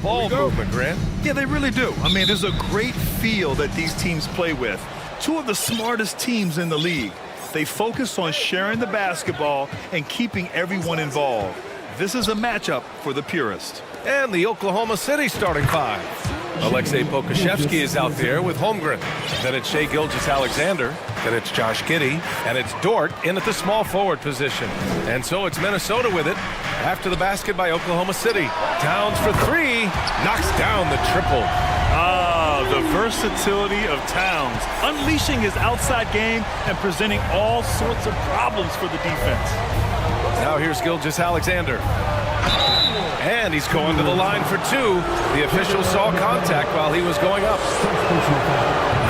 ball movement, Grant. Yeah, they really do. I mean, there's a great feel that these teams play with. Two of the smartest teams in the league. They focus on sharing the basketball and keeping everyone involved. This is a matchup for the purist. And the Oklahoma City starting five. Alexei Pokashevsky is out there with Holmgren. Then it's Shai Gilgeous-Alexander. Then it's Josh Giddey. And it's Dort in at the small forward position. And so it's Minnesota with it after the basket by Oklahoma City. Towns for three. Knocks down the triple. The versatility of Towns, unleashing his outside game and presenting all sorts of problems for the defense. Now here's Gilgeous-Alexander. And he's going to the line for two. The official saw contact while he was going up.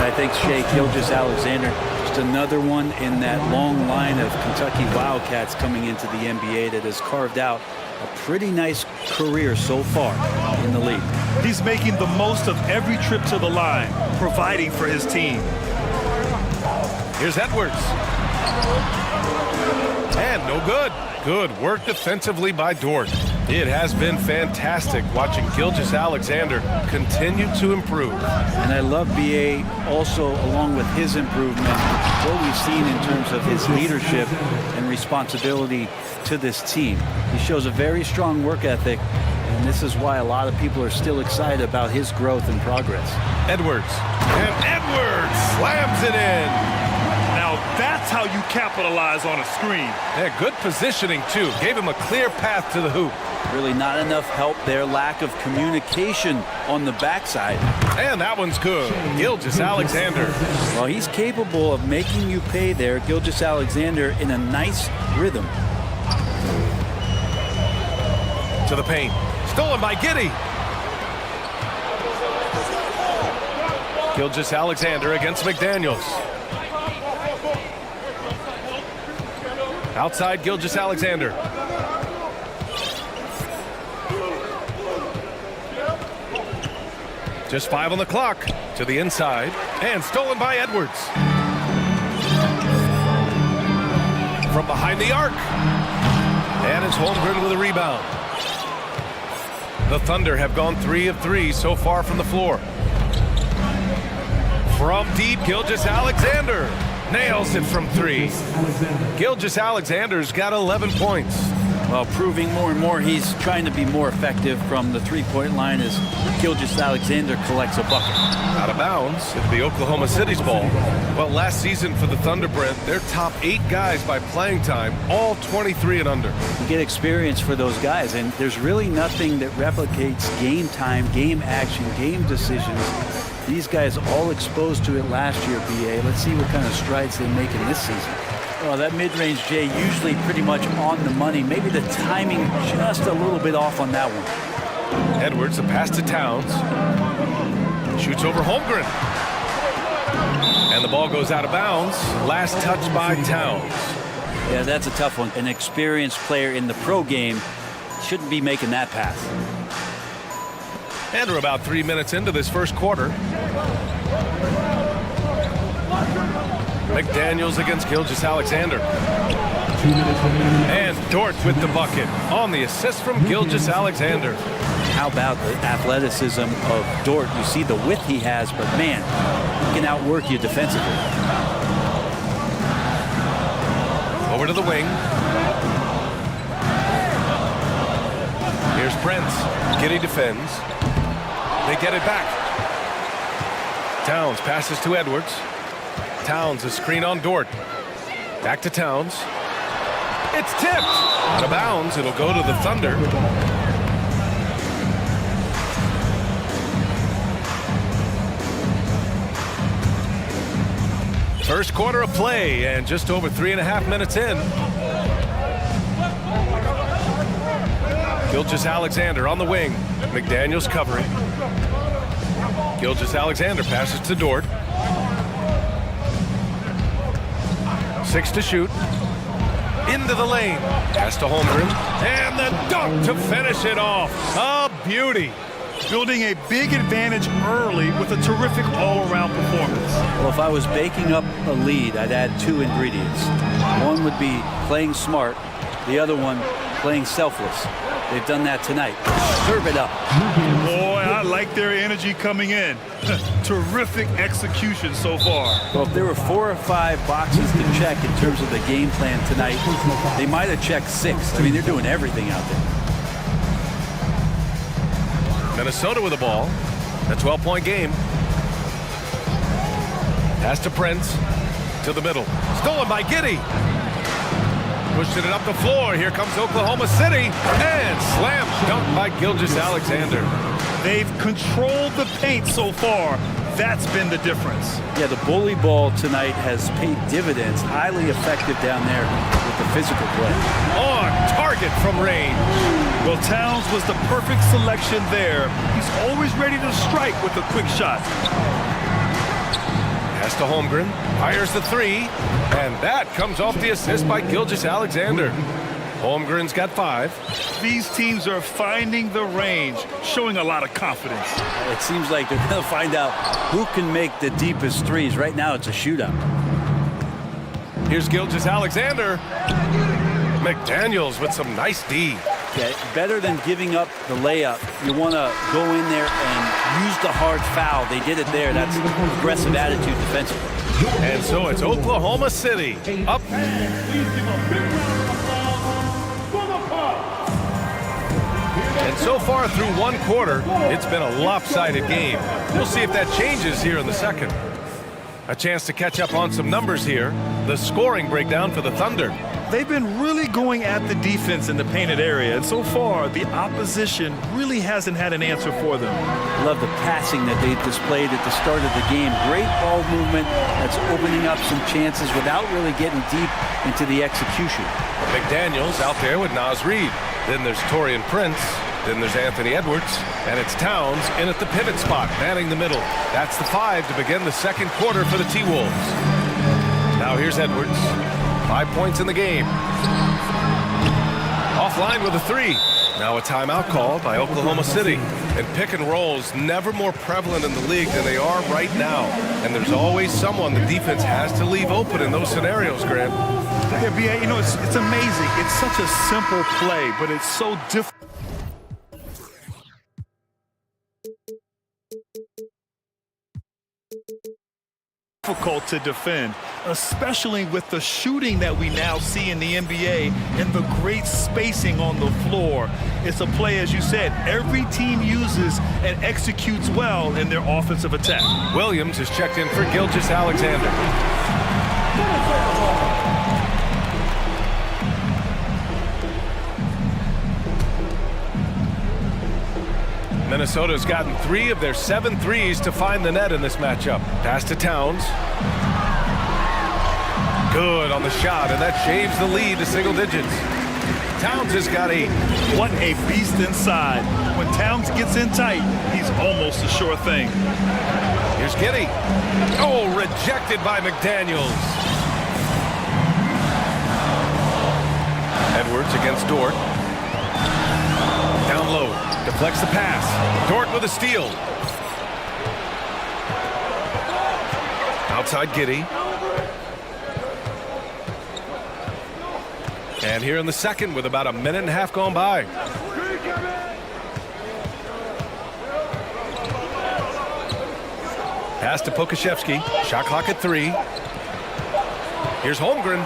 I think Shai Gilgeous-Alexander, just another one in that long line of Kentucky Wildcats coming into the NBA that has carved out a pretty nice career so far in the league. He's making the most of every trip to the line, providing for his team. Here's Edwards. And no good. Good work defensively by Dort. It has been fantastic watching Gilgeous-Alexander continue to improve. And I love BA also, along with his improvement, what we've seen in terms of his leadership and responsibility to this team. He shows a very strong work ethic, and this is why a lot of people are still excited about his growth and progress. Edwards. And Edwards slams it in. Now that's how you capitalize on a screen. Yeah, good positioning, too. Gave him a clear path to the hoop. Really not enough help there. Lack of communication on the backside. And that one's good. Gilgeous-Alexander. Well, he's capable of making you pay there. Gilgeous-Alexander in a nice rhythm. To the paint. Stolen by Giddey. Gilgeous-Alexander against McDaniels. Outside Gilgeous-Alexander. Just 5 on the clock. To the inside. And stolen by Edwards. From behind the arc. And it's Holmgren with a rebound. The Thunder have gone 3 of 3 so far from the floor. From deep, Gilgeous-Alexander nails it from 3. Gilgeous-Alexander's got 11 points. Well, proving more and more he's trying to be more effective from the three-point line as Gilgeous-Alexander collects a bucket. Out of bounds, it's the Oklahoma City's ball. Well, last season for the Thunder, Brent, their top 8 guys by playing time, all 23 and under. You get experience for those guys, and there's really nothing that replicates game time, game action, game decisions. These guys all exposed to it last year, BA. Let's see what kind of strides they make in this season. Oh, that mid-range, Jay, usually pretty much on the money. Maybe the timing just a little bit off on that one. Edwards, a pass to Towns. Shoots over Holmgren. And the ball goes out of bounds. Last touch by Towns. Yeah, that's a tough one. An experienced player in the pro game shouldn't be making that pass. And we're about 3 minutes into this first quarter. McDaniels against Gilgeous-Alexander. And Dort with the bucket on the assist from Gilgeous-Alexander. How about the athleticism of Dort? You see the width he has, but man, he can outwork you defensively. Over to the wing. Here's Prince. Giddey defends. They get it back. Towns passes to Edwards. Towns, a screen on Dort. Back to Towns. It's tipped. Out of bounds. It'll go to the Thunder. First quarter of play, and just over 3.5 minutes in. Gilgeous-Alexander on the wing. McDaniels covering. Gilgeous-Alexander passes to Dort. 6 to shoot. Into the lane. Pass to Holmgren. And the dunk to finish it off. A beauty. Building a big advantage early with a terrific all-around performance. Well, if I was baking up a lead, I'd add 2 ingredients. One would be playing smart. The other one, playing selfless. They've done that tonight. Serve it up. like their energy coming in. Terrific execution so far. Well, if there were 4 or 5 boxes to check in terms of the game plan tonight, they might have checked 6. I mean, they're doing everything out there. Minnesota with the ball. A 12-point game. Pass to Prince. To the middle. Stolen by Giddey. Pushing it up the floor. Here comes Oklahoma City. And slam dunk by Gilgeous-Alexander. They've controlled the paint so far. That's been the difference. Yeah, the bully ball tonight has paid dividends. Highly effective down there with the physical play. On target from range. Well, Towns was the perfect selection there. He's always ready to strike with a quick shot. Pass to Holmgren. Fires the 3. And that comes off the assist by Gilgeous-Alexander. Holmgren's got 5. These teams are finding the range, showing a lot of confidence. It seems like they're going to find out who can make the deepest threes. Right now, it's a shootout. Here's Gilgeous-Alexander. McDaniels with some nice D. Okay, better than giving up the layup. You want to go in there and use the hard foul. They did it there. That's aggressive attitude defensively. And so it's Oklahoma City up. And so far through one quarter, it's been a lopsided game. We'll see if that changes here in the second. A chance to catch up on some numbers here. The scoring breakdown for the Thunder. They've been really going at the defense in the painted area, and so far, the opposition really hasn't had an answer for them. Love the passing that they displayed at the start of the game. Great ball movement that's opening up some chances without really getting deep into the execution. McDaniels out there with Naz Reid. Then there's Taurean Prince. Then there's Anthony Edwards. And it's Towns in at the pivot spot, manning the middle. That's the 5 to begin the second quarter for the T-Wolves. Now here's Edwards. 5 points in the game. Offline with a 3. Now a timeout called by Oklahoma City. And pick and rolls never more prevalent in the league than they are right now. And there's always someone the defense has to leave open in those scenarios, Grant. Yeah, B.A., you know, it's amazing. It's such a simple play, but it's so difficult to defend, especially with the shooting that we now see in the NBA and the great spacing on the floor. It's a play, as you said, every team uses and executes well in their offensive attack. Williams is checked in for Gilgeous-Alexander. Minnesota's gotten 3 of their 7 threes to find the net in this matchup. Pass to Towns. Good on the shot, and that shaves the lead to single digits. Towns has got what a beast inside. When Towns gets in tight, he's almost a sure thing. Here's Giddey. Oh, rejected by McDaniels. Edwards against Dort. Down low. Deflects the pass. Dort with a steal. Outside Giddey. And here in the second with about a minute and a half gone by. Pass to Pokusevski. Shot clock at 3. Here's Holmgren.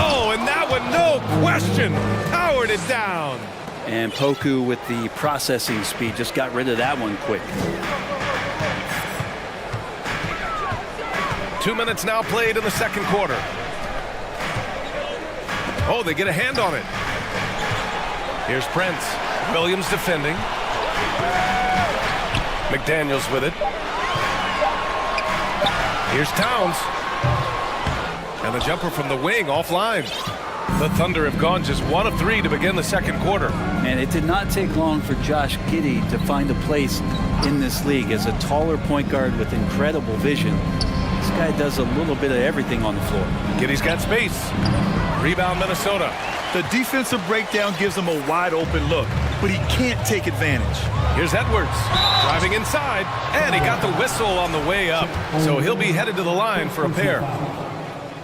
Oh, and that one, no question, powered it down. And Poku with the processing speed just got rid of that one quick. 2 minutes now played in the second quarter. Oh, they get a hand on it. Here's Prince. Williams defending. McDaniels with it. Here's Towns. And the jumper from the wing offline. The Thunder have gone just 1 of 3 to begin the second quarter. And it did not take long for Josh Giddey to find a place in this league as a taller point guard with incredible vision. This guy does a little bit of everything on the floor. Giddey's got space. Rebound Minnesota. The defensive breakdown gives him a wide open look, but he can't take advantage. Here's Edwards driving inside, and he got the whistle on the way up. So he'll be headed to the line for a pair.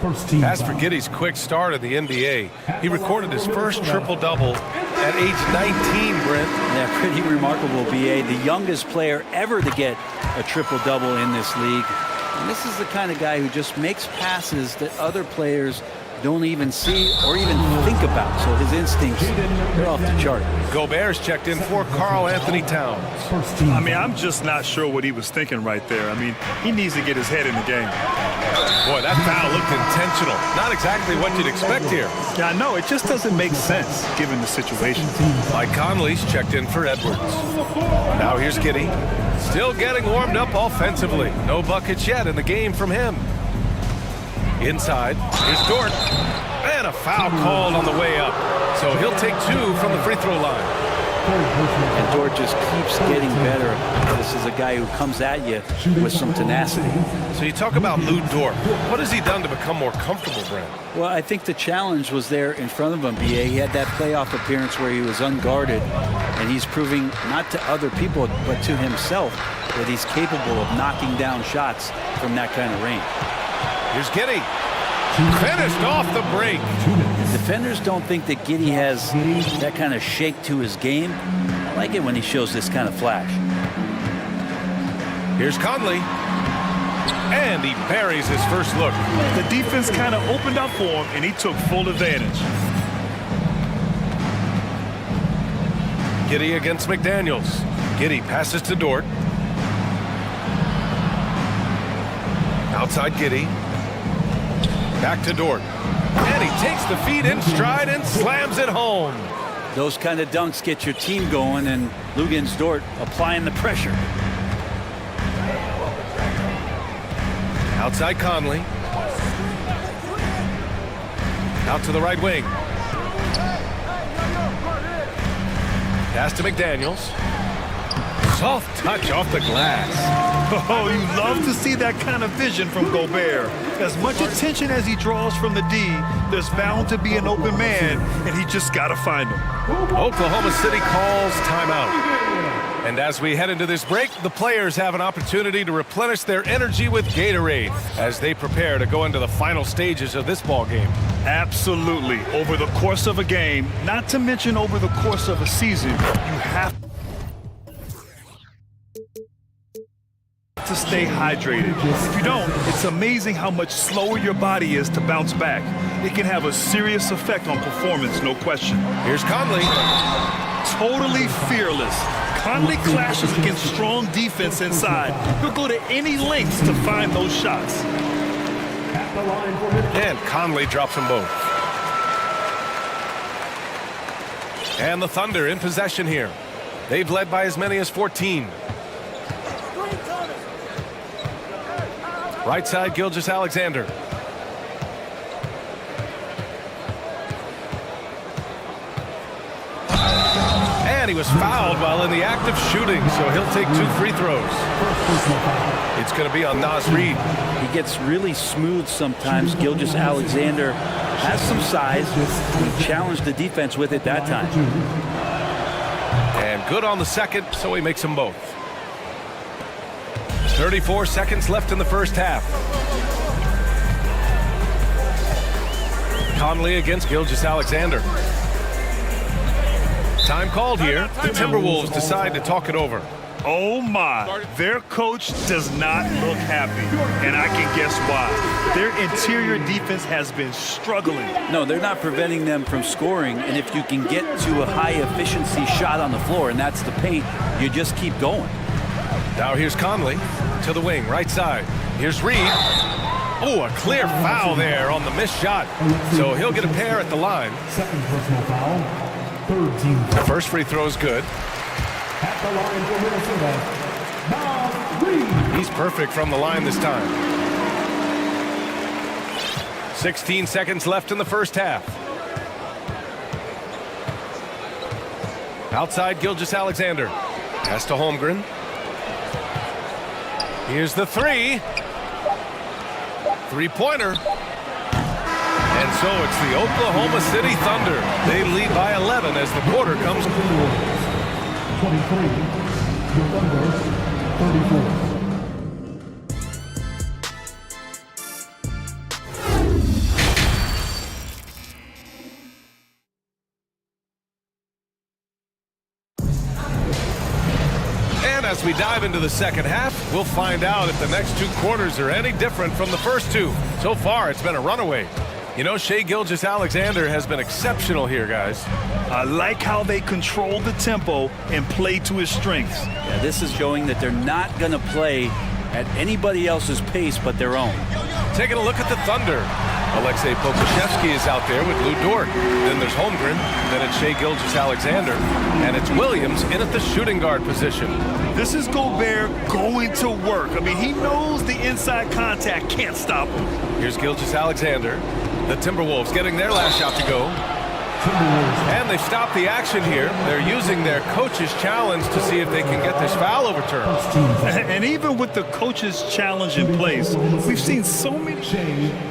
As for Giddey's quick start in the NBA, he recorded his first triple-double at age 19, Brent. Yeah, pretty remarkable, BA. The youngest player ever to get a triple-double in this league. And this is the kind of guy who just makes passes that other players don't even see or even think about. So his instincts, they're off the chart. Gobert's checked in for Karl Anthony Towns. I mean, I'm just not sure what he was thinking right there. I mean, he needs to get his head in the game. Boy, that foul looked intentional. Not exactly what you'd expect here. Yeah, I know. It just doesn't make sense given the situation. Mike Conley's checked in for Edwards. Now here's Giddey. Still getting warmed up offensively. No buckets yet in the game from him. Inside, here's Dort. And a foul called on the way up. So he'll take two from the free throw line. And Dort just keeps getting better. This is a guy who comes at you with some tenacity. So you talk about Lou Dort. What has he done to become more comfortable, Brent? Well, I think the challenge was there in front of him, BA. He had that playoff appearance where he was unguarded, and he's proving not to other people, but to himself, that he's capable of knocking down shots from that kind of range. Here's Giddey. Finished off the break. Defenders don't think that Giddey has that kind of shake to his game. I like it when he shows this kind of flash. Here's Conley. And he buries his first look. The defense kind of opened up for him, and he took full advantage. Giddey against McDaniels. Giddey passes to Dort. Outside Giddey. Back to Dort. And he takes the feed in stride and slams it home. Those kind of dunks get your team going, and Lugens Dort applying the pressure. Outside Conley. Out to the right wing. Pass to McDaniels. Soft touch off the glass. Oh, you love to see that kind of vision from Gobert. As much attention as he draws from the D, there's bound to be an open man, and he just got to find him. Oklahoma City calls timeout. And as we head into this break, the players have an opportunity to replenish their energy with Gatorade as they prepare to go into the final stages of this ball game. Absolutely. Over the course of a game, not to mention over the course of a season, you have to stay hydrated. If you don't, it's amazing how much slower your body is to bounce back. It can have a serious effect on performance, no question. Here's Conley. Totally fearless. Conley clashes against strong defense inside. He'll go to any lengths to find those shots. And Conley drops them both. And the Thunder in possession here. They've led by as many as 14. Right side, Gilgeous-Alexander. And he was fouled while in the act of shooting, so he'll take two free throws. It's going to be on Naz Reid. He gets really smooth sometimes. Gilgeous-Alexander has some size. He challenged the defense with it that time. And good on the second, so he makes them both. 34 seconds left in the first half. Conley against Gilgeous-Alexander. Time called here. The Timberwolves decide to talk it over. Oh my, their coach does not look happy, and I can guess why. Their interior defense has been struggling. No, they're not preventing them from scoring, and if you can get to a high-efficiency shot on the floor, and that's the paint, you just keep going. Now here's Conley to the wing, right side. Here's Reid. Oh, a clear foul there on the missed shot. So he'll get a pair at the line. Second personal foul. Third team foul. The first free throw is good. At the line for Minnesota, Naz Reid. He's perfect from the line this time. 16 seconds left in the first half. Outside, Gilgeous-Alexander. Pass to Holmgren. Here's the three. Three-pointer. And so it's the Oklahoma City Thunder. They lead by 11 as the quarter comes. 23. The Thunder, 34. we dive into the second half, we'll find out if the next two quarters are any different from the first two. So far, it's been a runaway. You know, Shai Gilgeous-Alexander has been exceptional here, guys. I like how they control the tempo and play to his strengths. Yeah, this is showing that they're not going to play at anybody else's pace but their own. Taking a look at the Thunder. Alexei Pokusevski is out there with Lou Dort. Then there's Holmgren. Then it's Shai Gilgeous-Alexander. And it's Williams in at the shooting guard position. This is Gobert going to work. I mean, he knows the inside contact can't stop him. Here's Gilgeous-Alexander. The Timberwolves getting their last shot to go. And they've stopped the action here. They're using their coach's challenge to see if they can get this foul overturned. And even with the coach's challenge in place, we've seen so many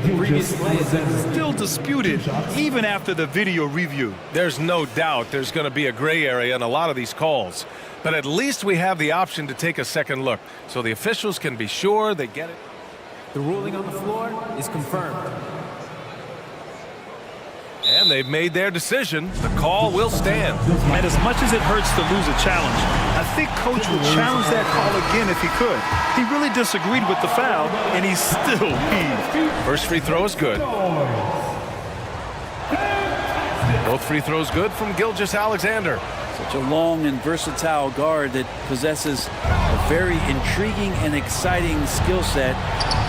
previous plays that are still disputed even after the video review. There's no doubt there's going to be a gray area in a lot of these calls. But at least we have the option to take a second look so the officials can be sure they get it. The ruling on the floor is confirmed. And they've made their decision. The call will stand. And as much as it hurts to lose a challenge, I think Coach would challenge that call again if he could. He really disagreed with the foul, and he still heaved. First free throw is good. Both free throws good from Gilgeous-Alexander. Such a long and versatile guard that possesses a very intriguing and exciting skill set.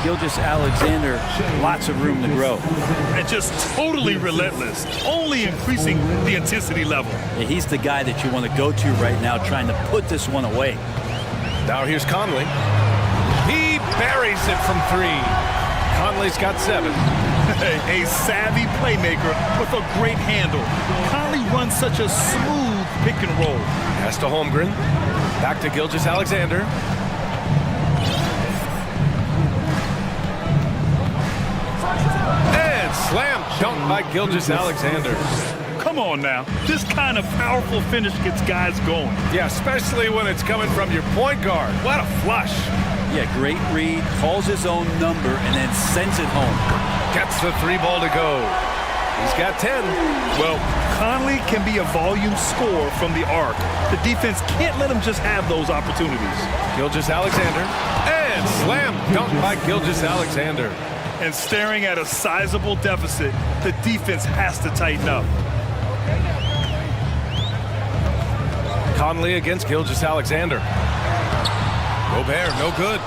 Gilgeous-Alexander, lots of room to grow. And just totally relentless, only increasing the intensity level. Yeah, he's the guy that you want to go to right now, trying to put this one away. Now here's Conley. He buries it from three. Conley's got 7. A savvy playmaker with a great handle. Conley runs such a smooth pick and roll. Pass to Holmgren. Back to Gilgeous-Alexander. And slam dunk by Gilgeous-Alexander. Come on now. This kind of powerful finish gets guys going. Yeah, especially when it's coming from your point guard. What a flush. Yeah, great read, calls his own number, and then sends it home. Gets the 3 ball to go. He's got 10. Well, Conley can be a volume scorer from the arc. The defense can't let him just have those opportunities. Gilgeous-Alexander. And slam dunk by Gilgeous-Alexander. And staring at a sizable deficit, the defense has to tighten up. Conley against Gilgeous-Alexander. Gobert, no good.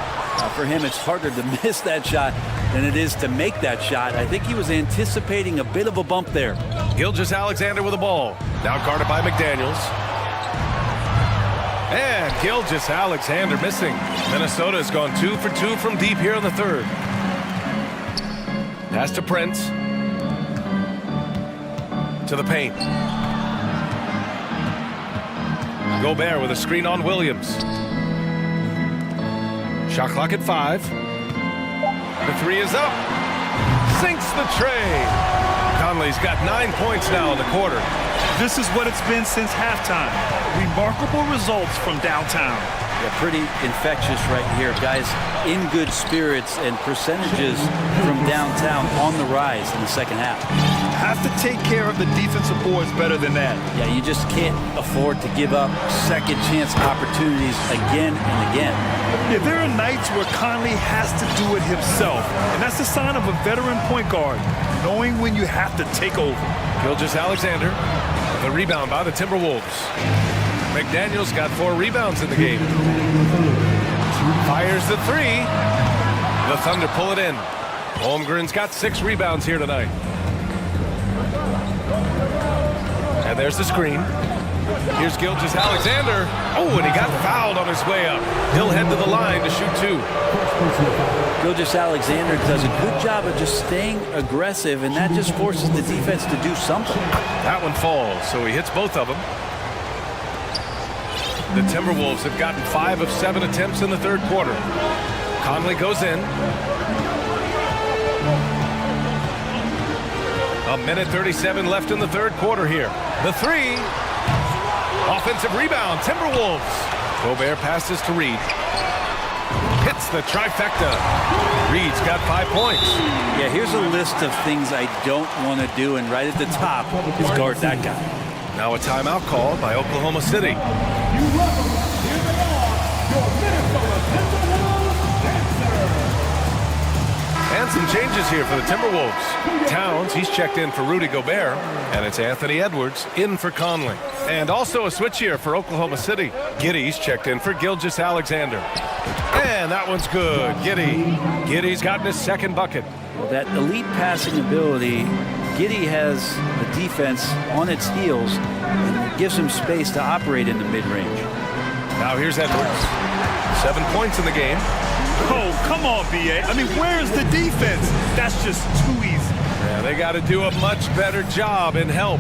For him, it's harder to miss that shot than it is to make that shot. I think he was anticipating a bit of a bump there. Gilgeous-Alexander with the ball. Now guarded by McDaniels. And Gilgeous-Alexander missing. Minnesota has gone 2 for 2 from deep here in the third. Pass to Prince. To the paint. Gobert with a screen on Williams. Shot clock at 5. The 3 is up. Sinks the tray. Conley's got 9 points now in the quarter. This is what it's been since halftime. Remarkable results from downtown. Yeah, pretty infectious right here. Guys in good spirits and percentages from downtown on the rise in the second half. Have to take care of the defensive boards better than that. Yeah, you just can't afford to give up second chance opportunities again and again. Yeah, there are nights where Conley has to do it himself, and that's a sign of a veteran point guard, knowing when you have to take over. Gilgeous-Alexander, the rebound by the Timberwolves. McDaniels got 4 rebounds in the game. Fires the 3. The Thunder pull it in. Holmgren's got 6 rebounds here tonight. And there's the screen. Here's Gilgeous-Alexander. Oh, and he got fouled on his way up. He'll head to the line to shoot 2. Gilgeous-Alexander does a good job of just staying aggressive, and that just forces the defense to do something. That one falls, so he hits both of them. The Timberwolves have gotten 5 of 7 attempts in the third quarter. Conley goes in. A minute 37 left in the third quarter here. The 3. Offensive rebound, Timberwolves. Gobert passes to Reed. Hits the trifecta. Reed's got 5 points. Yeah, here's a list of things I don't want to do, and right at the top is guard that guy. Now a timeout called by Oklahoma City. You welcome, here they are, your changes here for the Timberwolves. Towns, he's checked in for Rudy Gobert, and it's Anthony Edwards in for Conley. And also a switch here for Oklahoma City. Giddey's checked in for Gilgeous-Alexander. And that one's good. Giddey's gotten his second bucket. Well, that elite passing ability, Giddey has the defense on its heels and gives him space to operate in the mid-range. Now here's Edwards. 7 points in the game. Oh, come on, B.A. I mean, where is the defense? That's just too easy. Yeah, they got to do a much better job in help.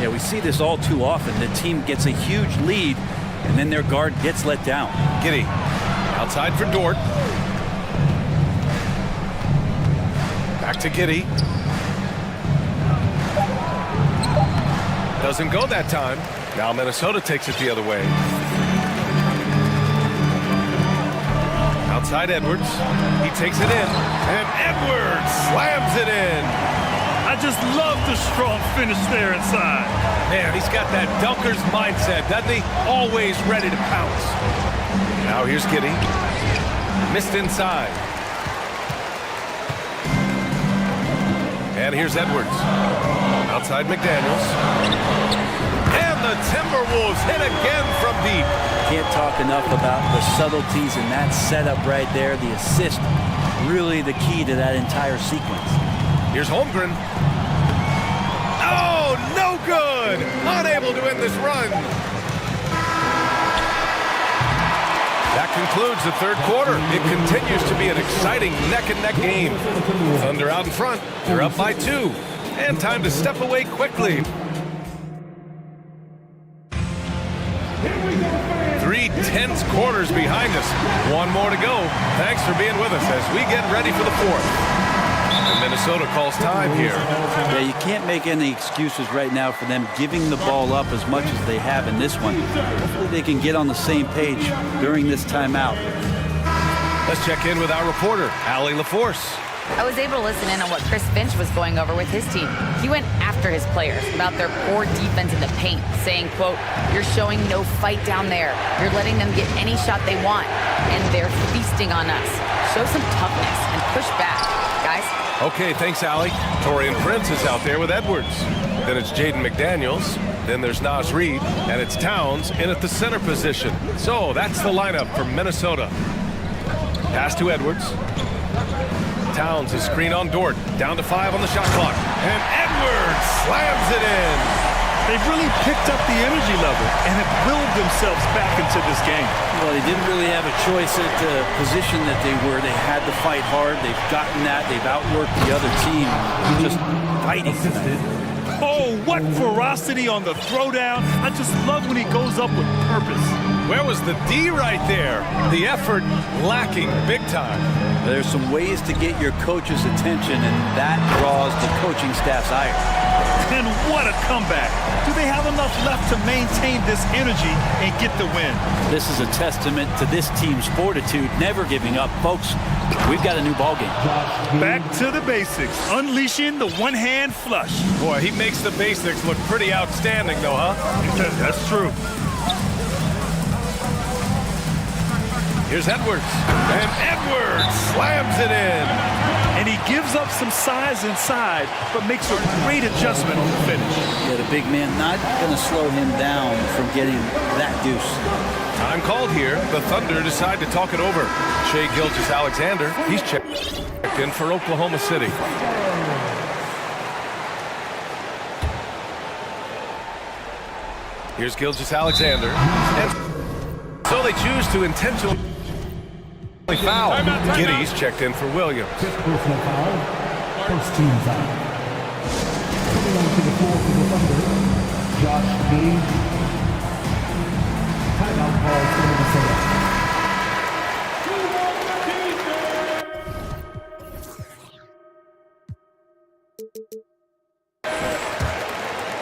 Yeah, we see this all too often. The team gets a huge lead, and then their guard gets let down. Giddey outside for Dort. Back to Giddey. Doesn't go that time. Now Minnesota takes it the other way. Outside Edwards. He takes it in. And Edwards slams it in. I just love the strong finish there inside. Man, he's got that dunker's mindset, doesn't he? Always ready to pounce. Now here's Giddey. Missed inside. And here's Edwards. Outside McDaniels. And the Timberwolves hit again from deep. Can't talk enough about the subtleties in that setup right there. The assist, really the key to that entire sequence. Here's Holmgren. Oh, no good! Unable to end this run. That concludes the third quarter. It continues to be an exciting neck-and-neck game. Thunder out in front. They're up by 2. And time to step away quickly. 3 tense quarters behind us. 1 more to go. Thanks for being with us as we get ready for the fourth. And Minnesota calls time here. Yeah, you can't make any excuses right now for them giving the ball up as much as they have in this one. Hopefully they can get on the same page during this timeout. Let's check in with our reporter, Allie LaForce. I was able to listen in on what Chris Finch was going over with his team. He went after his players about their poor defense in the paint, saying, quote, "You're showing no fight down there. You're letting them get any shot they want, and they're feasting on us. Show some toughness and push back, guys." Okay, thanks, Allie. Torian Prince is out there with Edwards. Then it's Jaden McDaniels. Then there's Naz Reid. And it's Towns in at the center position. So that's the lineup for Minnesota. Pass to Edwards. Towns is screen on Dort. Down to 5 on the shot clock. And Edwards slams it in. They've really picked up the energy level and have willed themselves back into this game. Well, they didn't really have a choice at the position that they were. They had to fight hard. They've gotten that. They've outworked the other team. Just fighting tonight. Oh, what ferocity on the throwdown. I just love when he goes up with purpose. Where was the D right there? The effort lacking big time. There's some ways to get your coach's attention, and that draws the coaching staff's ire. And what a comeback. Do they have enough left to maintain this energy and get the win? This is a testament to this team's fortitude, never giving up. Folks, we've got a new ballgame. Back to the basics, unleashing the one-hand flush. Boy, he makes the basics look pretty outstanding, though, huh? That's true. Here's Edwards. And Edwards slams it in. And he gives up some size inside, but makes a great adjustment on the finish. Yeah, the big man not going to slow him down from getting that deuce. Time called here. The Thunder decide to talk it over. Shai Gilgeous-Alexander, he's checked in for Oklahoma City. Here's Gilgeous-Alexander. And so they choose to intentionally foul. Giddey's checked in for Williams. Fifth personal foul. First team foul. Coming on to the floor for the Thunder, Josh Giddey. Timeout called for Minnesota.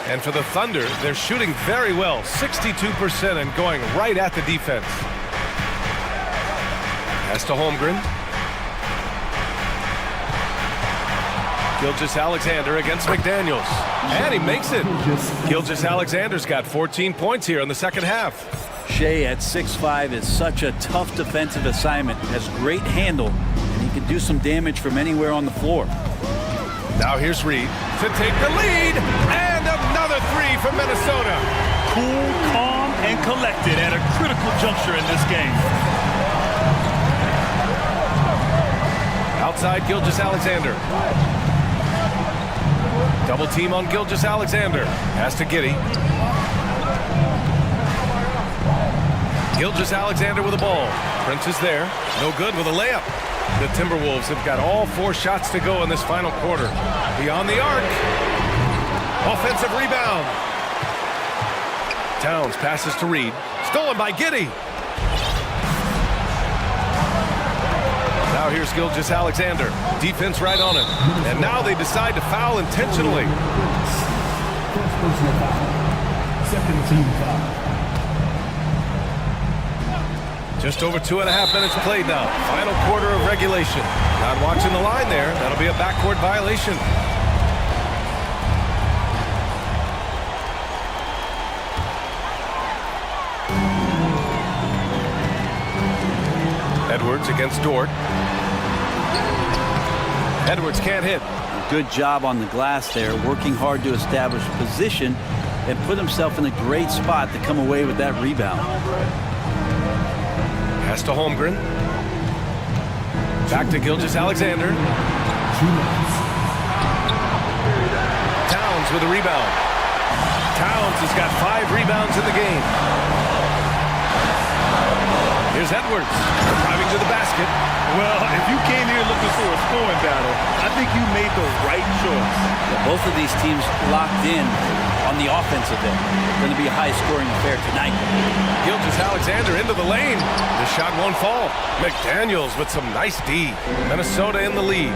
And for the Thunder, they're shooting very well, 62% and going right at the defense. Pass to Holmgren. Gilgeous-Alexander against McDaniels. And he makes it. Gilgeous-Alexander's got 14 points here in the second half. Shai at 6'5" is such a tough defensive assignment. Has great handle, and he can do some damage from anywhere on the floor. Now here's Reed to take the lead, and another three from Minnesota. Cool, calm, and collected at a critical juncture in this game. Outside Gilgeous-Alexander. Double team on Gilgeous-Alexander. Pass to Giddey. Gilgeous-Alexander with the ball. Prince is there. No good with a layup. The Timberwolves have got all 4 shots to go in this final quarter. Beyond the arc. Offensive rebound. Towns passes to Reed. Stolen by Giddey. Now here's Gilgeous-Alexander. Defense right on him. And now they decide to foul intentionally. First personal foul. Second team foul. Just over 2.5 minutes played now. Final quarter of regulation. Not watching the line there. That'll be a backcourt violation. Edwards against Dort. Edwards can't hit. Good job on the glass there, working hard to establish position and put himself in a great spot to come away with that rebound. Pass to Holmgren. Back to Gilgeous-Alexander. Towns with a rebound. Towns has got 5 rebounds in the game. Here's Edwards, driving to the basket. Well, if you came here looking for a scoring battle, I think you made the right choice. Both of these teams locked in on the offensive end. It's going to be a high-scoring affair tonight. Gilgeous-Alexander into the lane. The shot won't fall. McDaniels with some nice D. Minnesota in the lead.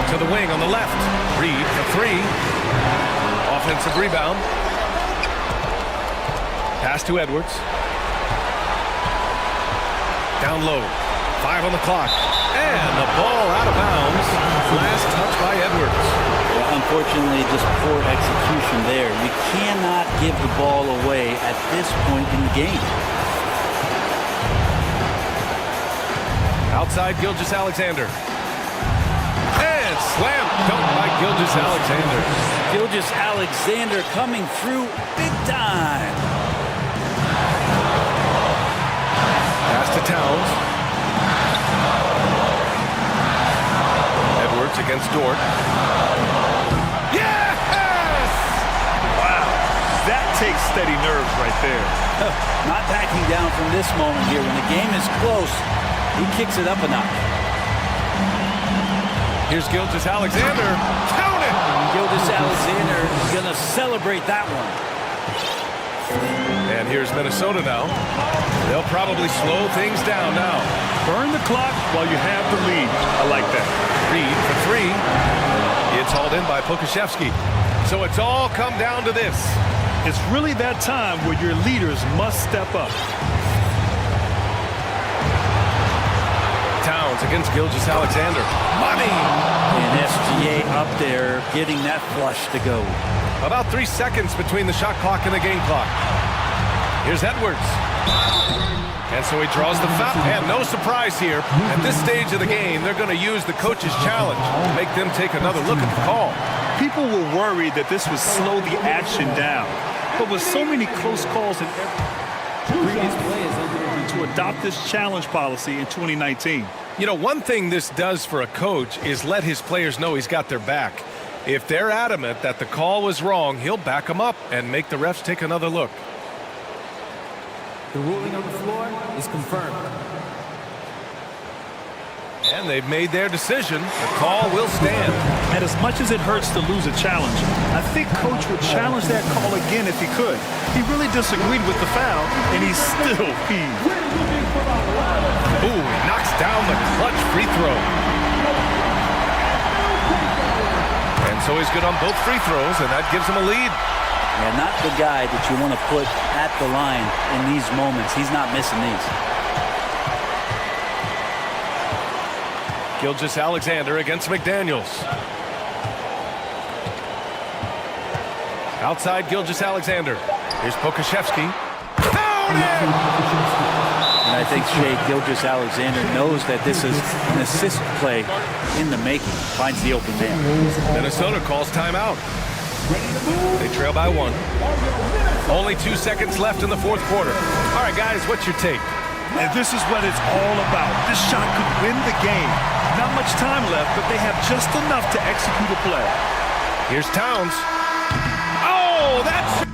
To the wing on the left. Reed for 3. Offensive rebound. Pass to Edwards. Down low. 5 on the clock. And the ball out of bounds. Last touch by Edwards. Well, unfortunately, just poor execution there. You cannot give the ball away at this point in the game. Outside Gilgeous-Alexander. And slam dunk by Gilgeous-Alexander. Gilgeous-Alexander coming through big time. Pass to Towns. Edwards against Dort. Yes! Wow, that takes steady nerves right there. Not backing down from this moment here. When the game is close, he kicks it up a notch. Here's Gilgeous-Alexander. Count it! Gilgeous-Alexander is going to celebrate that one. And here's Minnesota now. They'll probably slow things down now. Burn the clock while you have the lead. I like that. Reed for 3. It's hauled in by Pokashevsky. So it's all come down to this. It's really that time where your leaders must step up. Towns against Gilgeous-Alexander. Money! And SGA up there getting that flush to go. About 3 seconds between the shot clock and the game clock. Here's Edwards. And so he draws the foul. And no surprise here. At this stage of the game, they're going to use the coach's challenge to make them take another look at the call. People were worried that this would slow the action down. But with so many close calls in Previous play is under review. to adopt this challenge policy in 2019. You know, one thing this does for a coach is let his players know he's got their back. If they're adamant that the call was wrong, he'll back them up and make the refs take another look. The ruling on the floor is confirmed. And they've made their decision. The call will stand. And as much as it hurts to lose a challenge, I think Coach would challenge that call again if he could. He really disagreed with the foul, and he's still peeved. Ooh, he knocks down the clutch free throw. And so he's good on both free throws, and that gives him a lead. And not the guy that you want to put at the line in these moments. He's not missing these. Gilgeous-Alexander against McDaniels. Outside Gilgeous-Alexander. Here's Pokashevsky. Count it! And I think Shea Gilgeous-Alexander knows that this is an assist play in the making. Finds the open man. Minnesota calls timeout. They trail by 1. Only 2 seconds left in the fourth quarter. All right, guys, what's your take? And this is what it's all about. This shot could win the game. Not much time left, but they have just enough to execute a play. Here's Towns. Oh, that's...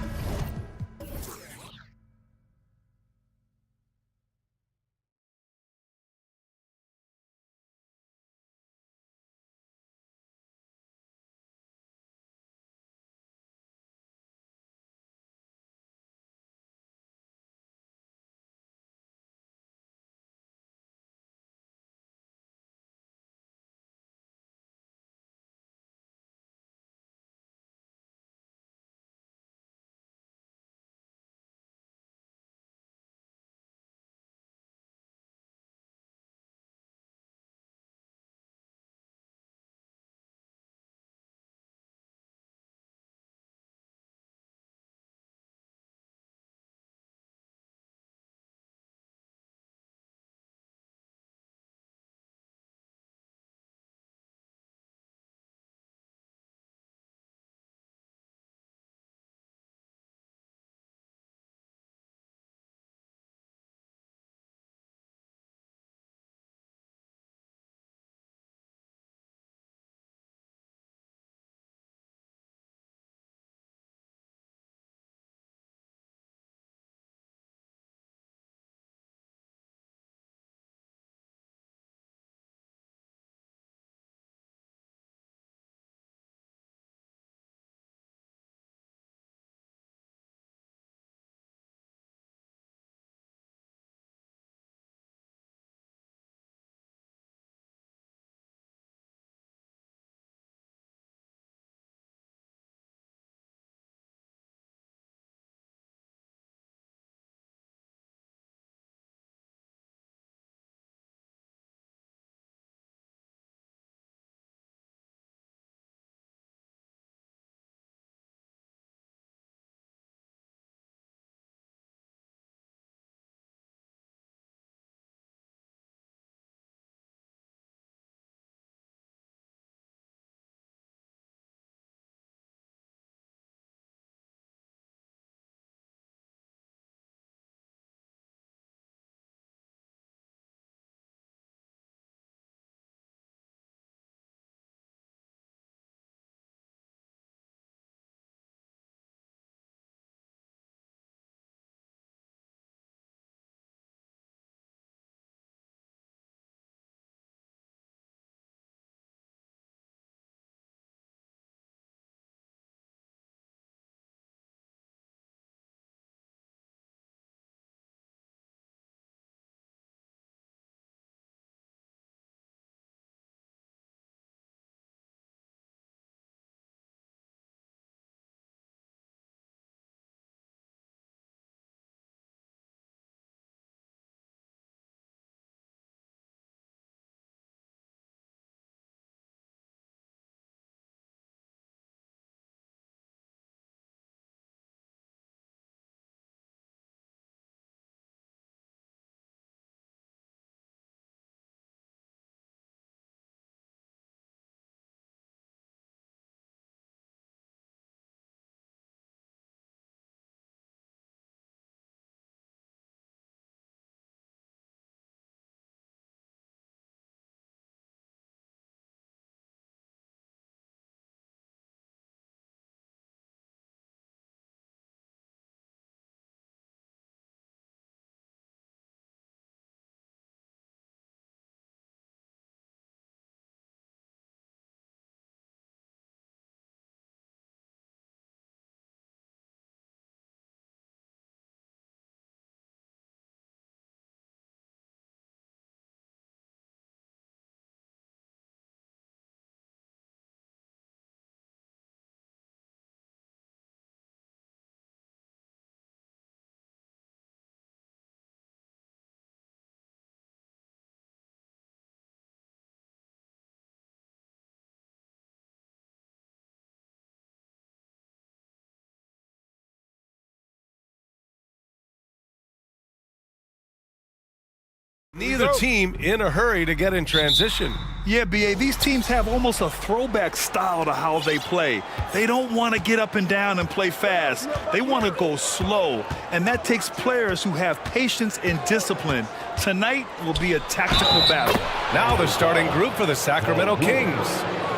Neither team in a hurry to get in transition. Yeah, BA, these teams have almost a throwback style to how they play. They don't want to get up and down and play fast. They want to go slow, and that takes players who have patience and discipline. Tonight will be a tactical battle. Now the starting group for the Sacramento Kings.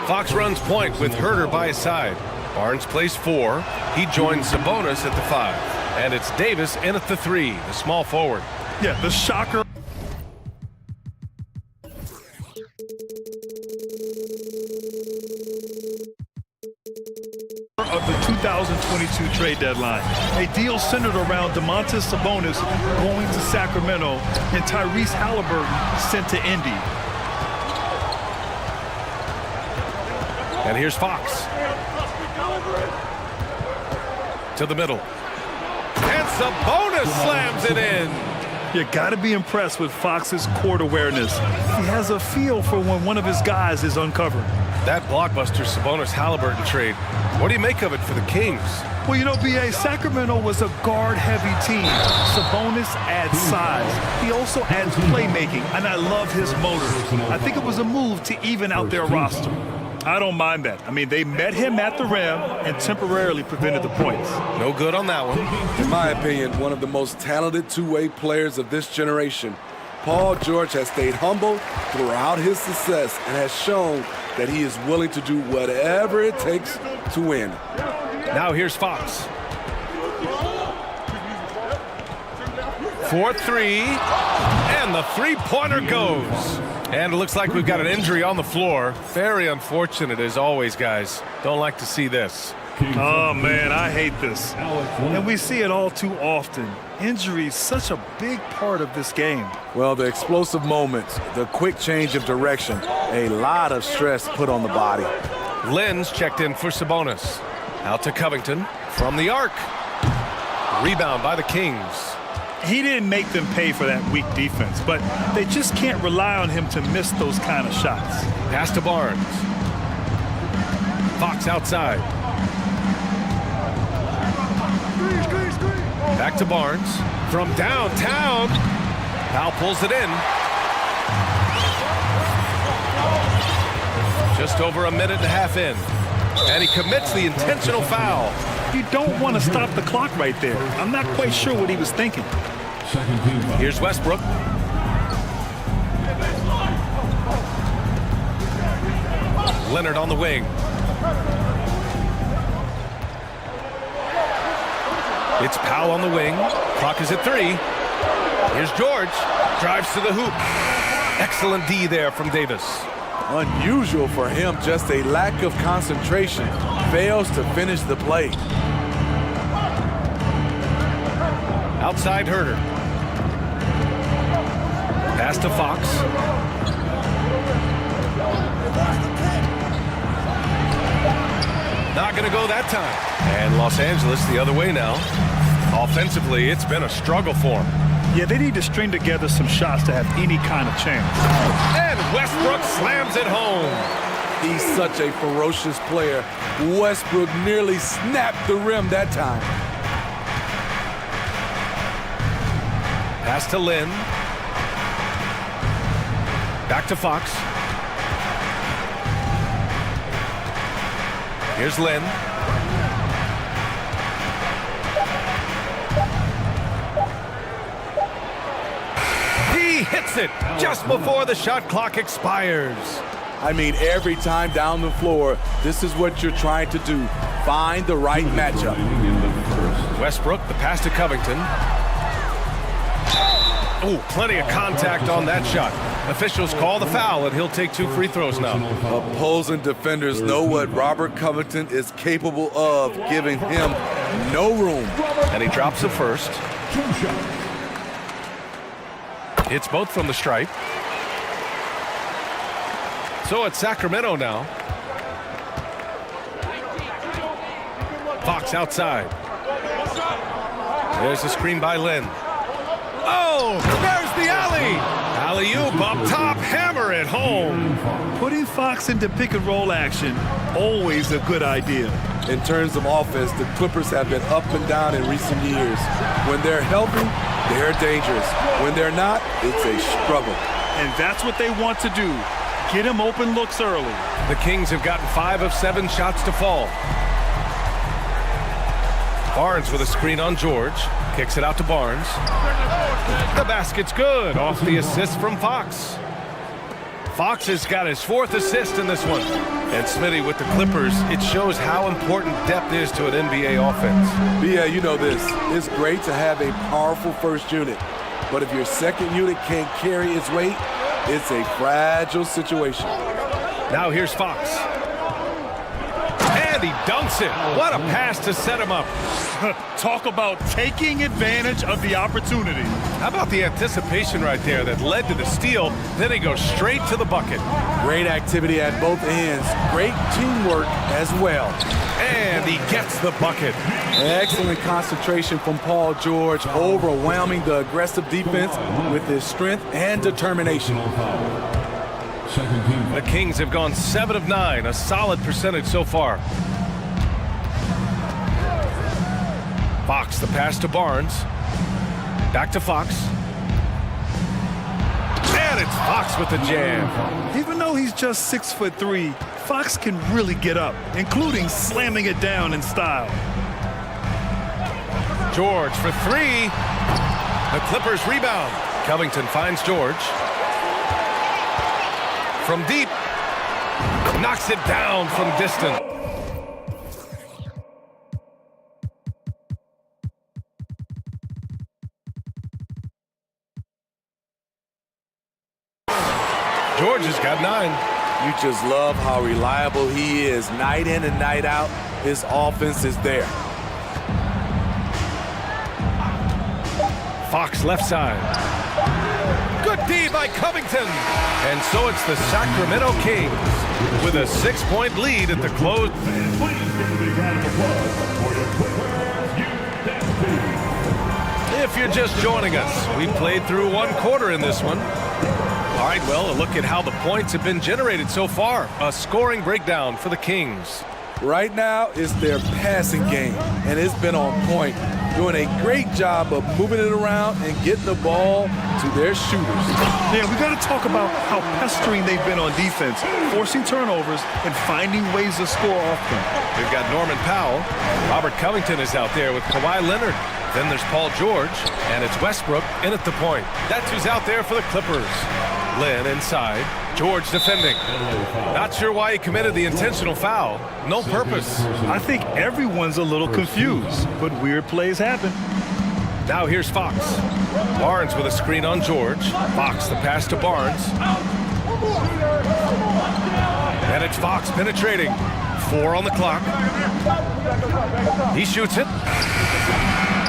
Fox runs point with Herder by his side. Barnes plays 4. He joins Sabonis at the 5. And it's Davis in at the 3, the small forward. Yeah, the shocker of the 2022 trade deadline. A deal centered around Domantas Sabonis going to Sacramento and Tyrese Halliburton sent to Indy. And here's Fox. To the middle. And Sabonis slams it in. You got to be impressed with Fox's court awareness. He has a feel for when one of his guys is uncovered. That blockbuster Sabonis-Halliburton trade. What do you make of it for the Kings? Well, you know, BA, Sacramento was a guard-heavy team. Sabonis adds size. He also adds playmaking, and I love his motor. I think it was a move to even out their roster. I don't mind that. I mean, they met him at the rim and temporarily prevented the points. No good on that one. In my opinion, one of the most talented two-way players of this generation. Paul George has stayed humble throughout his success and has shown that he is willing to do whatever it takes to win. Now here's Fox. 4-3, and the three-pointer goes. And it looks like we've got an injury on the floor. Very unfortunate as always, guys. Don't like to see this. Oh, man, I hate this. And we see it all too often. Injury such a big part of this game. Well, the explosive moments, the quick change of direction, a lot of stress put on the body. Lynn's checked in for Sabonis. Out to Covington from the arc. Rebound by the Kings. He didn't make them pay for that weak defense, but they just can't rely on him to miss those kind of shots. Pass to Barnes. Fox outside. Back to Barnes. From downtown. Powell pulls it in. Just over a minute and a half in. And he commits the intentional foul. You don't want to stop the clock right there. I'm not quite sure what he was thinking. Here's Westbrook. Leonard on the wing. It's Powell on the wing. Clock is at 3. Here's George. Drives to the hoop. Excellent D there from Davis. Unusual for him, just a lack of concentration. Fails to finish the play. Outside Herder. Pass to Fox. Not going to go that time. And Los Angeles the other way now. Offensively, it's been a struggle for them. Yeah, they need to string together some shots to have any kind of chance. And Westbrook slams it home. He's such a ferocious player. Westbrook nearly snapped the rim that time. Pass to Lynn. Back to Fox. Here's Lynn. He hits it just before the shot clock expires. I mean, every time down the floor, this is what you're trying to do. Find the right matchup. Westbrook, the pass to Covington. Oh, plenty of contact on that shot. Officials call the foul, and he'll take 2 free throws now. Opposing defenders know what Robert Covington is capable of, giving him no room. And he drops the first. Hits both from the stripe. So it's Sacramento now. Fox outside. There's the screen by Lynn. Oh, there's the alley. Alley-oop up top, hammer it home. Putting Fox into pick-and-roll action, always a good idea. In terms of offense, the Clippers have been up and down in recent years. When they're healthy, they're dangerous. When they're not, it's a struggle. And that's what they want to do. Get him open looks early. The Kings have gotten 5 of 7 shots to fall. Barnes with a screen on George. Kicks it out to Barnes. The basket's good. Off the assist from Fox. Fox has got his 4th assist in this one. And Smitty with the Clippers, it shows how important depth is to an NBA offense. Yeah, you know this. It's great to have a powerful first unit. But if your second unit can't carry its weight, it's a fragile situation. Now here's Fox. And he dunks it. What a pass to set him up. Talk about taking advantage of the opportunity. How about the anticipation right there that led to the steal? Then he goes straight to the bucket. Great activity at both ends. Great teamwork as well. And he gets the bucket. Excellent concentration from Paul George, overwhelming the aggressive defense with his strength and determination. The Kings have gone 7 of 9, a solid percentage so far. Fox, the pass to Barnes. Back to Fox. And it's Fox with the jam. Even though he's just 6'3", Fox can really get up, including slamming it down in style. George for 3. The Clippers rebound. Covington finds George. From deep. Knocks it down from distance. George has got 9. You just love how reliable he is. Night in and night out, his offense is there. Fox left side. Good D by Covington. And so it's the Sacramento Kings with a 6-point lead at the close. If you're just joining us, we played through 1 quarter in this one. All right, well, a look at how the points have been generated so far. A scoring breakdown for the Kings. Right now, it's their passing game, and it's been on point. Doing a great job of moving it around and getting the ball to their shooters. Yeah, we got to talk about how pestering they've been on defense, forcing turnovers and finding ways to score often. We've got Norman Powell. Robert Covington is out there with Kawhi Leonard. Then there's Paul George, and it's Westbrook in at the point. That's who's out there for the Clippers. Lynn inside. George defending. Not sure why he committed the intentional foul. No purpose. I think everyone's a little confused, but weird plays happen. Now here's Fox. Barnes with a screen on George. Fox the pass to Barnes. And it's Fox penetrating. 4 on the clock. He shoots it.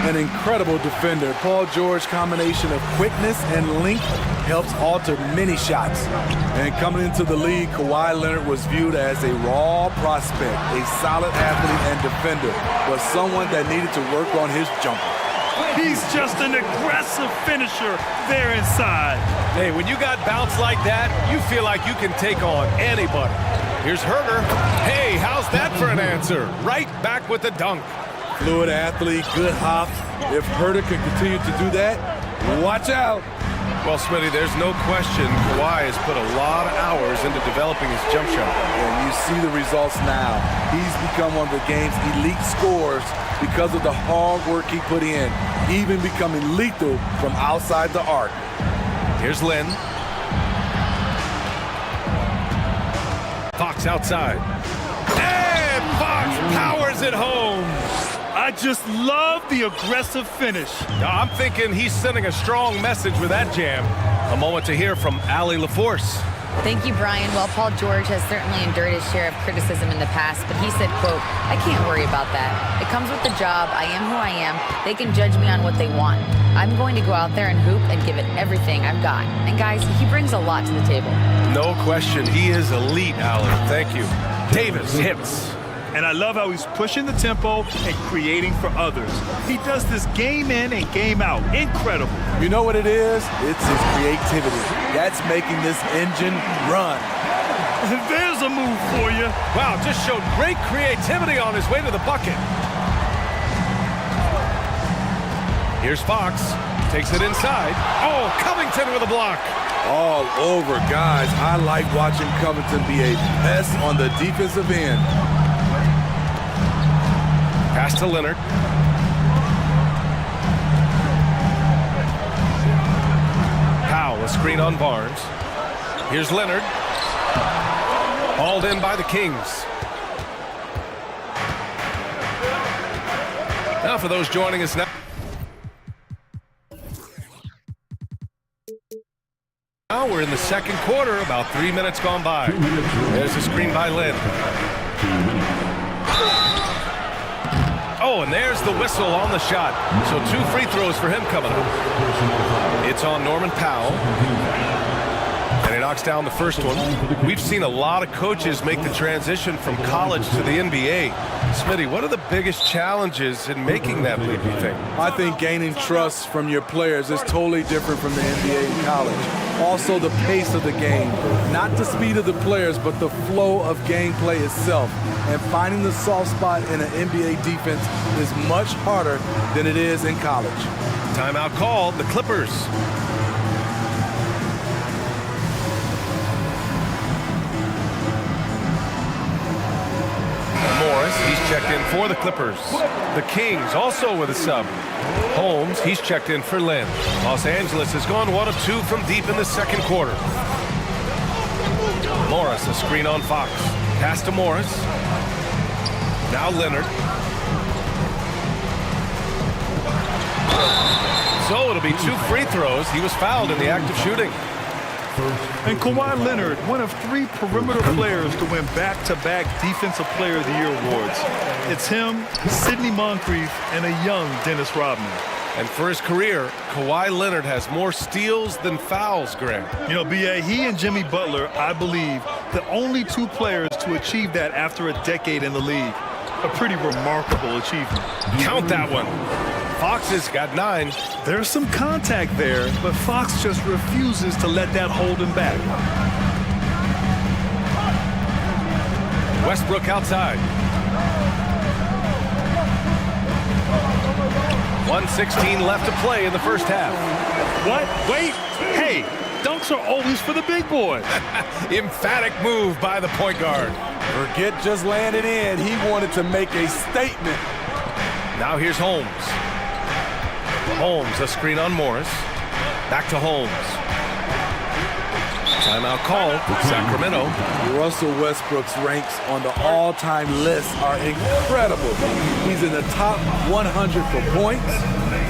An incredible defender. Paul George combination of quickness and length helps alter many shots. And coming into the league, Kawhi Leonard was viewed as a raw prospect, a solid athlete and defender, but someone that needed to work on his jumper. He's just an aggressive finisher there inside. Hey, when you got bounce like that, you feel like you can take on anybody. Here's Herder. Hey, how's that for an answer? Right back with the dunk. Fluid athlete, good hops. If Herder can continue to do that, watch out. Well, Smitty, there's no question Kawhi has put a lot of hours into developing his jump shot. And you see the results now. He's become one of the game's elite scorers because of the hard work he put in, even becoming lethal from outside the arc. Here's Lynn. Fox outside. And Fox powers it home. I just love the aggressive finish. I'm thinking he's sending a strong message with that jam. A moment to hear from Allie LaForce. Thank you, Brian. Well, Paul George has certainly endured his share of criticism in the past, but he said, quote, "I can't worry about that. It comes with the job. I am who I am. They can judge me on what they want. I'm going to go out there and hoop and give it everything I've got." And guys, he brings a lot to the table. No question. He is elite, Allie. Thank you. Davis hits. And I love how he's pushing the tempo and creating for others. He does this game in and game out. Incredible. You know what it is? It's his creativity. That's making this engine run. There's a move for you. Wow, just showed great creativity on his way to the bucket. Here's Fox. Takes it inside. Oh, Covington with a block. All over, guys. I like watching Covington be a pest on the defensive end. Pass to Leonard. Powell, a screen on Barnes. Here's Leonard. Hauled in by the Kings. Now for those joining us now. Now we're in the second quarter, about 3 minutes gone by. There's a screen by Lynn. Oh, and there's the whistle on the shot. So 2 free throws for him coming up. It's on Norman Powell. And he knocks down the first one. We've seen a lot of coaches make the transition from college to the NBA. Smitty, what are the biggest challenges in making that leap, you think? I think gaining trust from your players is totally different from the NBA and college. Also the pace of the game. Not the speed of the players, but the flow of gameplay itself. And finding the soft spot in an NBA defense is much harder than it is in college. Timeout called, the Clippers. Morris, he's checked in for the Clippers. The Kings also with a sub. Holmes, he's checked in for Lynn. Los Angeles has gone 1 of 2 from deep in the second quarter. Morris, a screen on Fox. Pass to Morris. Now Leonard. So it'll be 2 free throws. He was fouled in the act of shooting. And Kawhi Leonard, one of 3 perimeter players to win back-to-back Defensive Player of the Year awards. It's him, Sidney Moncrief, and a young Dennis Rodman. And for his career, Kawhi Leonard has more steals than fouls, Graham. You know, B.A., he and Jimmy Butler, I believe, the only 2 players to achieve that after a decade in the league. A pretty remarkable achievement. Count that one. Fox has got 9. There's some contact there, but Fox just refuses to let that hold him back. Westbrook outside. 1:16 left to play in the first half. What? Wait. Hey, dunks are always for the big boy. Emphatic move by the point guard. Forget just laying it in. He wanted to make a statement. Now here's Holmes. Holmes, a screen on Morris. Back to Holmes. Timeout called. Sacramento. Russell Westbrook's ranks on the all-time list are incredible. He's in the top 100 for points,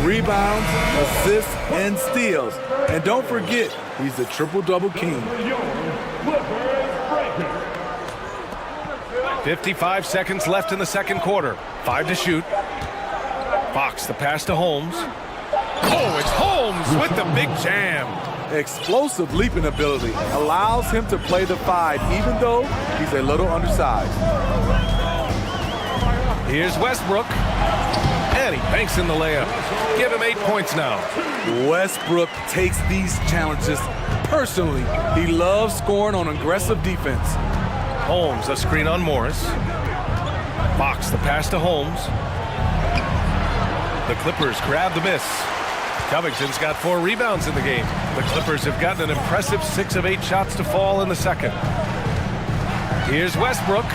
rebounds, assists, and steals. And don't forget, he's the triple-double king. 55 seconds left in the second quarter. 5 to shoot. Fox, the pass to Holmes. Oh, it's Holmes with the big jam. Explosive leaping ability allows him to play the 5, even though he's a little undersized. Here's Westbrook. And he banks in the layup. Give him 8 points now. Westbrook takes these challenges personally. He loves scoring on aggressive defense. Holmes, a screen on Morris. Fox, the pass to Holmes. The Clippers grab the miss. Covington's got 4 rebounds in the game. The Clippers have gotten an impressive 6 of 8 shots to fall in the second. Here's Westbrook.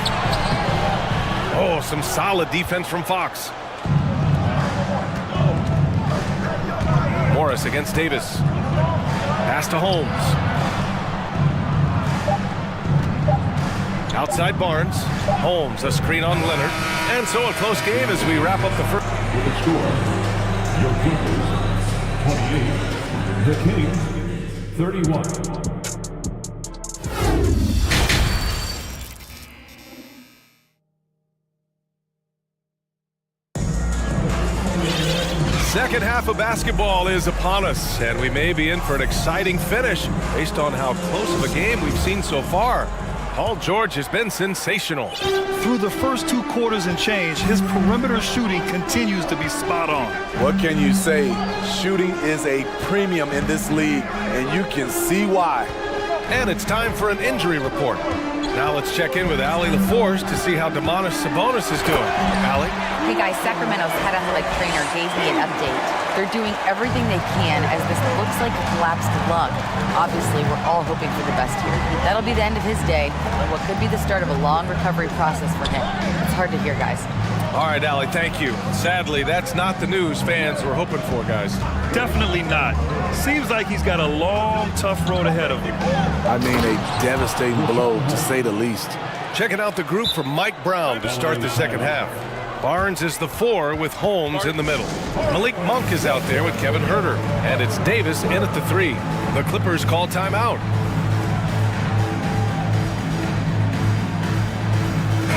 Oh, some solid defense from Fox. Morris against Davis. Pass to Holmes. Outside Barnes. Holmes, a screen on Leonard. And so a close game as we wrap up the first. With the score, your Clippers 28, the Kings 31. Second half of basketball is upon us, and we may be in for an exciting finish based on how close of a game we've seen so far. Paul George has been sensational. Through the first 2 quarters and change, his perimeter shooting continues to be spot on. What can you say? Shooting is a premium in this league, and you can see why. And it's time for an injury report. Now let's check in with Allie LaForce to see how Demonis Sabonis is doing. Allie? Hey guys, Sacramento's head athletic trainer gave me an update. They're doing everything they can as this looks like a collapsed lung. Obviously, we're all hoping for the best here. That'll be the end of his day, and what could be the start of a long recovery process for him. It's hard to hear, guys. All right, Allie, thank you. Sadly, that's not the news fans were hoping for, guys. Definitely not. Seems like he's got a long, tough road ahead of him. I mean, a devastating blow, to say the least. Checking out the group from Mike Brown to start the second half. Barnes is the 4 with Holmes in the middle. Malik Monk is out there with Kevin Herter. And it's Davis in at the 3. The Clippers call timeout.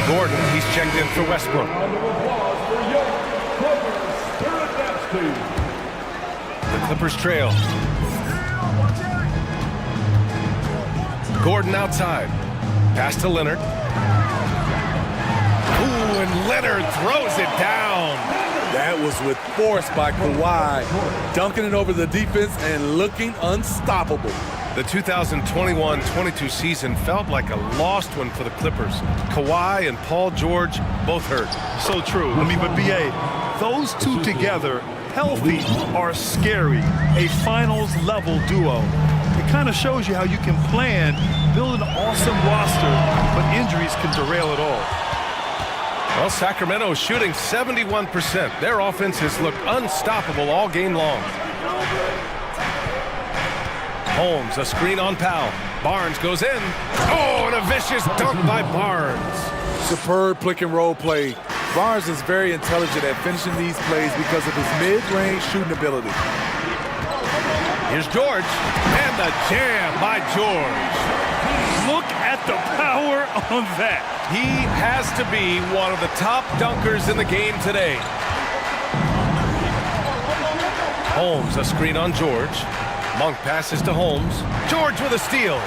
Gordon, he's checked in for Westbrook. The Clippers trail. Gordon outside. Pass to Leonard. Ooh, and Leonard throws it down. That was with force by Kawhi, dunking it over the defense and looking unstoppable. The 2021-22 season felt like a lost one for the Clippers. Kawhi and Paul George both hurt. So true. I mean, but B.A., those two together, healthy, are scary. A finals-level duo. It kind of shows you how you can plan, build an awesome roster, but injuries can derail it all. Well, Sacramento is shooting 71%. Their offense has looked unstoppable all game long. Holmes, a screen on Powell. Barnes goes in. Oh, and a vicious dunk by Barnes. Superb pick and roll play. Barnes is very intelligent at finishing these plays because of his mid-range shooting ability. Here's George, and the jam by George. Look at the power on that. He has to be one of the top dunkers in the game today. Holmes, a screen on George. Monk passes to Holmes. George with a steal.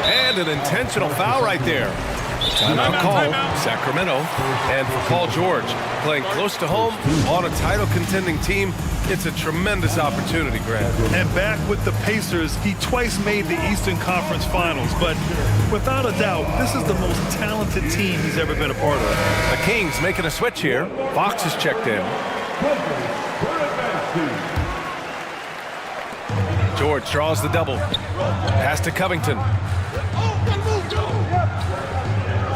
And an intentional foul right there. Timeout call, Sacramento. And for Paul George, playing close to home on a title contending team, it's a tremendous opportunity, Grant. And back with the Pacers, he twice made the Eastern Conference Finals. But without a doubt, this is the most talented team he's ever been a part of. The Kings making a switch here. Fox is checked in. George draws the double. Pass to Covington.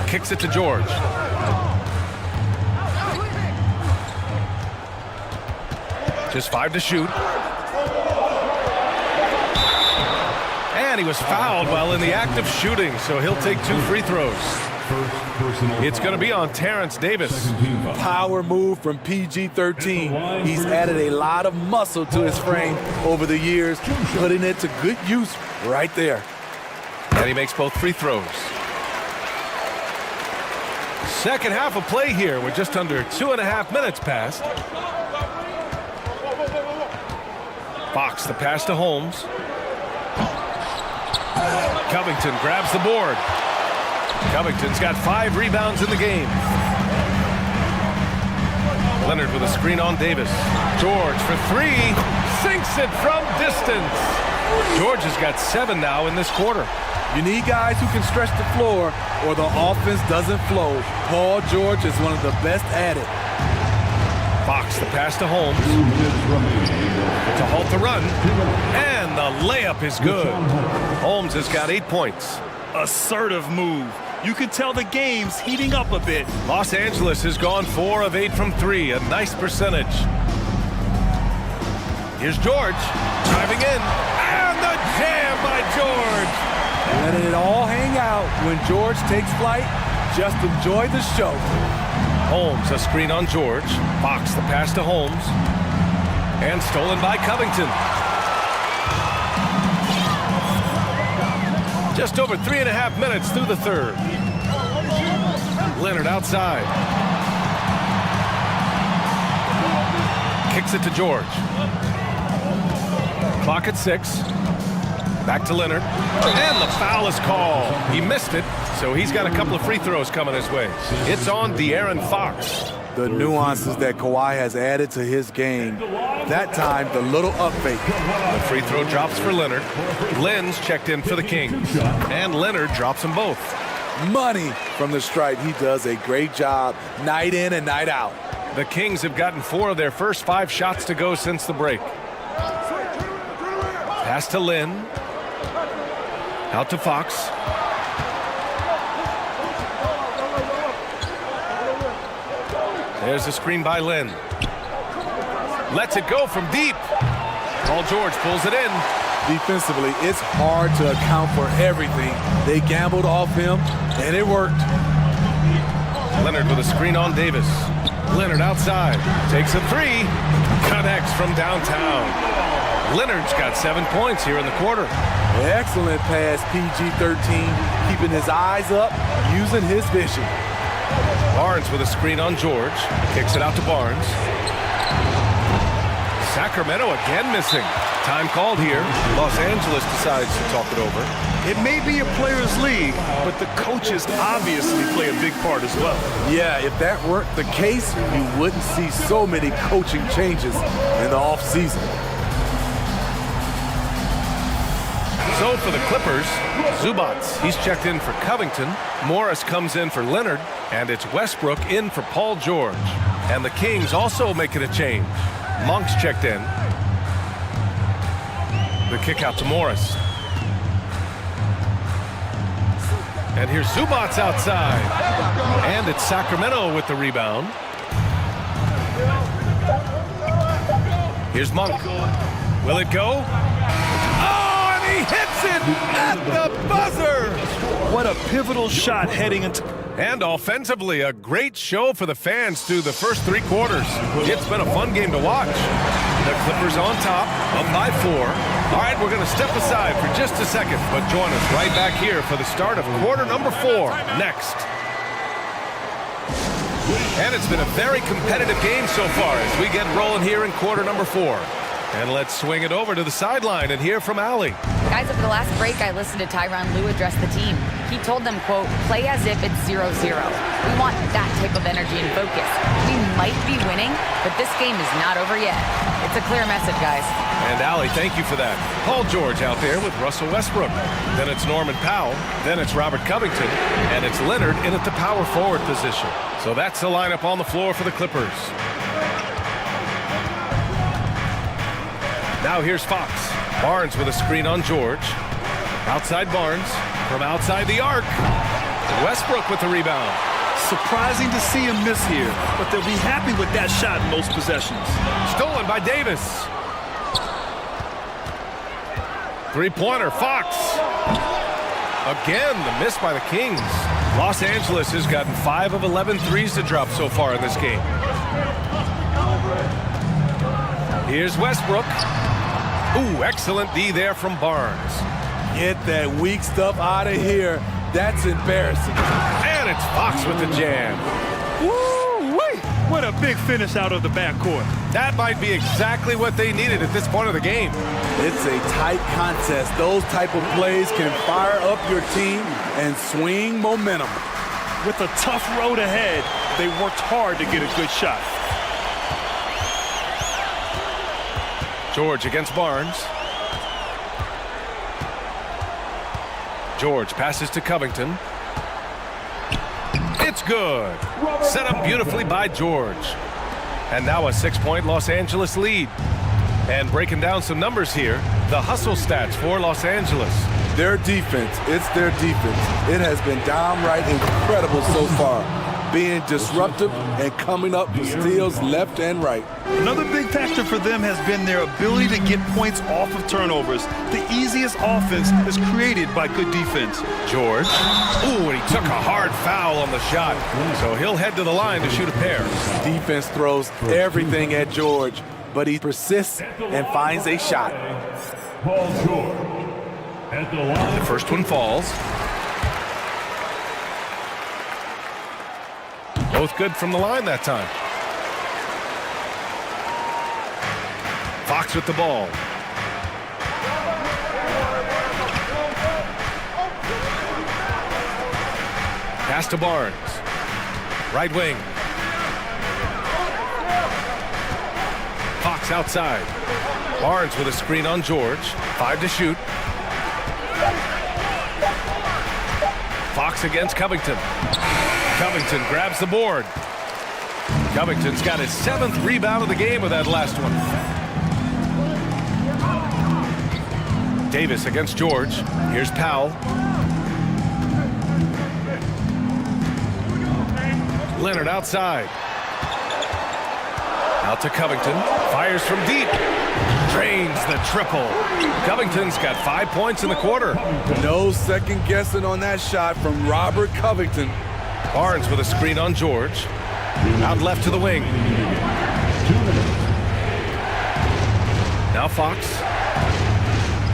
Kicks it to George. Just 5 to shoot. And he was fouled while in the act of shooting, so he'll take 2 free throws. It's going to be on Terrence Davis. Power move from PG-13. He's added a lot of muscle to his frame over the years, putting it to good use right there. And he makes both free throws. Second half of play here with just under 2.5 minutes passed. Fox, the pass to Holmes. Covington grabs the board. Covington's got 5 rebounds in the game. Leonard with a screen on Davis. George for 3. Sinks it from distance. George has got 7 now in this quarter. You need guys who can stretch the floor or the offense doesn't flow. Paul George is one of the best at it. Fox, the pass to Holmes. To halt the run. And the layup is good. Holmes has got 8 points. Assertive move. You can tell the game's heating up a bit. Los Angeles has gone 4 of 8 from 3. A nice percentage. Here's George. Driving in. And the jam by George. Letting it all hang out when George takes flight. Just enjoy the show. Holmes, a screen on George. Fox, the pass to Holmes. And stolen by Covington. Just over 3.5 minutes through the third. Leonard outside. Kicks it to George. Clock at 6. Back to Leonard. And the foul is called. He missed it, so he's got a couple of free throws coming his way. It's on De'Aaron Fox. the nuances that Kawhi has added to his game. That time, the little up fake. The free throw drops for Leonard. Lynn's checked in for the Kings. And Leonard drops them both. Money from the stripe. He does a great job night in and night out. The Kings have gotten 4 of their first 5 shots to go since the break. Pass to Lynn. Out to Fox. There's a screen by Lynn. Lets it go from deep. Paul George pulls it in. Defensively, it's hard to account for everything. They gambled off him, and it worked. Leonard with a screen on Davis. Leonard outside. Takes a 3. Connects from downtown. Leonard's got 7 points here in the quarter. Excellent pass, PG-13, keeping his eyes up, using his vision. Barnes with a screen on George. Kicks it out to Barnes. Sacramento again missing. Time called here. Los Angeles decides to talk it over. It may be a players' league, but the coaches obviously play a big part as well. Yeah, if that weren't the case, you wouldn't see so many coaching changes in the offseason. So for the Clippers, Zubats, he's checked in for Covington. Morris comes in for Leonard, and it's Westbrook in for Paul George. And the Kings also making a change. Monk's checked in. The kick out to Morris. And here's Zubats outside. And it's Sacramento with the rebound. Here's Monk. Will it go? Oh, and he hits it at the buzzer! What a pivotal shot heading into... And offensively, a great show for the fans through the first 3 quarters. It's been a fun game to watch. The Clippers on top, up by 4. All right, we're going to step aside for just a second, but join us right back here for the start of quarter number 4 next. And it's been a very competitive game so far as we get rolling here in quarter number 4. And let's swing it over to the sideline and hear from Allie. Guys, over the last break, I listened to Tyronn Lue address the team. He told them, quote, play as if it's 0-0. We want that type of energy and focus. We might be winning, but this game is not over yet. It's a clear message, guys. And Allie, thank you for that. Paul George out there with Russell Westbrook. Then it's Norman Powell. Then it's Robert Covington. And it's Leonard in at the power forward position. So that's the lineup on the floor for the Clippers. Now here's Fox. Barnes with a screen on George. Outside Barnes. From outside the arc. Westbrook with the rebound. Surprising to see him miss here, but they'll be happy with that shot in most possessions. Stolen by Davis. 3-pointer, Fox. Again, the miss by the Kings. Los Angeles has gotten 5 of 11 threes to drop so far in this game. Here's Westbrook. Ooh, excellent D there from Barnes. Get that weak stuff out of here. That's embarrassing. And it's Fox with the jam. Woo-wee! What a big finish out of the backcourt. That might be exactly what they needed at this point of the game. It's a tight contest. Those type of plays can fire up your team and swing momentum. With a tough road ahead, they worked hard to get a good shot. George against Barnes. George passes to Covington. It's good. Set up beautifully by George. And now a 6-point Los Angeles lead. And breaking down some numbers here, the hustle stats for Los Angeles. Their defense, it's their defense. It has been downright incredible so far. Being disruptive and coming up with steals left and right. Another big factor for them has been their ability to get points off of turnovers. The easiest offense is created by good defense. George. Ooh, and he took a hard foul on the shot. So he'll head to the line to shoot a pair. Defense throws everything at George, but he persists and finds a shot. Paul George at the line. The first one falls. Both good from the line that time. Fox with the ball. Pass to Barnes. Right wing. Fox outside. Barnes with a screen on George. 5 to shoot. Fox against Covington. Covington grabs the board. Covington's got his 7th rebound of the game with that last one. Davis against George. Here's Powell. Leonard outside. Out to Covington. Fires from deep. Drains the triple. Covington's got 5 points in the quarter. No second guessing on that shot from Robert Covington. Barnes with a screen on George. Out left to the wing. Now Fox.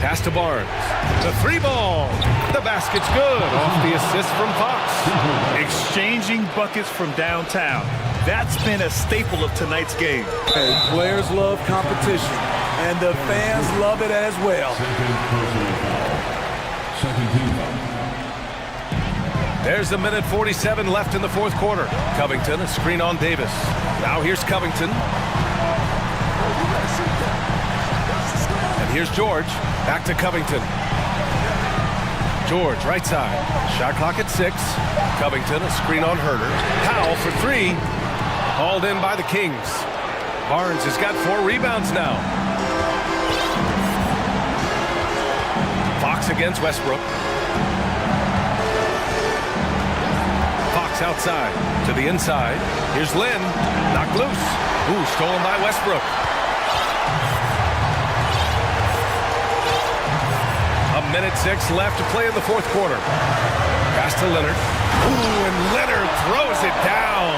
Pass to Barnes. The 3-ball. The basket's good. Off the assist from Fox. Exchanging buckets from downtown. That's been a staple of tonight's game. And players love competition, and the fans love it as well. There's a minute 47 left in the fourth quarter. Covington, a screen on Davis. Now here's Covington. And here's George. Back to Covington. George, right side. Shot clock at 6. Covington, a screen on Herder. Powell for 3. Hauled in by the Kings. Barnes has got 4 rebounds now. Fox against Westbrook. Fox outside to the inside. Here's Lynn. Knocked loose. Ooh, stolen by Westbrook. A minute 6 left to play in the fourth quarter. Pass to Leonard. Ooh, and Leonard throws it down.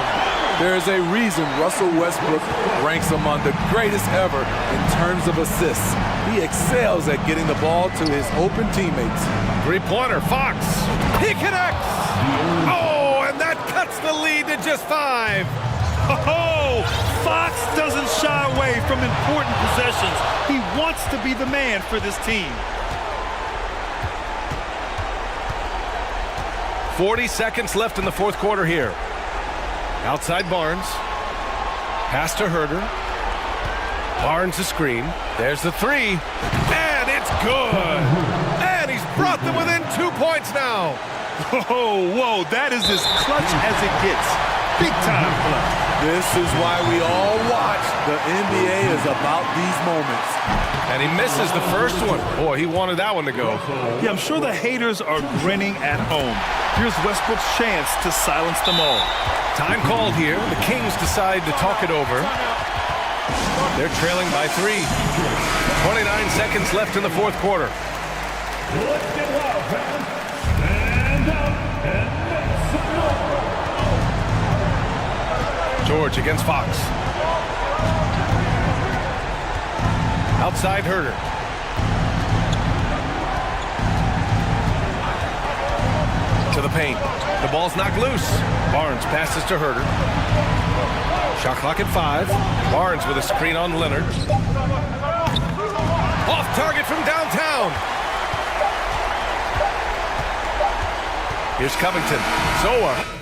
There is a reason Russell Westbrook ranks among the greatest ever in terms of assists. He excels at getting the ball to his open teammates. 3-pointer, Fox. He connects. Oh, and that cuts the lead to just 5. Oh, Fox doesn't shy away from important possessions. He wants to be the man for this team. 40 seconds left in the fourth quarter here. Outside Barnes. Pass to Herder. Barnes a screen. There's the 3. And it's good. And he's brought them within 2 points now. Whoa, that is as clutch as it gets. Big time clutch. This is why we all watch. The NBA is about these moments. And he misses the first one. Boy, he wanted that one to go. Yeah, I'm sure the haters are grinning at home. Here's Westbrook's chance to silence them all. Time called here. The Kings decide to talk it over. They're trailing by 3. 29 seconds left in the fourth quarter. George against Fox. Outside Herder. To the paint. The ball's knocked loose. Barnes passes to Herder. Shot clock at 5. Barnes with a screen on Leonard. Off target from downtown. Here's Covington. Zoa.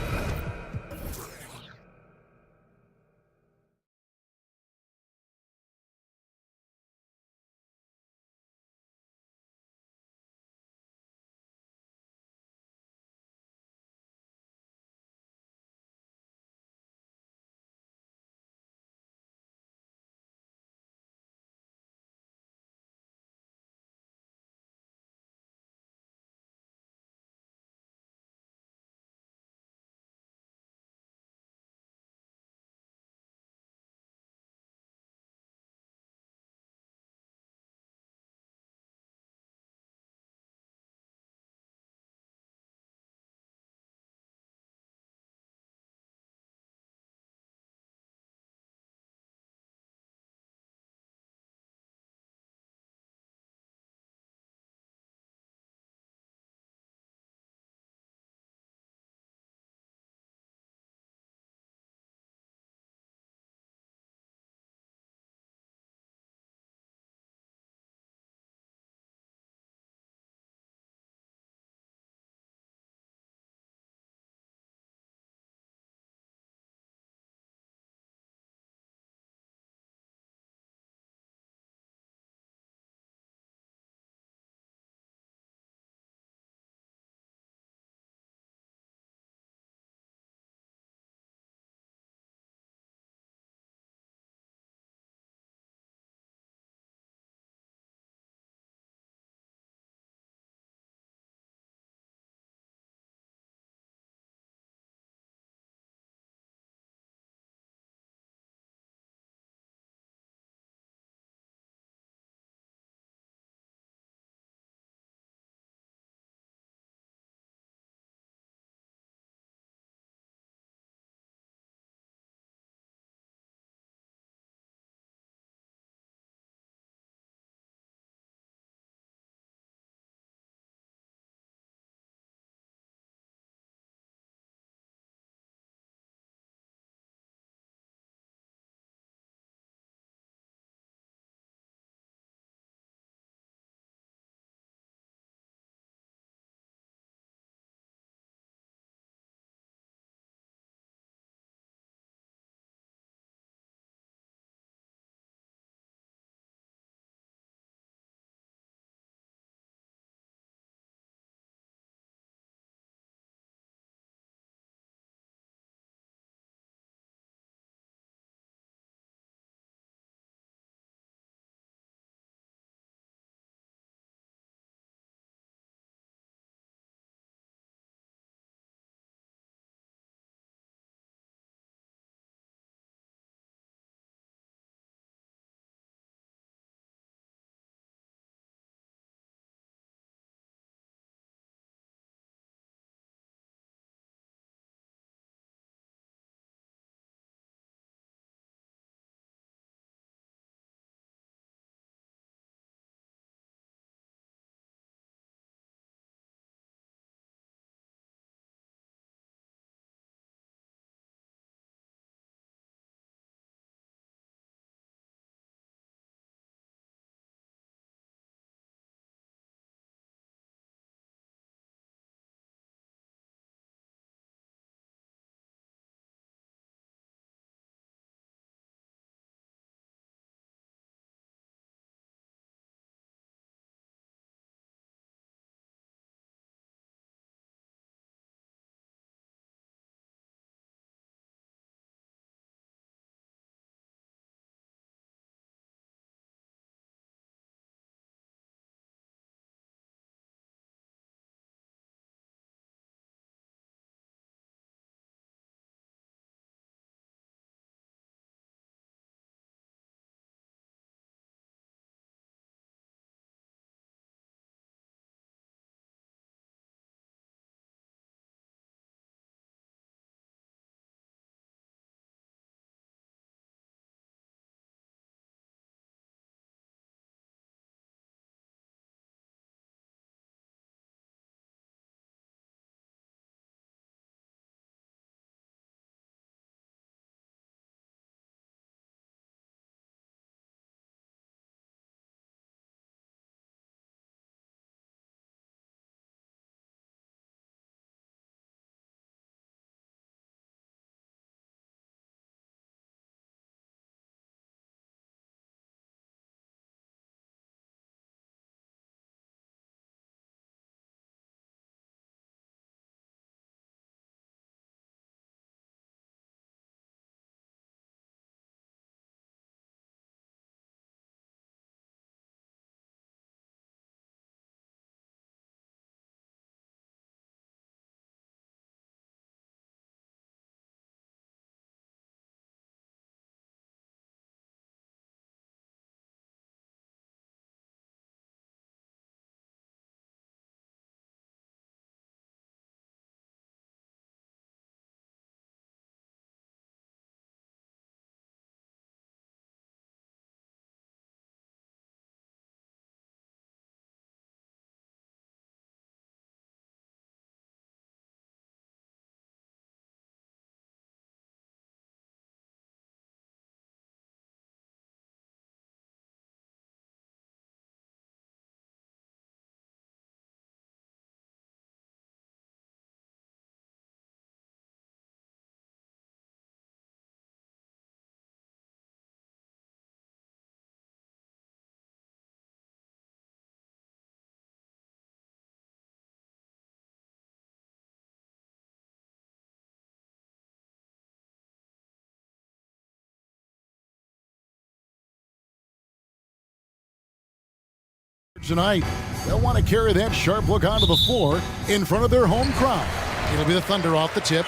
tonight. They'll want to carry that sharp look onto the floor in front of their home crowd. It'll be the Thunder off the tip.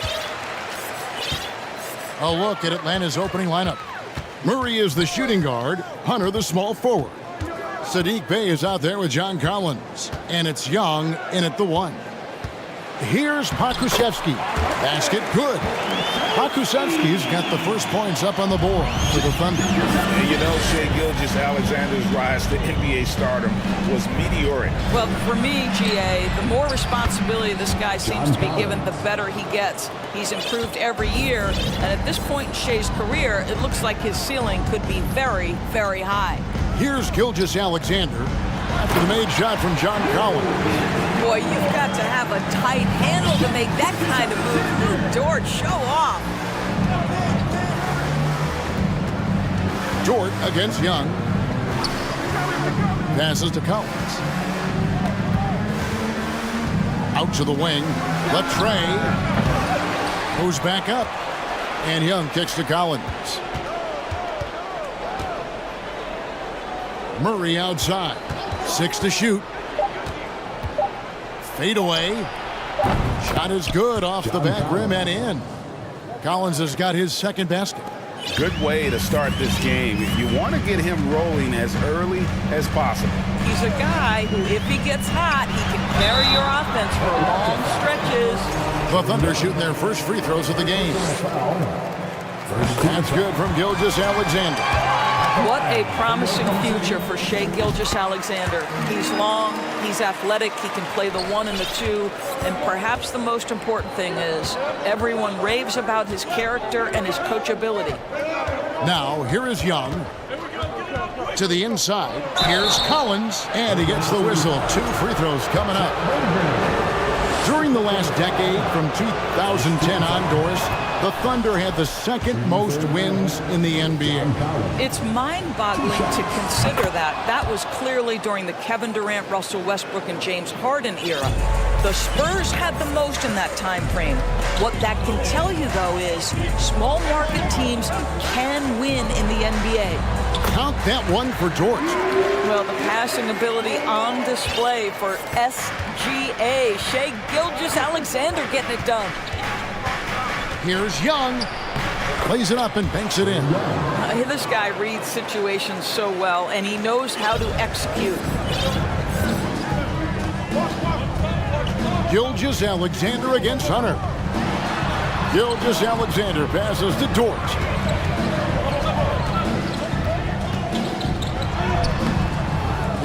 A look at Atlanta's opening lineup. Murray is the shooting guard, Hunter the small forward. Sadiq Bey is out there with John Collins, and it's Young in at the 1. Here's Pokusevski. Basket good. Pokusevski's got the first points up on the board for the Thunder. And you know, Shai Gilgeous-Alexander's rise to NBA stardom was meteoric. Well, for me, GA, the more responsibility this guy seems to be given, the better he gets. He's improved every year, and at this point in Shai's career, it looks like his ceiling could be very, very high. Here's Gilgeous-Alexander after the made shot from John Collins. Boy, you've got to have a tight handle to make that kind of move. Dort, show off. Dort against Young. Passes to Collins. Out to the wing. Latre moves back up. And Young kicks to Collins. Murray outside. 6 to shoot. Fade away. Shot is good off the back rim and in. Collins has got his second basket. Good way to start this game if you want to get him rolling as early as possible. He's a guy who, if he gets hot, he can carry your offense for long stretches. The Thunder shooting their first free throws of the game. That's good from Gilgeous-Alexander. What a promising future for Shai Gilgeous-Alexander. He's long, he's athletic, he can play the 1 and the 2, and perhaps the most important thing is everyone raves about his character and his coachability. Now, here is Young. To the inside, here's Collins, and he gets the whistle. 2 free throws coming up. During the last decade, from 2010 on, Doris, the Thunder had the second most wins in the NBA. It's mind-boggling to consider that. That was clearly during the Kevin Durant, Russell Westbrook, and James Harden era. The Spurs had the most in that time frame. What that can tell you, though, is small market teams can win in the NBA. Count that one for Dort. Well, the passing ability on display for SGA. Shai Gilgeous-Alexander getting it done. Here's Young. Plays it up and banks it in. This guy reads situations so well, and he knows how to execute. Gilgeous-Alexander against Hunter. Gilgeous-Alexander passes to Dort.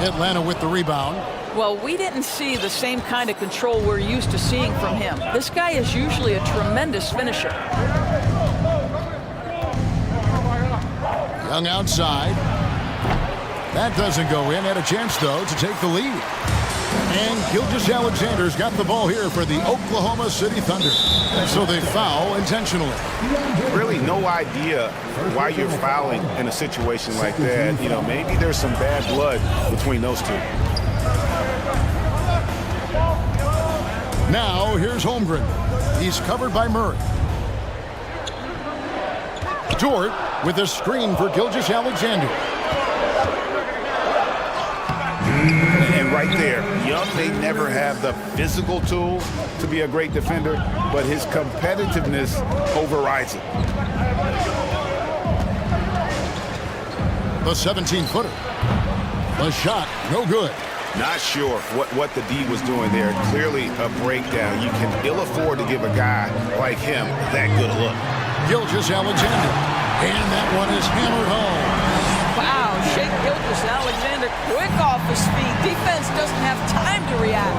Atlanta with the rebound. Well, we didn't see the same kind of control we're used to seeing from him. This guy is usually a tremendous finisher. Young outside. That doesn't go in. Had a chance, though, to take the lead. And Gilgeous-Alexander's got the ball here for the Oklahoma City Thunder. So they foul intentionally. Really no idea why you're fouling in a situation like that. You know, maybe there's some bad blood between those two. Now, here's Holmgren. He's covered by Murray. Dort with a screen for Gilgeous-Alexander. And right there, Young may never have the physical tools to be a great defender, but his competitiveness overrides it. The 17-footer. The shot, no good. Not sure what the D was doing there. Clearly a breakdown. You can ill afford to give a guy like him that good a look. Gilgeous-Alexander. And that one is hammered home. Wow, Shai Gilgeous-Alexander quick off his feet. Defense doesn't have time to react.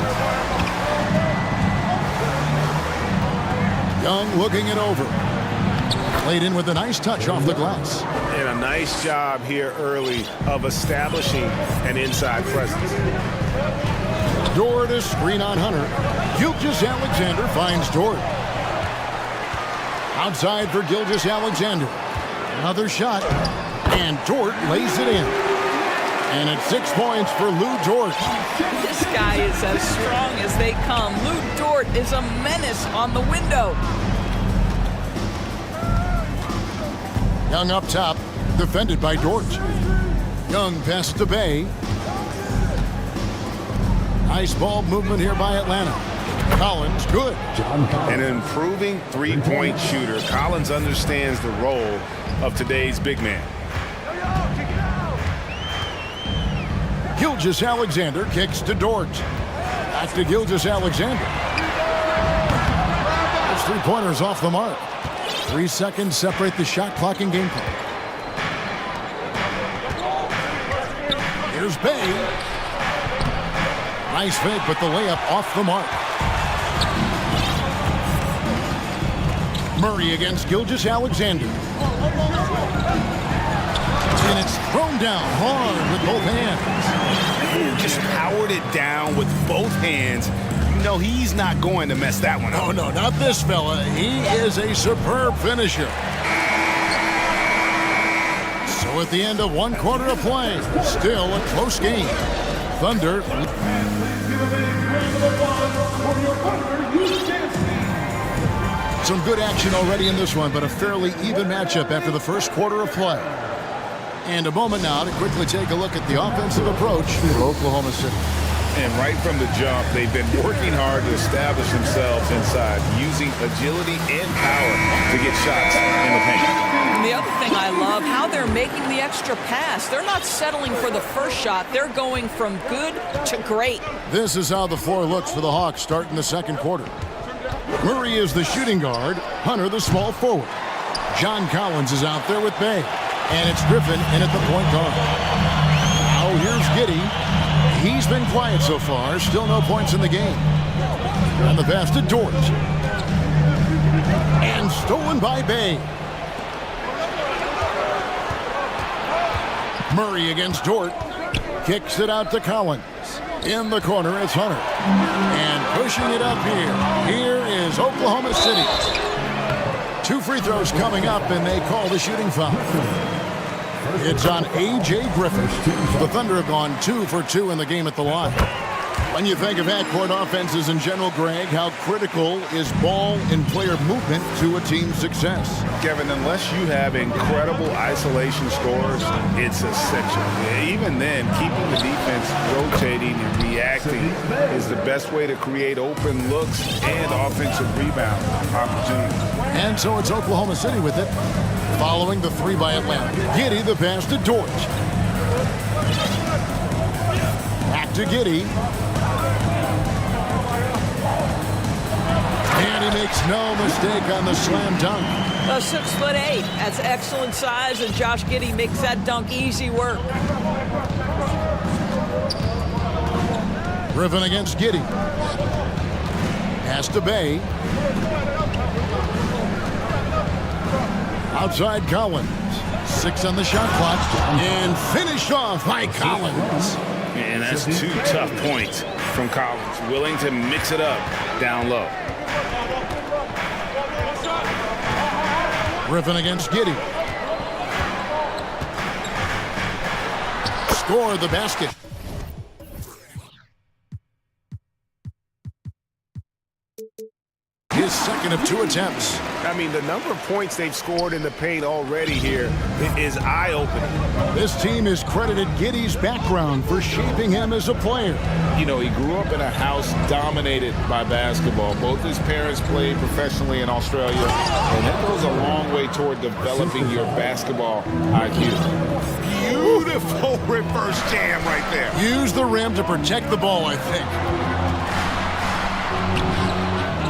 Young looking it over. Played in with a nice touch off the glass. And a nice job here early of establishing an inside presence. Dort is screen on Hunter. Gilgeous-Alexander finds Dort. Outside for Gilgeous-Alexander. Another shot. And Dort lays it in. And it's 6 points for Lou Dort. This guy is as strong as they come. Lou Dort is a menace on the window. Young up top, defended by Dort. Young passes to Bey. Nice ball movement here by Atlanta. Collins, good. An improving three-point shooter. Collins understands the role of today's big man. Gilgeous-Alexander kicks to Dort. Back to Gilgeous-Alexander. Those three-pointers off the mark. 3 seconds separate the shot clock and game clock. Here's Bay. Nice fake, but the layup off the mark. Murray against Gilgeous-Alexander. And it's thrown down hard with both hands. Just powered it down with both hands. You know he's not going to mess that one up. Oh, no, not this fella. He is a superb finisher. So at the end of 1 quarter of play, still a close game. Thunder. Some good action already in this one, but a fairly even matchup after the first quarter of play. And a moment now to quickly take a look at the offensive approach for Oklahoma City. And right from the jump, they've been working hard to establish themselves inside, using agility and power to get shots in the paint. And the other thing I love, how they're making the extra pass. They're not settling for the first shot. They're going from good to great. This is how the floor looks for the Hawks starting the second quarter. Murray is the shooting guard, Hunter the small forward. John Collins is out there with Bay. And it's Griffin in at the point guard. Now here's Giddey. He's been quiet so far. Still no points in the game. And the pass to Dort. And stolen by Bay. Murray against Dort. Kicks it out to Collins. In the corner, it's Hunter. And pushing it up here. Here is Oklahoma City. 2 free throws coming up, and they call the shooting foul. It's on A.J. Griffin. The Thunder have gone 2 for 2 in the game at the line. When you think of half-court offenses in general, Greg, how critical is ball and player movement to a team's success? Kevin, unless you have incredible isolation scores, it's essential. Even then, keeping the defense rotating and reacting is the best way to create open looks and offensive rebound opportunities. And so it's Oklahoma City with it, following the 3 by Atlanta. Giddey, the pass to Dort. Back to Giddey. And he makes no mistake on the slam dunk. 6'8". That's excellent size, and Josh Giddey makes that dunk easy work. Griffin against Giddey. Pass to Bay. Outside Collins. 6 on the shot clock. And finished off by Collins. And that's 2 tough points from Collins. Willing to mix it up down low. Griffin against Giddey. Score the basket. His second of 2 attempts. I mean, the number of points they've scored in the paint already here is eye-opening. This team has credited Giddey's background for shaping him as a player. You know, he grew up in a house dominated by basketball. Both his parents played professionally in Australia, and that goes a long way toward developing your basketball IQ. Beautiful reverse jam right there. Use the rim to protect the ball, I think.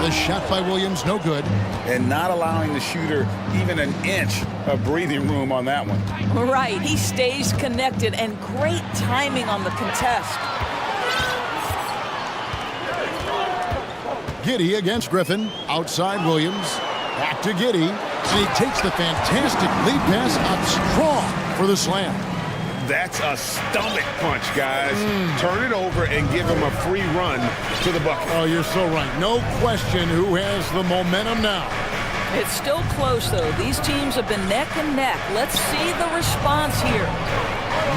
The shot by Williams, no good. And not allowing the shooter even an inch of breathing room on that one. Right, he stays connected, and great timing on the contest. Giddey against Griffin. Outside Williams. Back to Giddey. And he takes the fantastic lead pass up strong for the slam. That's a stomach punch, guys. Turn it over and give him a free run to the bucket. Oh, you're so right. No question who has the momentum now. It's still close, though. These teams have been neck and neck. Let's see the response here.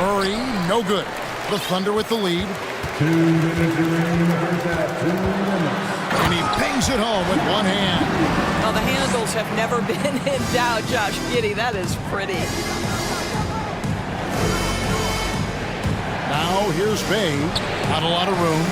Murray, no good. The Thunder with the lead. 2 minutes remaining in the first half. 2 minutes. And he bangs it home with one hand. Well, the handles have never been in doubt, Josh Giddey. That is pretty. Now here's Bay. Not a lot of room.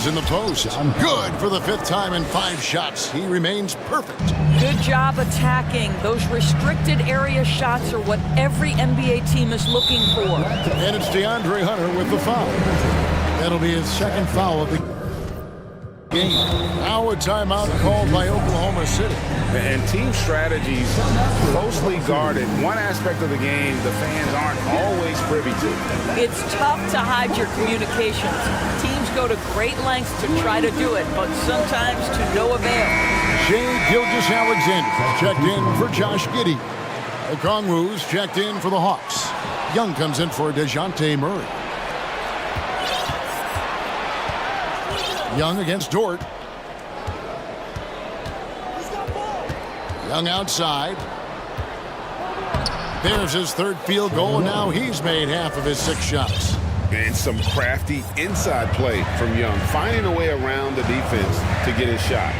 is in the post. Good for the 5th time in 5 shots. He remains perfect. Good job attacking. Those restricted area shots are what every NBA team is looking for. And it's DeAndre Hunter with the foul. That'll be his 2nd foul of the game. Now a timeout called by Oklahoma City. And team strategies closely guarded. One aspect of the game the fans aren't always privy to. It's tough to hide your communications. Teams go to great lengths to try to do it, but sometimes to no avail. Shea Gilgeous-Alexander checked in for Josh Giddey. Okongwu's checked in for the Hawks. Young comes in for DeJounte Murray. Young against Dort. Young outside. There's his 3rd field goal, and now he's made half of his 6 shots. And some crafty inside play from Young, finding a way around the defense to get his shot.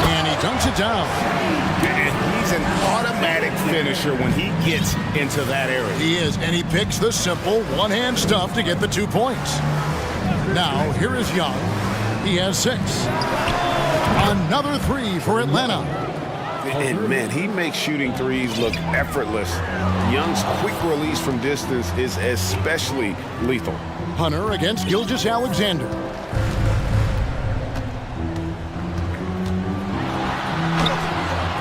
And he dunks it down. And he's an automatic finisher when he gets into that area. He is, and he picks the simple one-hand stuff to get the 2 points. Now, here is Young. He has 6. Another 3 for Atlanta. And, man, he makes shooting threes look effortless. Young's quick release from distance is especially lethal. Hunter against Gilgeous-Alexander.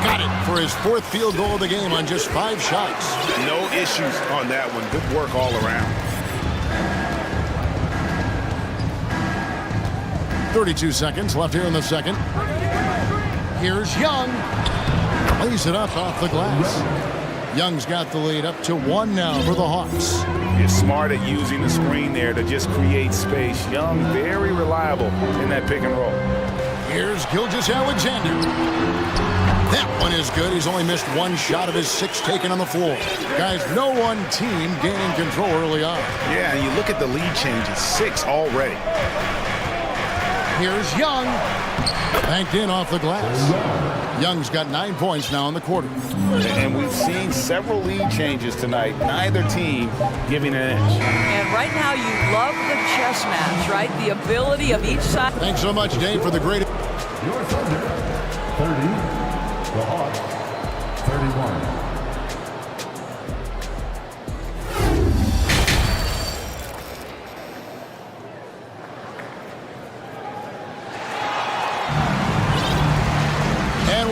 Got it for his 4th field goal of the game on just 5 shots. No issues on that one. Good work all around. 32 seconds left here in the 2nd. Here's Young. Lays it up off the glass. Young's got the lead up to 1 now for the Hawks. He's smart at using the screen there to just create space. Young, very reliable in that pick and roll. Here's Gilgeous-Alexander. That one is good. He's only missed 1 shot of his 6 taken on the floor. Guys, no one team gaining control early on. Yeah, and you look at the lead changes. 6 already. Here's Young. Banked in off the glass. Young's got 9 points now in the quarter. And we've seen several lead changes tonight. Neither team giving an edge. And right now you love the chess match, right? The ability of each side. Thanks so much, Dave, for the great... Your Thunder, 30. The Hawks, 31.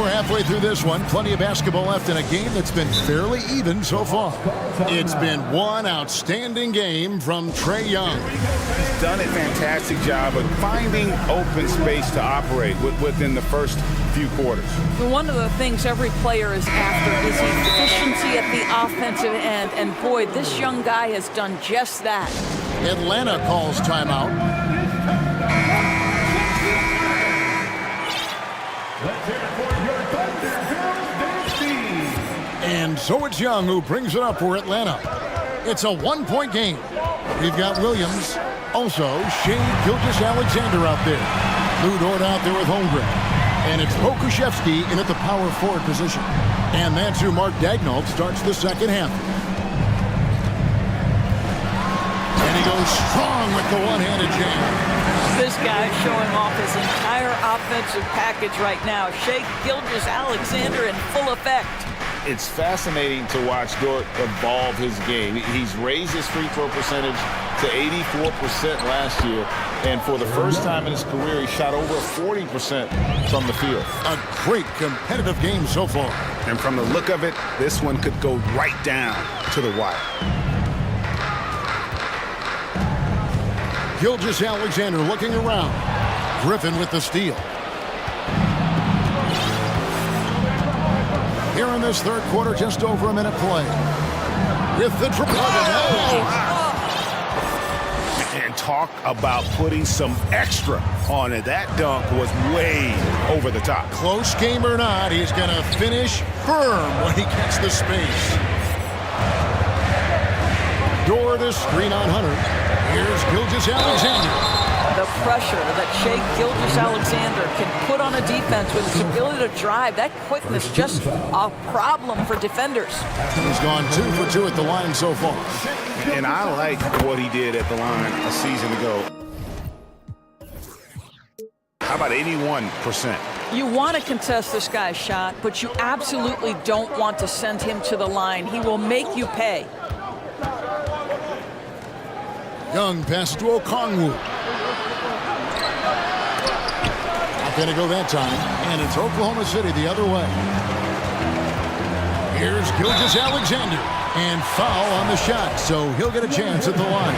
Halfway through this one, plenty of basketball left in a game that's been fairly even so far. It's been one outstanding game from Trae Young. He's done a fantastic job of finding open space to operate within the first few quarters. One of the things every player is after is efficiency at the offensive end, and boy, this young guy has done just that. Atlanta calls timeout. And so it's Young who brings it up for Atlanta. It's a 1-point game. We've got Williams, also Shea Gilgeous-Alexander out there. Lou Dort out there with Holmgren. And it's Pokusevski in at the power forward position. And that's who Mark Daigneault starts the 2nd half. And he goes strong with the one-handed jam. This guy is showing off his entire offensive package right now. Shea Gilgeous-Alexander in full effect. It's fascinating to watch Dort evolve his game. He's raised his free throw percentage to 84% last year. And for the first time in his career, he shot over 40% from the field. A great competitive game so far. And from the look of it, this one could go right down to the wire. Gilgeous-Alexander looking around. Griffin with the steal. Here in this 3rd quarter, just over a minute play. With the triple. And talk about putting some extra on it. That dunk was way over the top. Close game or not, he's going to finish firm when he gets the space. Dort to screen on Hunter. Here's Gilgeous-Alexander. The pressure that Shai Gilgeous-Alexander can put on a defense with his ability to drive, that quickness, just a problem for defenders. He's gone 2 for 2 at the line so far. And I like what he did at the line a season ago. How about 81%? You want to contest this guy's shot, but you absolutely don't want to send him to the line. He will make you pay. Young passes to Okongwu. Not going to go that time, and it's Oklahoma City the other way. Here's Gilgeous-Alexander, and foul on the shot, so he'll get a chance at the line.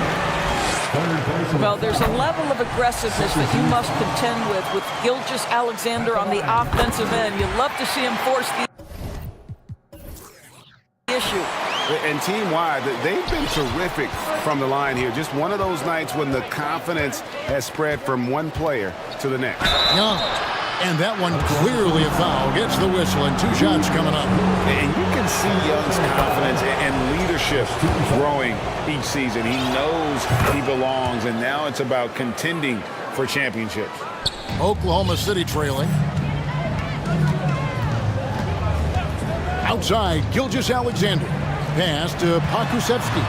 Well, there's a level of aggressiveness that you must contend with Gilgeous-Alexander on the offensive end. You love to see him force the issue. And team-wide, they've been terrific from the line here. Just one of those nights when the confidence has spread from one player to the next. Young, and that one clearly a foul. Gets the whistle, and 2 shots coming up. And you can see Young's confidence and leadership growing each season. He knows he belongs, and now it's about contending for championships. Oklahoma City trailing. Outside, Gilgeous-Alexander. Pass to Pakusevsky.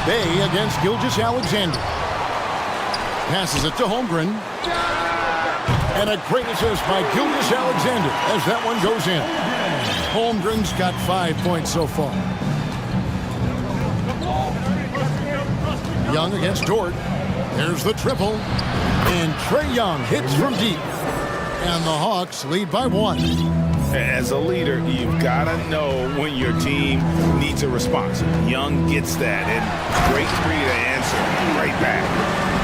Bay against Gilgeous-Alexander. Passes it to Holmgren. And a great assist by Gilgeous-Alexander as that one goes in. Holmgren's got 5 points so far. Young against Dort. There's the triple. And Trae Young hits from deep. And the Hawks lead by 1. As a leader, you've got to know when your team needs a response. Young gets that, and great three to answer right back.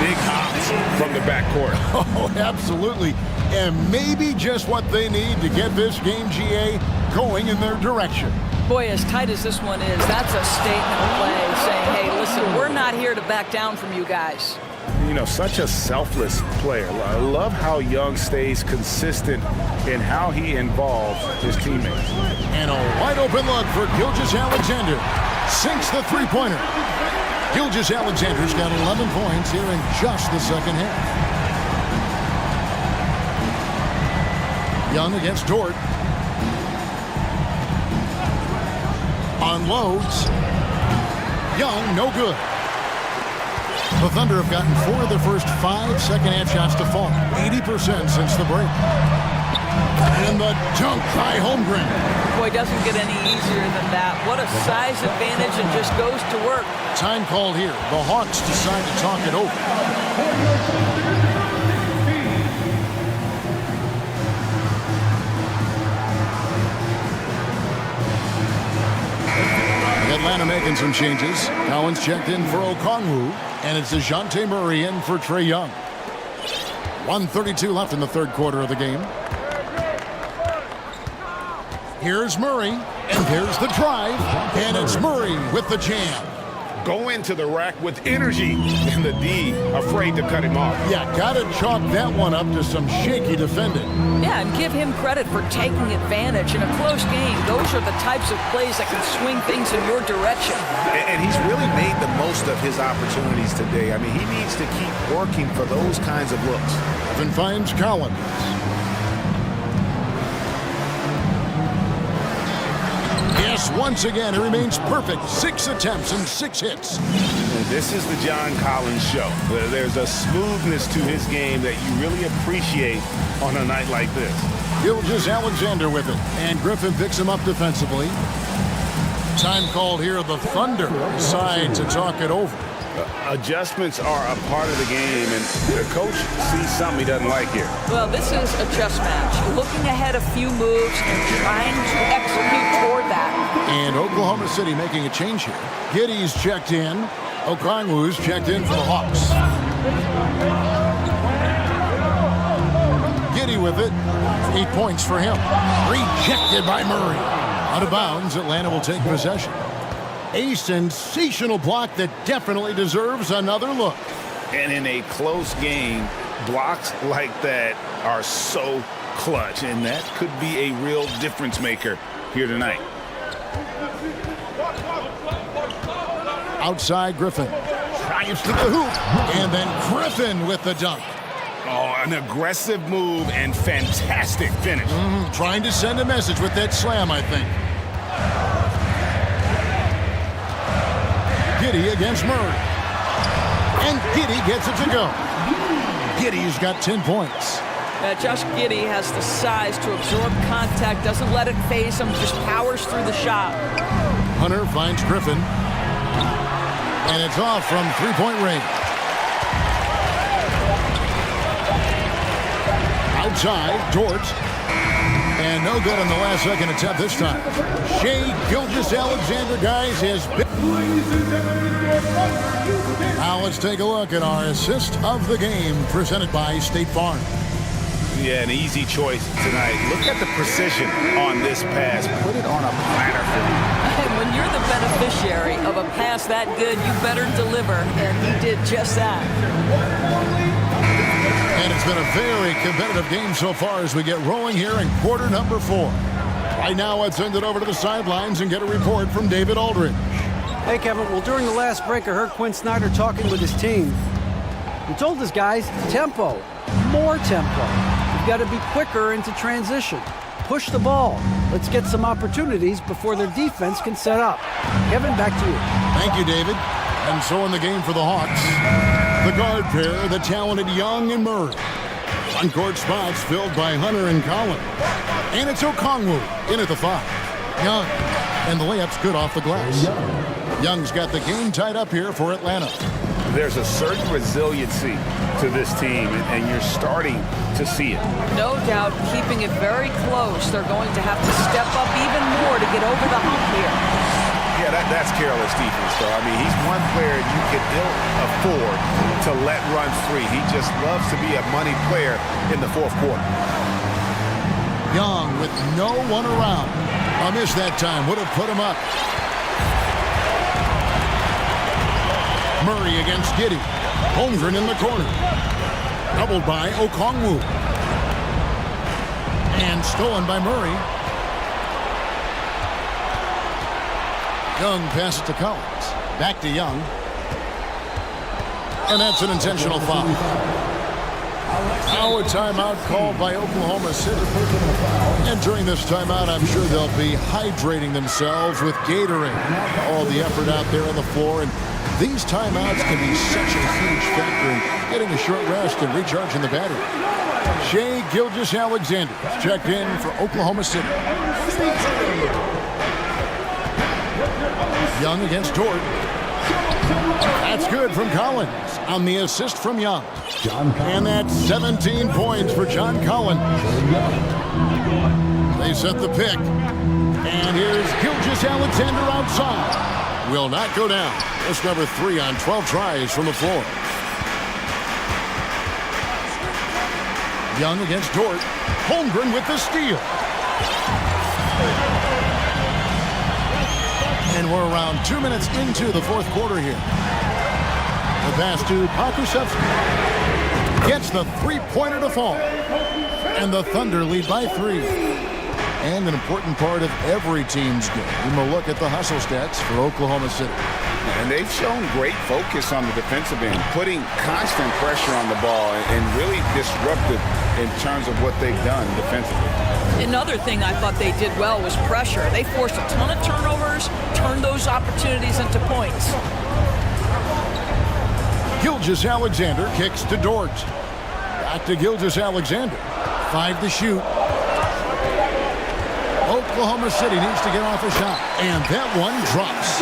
Big hops from the backcourt. Oh, absolutely. And maybe just what they need to get this game, GA, going in their direction. Boy, as tight as this one is, that's a statement play saying, hey, listen, we're not here to back down from you guys. You know, such a selfless player. I love how Young stays consistent in how he involves his teammates. And a wide open look for Gilgeous-Alexander. Sinks the three-pointer. Gilgeous-Alexander's got 11 points here in just the second half. Young against Dort. Unloads. Young, no good. The Thunder have gotten 4 of their first 5 second-half shots to fall. 80% since the break. And the dunk by Holmgren. Boy, doesn't get any easier than that. What a size advantage, and just goes to work. Time called here. The Hawks decide to talk it over. Atlanta making some changes. Collins checked in for Okongwu, and it's DeJounte Murray in for Trae Young. 1:32 left in the third quarter of the game. Here's Murray, and there's the drive, and it's Murray with the jam. Go into the rack with energy, and the D afraid to cut him off. Yeah, gotta chalk that one up to some shaky defending. Yeah, and give him credit for taking advantage in a close game. Those are the types of plays that can swing things in your direction. And he's really made the most of his opportunities today. I mean, he needs to keep working for those kinds of looks. Evan finds Collins. Yes, once again, he remains perfect. 6 attempts and 6 hits. And this is the John Collins show. There's a smoothness to his game that you really appreciate on a night like this. Gilgeous-Alexander with it, and Griffin picks him up defensively. Time called here. The Thunder decide to talk it over. Adjustments are a part of the game, and the coach sees something he doesn't like here. Well, this is a chess match. Looking ahead a few moves and trying to execute toward that. And Oklahoma City making a change here. Giddey's checked in. Okongwu's checked in for the Hawks. Giddey with it. 8 points for him. Rejected by Murray. Out of bounds, Atlanta will take possession. A sensational block that definitely deserves another look. And in a close game, blocks like that are so clutch, and that could be a real difference maker here tonight. Outside Griffin. Drives to the hoop. And then Griffin with the dunk. Oh, an aggressive move and fantastic finish. Trying to send a message with that slam, I think. Giddey against Murray. And Giddey gets it to go. Giddey's got 10 points. Josh Giddey has the size to absorb contact, doesn't let it phase him, just powers through the shot. Hunter finds Griffin. And it's off from three-point range. Outside, Dort. And no good on the last second attempt this time. Shea Gilgeous-Alexander, guys, has been... Now let's take a look at our assist of the game presented by State Farm. Yeah, an easy choice tonight. Look at the precision on this pass. Put it on a platter for me. And when you're the beneficiary of a pass that good, you better deliver, and he did just that. And it's been a very competitive game so far as we get rolling here in quarter number 4. Right now, let's send it over to the sidelines and get a report from David Aldridge. Hey, Kevin. Well, during the last break, I heard Quinn Snyder talking with his team. He told his guys, tempo, more tempo. You've got to be quicker into transition. Push the ball. Let's get some opportunities before their defense can set up. Kevin, back to you. Thank you, David. And so in the game for the Hawks, the guard pair, the talented Young and Murray. On-court spots filled by Hunter and Collins. And it's Okongwu in at the 5. Young. And the layup's good off the glass. Young's got the game tied up here for Atlanta. There's a certain resiliency to this team, and you're starting to see it. No doubt, keeping it very close. They're going to have to step up even more to get over the hump here. Yeah, that's careless defense, though. I mean, he's one player you can ill afford to let run free. He just loves to be a money player in the fourth quarter. Young with no one around. A miss that time would have put him up. Murray against Giddey. Holmgren in the corner. Doubled by Okongwu. And stolen by Murray. Young passes to Collins. Back to Young. And that's an intentional foul. Now a timeout called by Oklahoma City. And during this timeout, I'm sure they'll be hydrating themselves with Gatorade. All the effort out there on the floor. And these timeouts can be such a huge factor in getting a short rest and recharging the battery. Shea Gilgeous-Alexander checked in for Oklahoma City. Young against Dort. That's good from Collins on the assist from Young. And that's 17 points for John Collins. They set the pick. And here's Gilgeous-Alexander outside. Will not go down. That's number 3 on 12 tries from the floor. Young against Dort. Holmgren with the steal. And we're around 2 minutes into the fourth quarter here. The pass to Pokusevski. Gets the three-pointer to fall. And the Thunder lead by 3. And an important part of every team's game. We'll look at the hustle stats for Oklahoma City. And they've shown great focus on the defensive end, putting constant pressure on the ball and really disruptive in terms of what they've done defensively. Another thing I thought they did well was pressure. They forced a ton of turnovers, turned those opportunities into points. Gilgeous-Alexander kicks to Dort. Back to Gilgeous-Alexander. 5 to shoot. Oklahoma City needs to get off a shot. And that one drops.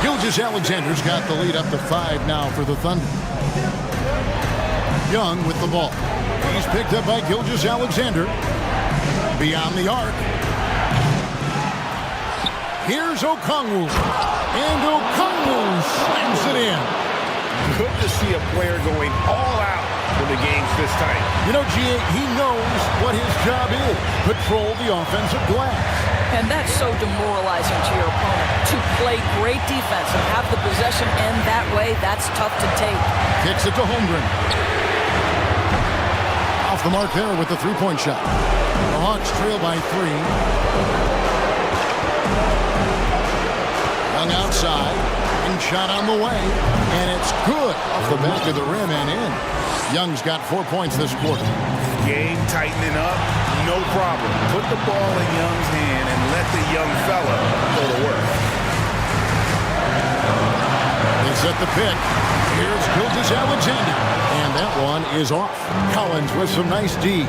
Gilgeous-Alexander's got the lead up to 5 now for the Thunder. Young with the ball. He's picked up by Gilgeous-Alexander. Beyond the arc. Here's Okongwu. And Okongwu slams it in. Good to see a player going all out when the game's this tight. You know, G.A., he knows what his job is. Patrol the offensive glass. And that's so demoralizing to your opponent. To play great defense and have the possession end that way, that's tough to take. Kicks it to Holmgren. Off the mark there with the three-point shot. The Hawks trail by 3. Young outside. In shot on the way, and it's good off the back of the rim and in. Young's got 4 points this quarter. Game tightening up, no problem. Put the ball in Young's hand and let the young fella go to work. They set the pick. Here's Gilgeous-Alexander, and that one is off. Collins with some nice D.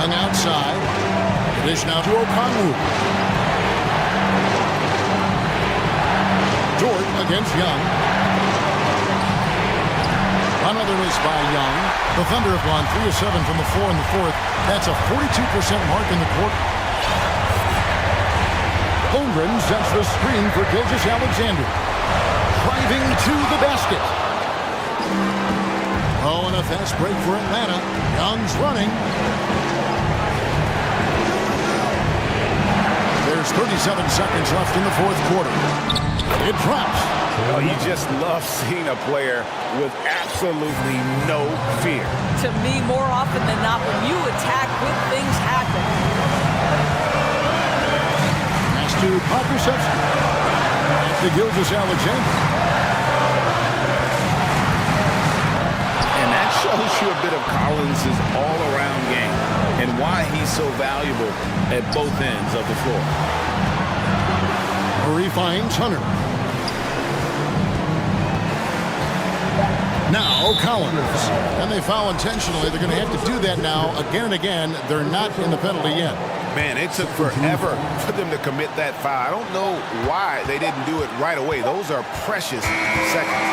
Young outside. Dish now to Okongwu. Dort against Young. Another miss by Young. The Thunder have gone 3 of 7 from the floor in the fourth. That's a 42% mark in the quarter. Holmgren sets the screen for Gilgeous-Alexander. Driving to the basket. Oh, and a fast break for Atlanta. Young's running. There's 37 seconds left in the fourth quarter. It drops. Oh, you just love seeing a player with absolutely no fear. To me, more often than not, when you attack, good things happen. Pass to Pokusevski. Back to Gilgeous-Alexander. And that shows you a bit of Collins' all-around game and why he's so valuable at both ends of the floor. Murray finds Hunter. Now Collins. And they foul intentionally. They're going to have to do that now again and again. They're not in the penalty yet. Man, it took forever for them to commit that foul. I don't know why they didn't do it right away. Those are precious seconds.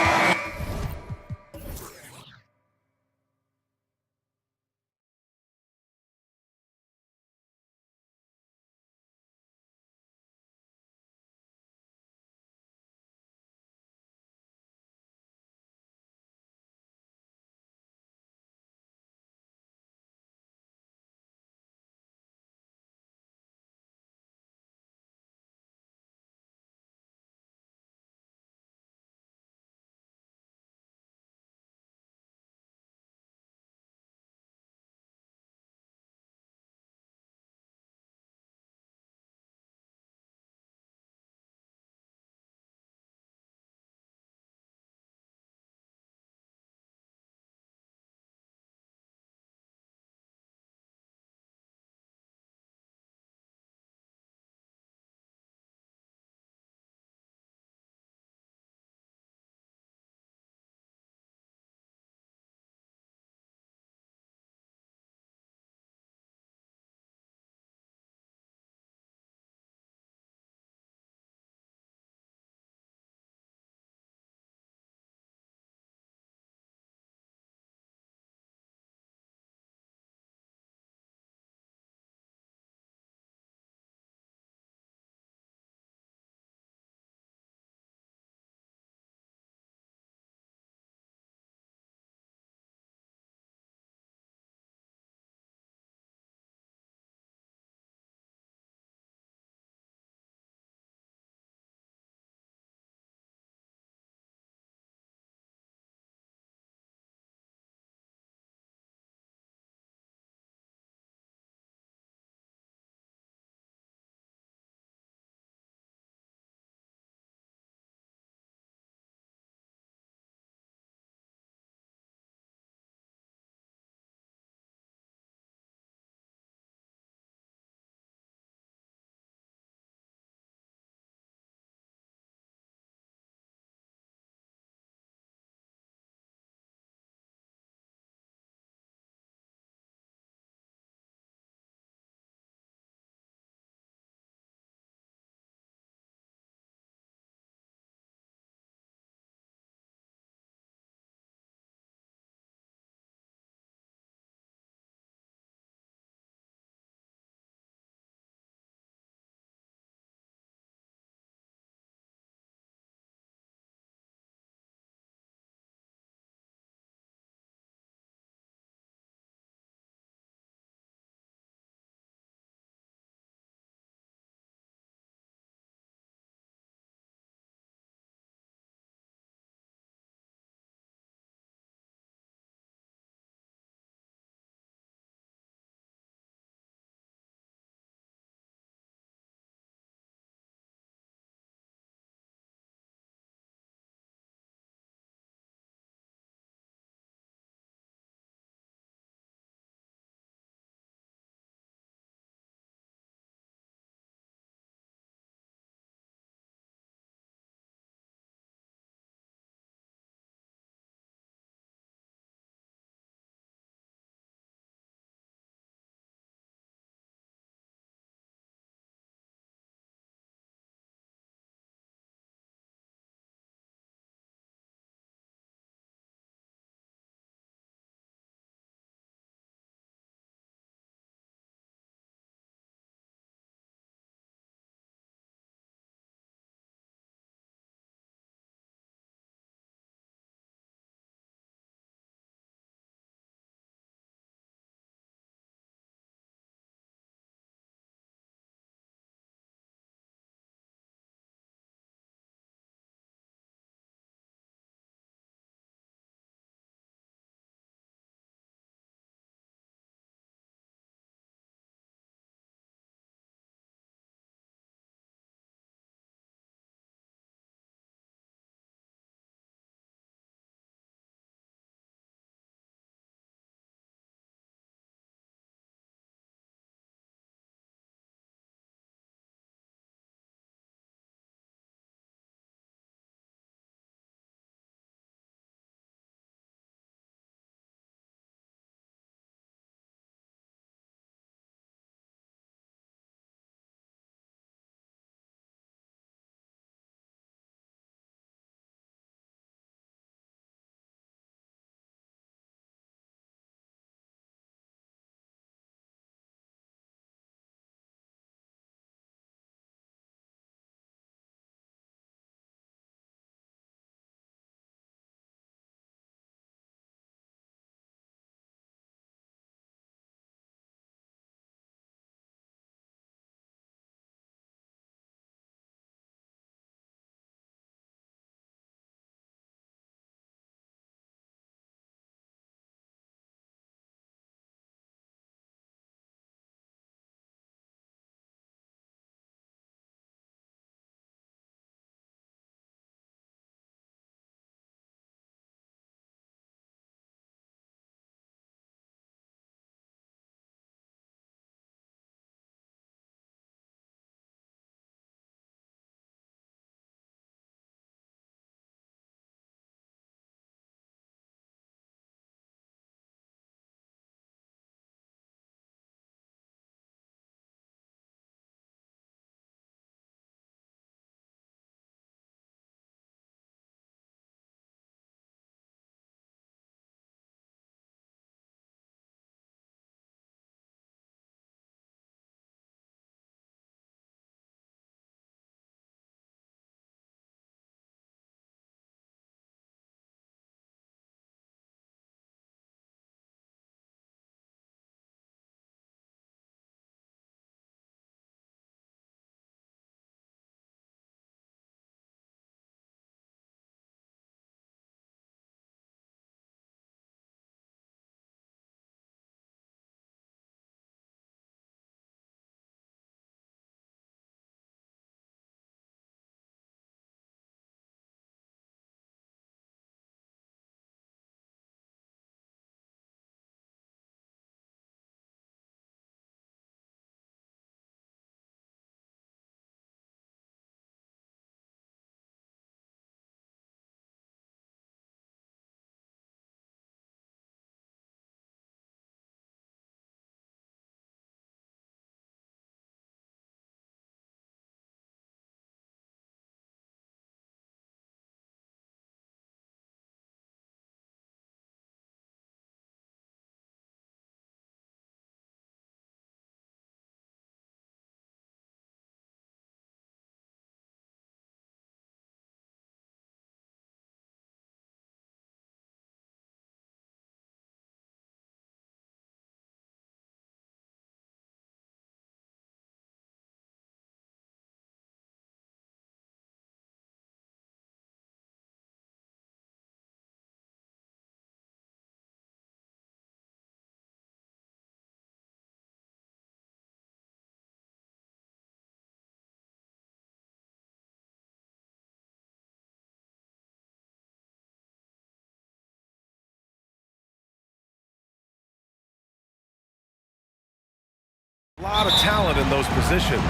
A lot of talent in those positions.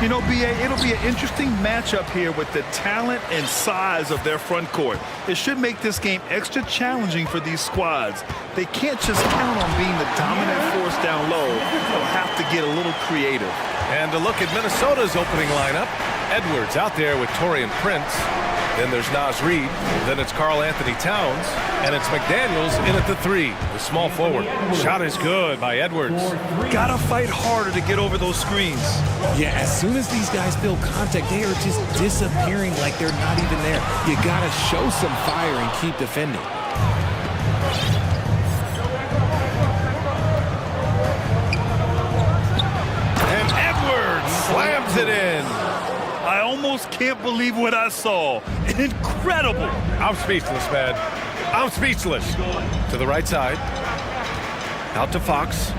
You know, BA, it'll be an interesting matchup here with the talent and size of their front court. It should make this game extra challenging for these squads. They can't just count on being the dominant force down low. They'll have to get a little creative. And to look at Minnesota's opening lineup, Edwards out there with Torian Prince. Then there's Naz Reid. Then it's Karl Anthony Towns. And it's McDaniels in at the 3, the small forward. Shot is good by Edwards. Gotta fight harder to get over those screens. Yeah, as soon as these guys feel contact, they are just disappearing like they're not even there. You gotta show some fire and keep defending. And Edwards slams it in. I almost can't believe what I saw. Incredible. I'm speechless, man. I'm speechless. To the right side. Out to Fox.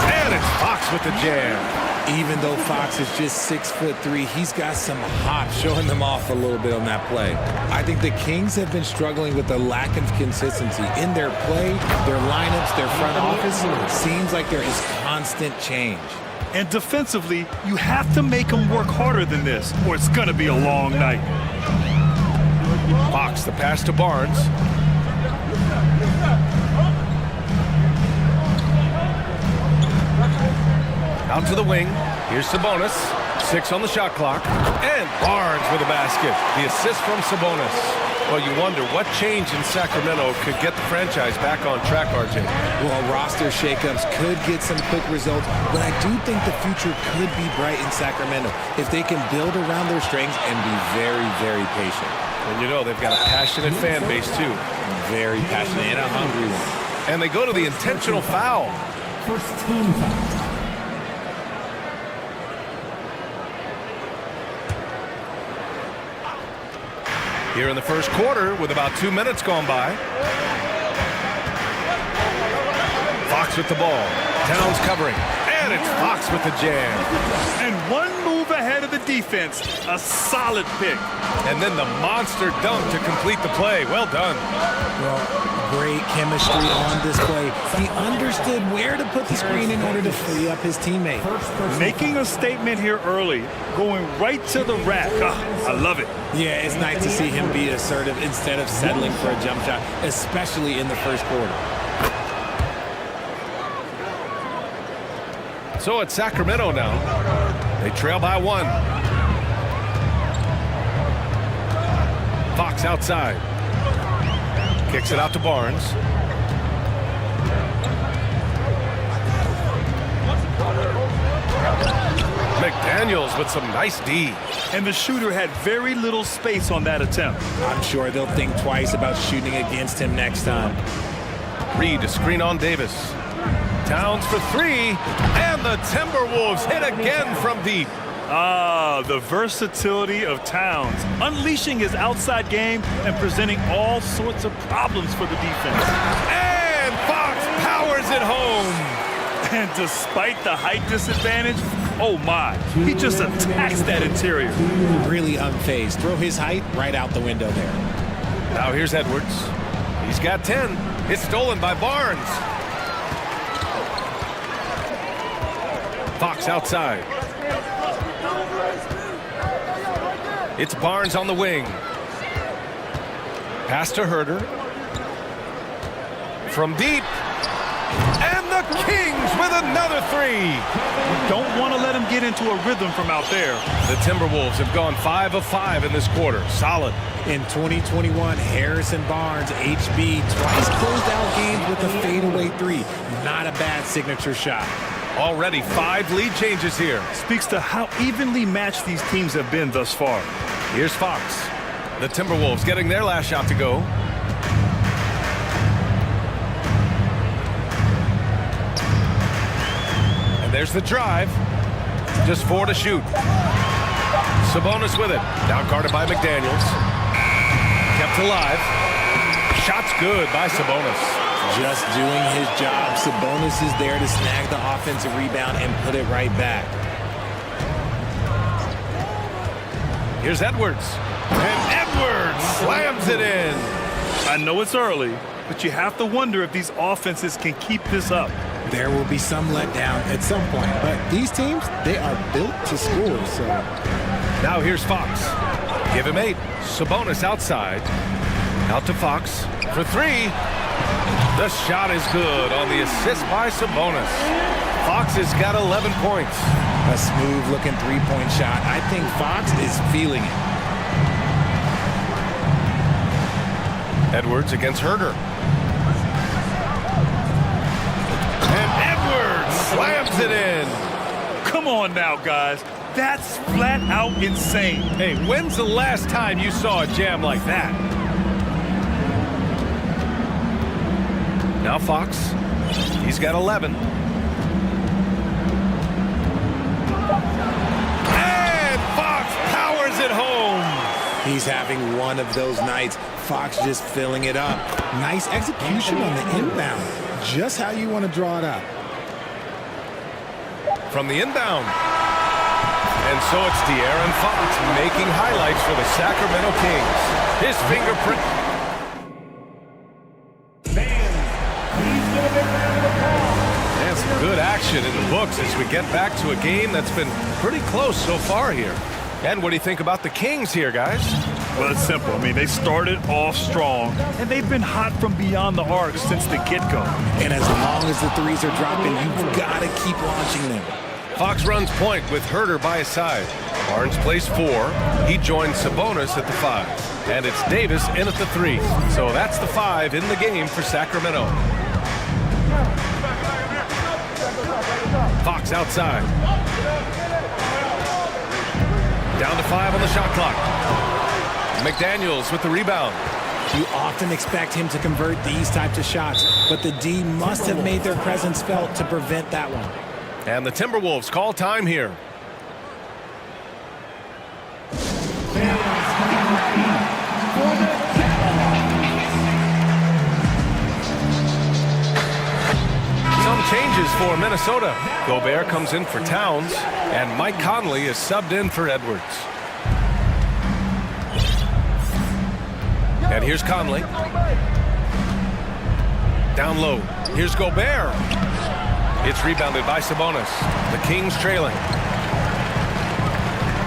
And it's Fox with the jam. Even though Fox is just 6'3", he's got some hop, showing them off a little bit on that play. I think the Kings have been struggling with the lack of consistency in their play, their lineups, their front office. It seems like there is constant change. And defensively, you have to make them work harder than this, or it's going to be a long night. Fox, the pass to Barnes. Out to the wing. Here's Sabonis. 6 on the shot clock. And Barnes with a basket. The assist from Sabonis. Well, you wonder what change in Sacramento could get the franchise back on track, RJ. Well, roster shakeups could get some quick results, but I do think the future could be bright in Sacramento if they can build around their strengths and be very, very patient. And you know they've got a passionate fan base, too. Very passionate and a hungry one. And they go to the intentional foul. First team foul. Here in the first quarter with about 2 minutes gone by. Fox with the ball. Towns covering. And it's Fox with the jam. And one move ahead of the defense. A solid pick. And then the monster dunk to complete the play. Well done. Well, great chemistry on display. He understood where to put the screen in order to free up his teammate. Making a statement here early, going right to the rack. I love it. Yeah, it's nice to see him be assertive instead of settling for a jump shot, especially in the first quarter. So it's Sacramento now. They trail by 1. Fox outside. Kicks it out to Barnes. McDaniels with some nice D. And the shooter had very little space on that attempt. I'm sure they'll think twice about shooting against him next time. Reed to screen on Davis. Towns for 3. And the Timberwolves hit again from deep. The versatility of Towns, unleashing his outside game and presenting all sorts of problems for the defense. And Fox powers it home. And despite the height disadvantage, oh my, he just attacks that interior. Really unfazed. Throw his height right out the window there. Now here's Edwards. He's got 10. It's stolen by Barnes. Fox outside. It's Barnes on the wing. Pass to Herter. From deep. And the Kings with another 3. Don't want to let him get into a rhythm from out there. The Timberwolves have gone 5 of 5 in this quarter. Solid. In 2021, Harrison Barnes, HB, twice closed out games with a fadeaway 3. Not a bad signature shot. Already 5 lead changes here. Speaks to how evenly matched these teams have been thus far. Here's Fox. The Timberwolves getting their last shot to go. And there's the drive. Just 4 to shoot. Sabonis with it. Now guarded by McDaniels. Kept alive. Shot's good by Sabonis. Just doing his job. Sabonis is there to snag the offensive rebound and put it right back. Here's Edwards. And Edwards slams it in. I know it's early, but you have to wonder if these offenses can keep this up. There will be some letdown at some point, but these teams, they are built to score, so. Now here's Fox. Give him 8. Sabonis outside. Out to Fox for 3. The shot is good on the assist by Sabonis. Fox has got 11 points. A smooth-looking three-point shot. I think Fox is feeling it. Edwards against Herder. And Edwards slams it in. Come on now, guys. That's flat out insane. Hey, when's the last time you saw a jam like that? Now Fox. He's got 11. And Fox powers it home. He's having one of those nights. Fox just filling it up. Nice execution on the inbound. Just how you want to draw it up. From the inbound. And so it's De'Aaron Fox making highlights for the Sacramento Kings. His fingerprint. And some good action in the books as we get back to a game that's been pretty close so far here. And what do you think about the Kings here, guys? Well, it's simple. I mean, they started off strong, and they've been hot from beyond the arc since the get-go. And as long as the threes are dropping, you've got to keep launching them. Fox runs point with Herder by his side. Barnes plays 4. He joins Sabonis at the 5. And it's Davis in at the 3. So that's the 5 in the game for Sacramento. Fox outside. Down to 5 on the shot clock. McDaniels with the rebound. You often expect him to convert these types of shots, but the D must have made their presence felt to prevent that one. And the Timberwolves call time here. Some changes for Minnesota. Gobert comes in for Towns, and Mike Conley is subbed in for Edwards. And here's Conley. Down low. Here's Gobert. It's rebounded by Sabonis. The Kings trailing.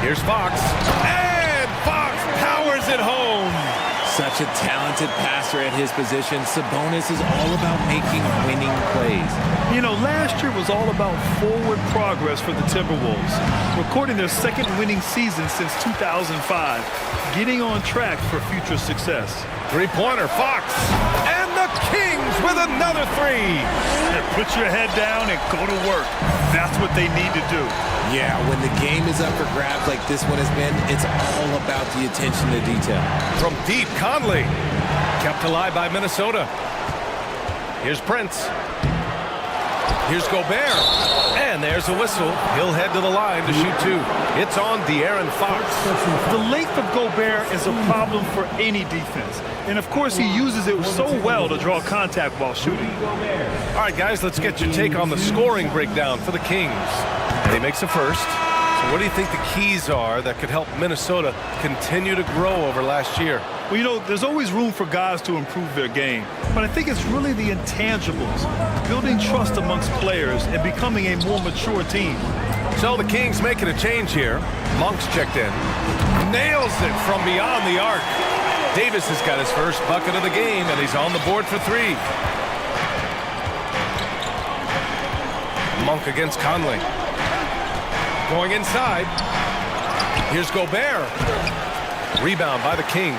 Here's Fox. And Fox powers it home. Such a talented passer at his position. Sabonis is all about making winning plays. You know, last year was all about forward progress for the Timberwolves, recording their second winning season since 2005, getting on track for future success. Three-pointer, Fox. And the Kings with another 3. And put your head down and go to work. That's what they need to do. Yeah, when the game is up for grabs like this one has been, it's all about the attention to detail. From deep, Conley. Kept alive by Minnesota. Here's Prince. Here's Gobert. And there's a whistle. He'll head to the line to shoot 2. It's on De'Aaron Fox. The length of Gobert is a problem for any defense. And, of course, he uses it so well to draw contact while shooting. All right, guys, let's get your take on the scoring breakdown for the Kings. And he makes a first. So what do you think the keys are that could help Minnesota continue to grow over last year? Well, you know, there's always room for guys to improve their game. But I think it's really the intangibles, building trust amongst players and becoming a more mature team. So the Kings making a change here. Monk's checked in. Nails it from beyond the arc. Davis has got his first bucket of the game, and he's on the board for 3. Monk against Conley. Going inside. Here's Gobert. Rebound by the Kings.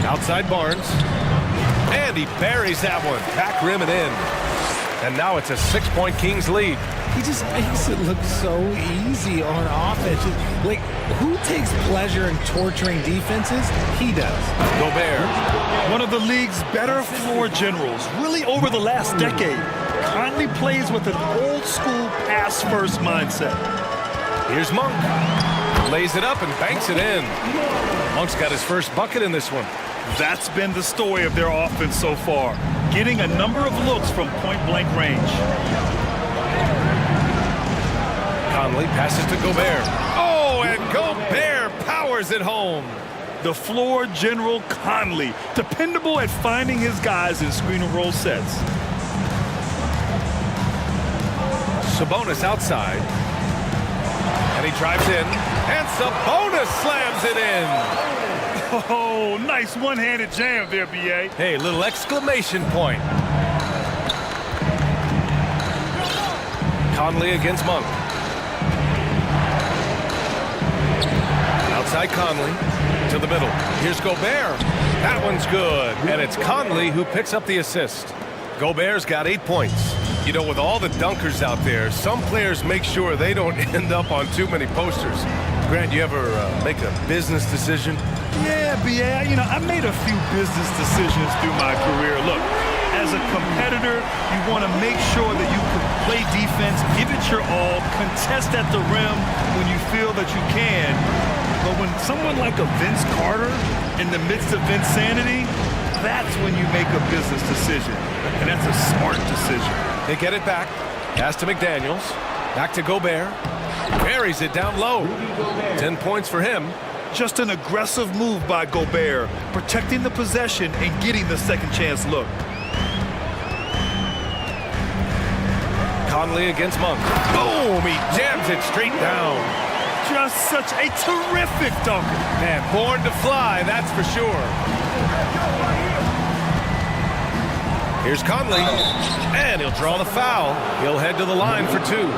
Outside Barnes. And he buries that one. Back rim and in. And now it's a 6-point Kings lead. He just makes it look so easy on offense. Like, who takes pleasure in torturing defenses? He does. Gobert. One of the league's better floor generals, really over the last decade. Conley plays with an old-school pass-first mindset. Here's Monk. Lays it up and banks it in. Monk's got his first bucket in this one. That's been the story of their offense so far, getting a number of looks from point-blank range. Conley passes to Gobert. Oh, and Gobert powers it home. The floor general Conley, dependable at finding his guys in screen and roll sets. Sabonis outside. And he drives in. And Sabonis slams it in. Oh, nice one-handed jam there, B.A. Hey, little exclamation point. Conley against Monk. Outside Conley to the middle. Here's Gobert. That one's good. And it's Conley who picks up the assist. Gobert's got 8 points. You know, with all the dunkers out there, some players make sure they don't end up on too many posters. Grant, you ever make a business decision? Yeah, B.A., you know, I made a few business decisions through my career. Look, as a competitor, you want to make sure that you can play defense, give it your all, contest at the rim when you feel that you can. But when someone like a Vince Carter in the midst of insanity, that's when you make a business decision. And that's a smart decision. They get it back. Pass to McDaniels. Back to Gobert. Buries it down low. 10 points for him. Just an aggressive move by Gobert, protecting the possession and getting the second chance look. Conley against Monk. Boom! He jams it straight down. Just such a terrific dunker. Man, born to fly, that's for sure. Here's Conley, and he'll draw the foul. He'll head to the line for 2.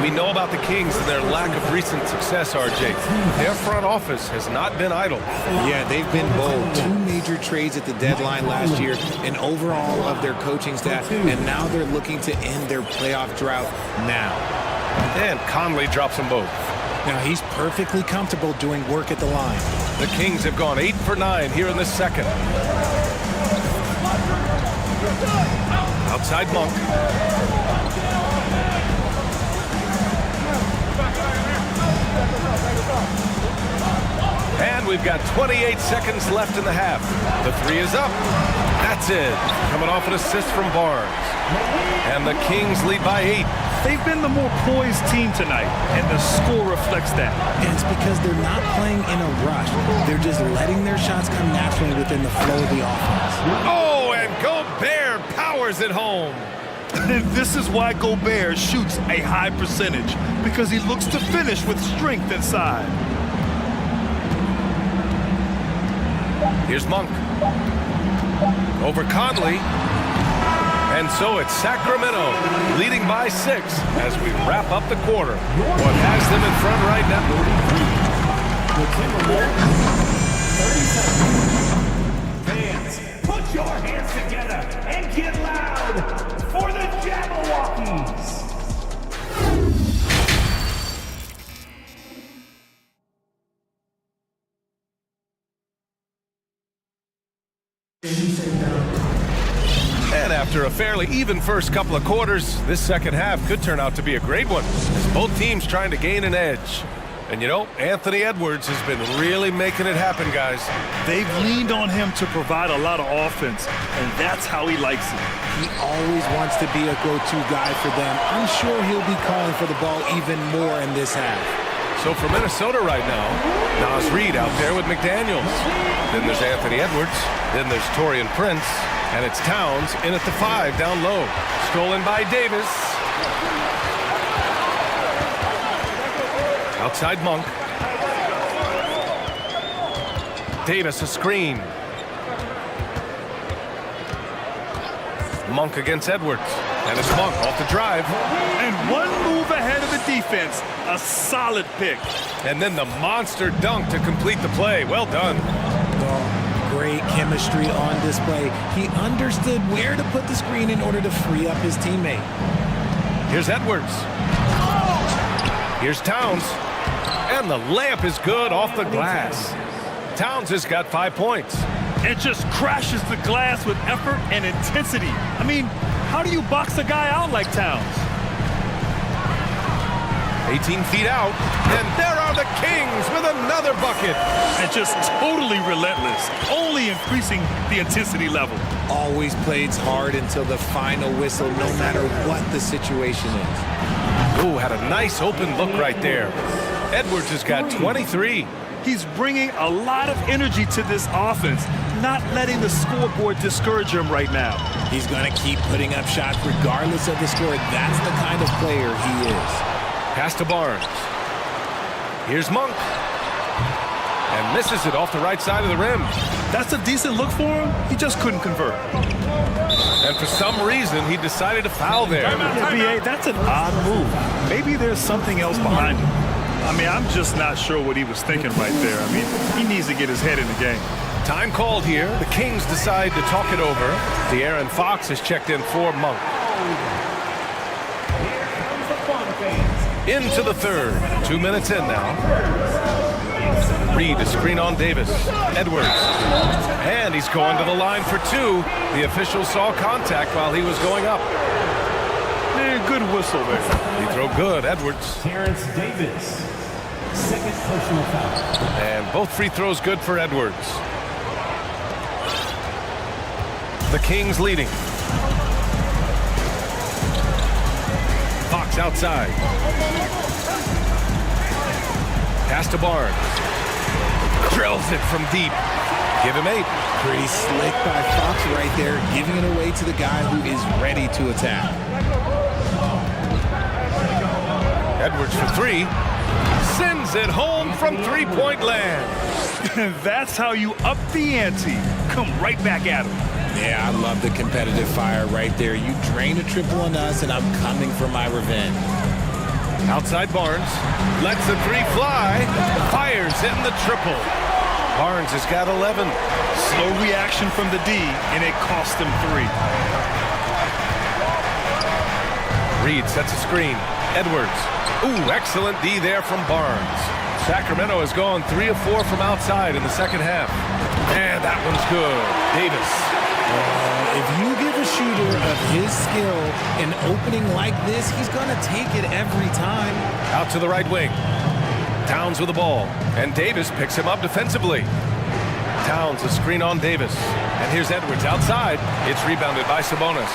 We know about the Kings and their lack of recent success, RJ. Their front office has not been idle. Yeah, they've been bold. 2 major trades at the deadline last year, and overall of their coaching staff, and now they're looking to end their playoff drought now. And Conley drops them both. Now, he's perfectly comfortable doing work at the line. The Kings have gone 8 for 9 here in the second. Outside Monk. And we've got 28 seconds left in the half. The 3 is up. That's it. Coming off an assist from Barnes. And the Kings lead by 8. They've been the more poised team tonight, and the score reflects that. And it's because they're not playing in a rush. They're just letting their shots come naturally within the flow of the offense. Oh, and Gobert powers it home. And this is why Gobert shoots a high percentage, because he looks to finish with strength inside. Here's Monk. Over Conley. And so it's Sacramento leading by 6 as we wrap up the quarter. What has them in front right now? 30 seconds. Fans, put your hands together and get loud for the Jabberwockies. And after a fairly even first couple of quarters, this second half could turn out to be a great one, as both teams trying to gain an edge. And you know, Anthony Edwards has been really making it happen, guys. They've leaned on him to provide a lot of offense, and that's how he likes it. He always wants to be a go-to guy for them. I'm sure he'll be calling for the ball even more in this half. So for Minnesota right now, Nas Reed out there with McDaniels. Then there's Anthony Edwards. Then there's Taurean Prince. And it's Towns in at the 5 down low. Stolen by Davis. Outside Monk. Davis a screen. Monk against Edwards. And it's Monk off the drive. And one move ahead of the defense. A solid pick. And then the monster dunk to complete the play. Well done. Great chemistry on display. He understood where to put the screen in order to free up his teammate. Here's Edwards. Here's Towns. And the layup is good off the glass. Towns has got 5 points. It just crashes the glass with effort and intensity. I mean, how do you box a guy out like Towns? 18 feet out, and there are the Kings with another bucket. And just totally relentless, only increasing the intensity level. Always plays hard until the final whistle, no matter what the situation is. Ooh, had a nice open look right there. Edwards has got 23. He's bringing a lot of energy to this offense, not letting the scoreboard discourage him right now. He's going to keep putting up shots regardless of the score. That's the kind of player he is. Pass to Barnes. Here's Monk. And misses it off the right side of the rim. That's a decent look for him. He just couldn't convert. And for some reason, he decided to foul there. Yeah, B.A., that's an odd move. Maybe there's something else behind it. I mean, I'm just not sure what he was thinking right there. I mean, he needs to get his head in the game. Time called here. The Kings decide to talk it over. De'Aaron Fox has checked in for Monk. Into the third. 2 minutes in now. Reed to screen on Davis. Edwards. And he's going to the line for two. The official saw contact while he was going up. Yeah, good whistle there. He throw good, Edwards. Terrence Davis, second personal foul. And both free throws good for Edwards. The Kings leading. Fox outside. Pass to Barnes. Drills it from deep. Give him 8. Pretty slick by Fox right there, giving it away to the guy who is ready to attack. Edwards for 3. Sends it home from three-point land. That's how you up the ante. Come right back at him. Yeah, I love the competitive fire right there. You drain a triple on us, and I'm coming for my revenge. Outside Barnes. Lets the 3 fly. Fires in the triple. Barnes has got 11. Slow reaction from the D, and it cost him 3. Reed sets a screen. Edwards. Ooh, excellent D there from Barnes. Sacramento has gone 3 of 4 from outside in the second half. And that one's good. Davis. If you give a shooter of his skill an opening like this, he's going to take it every time. Out to the right wing. Towns with the ball. And Davis picks him up defensively. Towns a screen on Davis. And here's Edwards outside. It's rebounded by Sabonis.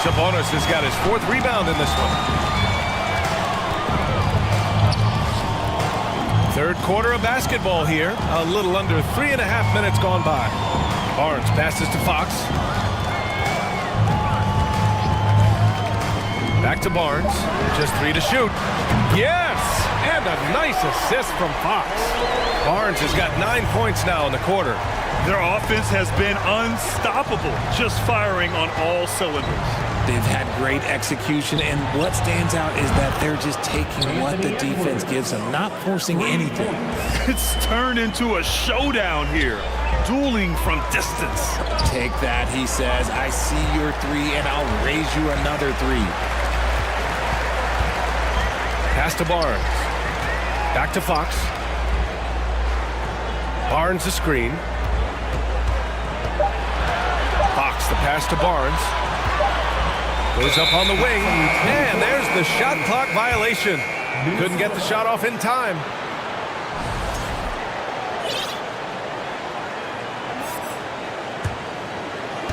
Sabonis has got his 4th rebound in this one. Third quarter of basketball here. A little under 3.5 minutes gone by. Barnes passes to Fox. Back to Barnes. Just 3 to shoot. Yes! And a nice assist from Fox. Barnes has got 9 points now in the quarter. Their offense has been unstoppable, just firing on all cylinders. They've had great execution, and what stands out is that they're just taking what the defense gives them, not forcing anything. It's turned into a showdown here, dueling from distance. Take that, he says. I see your 3, and I'll raise you another 3. Pass to Barnes. Back to Fox. Barnes the screen. Fox the pass to Barnes. Goes up on the wing, and there's the shot clock violation. Couldn't get the shot off in time.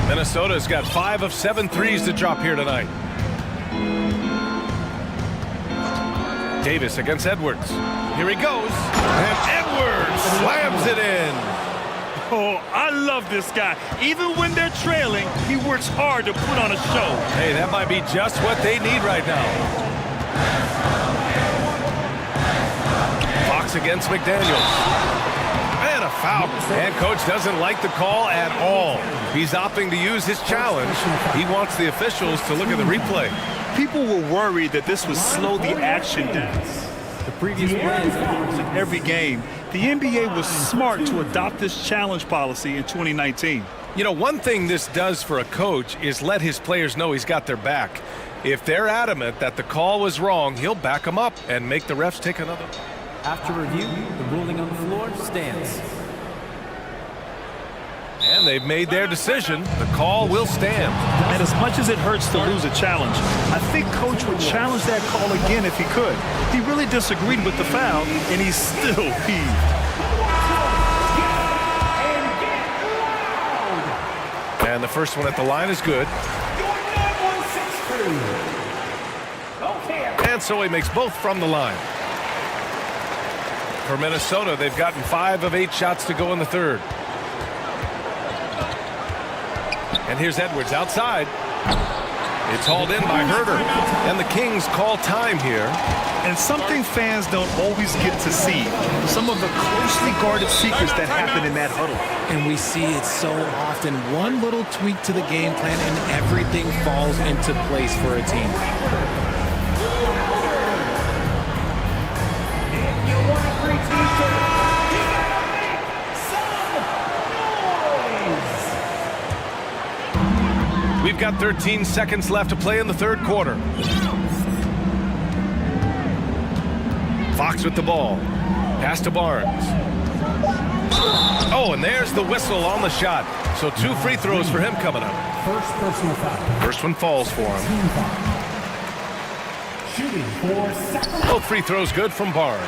Minnesota's got 5 of 7 threes to drop here tonight. Davis against Edwards. Here he goes, and Edwards slams it in. Oh, I love this guy. Even when they're trailing, he works hard to put on a show. Hey, that might be just what they need right now. Fox against McDaniels. And a foul. And coach doesn't like the call at all. He's opting to use his challenge. He wants the officials to look at the replay. People were worried that this would slow the action down. The previous play is every game. The NBA was smart to adopt this challenge policy in 2019. You know, one thing this does for a coach is let his players know he's got their back. If they're adamant that the call was wrong, he'll back them up and make the refs take another. After review, the ruling on the floor stands. And they've made their decision. The call will stand. And as much as it hurts to lose a challenge, I think Coach would challenge that call again if he could. He really disagreed with the foul, and he's still peeved. And the first one at the line is good. And so he makes both from the line. For Minnesota, they've gotten 5 of 8 shots to go in the third. And here's Edwards outside. It's hauled in by Herder. And the Kings call time here. And something fans don't always get to see. Some of the closely guarded secrets that happen in that huddle. And we see it so often. One little tweak to the game plan and everything falls into place for a team. We've got 13 seconds left to play in the third quarter. Fox with the ball. Pass to Barnes. Oh, and there's the whistle on the shot. So 2 free throws for him coming up. First personal foul. First one falls for him. Team foul. Shooting for Sacramento. Both free throws good from Barnes.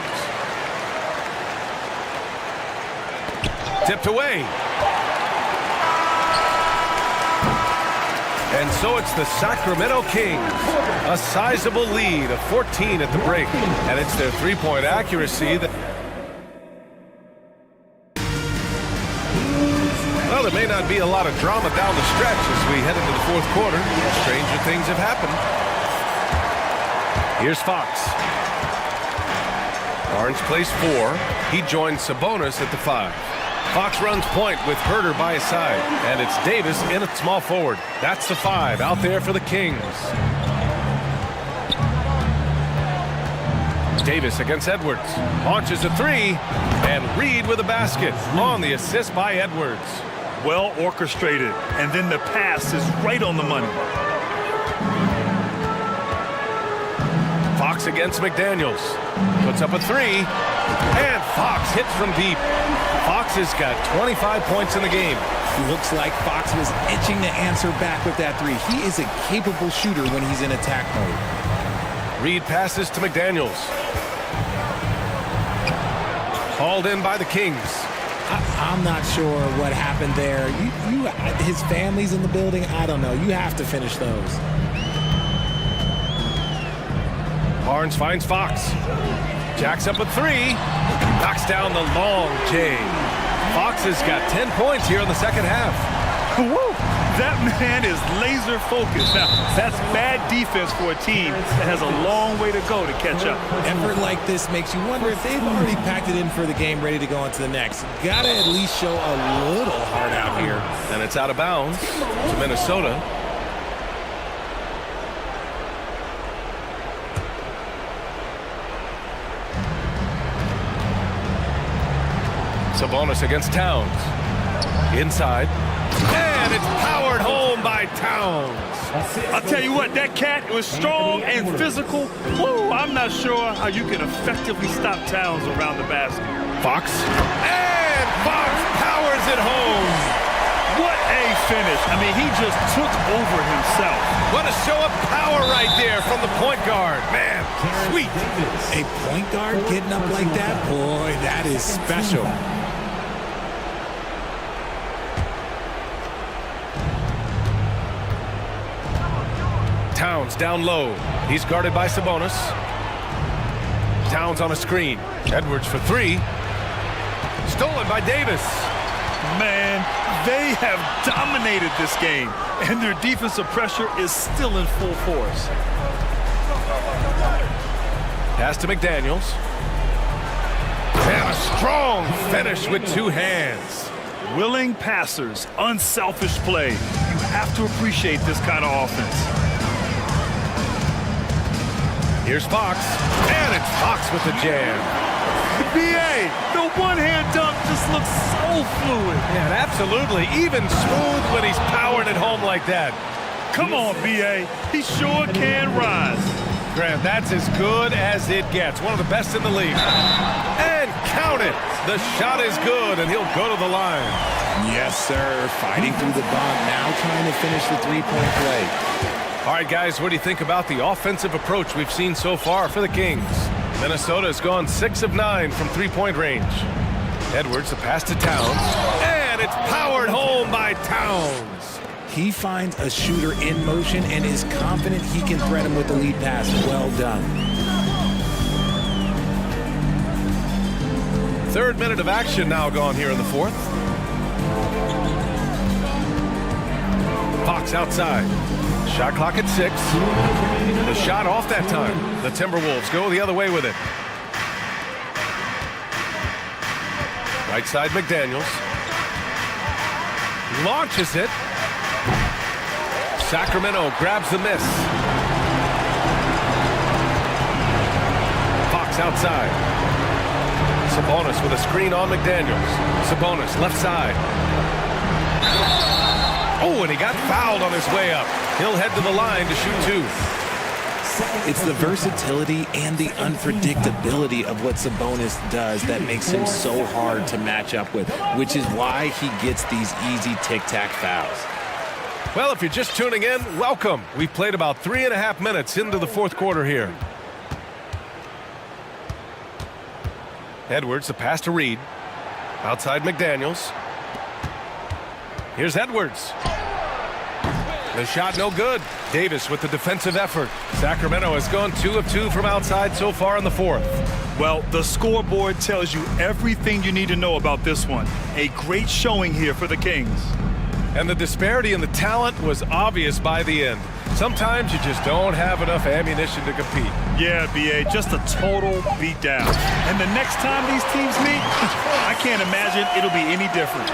Tipped away. And so it's the Sacramento Kings. A sizable lead of 14 at the break. And it's their three-point accuracy that... Well, there may not be a lot of drama down the stretch as we head into the fourth quarter. Stranger things have happened. Here's Fox. Barnes plays 4. He joins Sabonis at the 5. Fox runs point with Herder by his side. And it's Davis in at small forward. That's the 5 out there for the Kings. Davis against Edwards. Launches a 3. And Reed with a basket on the assist by Edwards. Well orchestrated. And then the pass is right on the money. Fox against McDaniels. Puts up a 3. And Fox hits from deep. Fox has got 25 points in the game. Looks like Fox was itching to answer back with that 3. He is a capable shooter when he's in attack mode. Reed passes to McDaniels. Hauled in by the Kings. I'm not sure what happened there. His family's in the building. I don't know. You have to finish those. Barnes finds Fox. Jacks up a 3. Knocks down the long J. Fox has got 10 points here in the second half. Woo! That man is laser focused. Now, that's bad defense for a team that has a long way to go to catch up. Effort like this makes you wonder if they've already packed it in for the game, ready to go on to the next. Gotta at least show a little heart out here. And it's out of bounds to Minnesota. Sabonis against Towns. Inside. And it's powered home by Towns. I'll tell you what, that cat was strong and physical. Woo, I'm not sure how you can effectively stop Towns around the basket. Fox. And Fox powers it home. What a finish. I mean, he just took over himself. What a show of power right there from the point guard. Man, sweet. A point guard getting up like that? Boy, that is special. Towns down low. He's guarded by Sabonis. Towns on a screen. Edwards for 3. Stolen by Davis. Man, they have dominated this game, and their defensive pressure is still in full force. Pass to McDaniels. And a strong finish with 2 hands. Willing passers, unselfish play. You have to appreciate this kind of offense. Here's Fox, and it's Fox with the jam. BA, the one-hand dunk just looks so fluid. Yeah, absolutely. Even smooth when he's powered at home like that. Come on, BA. He sure can rise. Grant, that's as good as it gets. One of the best in the league. And count it. The shot is good, and he'll go to the line. Yes, sir. Fighting through the bump, now trying to finish the three-point play. All right, guys, what do you think about the offensive approach we've seen so far for the Kings? Minnesota has gone 6 of 9 from three-point range. Edwards, the pass to Towns. And it's powered home by Towns. He finds a shooter in motion and is confident he can threat him with the lead pass. Well done. Third minute of action now gone here in the fourth. Fox outside. Shot clock at 6. The shot off that time. The Timberwolves go the other way with it. Right side McDaniels. Launches it. Sacramento grabs the miss. Fox outside. Sabonis with a screen on McDaniels. Sabonis left side. Oh, and he got fouled on his way up. He'll head to the line to shoot 2. It's the versatility and the unpredictability of what Sabonis does that makes him so hard to match up with, which is why he gets these easy tic-tac fouls. Well, if you're just tuning in, welcome. We've played about 3.5 minutes into the fourth quarter here. Edwards, the pass to Reed. Outside McDaniels. Here's Edwards. The shot no good. Davis with the defensive effort. Sacramento has gone 2 of 2 from outside so far in the fourth. Well, the scoreboard tells you everything you need to know about this one. A great showing here for the Kings. And the disparity in the talent was obvious by the end. Sometimes you just don't have enough ammunition to compete. Yeah, B.A., just a total beatdown. And the next time these teams meet, I can't imagine it'll be any different.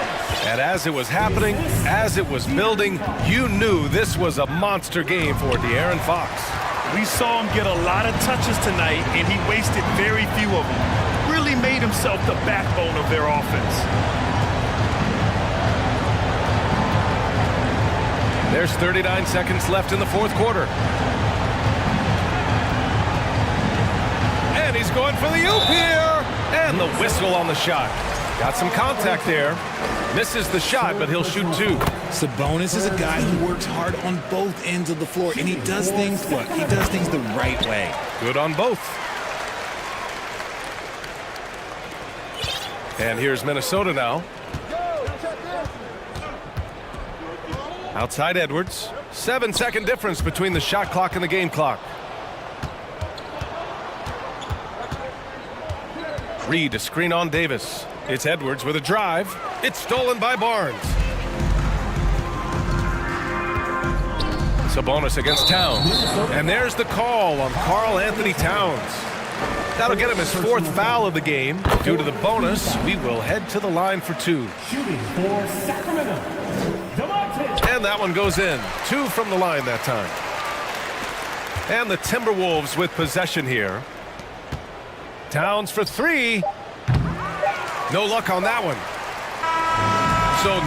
And as it was happening, as it was building, you knew this was a monster game for De'Aaron Fox. We saw him get a lot of touches tonight, and he wasted very few of them. Really made himself the backbone of their offense. There's 39 seconds left in the fourth quarter. And he's going for the oop here. And the whistle on the shot. Got some contact there. Misses the shot, but he'll shoot 2. Sabonis is a guy who works hard on both ends of the floor, and he does things, look, he does things the right way. Good on both. And here's Minnesota now. Outside Edwards. 7-second difference between the shot clock and the game clock. Reed to screen on Davis. It's Edwards with a drive. It's stolen by Barnes. Sabonis against Towns. And there's the call on Karl Anthony Towns. That'll get him his 4th foul of the game. Due to the bonus, we will head to the line for 2. Shooting for Sacramento. And that one goes in. 2 from the line that time. And the Timberwolves with possession here. Towns for 3. No luck on that one. So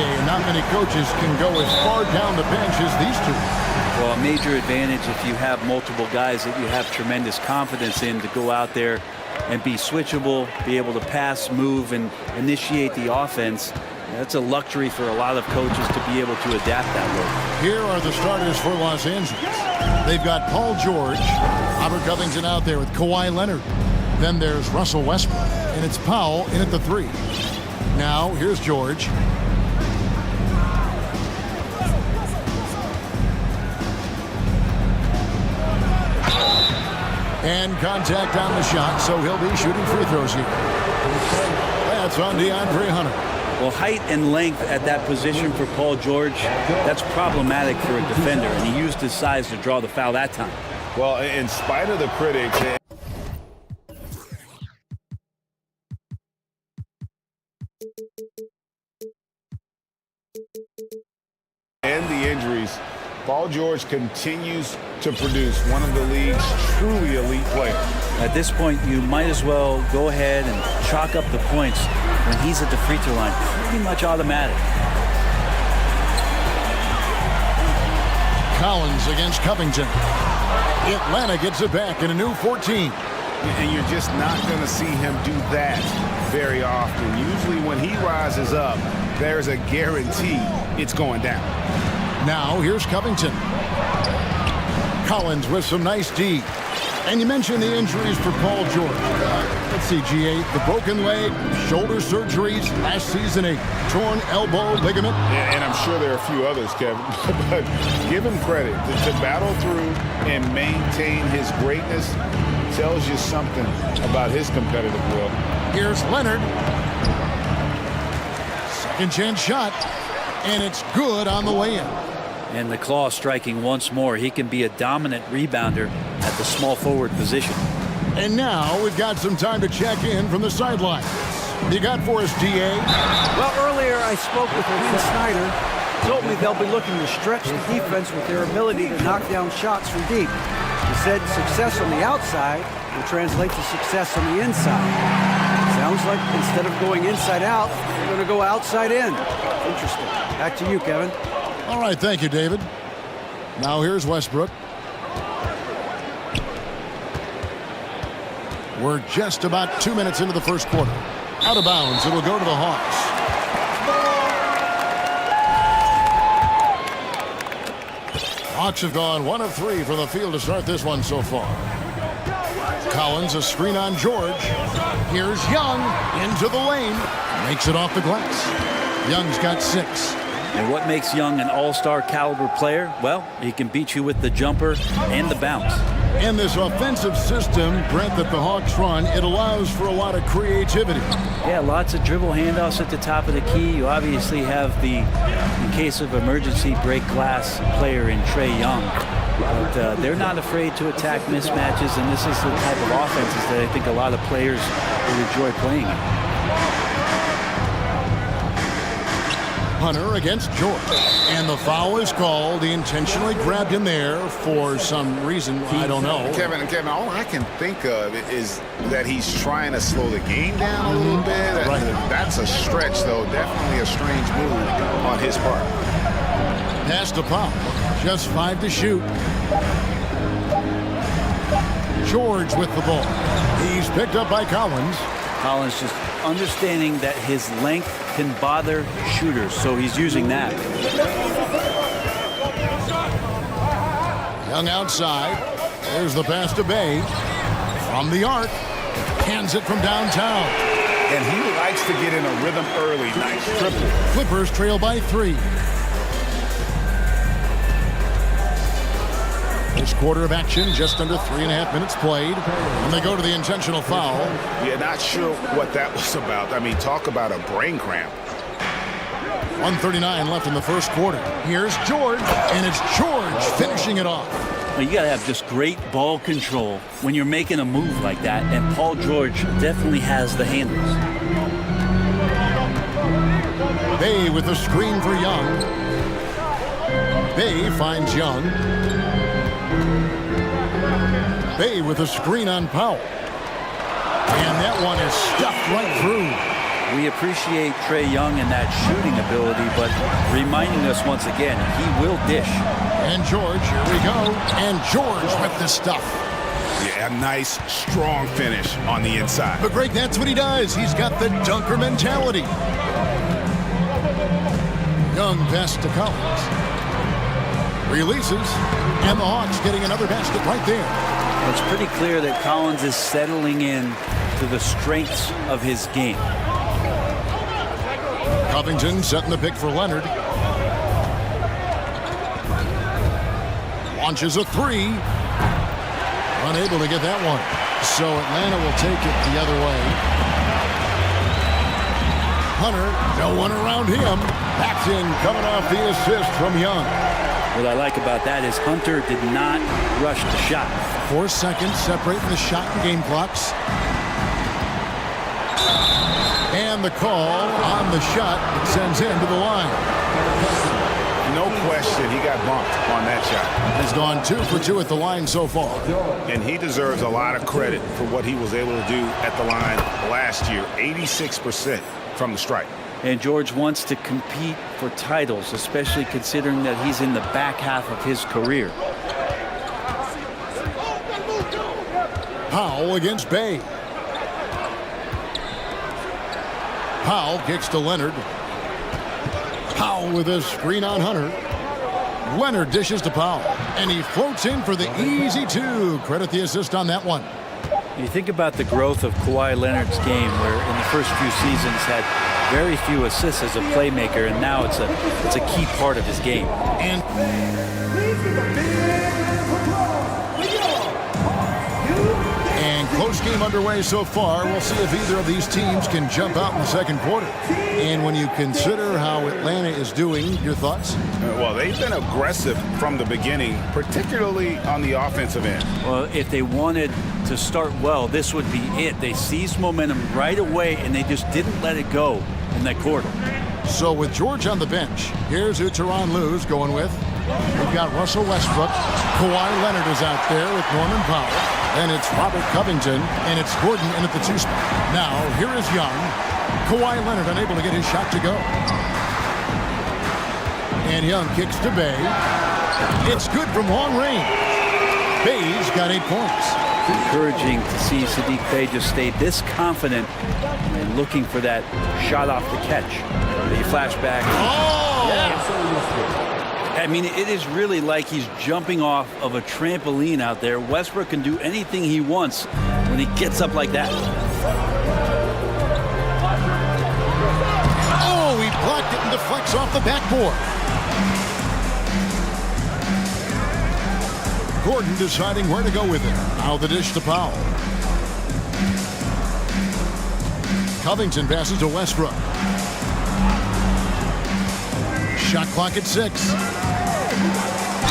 and not many coaches can go as far down the bench as these two. Well, a major advantage if you have multiple guys that you have tremendous confidence in to go out there and be switchable, be able to pass, move, and initiate the offense. That's a luxury for a lot of coaches to be able to adapt that way. Here are the starters for Los Angeles. They've got Paul George, Robert Covington out there with Kawhi Leonard. Then there's Russell Westbrook, and it's Powell in at the 3. Now, here's George. And contact on the shot, so he'll be shooting free throws here. That's on DeAndre Hunter. Well, height and length at that position for Paul George, that's problematic for a defender, and he used his size to draw the foul that time. Well, in spite of the critics and the injuries, Paul George continues to produce one of the league's truly elite players. At this point, you might as well go ahead and chalk up the points when he's at the free throw line. Pretty much automatic. Collins against Covington. Atlanta gets it back in a new 14. And you're just not going to see him do that very often. Usually when he rises up, there's a guarantee it's going down. Now here's Covington. Collins with some nice D. And you mentioned the injuries for Paul George. Let's see, GA, the broken leg, shoulder surgeries, last season a torn elbow ligament. Yeah, and I'm sure there are a few others, Kevin. But give him credit. To battle through and maintain his greatness tells you something about his competitive will. Here's Leonard. Second chance shot. And it's good on the way in. And the claw striking once more. He can be a dominant rebounder at the small forward position. And now we've got some time to check in from the sideline. You got for us, DA? Well, earlier I spoke with Quinn Snyder. Told me they'll be looking to stretch the defense with their ability to knock down shots from deep. He said success on the outside will translate to success on the inside. Sounds like instead of going inside out, they're going to go outside in. Interesting. Back to you, Kevin. All right, thank you, David. Now here's Westbrook. We're just about 2 minutes into the first quarter. Out of bounds, it'll go to the Hawks. Hawks have gone 1 of 3 from the field to start this one so far. Collins, a screen on George. Here's Young into the lane. Makes it off the glass. Young's got 6. And what makes Young an all-star caliber player? Well, he can beat you with the jumper and the bounce. And this offensive system, Brent, that the Hawks run, it allows for a lot of creativity. Yeah, lots of dribble handoffs at the top of the key. You obviously have the, in case of emergency, break glass player in Trae Young. But they're not afraid to attack mismatches, and this is the type of offenses that I think a lot of players will enjoy playing. Hunter against George. And the foul is called. He intentionally grabbed him there for some reason. I don't know. Kevin, all I can think of is that he's trying to slow the game down a little bit. Right. That's a stretch, though. Definitely a strange move on his part. Pass to Powell. Just 5 to shoot. George with the ball. He's picked up by Collins. Collins just understanding that his length can bother shooters, so he's using that. Young outside. There's the pass to Bay. From the arc. Hands it from downtown. And he likes to get in a rhythm early. Nice triple. Clippers trail by 3. First quarter of action, just under 3.5 minutes played. And they go to the intentional foul. Yeah, not sure what that was about. I mean, talk about a brain cramp. 1:39 left in the first quarter. Here's George, and it's George finishing it off. Well, you got to have just great ball control when you're making a move like that, and Paul George definitely has the handles. Bay with the screen for Young. Bay finds Young. Bay with a screen on Powell. And that one is stuffed right through. We appreciate Trae Young and that shooting ability, but reminding us once again, he will dish. And George, here we go. And George with the stuff. Yeah, a nice, strong finish on the inside. But Greg, that's what he does. He's got the dunker mentality. Young pass to Collins. Releases. And the Hawks getting another basket right there. It's pretty clear that Collins is settling in to the strengths of his game. Covington setting the pick for Leonard. Launches a three. Unable to get that one. So Atlanta will take it the other way. Hunter, no one around him. Back in, coming off the assist from Young. What I like about that is Hunter did not rush the shot. 4 seconds separating the shot and game clocks. And the call on the shot that sends him to the line. No question, he got bumped on that shot. Has gone 2 for 2 at the line so far. And he deserves a lot of credit for what he was able to do at the line last year. 86% from the stripe. And George wants to compete for titles, especially considering that he's in the back half of his career. Powell against Bay. Powell kicks to Leonard. Powell with a screen on Hunter. Leonard dishes to Powell. And he floats in for the easy 2. Credit the assist on that one. You think about the growth of Kawhi Leonard's game, where in the first few seasons had very few assists as a playmaker, and now it's a key part of his game. And close game underway so far. We'll see if either of these teams can jump out in the second quarter. And when you consider how Atlanta is doing, your thoughts? Well, they've been aggressive from the beginning, particularly on the offensive end. Well, if they wanted to start well, this would be it. They seized momentum right away, and they just didn't let it go in that quarter. So with George on the bench, here's who Tyronn Lue's going with. We've got Russell Westbrook. Kawhi Leonard is out there with Norman Powell. And it's Robert Covington, and it's Gordon in at the 2 spot. Now, here is Young. Kawhi Leonard unable to get his shot to go. And Young kicks to Bay. It's good from long range. Bay's got 8 points. Encouraging to see Saddiq Bey just stay this confident and looking for that shot off the catch. The flashback. Oh! Yeah. I mean, it is really like he's jumping off of a trampoline out there. Westbrook can do anything he wants when he gets up like that. Oh, he blocked it and deflects off the backboard. Gordon deciding where to go with it. Now the dish to Powell. Covington passes to Westbrook. Shot clock at 6.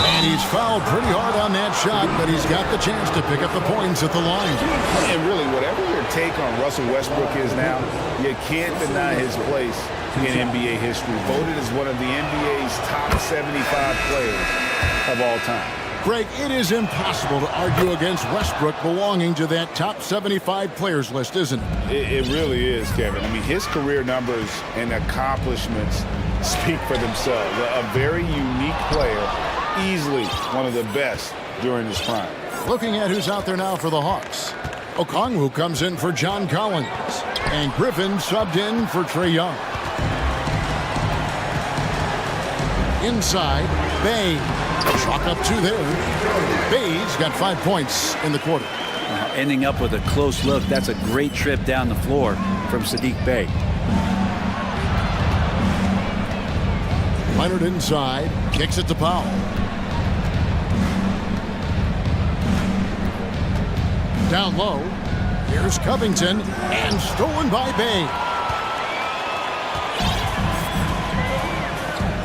And he's fouled pretty hard on that shot, but he's got the chance to pick up the points at the line. And really, whatever your take on Russell Westbrook is now, you can't deny his place in NBA history. Voted as one of the NBA's top 75 players of all time. Greg, it is impossible to argue against Westbrook belonging to that top 75 players list, isn't it? It really is, Kevin. I mean, his career numbers and accomplishments speak for themselves. A very unique player, easily one of the best during his prime. Looking at who's out there now for the Hawks. Okongwu comes in for John Collins. And Griffin subbed in for Trae Young. Inside, Bay. Chalk up 2 there. Bay's got 5 points in the quarter. Ending up with a close look. That's a great trip down the floor from Saddiq Bey. Leonard inside. Kicks it to Powell. Down low. Here's Covington. And stolen by Bay.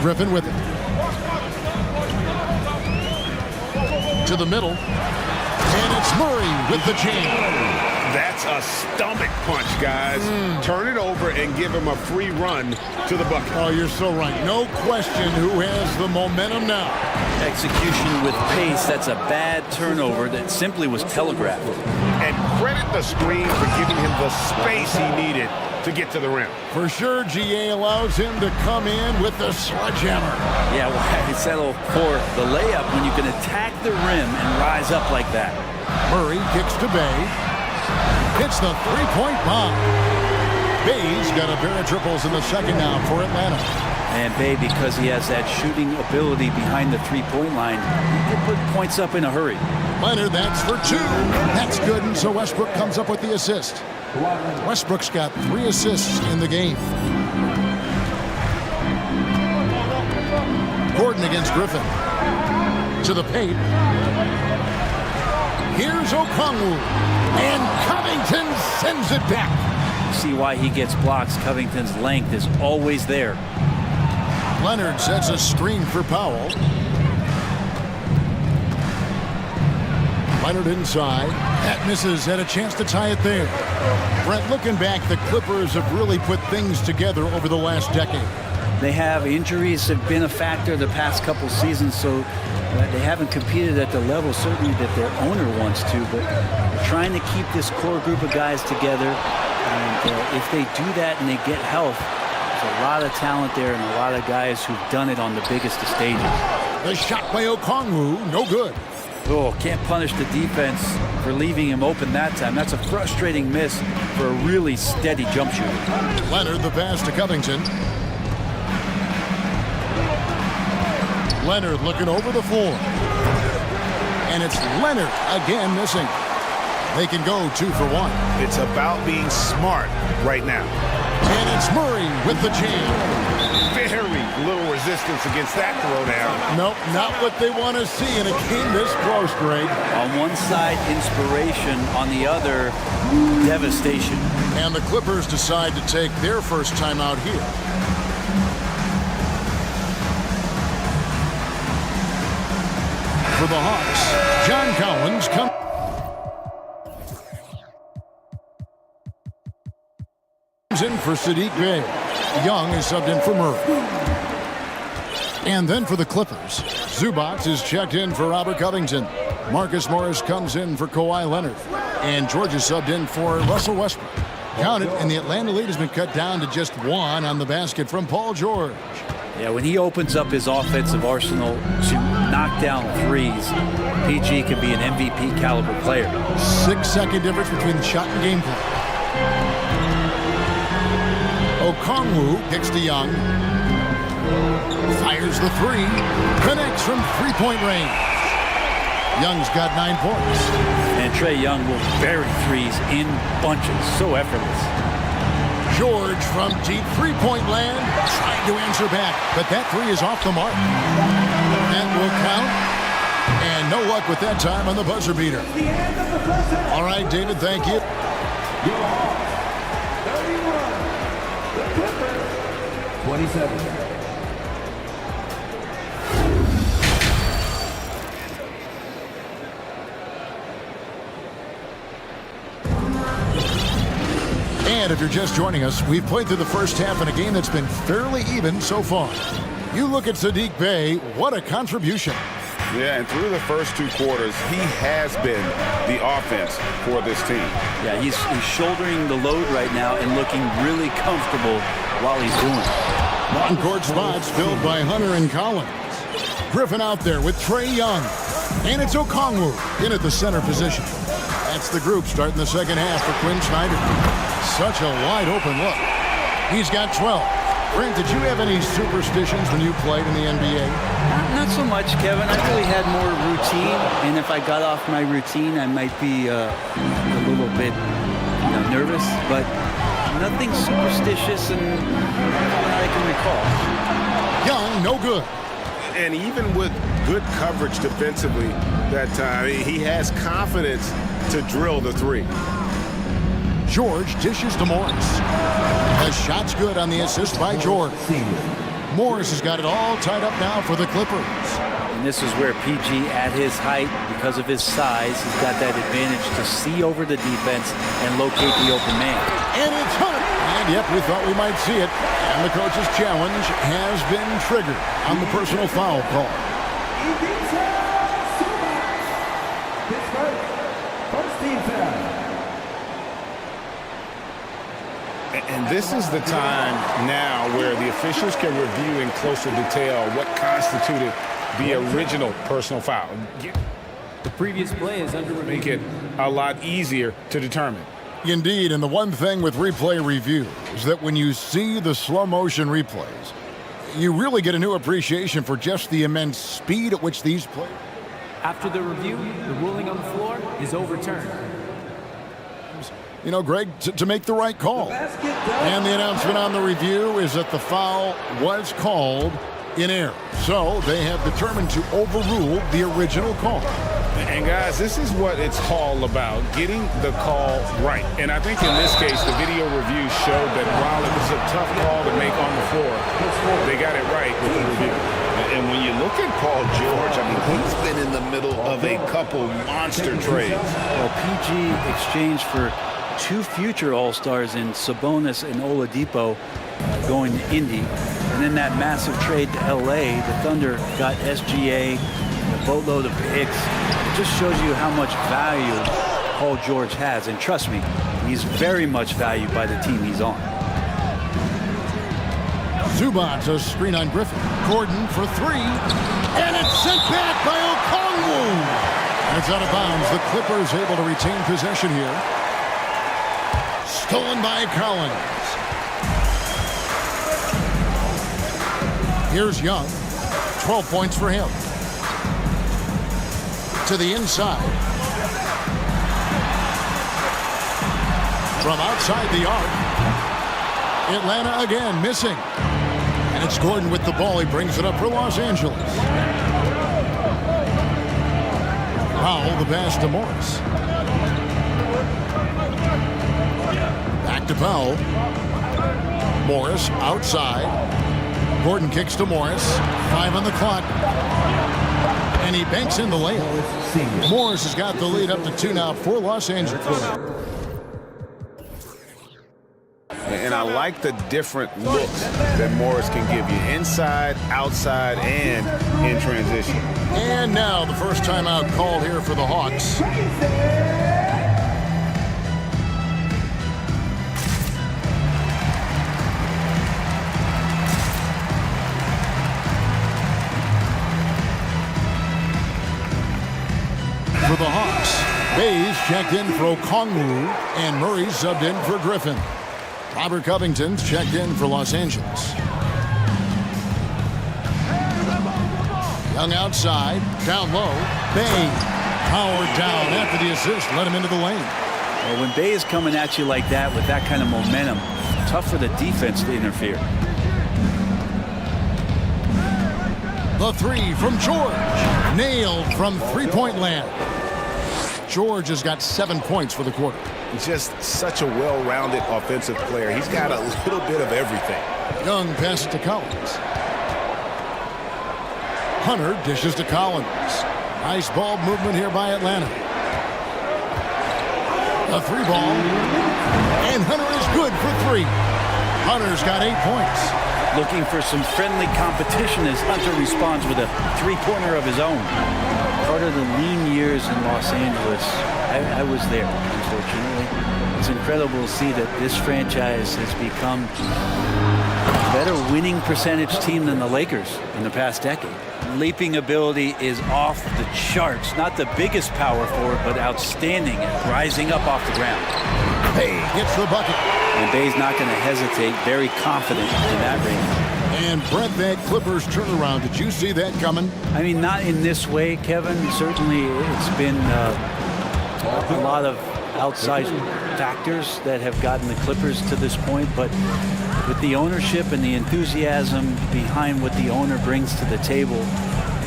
Griffin with it. To the middle. And it's Murray with the jam. That's a stomach punch, guys. Turn it over and give him a free run to the bucket. Oh, you're so right. No question who has the momentum now. Execution with pace, that's a bad turnover that simply was telegraphed. And credit the screen for giving him the space he needed to get to the rim. For sure, GA allows him to come in with the sledgehammer. Yeah, why settle for the layup when you can attack the rim and rise up like that? Murray kicks to Bay. Hits the three-point bomb. Bay's got a pair of triples in the second now for Atlanta. And Bay, because he has that shooting ability behind the three-point line, he can put points up in a hurry. Leonard, that's for two. That's good, and so Westbrook comes up with the assist. Westbrook's got 3 assists in the game. Gordon against Griffin. To the paint. Here's Okongwu. And Covington sends it back. See why he gets blocks. Covington's length is always there. Leonard sets a screen for Powell. Leonard inside. That misses. Had a chance to tie it there. Brett, looking back, the Clippers have really put things together over the last decade. They have. Injuries have been a factor the past couple seasons, so they haven't competed at the level certainly that their owner wants to, but they're trying to keep this core group of guys together. And if they do that and they get health, there's a lot of talent there and a lot of guys who've done it on the biggest of stages. The shot by Okongwu, no good. Oh, can't punish the defense for leaving him open that time. That's a frustrating miss for a really steady jump shooter. Leonard, the pass to Covington. Leonard looking over the floor. And it's Leonard again missing. They can go 2 for 1. It's about being smart right now. And it's Murray with the jam. Very little resistance against that throwdown. Nope, not what they want to see in a game this close, Greg. On one side, inspiration. On the other, devastation. And the Clippers decide to take their first time out here. For the Hawks, John Collins comes in for Sadiq Bey. Young is subbed in for Murray. And then for the Clippers, Zubac is checked in for Robert Covington. Marcus Morris comes in for Kawhi Leonard. And George is subbed in for Russell Westbrook. Count it, and the Atlanta lead has been cut down to just 1 on the basket from Paul George. Yeah, when he opens up his offensive arsenal to knock down threes, PG can be an MVP caliber player. 6-second difference between the shot and game clock. Okongwu kicks to Young. Fires the 3. Connects from three-point range. Young's got 9 points. And Trae Young will bury threes in bunches. So effortless. George from deep three-point land. Trying to answer back, but that 3 is off the mark. That will count. And no luck with that time on the buzzer beater. All right, David, thank you. 27. And if you're just joining us, we've played through the first half in a game that's been fairly even so far. You look at Sadiq Bey, what a contribution. Yeah, and through the first 2 quarters, he has been the offense for this team. Yeah, he's shouldering the load right now and looking really comfortable while he's doing it. On-court spots filled by Hunter and Collins. Griffin out there with Trae Young. And it's Okongwu in at the center position. That's the group starting the second half for Quinn Snyder. Such a wide-open look. He's got 12. Frank, did you have any superstitions when you played in the NBA? Not so much, Kevin. I really had more routine, and if I got off my routine, I might be a little bit nervous, but nothing superstitious and that I can recall. Young, no good. And even with good coverage defensively that time, he has confidence to drill the 3. George dishes to Morris. The shot's good on the assist by George. Morris has got it all tied up now for the Clippers. And this is where PG, at his height, because of his size, has got that advantage to see over the defense and locate the open man. And it's Hunter. And yep, we thought we might see it. And the coach's challenge has been triggered on the personal foul call. And this is the time now where the officials can review in closer detail what constituted the original personal foul. The previous play is under review. Make it a lot easier to determine. Indeed, and the one thing with replay review is that when you see the slow motion replays, you really get a new appreciation for just the immense speed at which these players. After the review, the ruling on the floor is overturned. You know, Greg, to make the right call. And the announcement on the review is that the foul was called in error. So they have determined to overrule the original call. And guys, this is what it's all about, getting the call right. And I think in this case, the video review showed that while it was a tough call to make on the floor, they got it right with the review. And when you look at Paul George, I mean, he's been in the middle of a couple monster trades. Well, PG exchanged for two future All-Stars in Sabonis and Oladipo going to Indy. And then that massive trade to LA, the Thunder got SGA, a boatload of picks. It just shows you how much value Paul George has. And trust me, he's very much valued by the team he's on. Zubac, a screen on Griffin. Gordon for three. And it's sent back by Okongwu. It's out of bounds. The Clippers able to retain possession here. Stolen by Collins. Here's Young. 12 points for him. To the inside. From outside the arc. Atlanta again missing. And it's Gordon with the ball. He brings it up for Los Angeles. Powell, the pass to Morris. Back to Powell. Morris outside. Gordon kicks to Morris. 5 on the clock. And he banks in the layup. Morris has got the lead up to 2 now for Los Angeles. And I like the different looks that Morris can give you. Inside, outside, and in transition. And now the first timeout called here for the Hawks. For the Hawks, Bays checked in for Okongwu, and Murray subbed in for Griffin. Robert Covington's checked in for Los Angeles. Young outside, down low. Bay powered down after the assist, let him into the lane. Well, when Bay is coming at you like that with that kind of momentum, tough for the defense to interfere. The three from George, nailed from three-point land. George has got 7 points for the quarter. He's just such a well-rounded offensive player. He's got a little bit of everything. Young passes to Collins. Hunter dishes to Collins. Nice ball movement here by Atlanta. A 3 ball. And Hunter is good for 3. Hunter's got 8 points. Looking for some friendly competition as Hunter responds with a three-pointer of his own. Part of the lean years in Los Angeles, I was there, unfortunately. It's incredible to see that this franchise has become a better winning percentage team than the Lakers in the past decade. Leaping ability is off the charts. Not the biggest power forward, but outstanding at rising up off the ground. Bay gets the bucket. And Bay's not going to hesitate. Very confident in that range. And Brett, that Clippers turnaround, did you see that coming? I mean, not in this way, Kevin. Certainly it's been a lot of outside factors that have gotten the Clippers to this point, but with the ownership and the enthusiasm behind what the owner brings to the table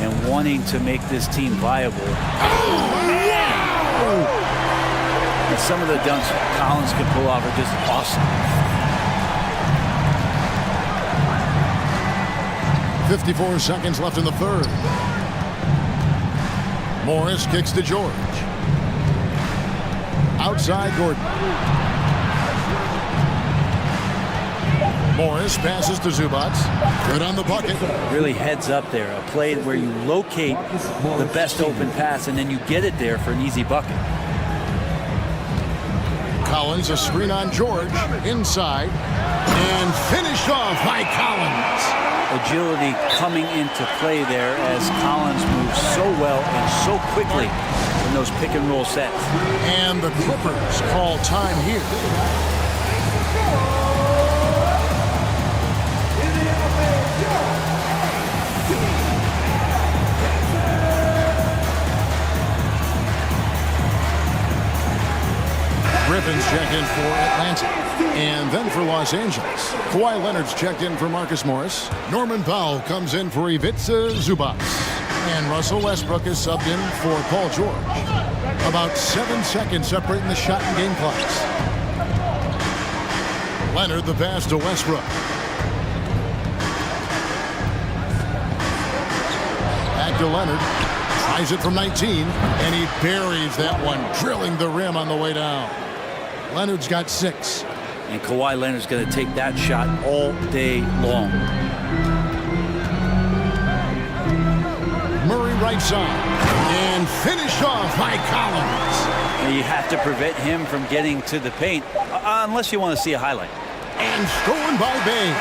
and wanting to make this team viable. And some of the dunks Collins can pull off are just awesome. 54 seconds left in the third. Morris kicks to George. Outside Gordon. Morris passes to Zubats. Good on the bucket. Really heads up there. A play where you locate the best open pass and then you get it there for an easy bucket. Collins, a screen on George, inside, and finished off by Collins. Agility coming into play there as Collins moves so well and so quickly in those pick and roll sets. And the Clippers call time here. Griffin's checked in for Atlanta. And then for Los Angeles, Kawhi Leonard's checked in for Marcus Morris. Norman Powell comes in for Ivica Zubac. And Russell Westbrook is subbed in for Paul George. About 7 seconds separating the shot and game clocks. Leonard the pass to Westbrook. Back to Leonard. Tries it from 19, and he buries that one, drilling the rim on the way down. Leonard's got 6. And Kawhi Leonard's going to take that shot all day long. Murray right side. And finished off by Collins. And you have to prevent him from getting to the paint, unless you want to see a highlight. And stolen by Bay.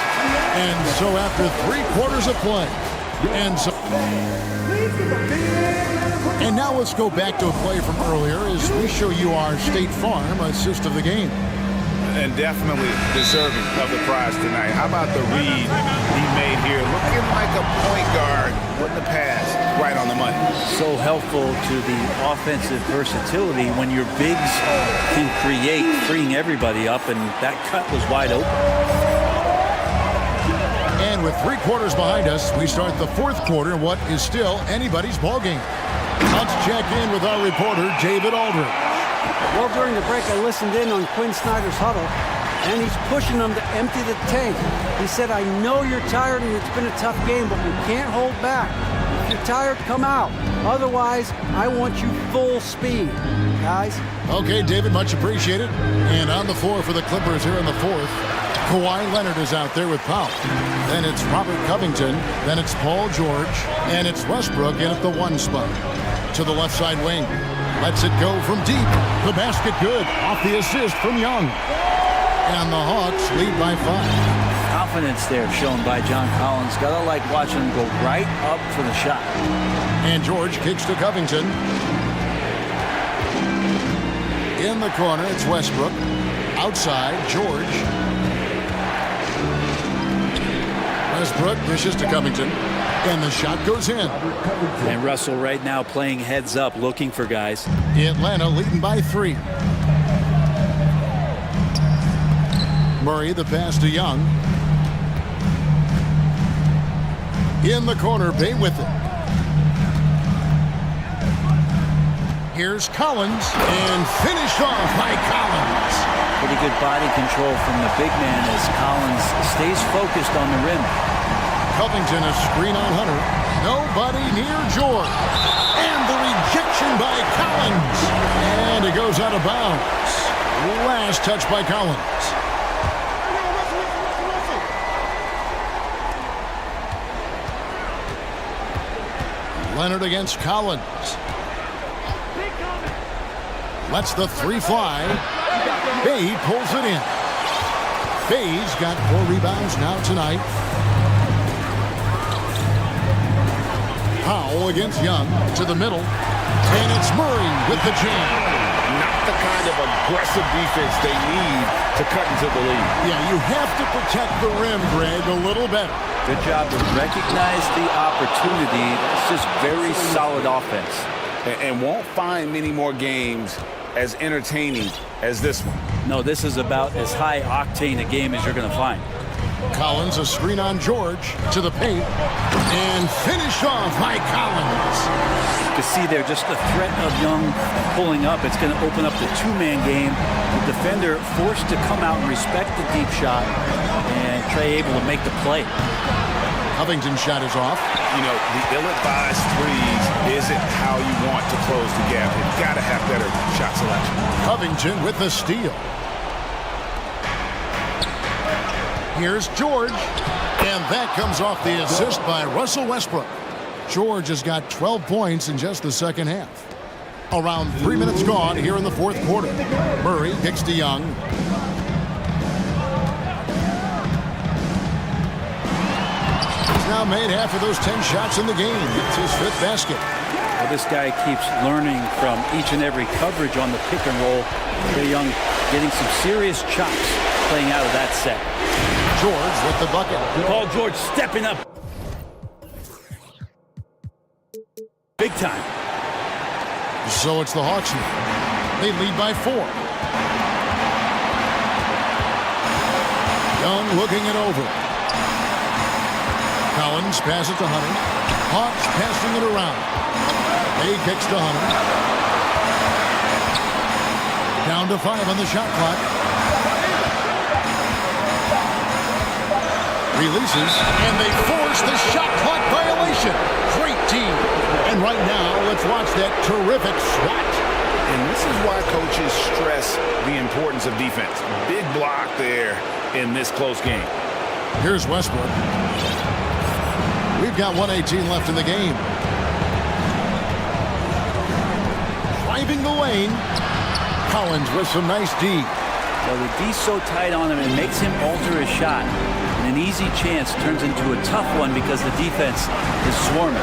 And so after 3 quarters of play. And now let's go back to a play from earlier as we show you our State Farm assist of the game. And definitely deserving of the prize tonight. How about the read he made here? Looking like a point guard with the pass right on the money. So helpful to the offensive versatility when your bigs can create, freeing everybody up, and that cut was wide open. And with 3 quarters behind us, we start the 4th quarter in what is still anybody's ballgame. Let's check in with our reporter, David Aldridge. Well, during the break, I listened in on Quinn Snyder's huddle, and he's pushing them to empty the tank. He said, I know you're tired and it's been a tough game, but we can't hold back. If you're tired, come out. Otherwise, I want you full speed, guys. Okay, David, much appreciated. And on the floor for the Clippers here in the 4th, Kawhi Leonard is out there with Powell. Then it's Robert Covington. Then it's Paul George. And it's Westbrook in at the 1 spot. To the left side wing. Lets it go from deep. The basket good. Off the assist from Young. And the Hawks lead by 5. Confidence there shown by John Collins. Gotta like watching him go right up for the shot. And George kicks to Covington. In the corner, it's Westbrook. Outside, George. Westbrook dishes to Covington. And the shot goes in. And Russell right now playing heads up, looking for guys. Atlanta leading by 3. Murray the pass to Young. In the corner, Bay with it. Here's Collins, and finished off by Collins. Pretty good body control from the big man as Collins stays focused on the rim. Covington, a screen on Hunter. Nobody near George. And the rejection by Collins. And it goes out of bounds. Last touch by Collins. Leonard against Collins. Lets the 3 fly. Bay pulls it in. Bay's got 4 rebounds now tonight. Powell against Young to the middle. And it's Murray with the jam. Not the kind of aggressive defense they need to cut into the lead. Yeah, you have to protect the rim, Greg, a little better. Good job to recognize the opportunity. That's just very solid offense. And won't find many more games as entertaining as this one. No, this is about as high octane a game as you're going to find. Collins, a screen on George to the paint. And finish off by Collins. You can see there just the threat of Young pulling up. It's going to open up the 2-man game. The defender forced to come out and respect the deep shot. And Trey able to make the play. Covington's shot is off. You know, the ill-advised threes isn't how you want to close the gap. You've got to have better shot selection. Covington with the steal. Here's George. And that comes off the assist by Russell Westbrook. George has got 12 points in just the second half. Around 3 minutes gone here in the fourth quarter. Murray kicks to Young. He's now made half of those 10 shots in the game. It's his fifth basket. Well, this guy keeps learning from each and every coverage on the pick and roll. Trae Young getting some serious chops playing out of that set. George with the bucket. Paul George stepping up. Big time. So it's the Hawks now. They lead by 4. Young looking it over. Collins passes to Hunter. Hawks passing it around. He kicks to Hunter. Down to 5 on the shot clock. Releases, and they force the shot clock violation. Great team. And right now, let's watch that terrific swat. And this is why coaches stress the importance of defense. Big block there in this close game. Here's Westbrook. We've got 1:18 left in the game. Driving the lane. Collins with some nice D. Well, the D's so tight on him, it makes him alter his shot. And an easy chance turns into a tough one because the defense is swarming.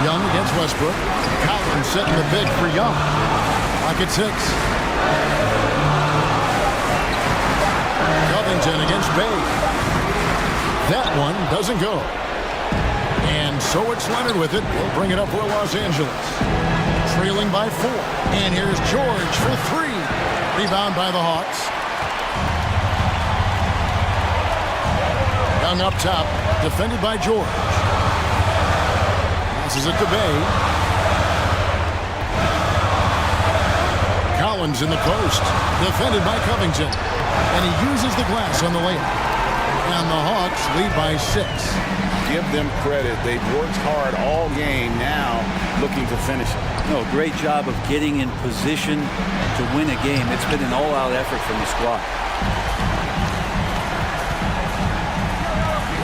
Young against Westbrook. Collins setting the big for Young. Clock at 6. Covington against Bay. That one doesn't go. And so it's Leonard with it. We'll bring it up for Los Angeles. Trailing by 4. And here's George for 3. Rebound by the Hawks. Young up top. Defended by George. Passes it to Bay. Collins in the post. Defended by Covington. And he uses the glass on the layup. And the Hawks lead by 6. Give them credit. They've worked hard all game, now looking to finish it. No, great job of getting in position to win a game. It's been an all-out effort from the squad.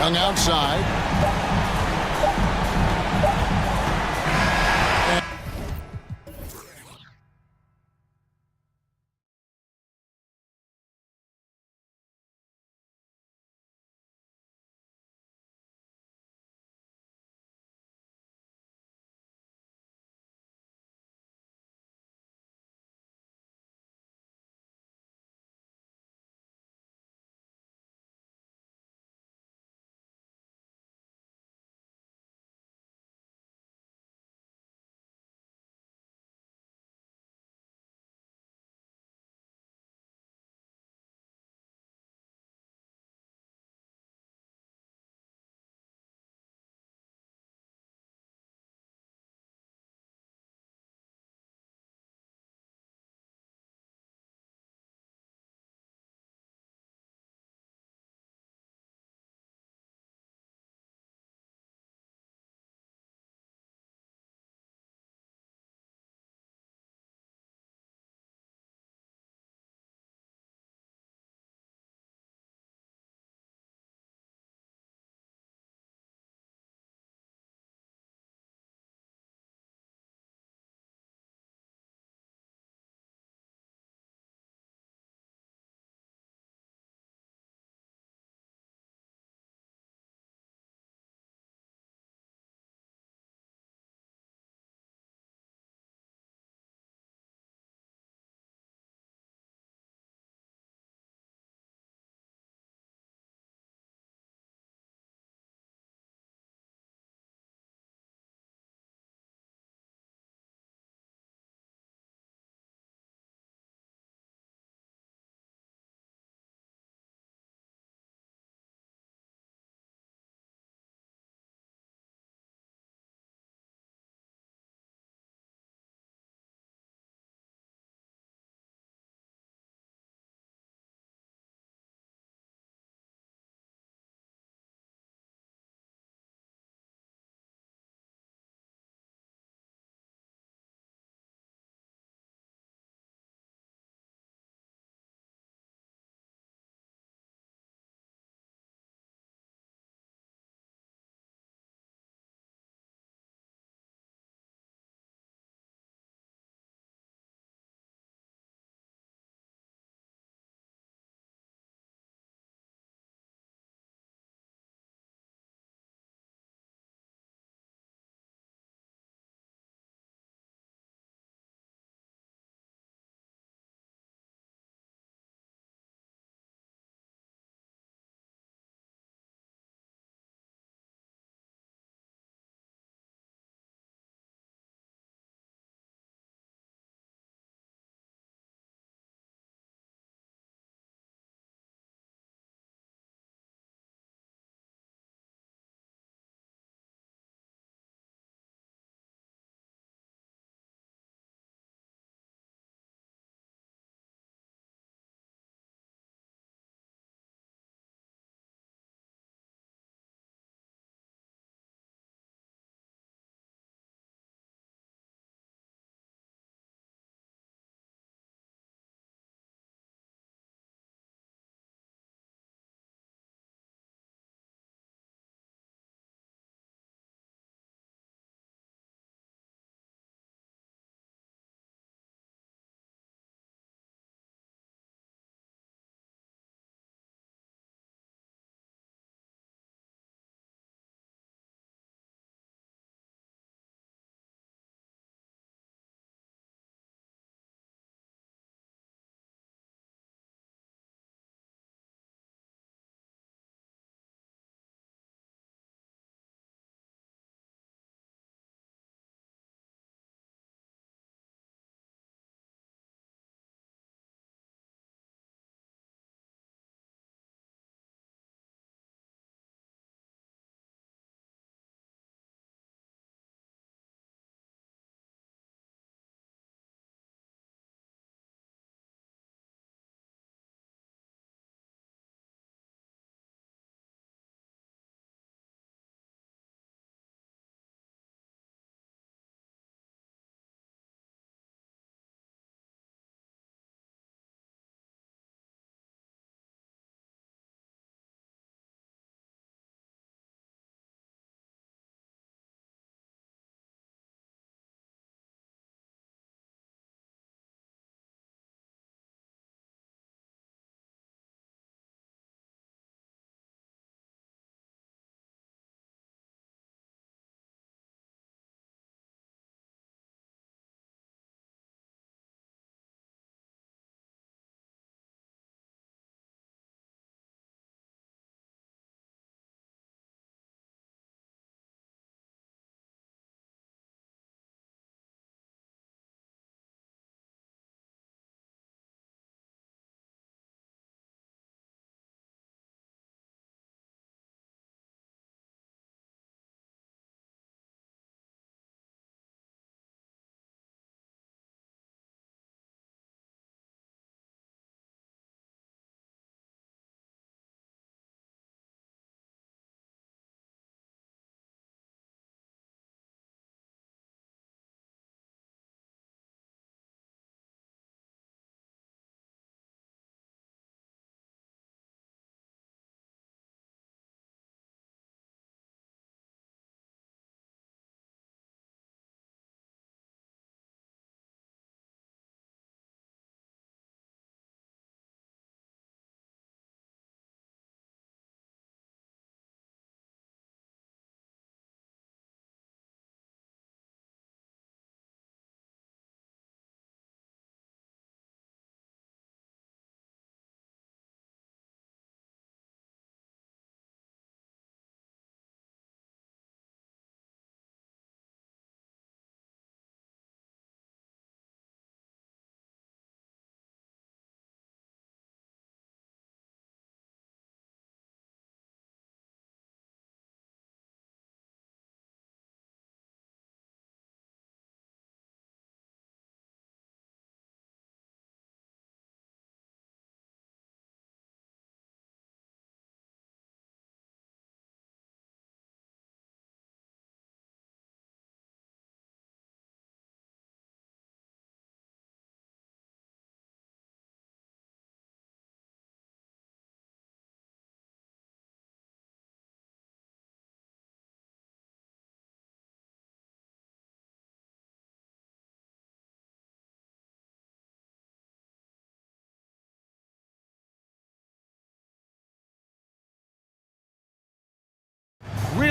Young outside.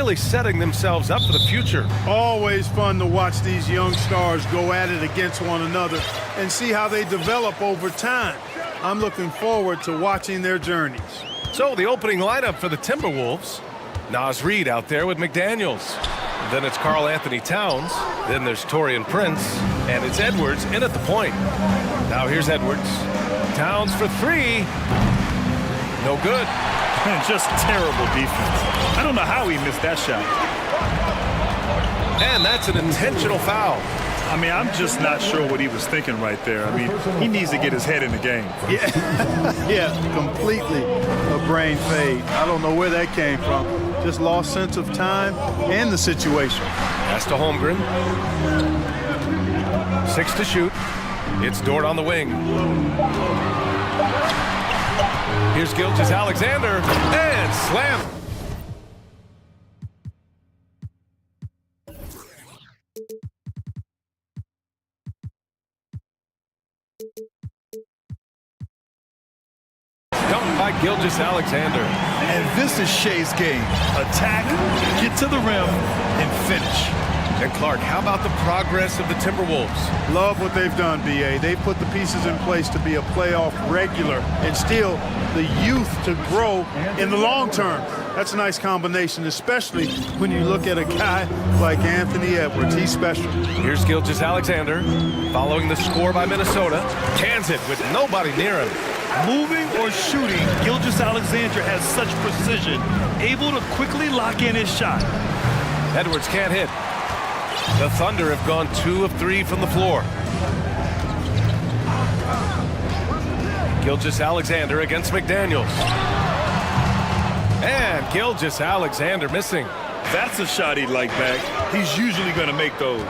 really setting themselves up for the future. Always fun to watch these young stars go at it against one another and see how they develop over time. I'm looking forward to watching their journeys. So the opening lineup for the Timberwolves. Naz Reid out there with McDaniels. Then it's Karl Anthony Towns. Then there's Taurean Prince. And it's Edwards in at the point. Now here's Edwards. Towns for three. No good. Just terrible defense. I don't know how he missed that shot. And that's an intentional foul. I mean, I'm just not sure what he was thinking right there. I mean, he needs to get his head in the game. Yeah, completely a brain fade. I don't know where that came from. Just lost sense of time and the situation. Pass to Holmgren. 6 to shoot. It's Dort on the wing. Here's Gilgeous-Alexander and slam. Dunked by Gilgeous-Alexander. And this is Shea's game. Attack, get to the rim, and finish. And Clark, how about the progress of the Timberwolves? Love what they've done, B.A. They've put the pieces in place to be a playoff regular and still the youth to grow in the long term. That's a nice combination, especially when you look at a guy like Anthony Edwards. He's special. Here's Gilgeous-Alexander following the score by Minnesota. Cans it with nobody near him. Moving or shooting, Gilgeous-Alexander has such precision, able to quickly lock in his shot. Edwards can't hit. The Thunder have gone 2 of 3 from the floor. Gilgeous-Alexander against McDaniels. And Gilgeous-Alexander missing. That's a shot he'd like back. He's usually going to make those.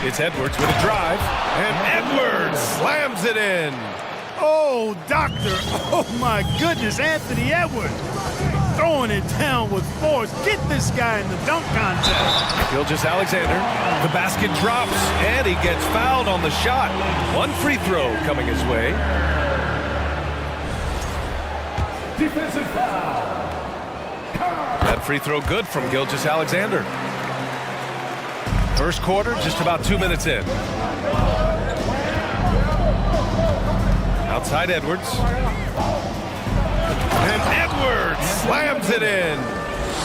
It's Edwards with a drive. And Edwards slams it in. Oh, doctor. Oh, my goodness. Anthony Edwards throwing it down with force. Get this guy in the dunk contest. Gilgeous-Alexander. The basket drops, and he gets fouled on the shot. 1 free throw coming his way. Defensive foul. That free throw good from Gilgeous-Alexander. First quarter, just about 2 minutes in. Outside Edwards. And Edwards slams it in.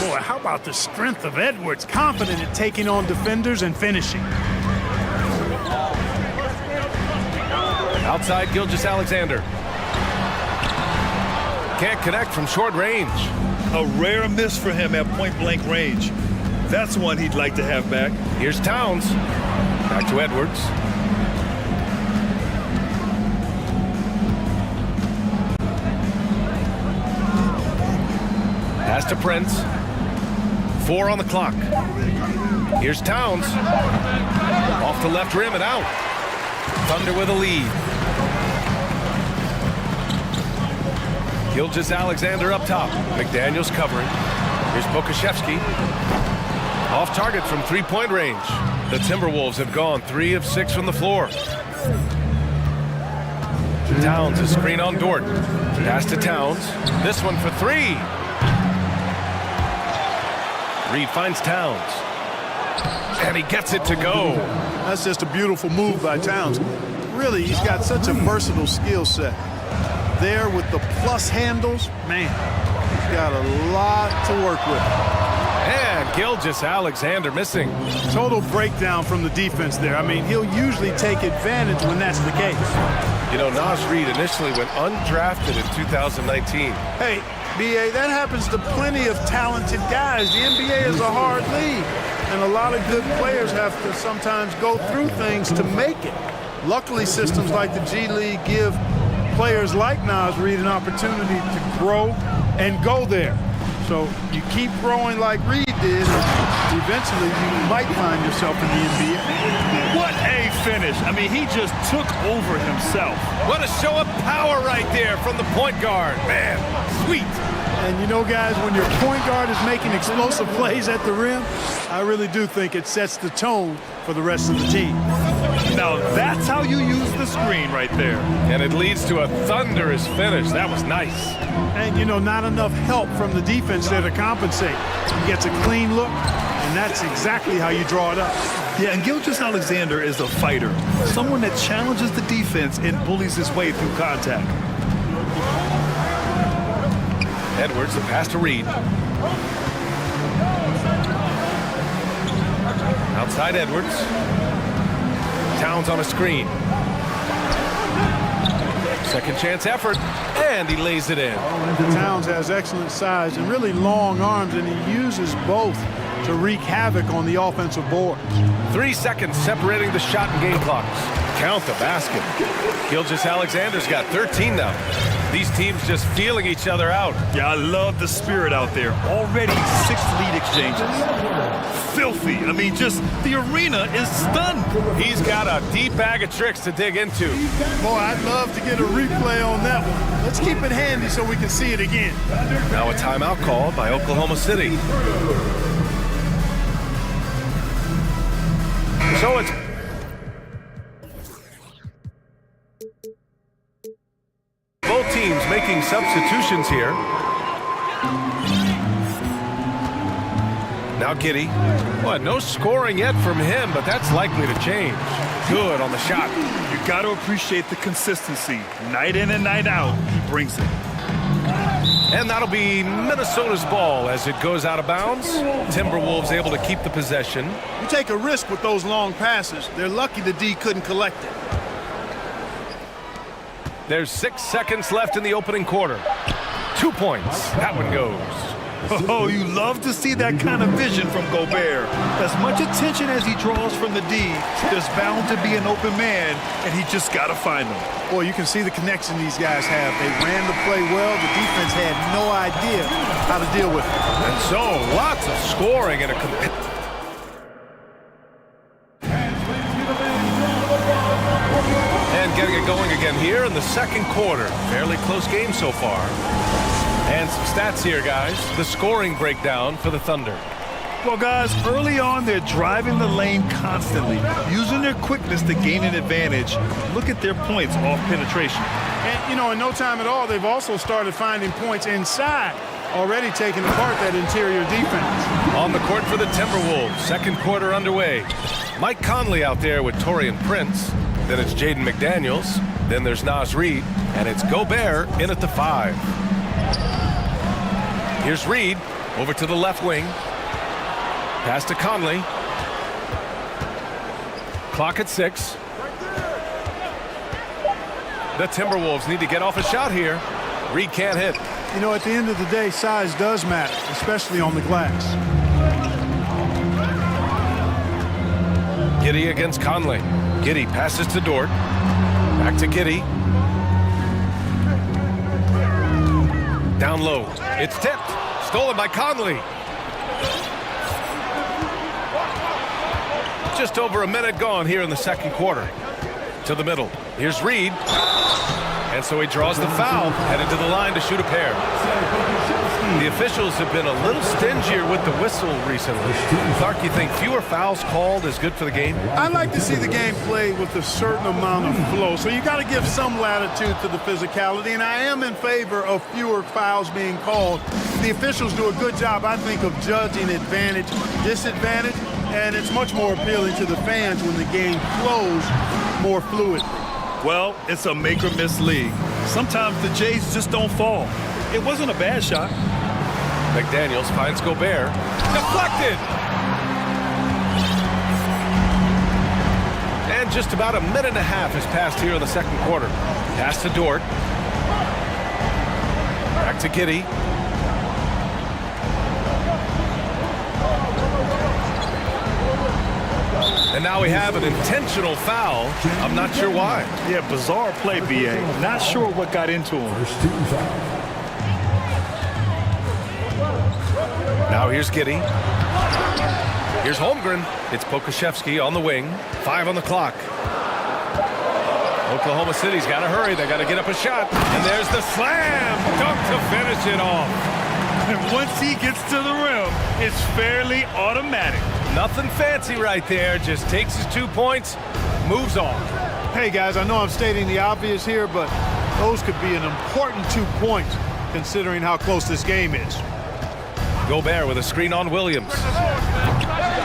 Boy, how about the strength of Edwards? Confident at taking on defenders and finishing. Outside Gilgeous-Alexander. Can't connect from short range. A rare miss for him at point-blank range. That's one he'd like to have back. Here's Towns. Back to Edwards. Pass to Prince. 4 on the clock. Here's Towns. Off the left rim and out. Thunder with a lead. Gilgeous-Alexander up top. McDaniels covering. Here's Pokusevski. Off target from three-point range. The Timberwolves have gone 3 of 6 from the floor. Towns, a screen on Dort. Pass to Towns. This one for 3. Reid finds Towns. And he gets it to go. That's just a beautiful move by Towns. Really, he's got such a versatile skill set. There with the plus handles, man, he's got a lot to work with. And Gilgeous-Alexander missing. Total breakdown from the defense there. I mean, he'll usually take advantage when that's the case. You know, Naz Reid initially went undrafted in 2019. Hey, B.A., that happens to plenty of talented guys. The NBA is a hard league, and a lot of good players have to sometimes go through things to make it. Luckily, systems like the G League give players like Naz Reid an opportunity to grow and go there. So you keep growing like Reid did, and eventually you might find yourself in the NBA. What a finish. I mean, he just took over himself. What a show of power right there from the point guard. Man, sweet. And you know, guys, when your point guard is making explosive plays at the rim, I really do think it sets the tone for the rest of the team. Now that's how you use the screen right there. And it leads to a thunderous finish. That was nice. And, you know, not enough help from the defense there to compensate. He gets a clean look, and that's exactly how you draw it up. Yeah, and Gilgeous-Alexander is a fighter, someone that challenges the defense and bullies his way through contact. Edwards, the pass to Reed. Outside Edwards. Towns on a screen. Second chance effort, and he lays it in. Towns has excellent size and really long arms, and he uses both to wreak havoc on the offensive board. 3 seconds separating the shot and game clocks. Count the basket. Gilgeous-Alexander's got 13 now. These teams just feeling each other out. Yeah, I love the spirit out there. Already 6 lead exchanges. Filthy. I mean, just the arena is stunned. He's got a deep bag of tricks to dig into. Boy, I'd love to get a replay on that one. Let's keep it handy so we can see it again. Now a timeout called by Oklahoma City. So it's both teams making substitutions here. Now Giddy. Well, no scoring yet from him, but that's likely to change. Good on the shot. You got to appreciate the consistency. Night in and night out, he brings it. And that'll be Minnesota's ball as it goes out of bounds. Timberwolves able to keep the possession. You take a risk with those long passes. They're lucky the D couldn't collect it. There's 6 seconds left in the opening quarter. 2 points. That one goes. Oh, you love to see that kind of vision from Gobert. As much attention as he draws from the D, there's bound to be an open man, and he just got to find them. Boy, you can see the connection these guys have. They ran the play well. The defense had no idea how to deal with it. And so, lots of scoring and a and getting it going again here in the second quarter. Fairly close game so far. And some stats here, guys. The scoring breakdown for the Thunder. Well, guys, early on, they're driving the lane constantly, using their quickness to gain an advantage. Look at their points off penetration. And, you know, in no time at all, they've also started finding points inside, already taking apart that interior defense. On the court for the Timberwolves, second quarter underway. Mike Conley out there with Taurean Prince. Then it's Jaden McDaniels. Then there's Naz Reid. And it's Gobert in at the 5. Here's Reid over to the left wing. Pass to Conley. Clock at 6. The Timberwolves need to get off a shot here. Reid can't hit. You know, at the end of the day, size does matter, especially on the glass. Giddy against Conley. Giddy passes to Dort. Back to Giddy. Down low. It's tipped. Stolen by Conley. Just over a minute gone here in the second quarter. To the middle. Here's Reid. And so he draws the foul. Headed to the line to shoot a pair. The officials have been a little stingier with the whistle recently. Clark, you think fewer fouls called is good for the game? I like to see the game played with a certain amount of flow. So you got to give some latitude to the physicality. And I am in favor of fewer fouls being called. The officials do a good job, I think, of judging advantage, disadvantage. And it's much more appealing to the fans when the game flows more fluidly. Well, it's a make-or-miss league. Sometimes the Jays just don't fall. It wasn't a bad shot. McDaniels finds Gobert. Deflected! And just about a minute and a half has passed here in the second quarter. Pass to Dort. Back to Giddy. And now we have an intentional foul. I'm not sure why. Yeah, bizarre play, B.A. Not sure what got into him. Now here's Giddy. Here's Holmgren. It's Pokusevski on the wing. 5 on the clock. Oklahoma City's got to hurry. They got to get up a shot. And there's the slam dunk to finish it off. And once he gets to the rim, it's fairly automatic. Nothing fancy right there. Just takes his 2 points, moves on. Hey, guys, I know I'm stating the obvious here, but those could be an important 2 points considering how close this game is. Gobert with a screen on Williams.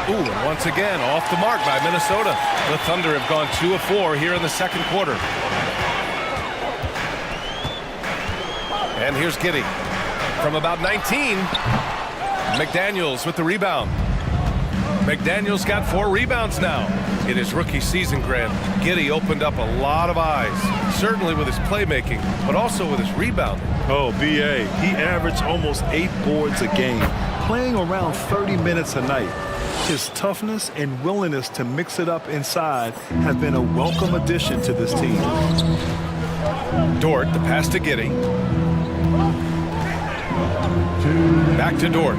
Ooh, and once again, off the mark by Minnesota. The Thunder have gone 2 of 4 here in the second quarter. And here's Giddey. From about 19, McDaniels with the rebound. McDaniels got 4 rebounds now in his rookie season, Grant. Giddey opened up a lot of eyes, certainly with his playmaking, but also with his rebounding. Oh, B.A., he averaged almost 8 boards a game, playing around 30 minutes a night. His toughness and willingness to mix it up inside has been a welcome addition to this team. Dort, the pass to Giddey. Back to Dort.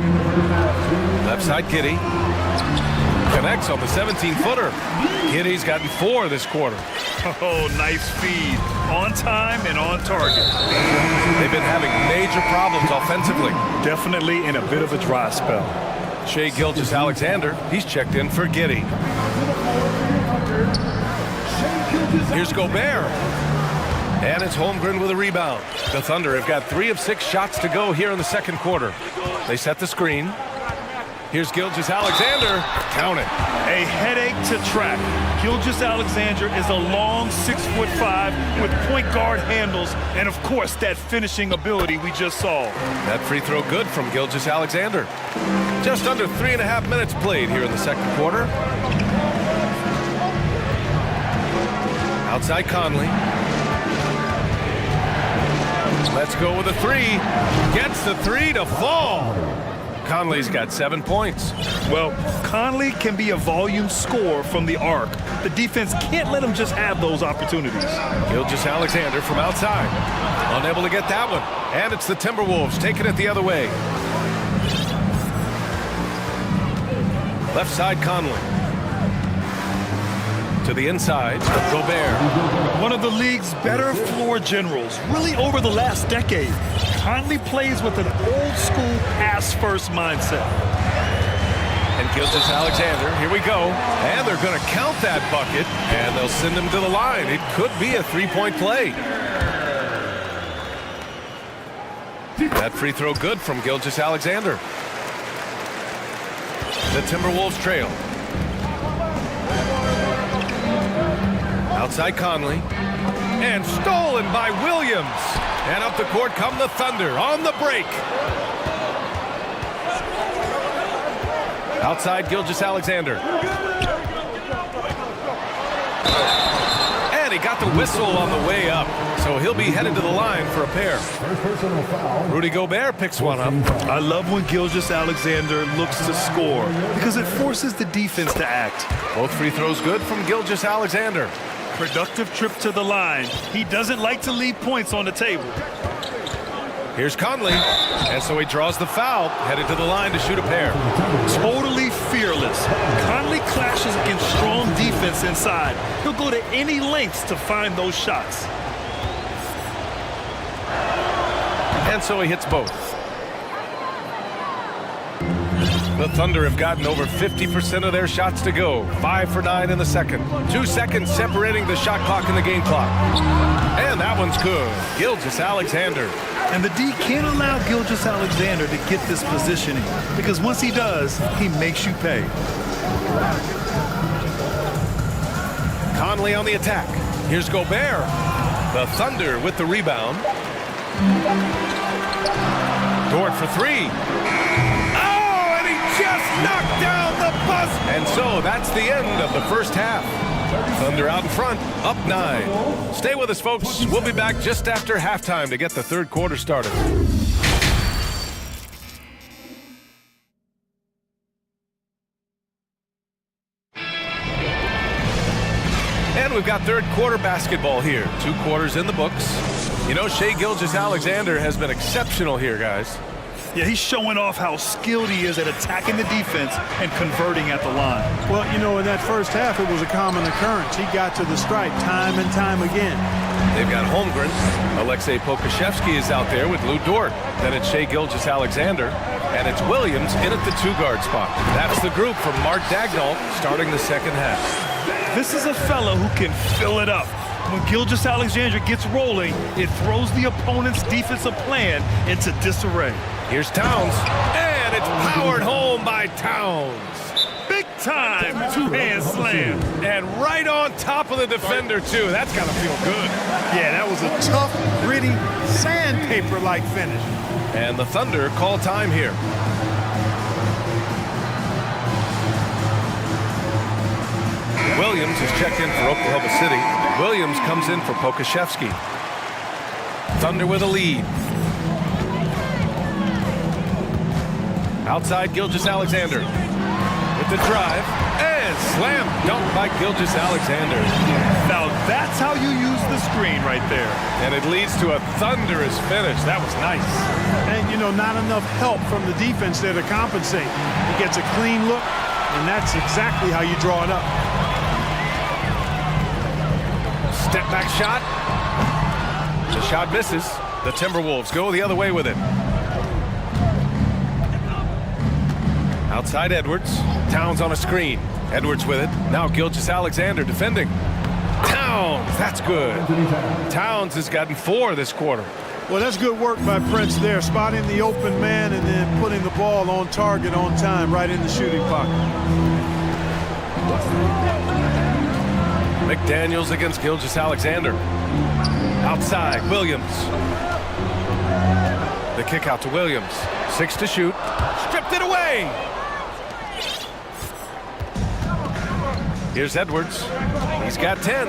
Left side Giddey. Connects on the 17-footer. Giddey's gotten 4 this quarter. Oh, nice feed. On time and on target. They've been having major problems offensively. Definitely in a bit of a dry spell. Shai Gilgeous-Alexander, he's checked in for Giddey. Here's Gobert. And it's Holmgren with a rebound. The Thunder have got 3 of 6 shots to go here in the second quarter. They set the screen. Here's Gilgeous-Alexander. Count it. A headache to track. Gilgeous-Alexander is a long 6'5" with point guard handles and, of course, that finishing ability we just saw. That free throw good from Gilgeous-Alexander. Just under 3.5 minutes played here in the second quarter. Outside Conley. Let's go with a 3. Gets the 3 to fall. Conley's got 7 points. Well, Conley can be a volume scorer from the arc. The defense can't let him just have those opportunities. Gilgeous-Alexander from outside. Unable to get that one. And it's the Timberwolves taking it the other way. Left side Conley. To the inside, Gobert. One of the league's better floor generals, really over the last decade. Conley plays with an old-school pass-first mindset. And Gilgeous-Alexander, here we go. And they're going to count that bucket, and they'll send him to the line. It could be a 3-point play. That free throw good from Gilgeous-Alexander. The Timberwolves trail. Outside Conley. And stolen by Williams. And up the court come the Thunder on the break. Outside Gilgeous-Alexander. And he got the whistle on the way up. So he'll be headed to the line for a pair. Rudy Gobert picks one up. I love when Gilgeous-Alexander looks to score because it forces the defense to act. Both free throws good from Gilgeous-Alexander. Productive trip to the line. He doesn't like to leave points on the table. Here's Conley. And so he draws the foul, headed to the line to shoot a pair. Totally fearless. Conley clashes against strong defense inside. He'll go to any lengths to find those shots. And so he hits both. The Thunder have gotten over 50% of their shots to go. 5 for 9 in the second. 2 seconds separating the shot clock and the game clock. And that one's good. Gilgeous-Alexander. And the D can't allow Gilgeous-Alexander to get this positioning because once he does, he makes you pay. Conley on the attack. Here's Gobert. The Thunder with the rebound. Dort for 3. Just knocked down the bus. And so that's the end of the first half. Thunder out in front, up 9. Stay with us, folks. We'll be back just after halftime to get the third quarter started. And we've got third quarter basketball here. 2 quarters in the books. You know, Shai Gilgeous-Alexander has been exceptional here, guys. Yeah, he's showing off how skilled he is at attacking the defense and converting at the line. Well, you know, in that first half, it was a common occurrence. He got to the stripe time and time again. They've got Holmgren. Alexei Pokashevsky is out there with Lou Dort. Then it's Shai Gilgeous-Alexander. And it's Williams in at the two-guard spot. That's the group from Mark Dagnall starting the second half. This is a fella who can fill it up. When Gilgeous-Alexander gets rolling, it throws the opponent's defensive plan into disarray. Here's Towns, and it's powered home by Towns. Big time two-hand slam. And right on top of the defender, too. That's got to feel good. Yeah, that was a tough, gritty, sandpaper-like finish. And the Thunder call time here. Williams is checked in for Oklahoma City. Williams comes in for Pokashevsky. Thunder with a lead. Outside Gilgeous-Alexander with the drive and slam dunk by Gilgeous-Alexander. Now that's how you use the screen right there. And it leads to a thunderous finish. That was nice. And, you know, not enough help from the defense there to compensate. He gets a clean look, and that's exactly how you draw it up. Step back shot. The shot misses. The Timberwolves go the other way with it. Outside Edwards. Towns on a screen. Edwards with it. Now Gilgeous-Alexander defending. Towns, that's good. Towns has gotten 4 this quarter. Well, that's good work by Prince there, spotting the open man and then putting the ball on target on time right in the shooting pocket. McDaniels against Gilgeous-Alexander. Outside, Williams. The kick out to Williams. 6 to shoot. Stripped it away. Here's Edwards. He's got 10.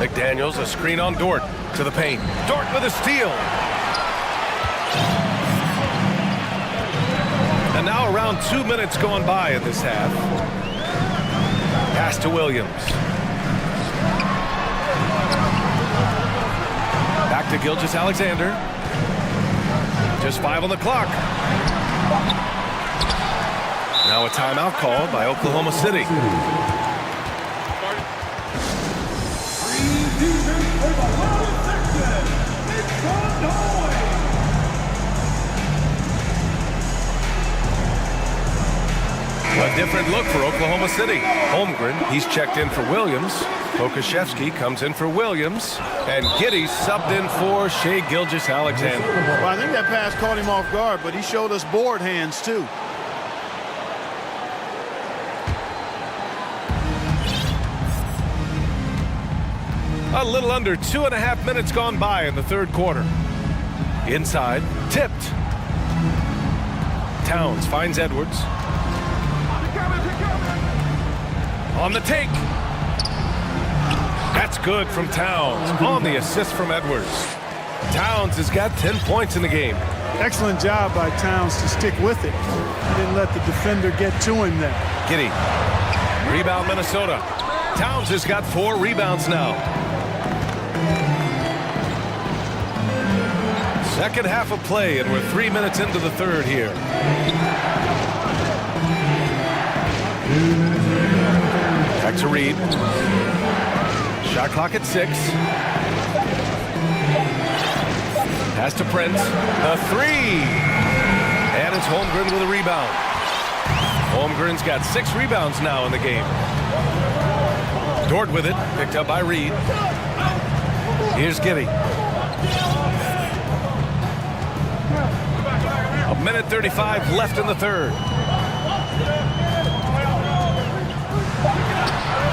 McDaniels, a screen on Dort to the paint. Dort with a steal. And now around 2 minutes going by in this half. Pass to Williams. Back to Gilgeous-Alexander. Just 5 on the clock. Now a timeout called by Oklahoma City. A different look for Oklahoma City. Holmgren, he's checked in for Williams. Pokashevsky comes in for Williams. And Giddey subbed in for Shai Gilgeous-Alexander. Well, I think that pass caught him off guard, but he showed us board hands, too. A little under 2.5 minutes gone by in the third quarter. Inside, tipped. Towns finds Edwards. On the take. That's good from Towns. On the assist from Edwards. Towns has got 10 points in the game. Excellent job by Towns to stick with it. He didn't let the defender get to him there. Giddey. Rebound Minnesota. Towns has got 4 rebounds now. Second half of play, and we're 3 minutes into the third here. Back to Reed. Shot clock at 6. Pass to Prince. The 3. And it's Holmgren with a rebound. Holmgren's got 6 rebounds now in the game. Dort with it. Picked up by Reed. Here's Giddey. 1:35 left in the third.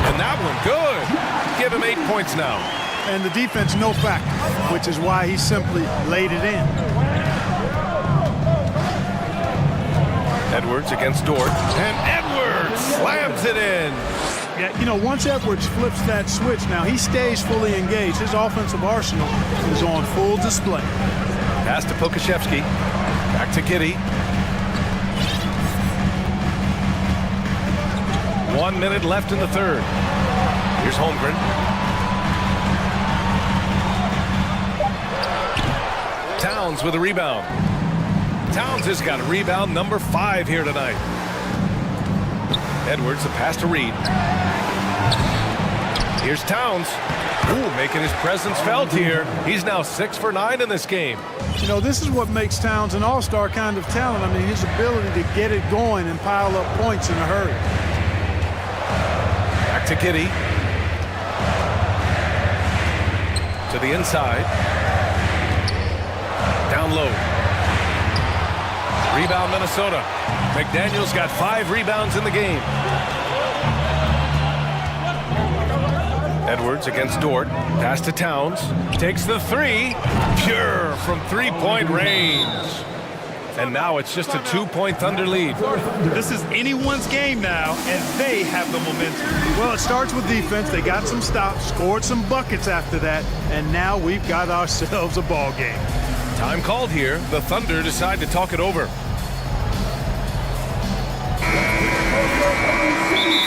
And that one good. Give him 8 points now. And the defense no factor, which is why he simply laid it in. Edwards against Dort. And Edwards slams it in. Yeah, you know, once Edwards flips that switch now, he stays fully engaged. His offensive arsenal is on full display. Pass to Pokashevsky. Back to Giddey. 1 minute left in the third. Here's Holmgren. Towns with a rebound. Towns has got rebound number 5 here tonight. Edwards, the pass to Reed. Here's Towns. Ooh, making his presence felt here. He's now 6 for 9 in this game. You know, this is what makes Towns an all-star kind of talent. I mean, his ability to get it going and pile up points in a hurry. Back to Giddy. To the inside. Down low. Rebound Minnesota. McDaniels got 5 rebounds in the game. Edwards against Dort. Pass to Towns. Takes the 3. Pure from three-point range. And now it's just a 2-point Thunder lead. This is anyone's game now, and they have the momentum. Well, it starts with defense. They got some stops, scored some buckets after that, and now we've got ourselves a ball game. Time called here. The Thunder decide to talk it over.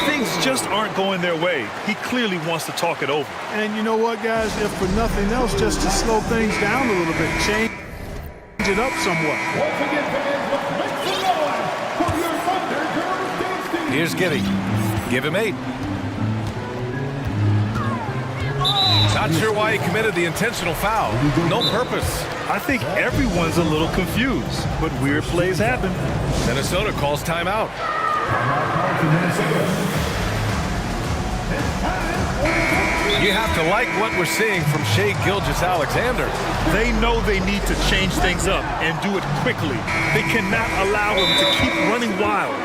Things just aren't going their way. He clearly wants to talk it over. And you know what, guys? If for nothing else, just to slow things down a little bit, change it up somewhat. Here's Giddy. Give him 8. Not sure why he committed the intentional foul. No purpose. I think everyone's a little confused, but weird plays happen. Minnesota calls timeout. You have to like what we're seeing from Shai Gilgeous-Alexander. They know they need to change things up and do it quickly. They cannot allow him to keep running wild.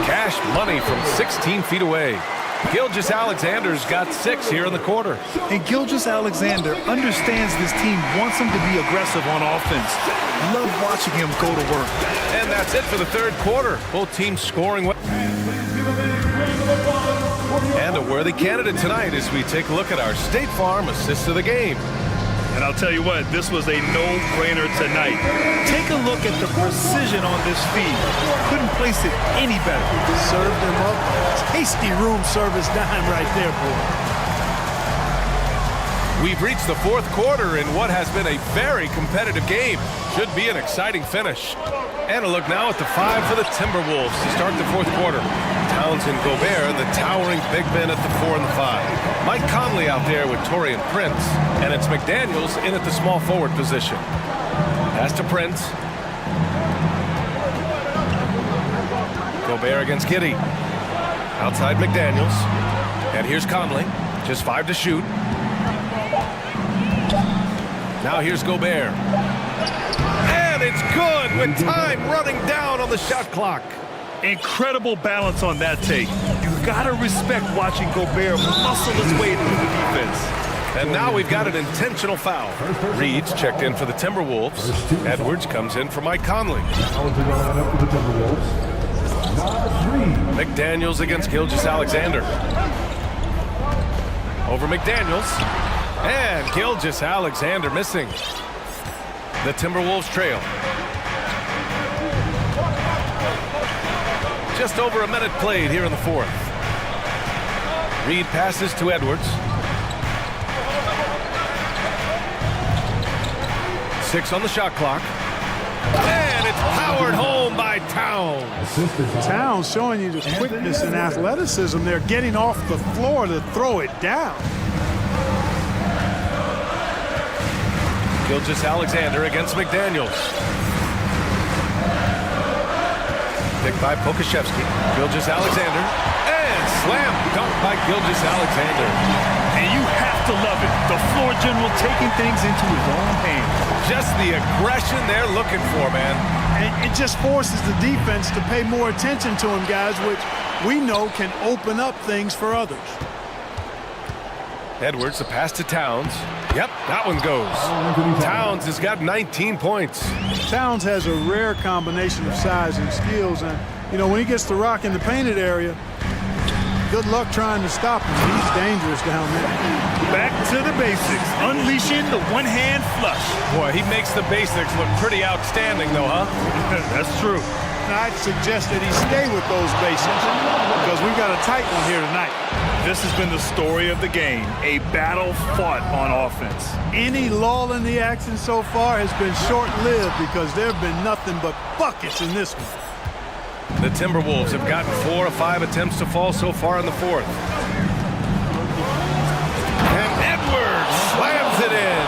Cash money from 16 feet away. Gilgeous-Alexander's got 6 here in the quarter. And Gilgeous-Alexander understands this team wants him to be aggressive on offense. Love watching him go to work. And that's it for the third quarter. Both teams scoring well. And a worthy candidate tonight as we take a look at our State Farm assist of the game. And I'll tell you what, this was a no-brainer tonight. Take a look at the precision on this feed. Couldn't place it any better. Served him up. Tasty room service dime right there, boy. We've reached the fourth quarter in what has been a very competitive game. Should be an exciting finish. And a look now at the 5 for the Timberwolves to start the fourth quarter. Towns and Gobert, the towering big men at the 4 and the 5. Mike Conley out there with Taurean Prince. And it's McDaniels in at the small forward position. Pass to Prince. Gobert against Giddy. Outside McDaniels. And here's Conley. Just 5 to shoot. Now here's Gobert. And it's good with time running down on the shot clock. Incredible balance on that take. You gotta respect watching Gobert muscle his way through the defense. And now we've got an intentional foul. Reed's checked in for the Timberwolves. Edwards comes in for Mike Conley. McDaniels against Gilgeous-Alexander. Over McDaniels. And Gilgeous-Alexander missing. The Timberwolves trail. Just over a minute played here in the fourth. Reed passes to Edwards. 6 on the shot clock. And it's powered home by Towns. Towns showing you the quickness and athleticism. They're getting off the floor to throw it down. Gilgeous-Alexander against McDaniels. Picked by Pokashevsky. Gilgeous-Alexander. And slam dunk by Gilgeous-Alexander. And you have to love it. The floor general taking things into his own hands. Just the aggression they're looking for, man. And it just forces the defense to pay more attention to him, guys, which we know can open up things for others. Edwards, the pass to Towns. Yep, that one goes. Towns has got 19 points. Towns has a rare combination of size and skills, and, you know, when he gets the rock in the painted area, good luck trying to stop him. He's dangerous down there. Back to the basics, unleashing the one-hand flush. Boy, he makes the basics look pretty outstanding, though, huh? That's true. I'd suggest that he stay with those basics because we've got a tight one here tonight. This has been the story of the game, a battle fought on offense. Any lull in the action so far has been short-lived because there have been nothing but buckets in this one. The Timberwolves have gotten 4 of 5 attempts to fall so far in the fourth. And Edwards slams it in.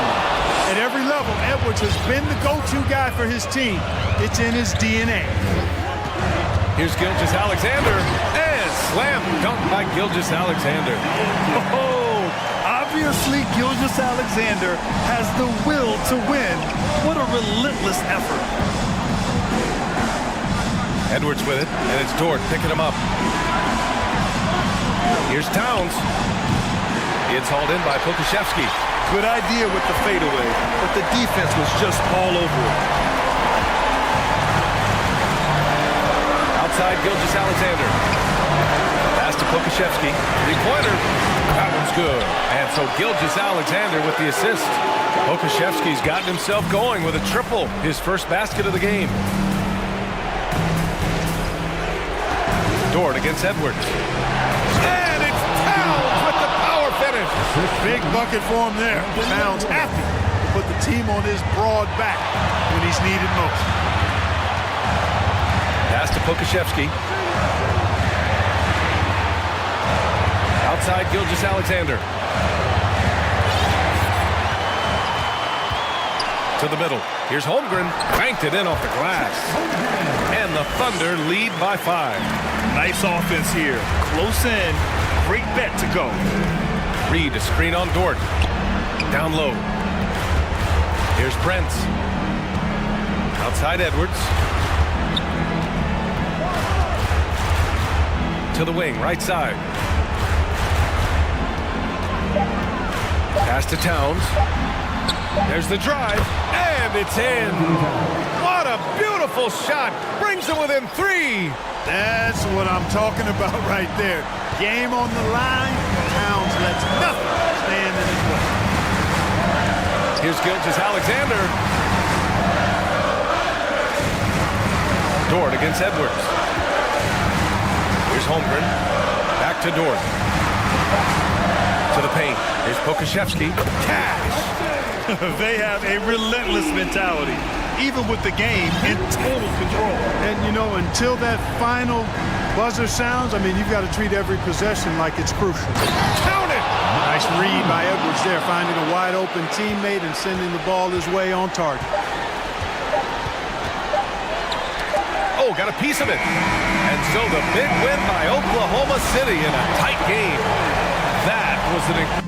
At every level, Edwards has been the go-to guy for his team. It's in his DNA. Here's Gilgeous-Alexander, and slam dunk by Gilgeous-Alexander. Oh, obviously Gilgeous-Alexander has the will to win. What a relentless effort. Edwards with it, and it's Dort picking him up. Here's Towns. It's hauled in by Pokashevsky. Good idea with the fadeaway, but the defense was just all over it. Outside Gilgeous-Alexander. Pass to Pokashevsky. Three-pointer. That one's good. And so Gilgeous-Alexander with the assist. Pokashevsky's gotten himself going with a triple. His first basket of the game. Dort against Edwards. And it's Towns with the power finish. Big bucket for him there. Towns happy to put the team on his broad back when he's needed most. Pass to Pokashevsky. Outside Gilgeous-Alexander. To the middle. Here's Holmgren. Banked it in off the glass. And the Thunder lead by 5. Nice offense here. Close in. Great bet to go. Reed a screen on Dort. Down low. Here's Brent. Outside Edwards. To the wing, right side. Pass to Towns. There's the drive, and it's in. What a beautiful shot. Brings them within 3. That's what I'm talking about right there. Game on the line. Towns lets nothing stand in his way. Here's Gilgeous-Alexander. Dort against Edwards. Here's Holmgren. Back to Dort. To the paint. Here's Pokashevsky. Cash. They have a relentless mentality, even with the game in total control. And, you know, until that final buzzer sounds, I mean, you've got to treat every possession like it's crucial. Count it! Nice read by Edwards there, finding a wide-open teammate and sending the ball his way on target. Oh, got a piece of it. And so the big win by Oklahoma City in a tight game. That was an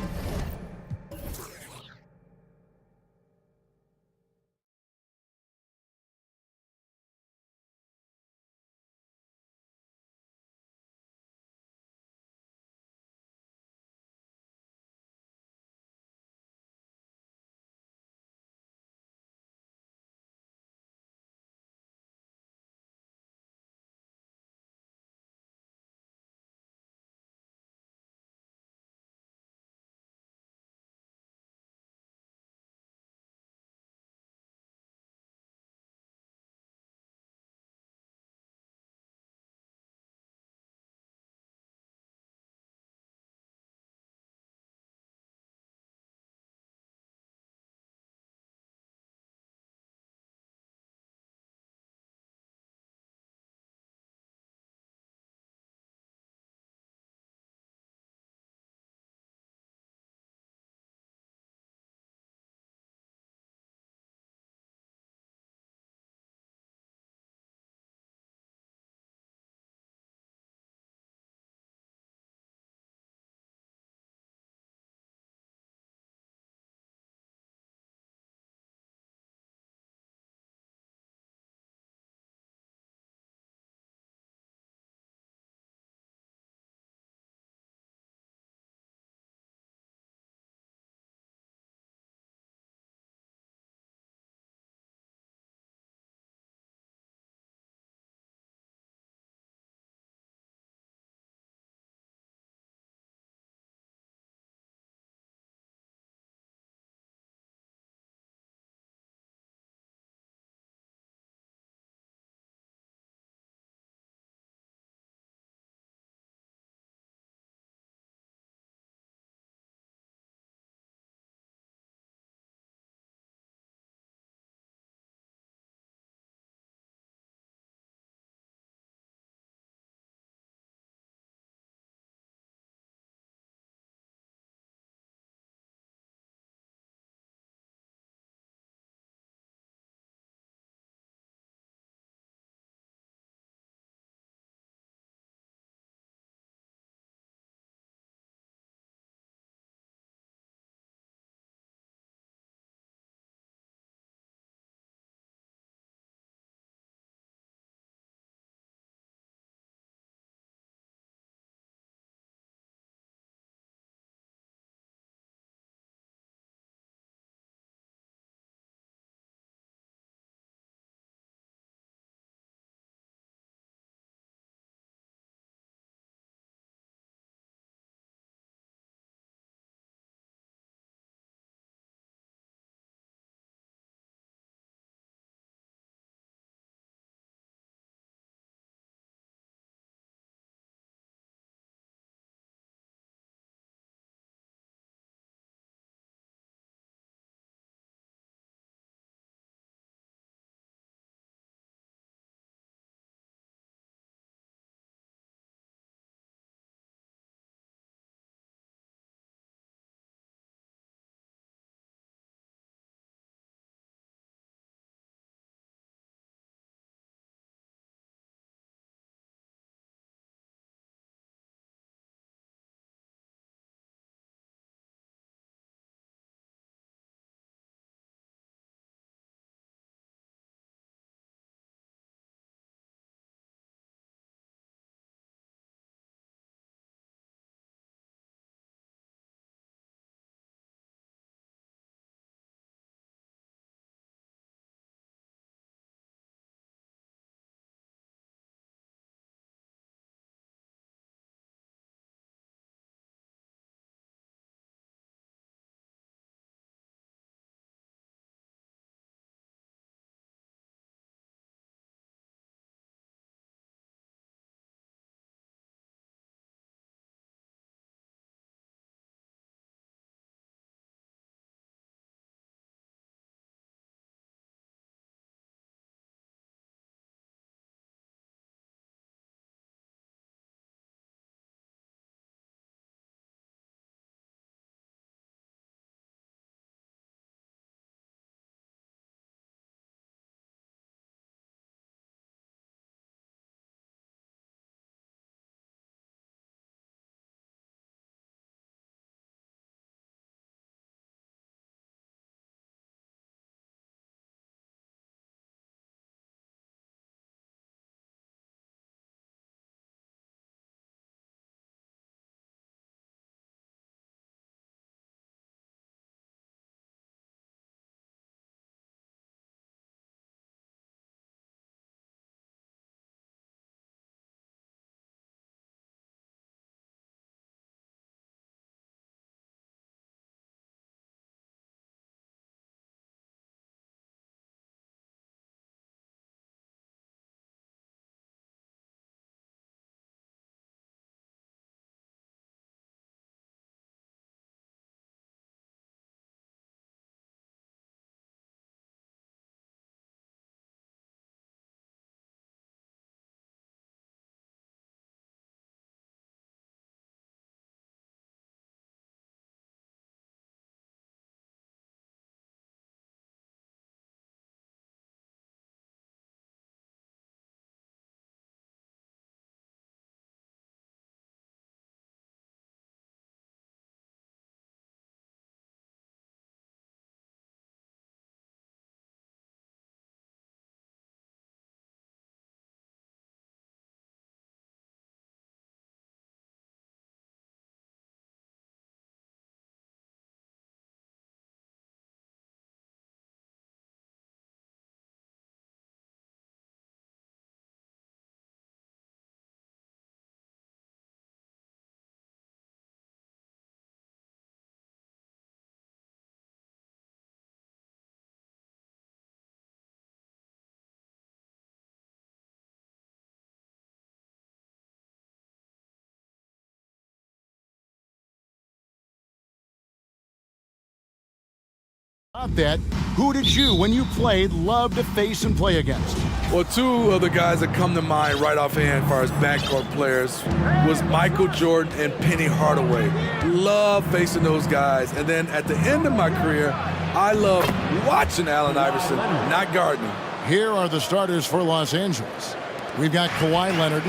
About that, who did you, when you played, love to face and play against? Well, two of the guys that come to mind right offhand as far as backcourt players was Michael Jordan and Penny Hardaway. Love facing those guys. And then at the end of my career, I loved watching Allen Iverson, not guarding him. Here are the starters for Los Angeles. We've got Kawhi Leonard,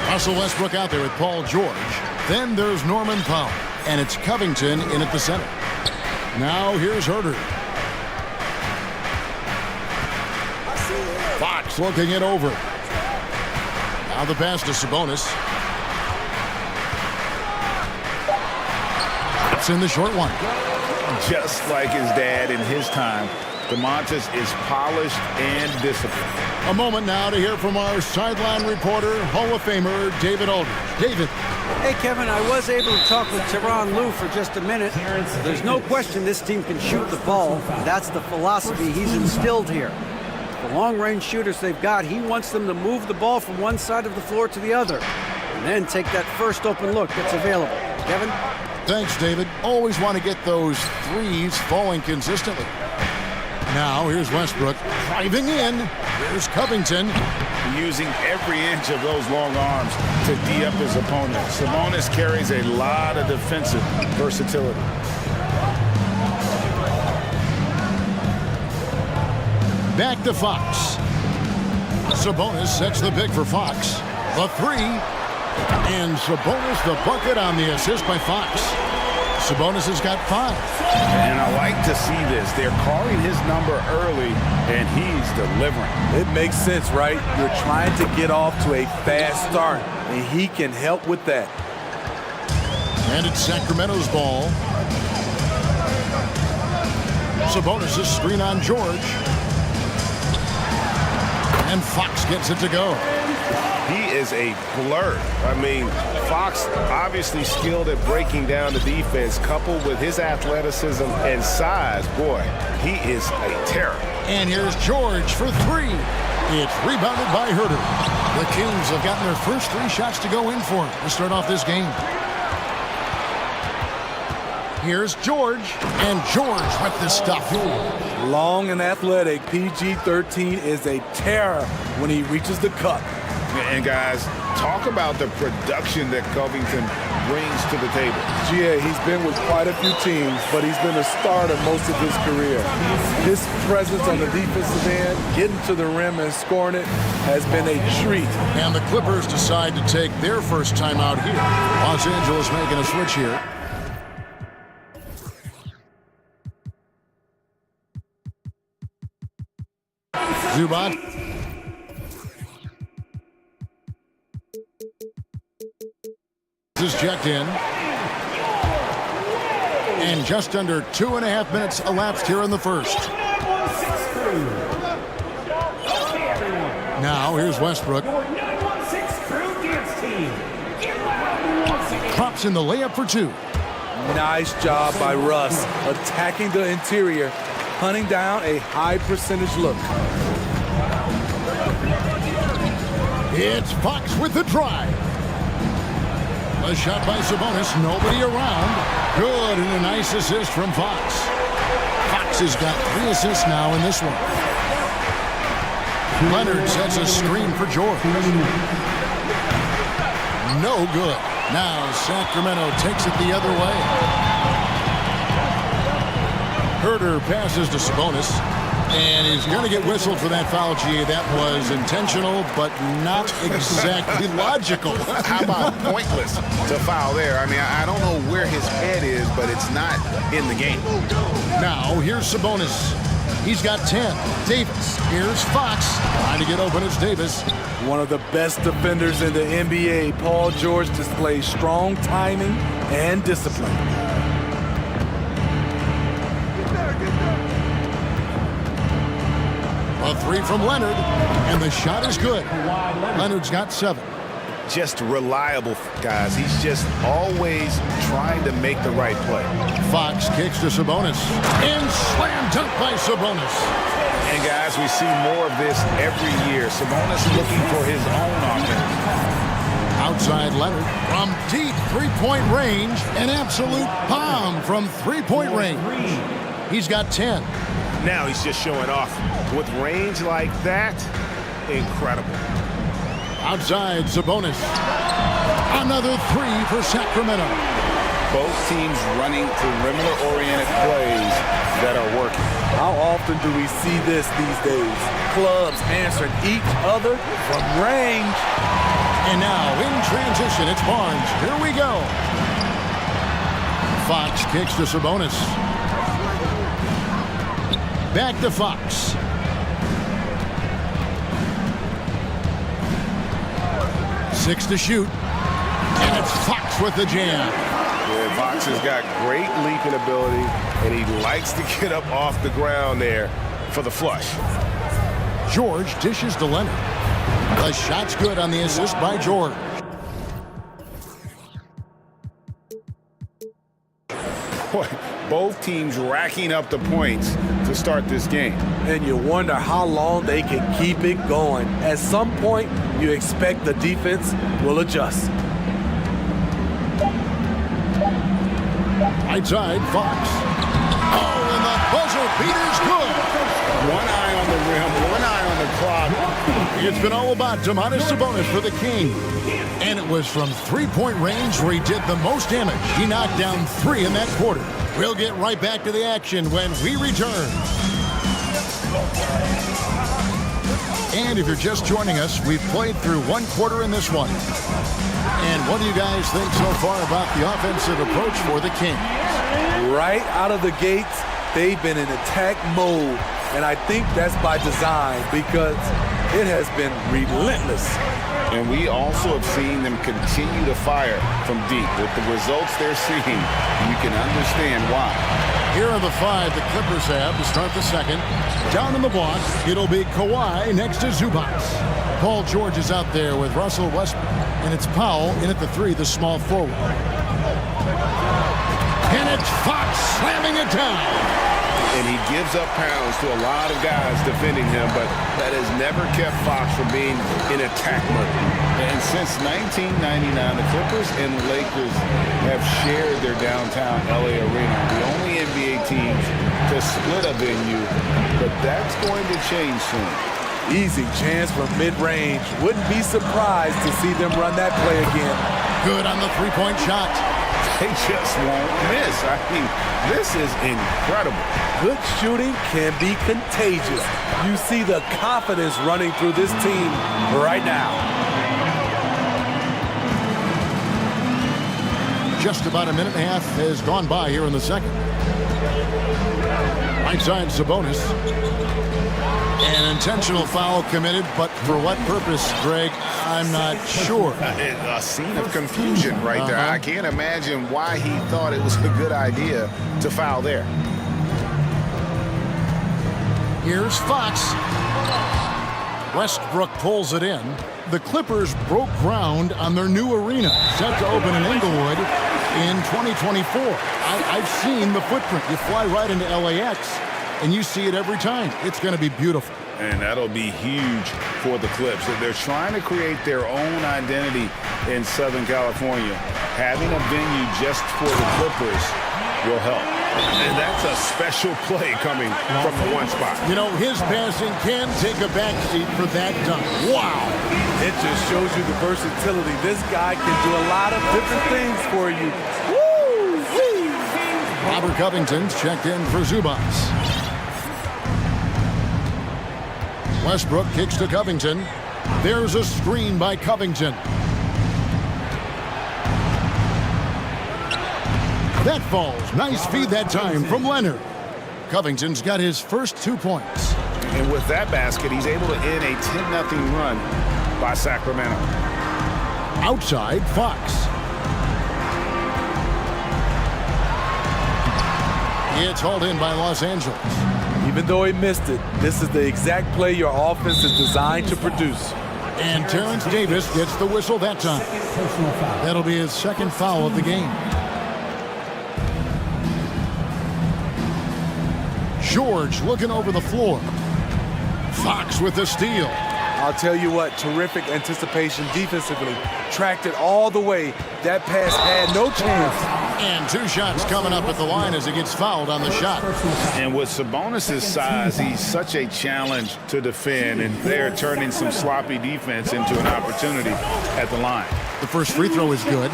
Russell Westbrook out there with Paul George. Then there's Norman Powell, and it's Covington in at the center. Now here's Herder. Fox looking it over. Now the pass to Sabonis. It's in the short one. Just like his dad in his time, DeMontis is polished and disciplined. A moment now to hear from our sideline reporter, Hall of Famer David Aldridge. David. Hey, Kevin, I was able to talk with Tyronn Lue for just a minute. There's no question this team can shoot the ball. That's the philosophy he's instilled here. The long-range shooters they've got, he wants them to move the ball from one side of the floor to the other, and then take that first open look that's available. Kevin? Thanks, David. Always want to get those threes falling consistently. Now, here's Westbrook driving in. Here's Covington. Using every inch of those long arms to D up his opponent. Sabonis carries a lot of defensive versatility. Back to Fox. Sabonis sets the pick for Fox. The three. And Sabonis the bucket on the assist by Fox. Sabonis has got 5. And I like to see this. They're calling his number early, and he's delivering. It makes sense, right? You're trying to get off to a fast start, and he can help with that. And it's Sacramento's ball. Sabonis' screen on George. And Fox gets it to go. He is a blur. I mean, Fox obviously skilled at breaking down the defense, coupled with his athleticism and size. Boy, he is a terror. And here's George for 3. It's rebounded by Herder. The Kings have gotten their first 3 shots to go in for to start off this game. Here's George, and George with the stuff. Long and athletic, PG-13 is a terror when he reaches the cup. And guys, talk about the production that Covington brings to the table. GA, he's been with quite a few teams, but he's been a starter most of his career. His presence on the defensive end, getting to the rim and scoring it, has been a treat. And the Clippers decide to take their first time out here. Los Angeles making a switch here. Zubac. This is checked in. And just under 2.5 minutes elapsed here in the first. Now here's Westbrook. Drops in the layup for 2. Nice job by Russ, attacking the interior, hunting down a high percentage look. It's Fox with the drive. A shot by Sabonis, nobody around. Good, and a nice assist from Fox. Fox has got 3 assists now in this one. Leonard sets a screen for George. No good. Now Sacramento takes it the other way. Herder passes to Sabonis. And he's going to get whistled for that foul, GA. That was intentional, but not exactly logical. How about pointless to foul there? I mean, I don't know where his head is, but it's not in the game. Now, here's Sabonis. He's got 10. Davis. Here's Fox. Trying to get open. It's Davis. One of the best defenders in the NBA, Paul George displays strong timing and discipline. A 3 from Leonard, and the shot is good. Leonard's got 7. Just reliable, guys. He's just always trying to make the right play. Fox kicks to Sabonis, and slam dunk by Sabonis. And guys, we see more of this every year. Sabonis looking for his own offense. Outside Leonard from deep 3-point range, an absolute bomb from 3-point range. He's got 10. Now he's just showing off. With range like that, incredible. Outside, Sabonis. Another three for Sacramento. Both teams running perimeter-oriented plays that are working. How often do we see this these days? Clubs answering each other from range. And now in transition, it's Barnes. Here we go. Fox kicks to Sabonis. Back to Fox. Six to shoot. And it's Fox with the jam. Yeah, Fox has got great leaping ability, and he likes to get up off the ground there for the flush. George dishes to Leonard. The shot's good on the assist by George. Boy, both teams racking up the points to start this game. And you wonder how long they can keep it going. At some point, you expect the defense will adjust. Right side, Fox. Oh, and the buzzer beater's good. One eye on the rim, one eye on the clock. It's been all about Domantas Sabonis for the King. And it was from three-point range where he did the most damage. He knocked down 3 in that quarter. We'll get right back to the action when we return. And if you're just joining us, we've played through one quarter in this one. And what do you guys think so far about the offensive approach for the Kings? Right out of the gates, they've been in attack mode. And I think that's by design because it has been relentless. And we also have seen them continue to fire from deep. With the results they're seeing, you can understand why. Here are the 5 the Clippers have to start the second. Down in the block, it'll be Kawhi next to Zubac. Paul George is out there with Russell Westbrook. And it's Powell in at the 3, the small forward. And it's Fox slamming it down. And he gives up pounds to a lot of guys defending him, but that has never kept Fox from being in attack mode. And since 1999, the Clippers and the Lakers have shared their downtown LA arena, the only NBA teams to split a venue, but that's going to change soon. Easy chance from mid-range. Wouldn't be surprised to see them run that play again. Good on the three-point shot. They just won't miss. I mean, this is incredible. Good shooting can be contagious. You see the confidence running through this team right now. Just about a minute and a half has gone by here in the second. Right side, Sabonis. An intentional foul committed, but for what purpose, Greg? I'm not sure. A scene of confusion right there. I can't imagine why he thought it was a good idea to foul there. Here's Fox. Westbrook pulls it in. The Clippers broke ground on their new arena, set to open in Inglewood in 2024. I've seen the footprint. You fly right into LAX, and you see it every time. It's going to be beautiful. And that'll be huge for the Clips. They're trying to create their own identity in Southern California. Having a venue just for the Clippers will help. And that's a special play coming from the one spot. You know, his passing can take a backseat for that dunk. Wow. It just shows you the versatility. This guy can do a lot of different things for you. Woo! Robert Covington's checked in for Zubac. Westbrook kicks to Covington. There's a screen by Covington. That falls. Nice feed that time from Leonard. Covington's got his first 2 points. And with that basket, he's able to end a 10-0 run by Sacramento. Outside, Fox. It's hauled in by Los Angeles. Even though he missed it, this is the exact play your offense is designed to produce. And Terrence Davis gets the whistle that time. That'll be his second foul of the game. George looking over the floor. Fox with the steal. I'll tell you what, terrific anticipation defensively. Tracked it all the way. That pass had no chance. And 2 shots coming up at the line as he gets fouled on the shot. And with Sabonis' size, he's such a challenge to defend, and they're turning some sloppy defense into an opportunity at the line. The first free throw is good.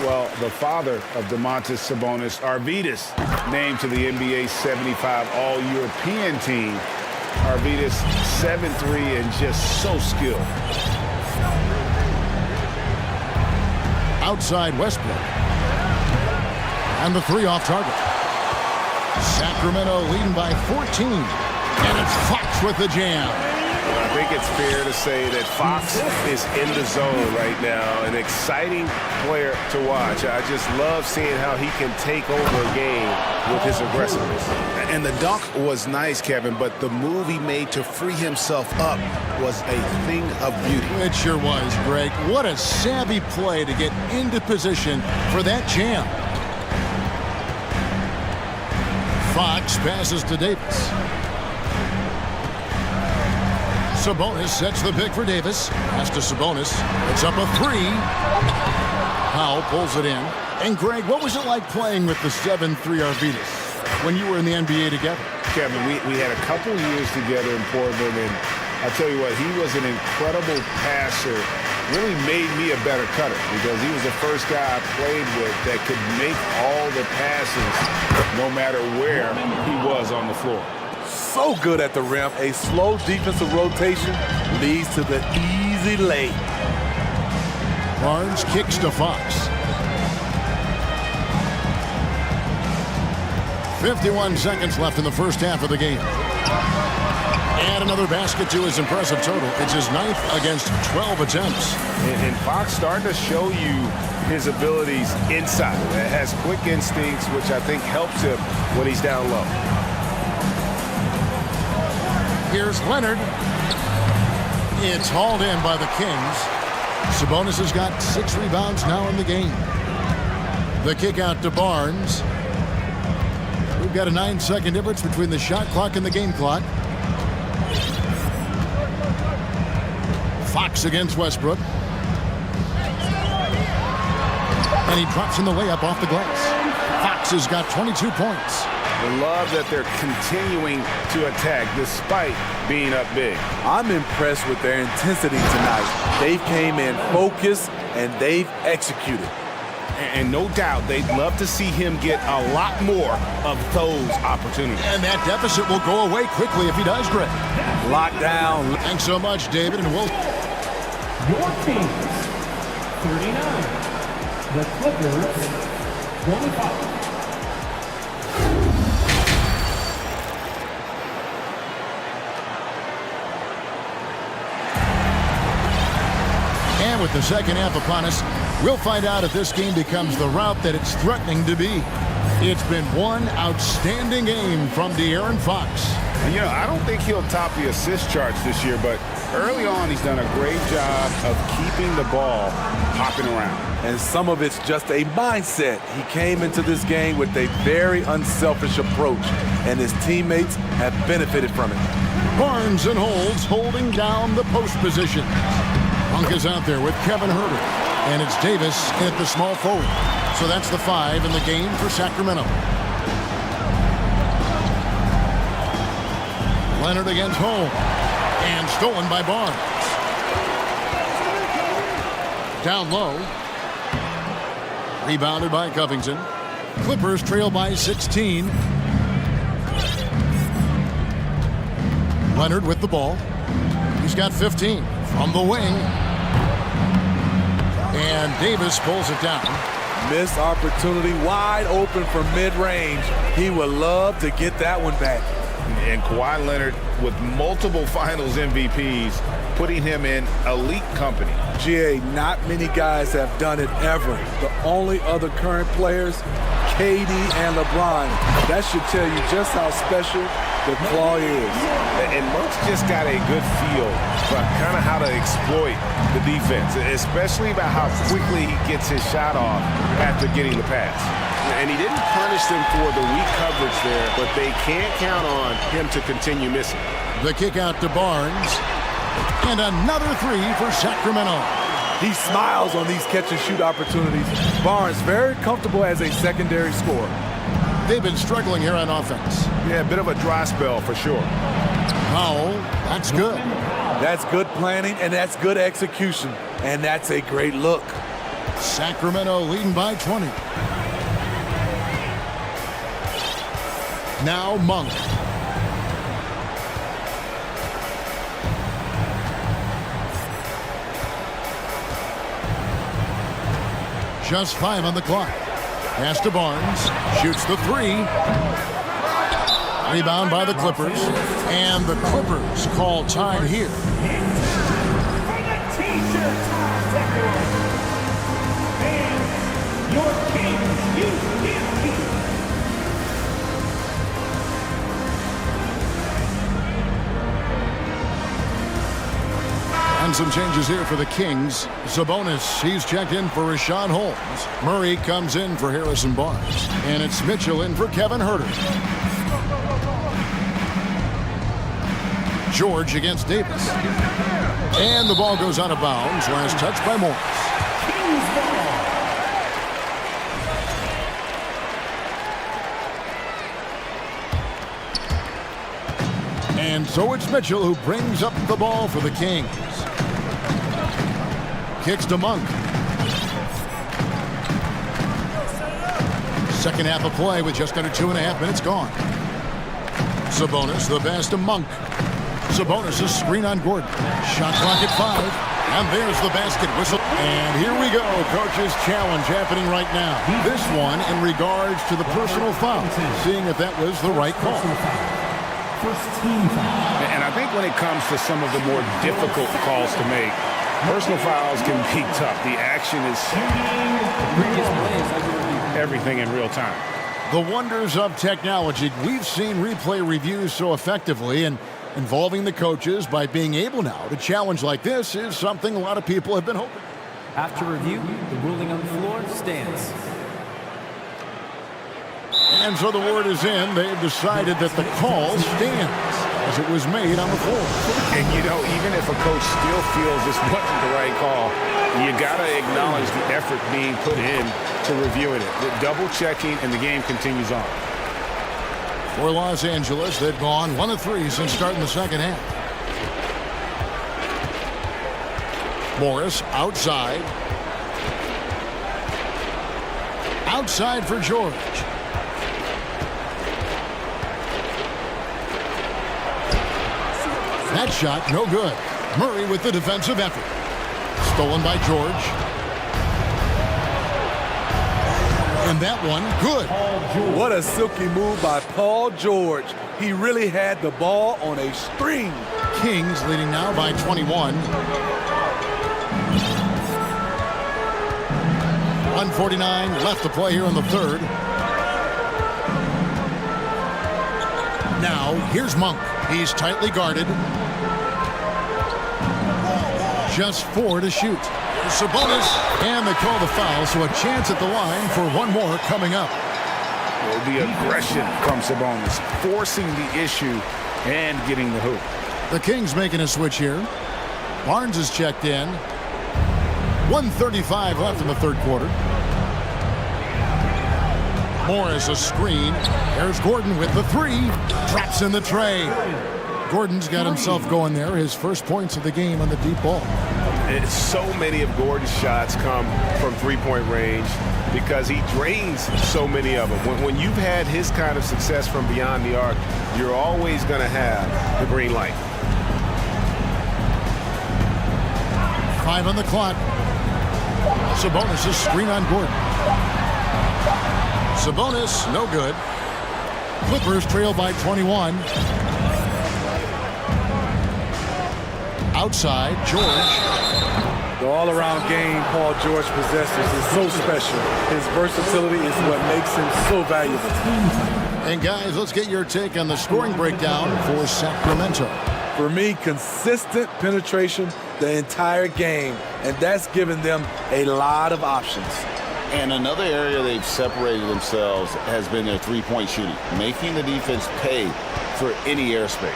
Well, the father of Domantas Sabonis, Arvydas, named to the NBA 75 All-European team. Arvydas, 7'3", and just so skilled. Outside Westbrook. And the 3 off target. Sacramento leading by 14. And it's Fox with the jam. I think it's fair to say that Fox is in the zone right now. An exciting player to watch. I just love seeing how he can take over a game with his aggressiveness. And the dunk was nice, Kevin, but the move he made to free himself up was a thing of beauty. It sure was, Greg. What a savvy play to get into position for that jam. Fox passes to Davis. Sabonis sets the pick for Davis. Pass to Sabonis. It's up a 3. Powell pulls it in. And Greg, what was it like playing with the 7'3" Arvydas when you were in the NBA together? Kevin, we had a couple years together in Portland, and I tell you what, he was an incredible passer. Really made me a better cutter because he was the first guy I played with that could make all the passes no matter where he was on the floor. So good at the rim. A slow defensive rotation leads to the easy lay. Barnes kicks to Fox. 51 seconds left in the first half of the game. And another basket to his impressive total. It's his 9th against 12 attempts. And Fox starting to show you his abilities inside. It has quick instincts, which I think helps him when he's down low. Here's Leonard. It's hauled in by the Kings. Sabonis has got 6 rebounds now in the game. The kick out to Barnes. We've got a 9-second difference between the shot clock and the game clock. Fox against Westbrook. And he drops in the layup off the glass. Fox has got 22 points. I love that they're continuing to attack despite being up big. I'm impressed with their intensity tonight. They came in focused and they've executed. And no doubt they'd love to see him get a lot more of those opportunities. And that deficit will go away quickly if he does, Greg. Locked down. Thanks so much, David, and we'll... Your team, 39. The Clippers, 25. And with the second half upon us, we'll find out if this game becomes the route that it's threatening to be. It's been one outstanding game from De'Aaron Fox. And, you know, I don't think he'll top the assist charts this year, but early on he's done a great job of keeping the ball hopping around. And some of it's just a mindset. He came into this game with a very unselfish approach, and his teammates have benefited from it. Barnes and holds, holding down the post position. Punk is out there with Kevin Herter, and it's Davis at the small forward. So that's the 5 in the game for Sacramento. Leonard against Home, and stolen by Barnes. Down low. Rebounded by Covington. Clippers trail by 16. Leonard with the ball. He's got 15 from the wing. And Davis pulls it down. Missed opportunity, wide open from mid-range. He would love to get that one back. And Kawhi Leonard with multiple finals MVPs, putting him in elite company. GA, not many guys have done it ever. The only other current players, KD and LeBron. That should tell you just how special the claw is. And Monk's just got a good feel for kind of how to exploit the defense, especially about how quickly he gets his shot off after getting the pass. And he didn't punish them for the weak coverage there, but they can't count on him to continue missing. The kick out to Barnes. And another 3 for Sacramento. He smiles on these catch-and-shoot opportunities. Barnes very comfortable as a secondary scorer. They've been struggling here on offense. Yeah, a bit of a dry spell for sure. Foul. That's good. That's good planning, and that's good execution. And that's a great look. Sacramento leading by 20. Now Monk. Just 5 on the clock. Pass to Barnes. Shoots the 3. Rebound by the Clippers. And the Clippers call time here. And some changes here for the Kings. Sabonis, he's checked in for Rashawn Holmes. Murray comes in for Harrison Barnes. And it's Mitchell in for Kevin Huerter. George against Davis. And the ball goes out of bounds. Last touch by Morris. And so it's Mitchell who brings up the ball for the Kings. Kicks to Monk. Second half of play with just under 2.5 minutes gone. Sabonis, the pass to Monk. Sabonis' screen on Gordon. Shot clock at 5. And there's the basket whistle. And here we go. Coach's challenge happening right now. This one in regards to the personal foul. Seeing if that was the right call. First team foul. And I think when it comes to some of the more difficult calls to make, personal fouls can be tough. The action is everything in real time. The wonders of technology. We've seen replay reviews so effectively, and involving the coaches by being able now to challenge like this is something a lot of people have been hoping. After review, the ruling on the floor stands. And so the word is in. They've decided that the call stands as it was made on the floor. And, you know, even if a coach still feels this wasn't the right call, you got to acknowledge the effort being put in to reviewing it. The double checking, and the game continues on. For Los Angeles, they've gone 1 of 3 since starting the second half. Morris outside. Outside for George. That shot, no good. Murray with the defensive effort. Stolen by George. And that one, good. What a silky move by Paul George. He really had the ball on a string. Kings leading now by 21. 1:49 left to play here in the third. Now, here's Monk. He's tightly guarded. Just 4 to shoot. Sabonis, and they call the foul, so a chance at the line for one more coming up. Well, the aggression from Sabonis, forcing the issue and getting the hoop. The Kings making a switch here. Barnes is checked in. 1:35 left in the third quarter. Morris a screen. There's Gordon with the 3. Traps in the tray. Gordon's got himself going there. His first points of the game on the deep ball. So many of Gordon's shots come from three-point range because he drains so many of them. When you've had his kind of success from beyond the arc, you're always going to have the green light. 5 on the clock. Sabonis' screen on Gordon. Sabonis, no good. Clippers trail by 21. Outside, George. The all-around game Paul George possesses is so special. His versatility is what makes him so valuable. And guys, let's get your take on the scoring breakdown for Sacramento. For me, consistent penetration the entire game, and that's given them a lot of options. And another area they've separated themselves has been their three-point shooting, making the defense pay for any airspace.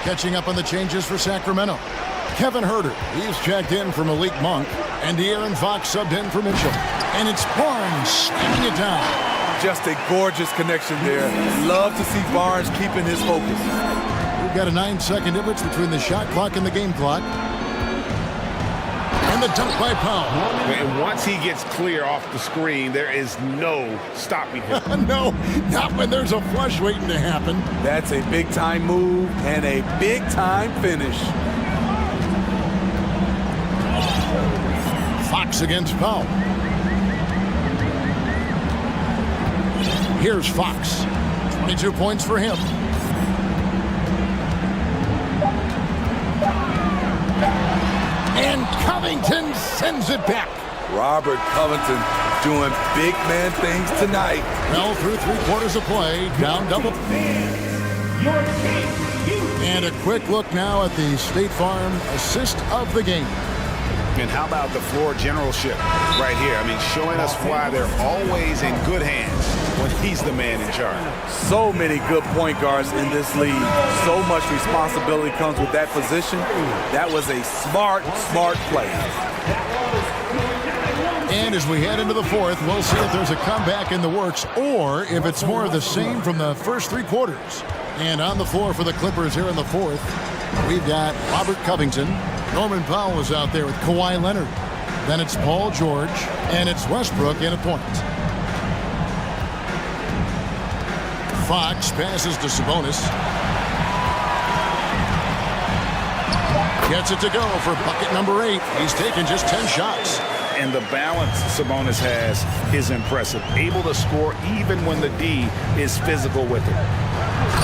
Catching up on the changes for Sacramento. Kevin Herter, he's checked in for Malik Monk, and De'Aaron Fox subbed in for Mitchell. And it's Barnes slamming it down. Just a gorgeous connection there. Love to see Barnes keeping his focus. We've got a 9-second difference between the shot clock and the game clock. And the dunk by Powell. And once he gets clear off the screen, there is no stopping him. No, not when there's a flush waiting to happen. That's a big-time move and a big-time finish. Fox against Powell. Here's Fox. 22 points for him. And Covington sends it back. Robert Covington doing big man things tonight. Well, through 3 quarters of play, down double. And a quick look now at the State Farm assist of the game. And how about the floor generalship right here? I mean, showing us why they're always in good hands when he's the man in charge. So many good point guards in this league. So much responsibility comes with that position. That was a smart play. And as we head into the fourth, we'll see if there's a comeback in the works or if it's more of the same from the first 3 quarters. And on the floor for the Clippers here in the fourth, we've got Robert Covington. Norman Powell is out there with Kawhi Leonard. Then it's Paul George, and it's Westbrook in a point. Fox passes to Sabonis. Gets it to go for bucket number 8. He's taken just 10 shots. And the balance Sabonis has is impressive. Able to score even when the D is physical with it.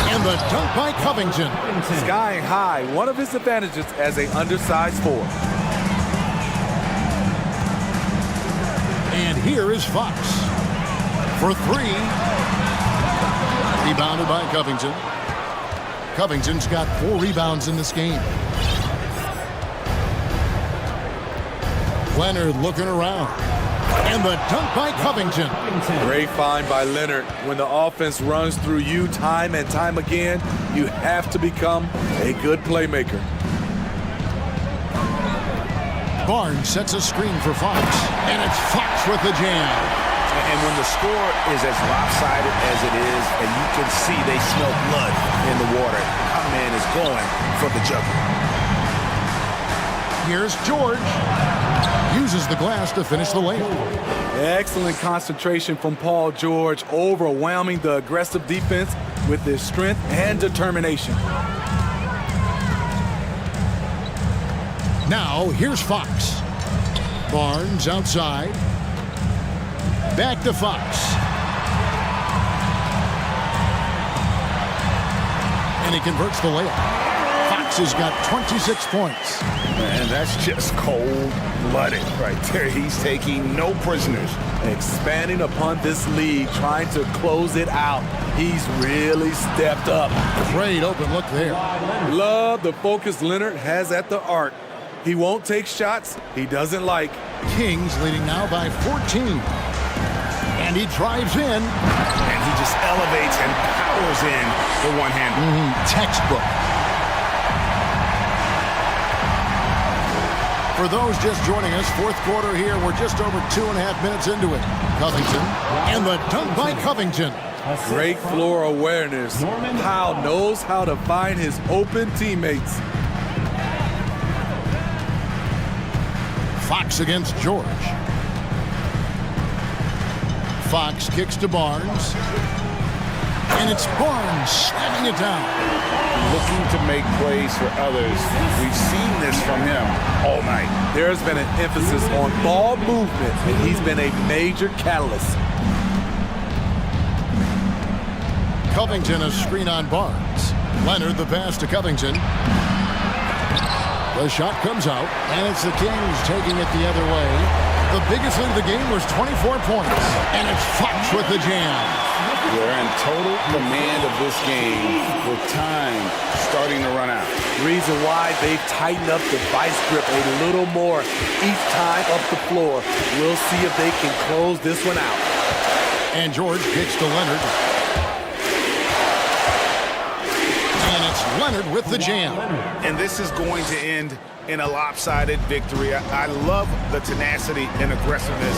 And the dunk by Covington. Skying high, one of his advantages as an undersized forward. And here is Fox for 3. Rebounded by Covington. Covington's got 4 rebounds in this game. Leonard looking around. And the dunk by Covington. Great find by Leonard. When the offense runs through you time and time again, you have to become a good playmaker. Barnes sets a screen for Fox. And it's Fox with the jam. And when the score is as lopsided as it is, and you can see they smell blood in the water, our man is going for the jugular. Here's George. Uses the glass to finish the layup. Excellent concentration from Paul George, overwhelming the aggressive defense with his strength and determination. Now, here's Fox. Barnes outside. Back to Fox. And he converts the layup. Fox has got 26 points. And that's just cold-blooded right there. He's taking no prisoners. Expanding upon this lead, trying to close it out. He's really stepped up. Great open look there. Love the focus Leonard has at the arc. He won't take shots he doesn't like. Kings leading now by 14. And he drives in. And he just elevates and powers in the one-hander. Textbook. For those just joining us, fourth quarter here. We're just over 2.5 minutes into it. Covington. And the dunk by Covington. Great floor awareness. Powell knows how to find his open teammates. Fox against George. Fox kicks to Barnes. And it's Barnes slamming it down. Looking to make plays for others. We've seen this from him all night. There's been an emphasis on ball movement, and he's been a major catalyst. Covington a screen on Barnes. Leonard the pass to Covington. The shot comes out, and it's the Kings taking it the other way. The biggest lead of the game was 24 points, and it's Fox with the jam. They're in total command of this game with time starting to run out. Reason why they've tightened up the vice grip a little more each time up the floor. We'll see if they can close this one out. And George kicks to Leonard. And it's Leonard with the jam. And this is going to end in a lopsided victory. I love the tenacity and aggressiveness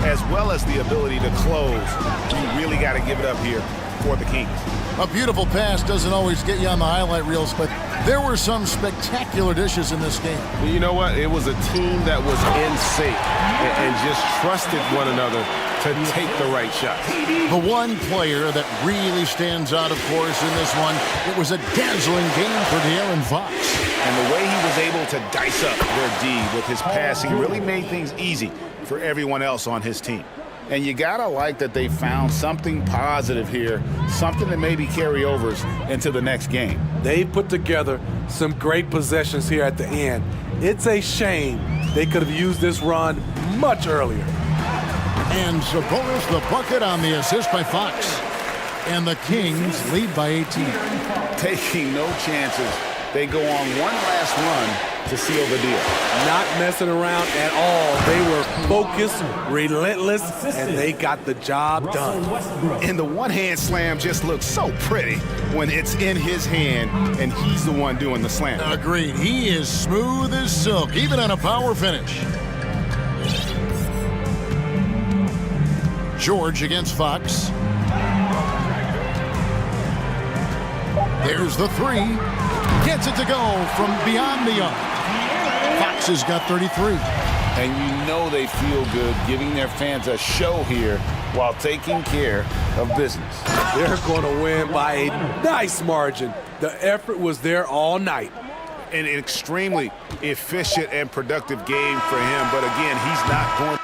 as well as the ability to close. You really got to give it up here for the Kings. A beautiful pass doesn't always get you on the highlight reels, but there were some spectacular dishes in this game. You know what? It was a team that was in sync and just trusted one another to take the right shots. The one player that really stands out, of course, in this one, it was a dazzling game for De'Aaron Fox. And the way he was able to dice up their D with his passing really made things easy for everyone else on his team. And you gotta like that they found something positive here, something that maybe carry overs into the next game. They put together some great possessions here at the end. It's a shame they could have used this run much earlier. And Sabonis the bucket on the assist by Fox. And the Kings lead by 18. Taking no chances. They go on one last run to seal the deal. Not messing around at all. They were focused, relentless, and they got the job done. And the one-hand slam just looks so pretty when it's in his hand and he's the one doing the slam. Agreed. He is smooth as silk, even on a power finish. George against Fox. There's the three. Gets it to go from beyond the arc. Fox has got 33. And you know they feel good giving their fans a show here while taking care of business. They're going to win by a nice margin. The effort was there all night. An extremely efficient and productive game for him. But again, he's not going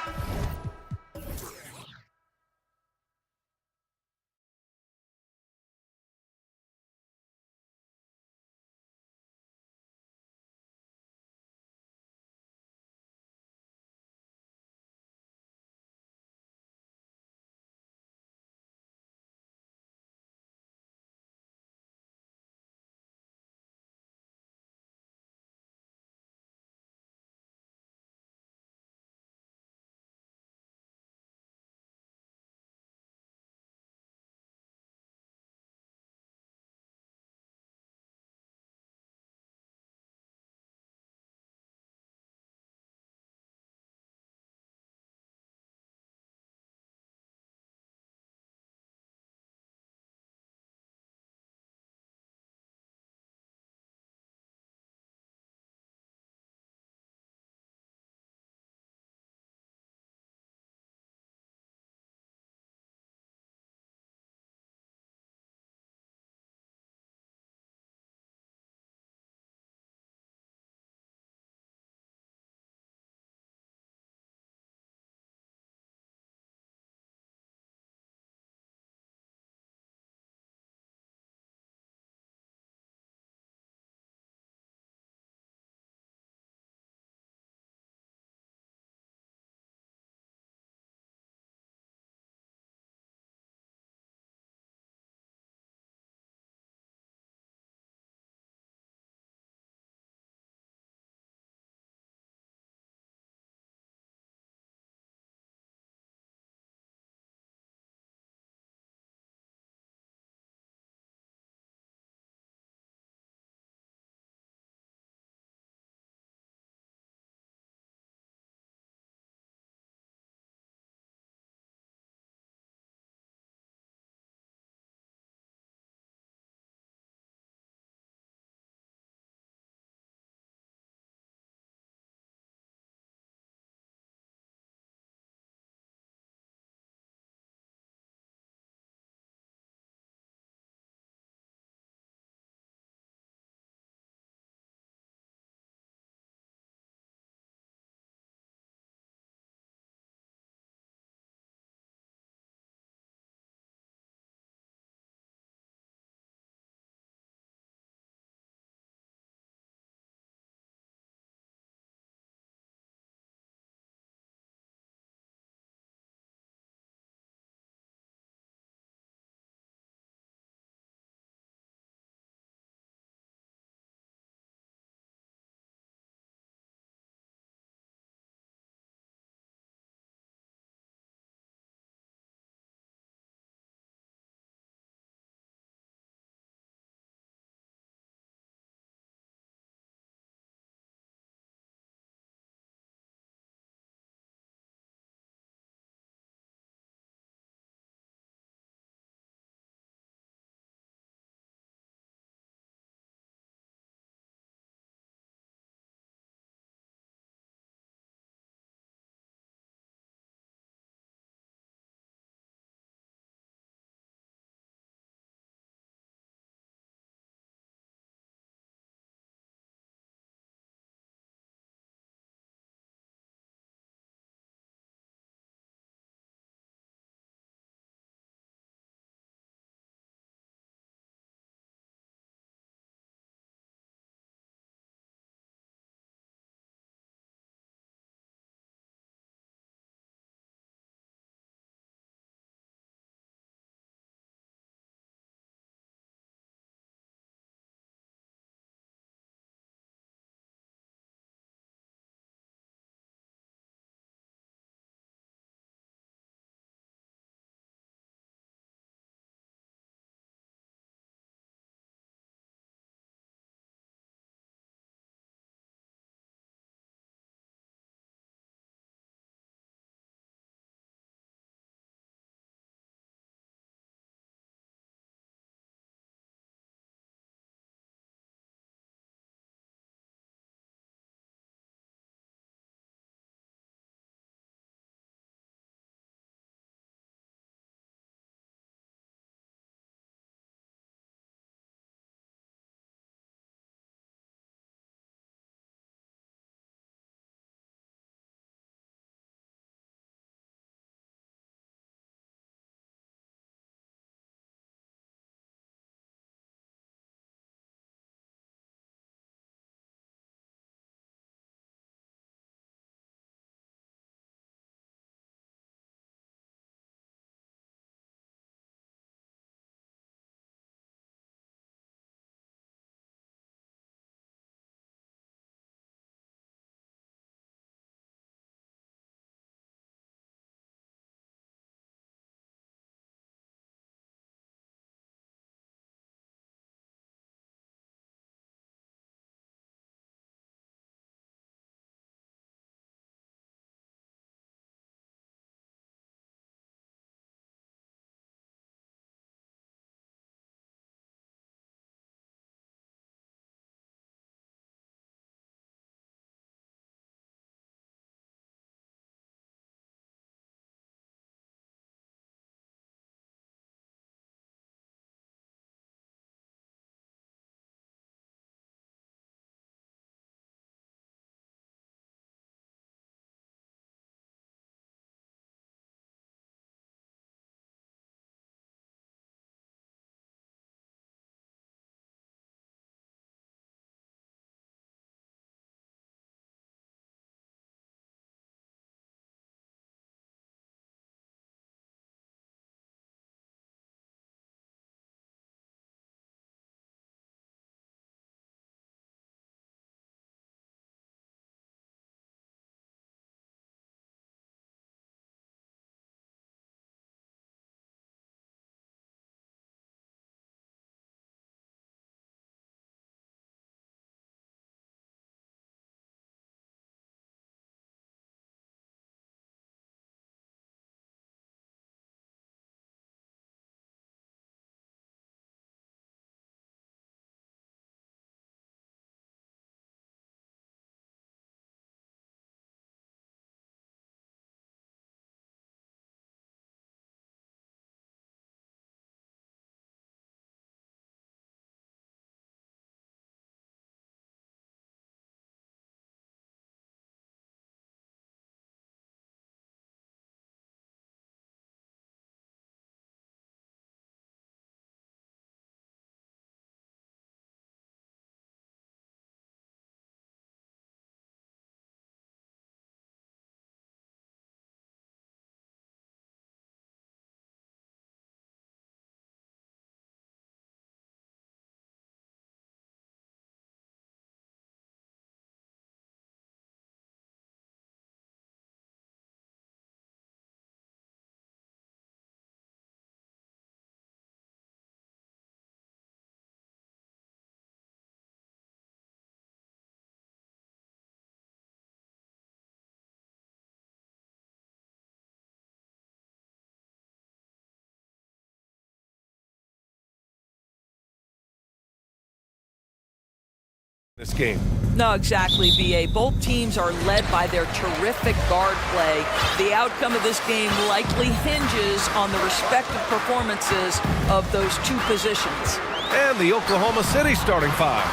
this game. No, exactly, B.A. Both teams are led by their terrific guard play. The outcome of this game likely hinges on the respective performances of those two positions. And the Oklahoma City starting five.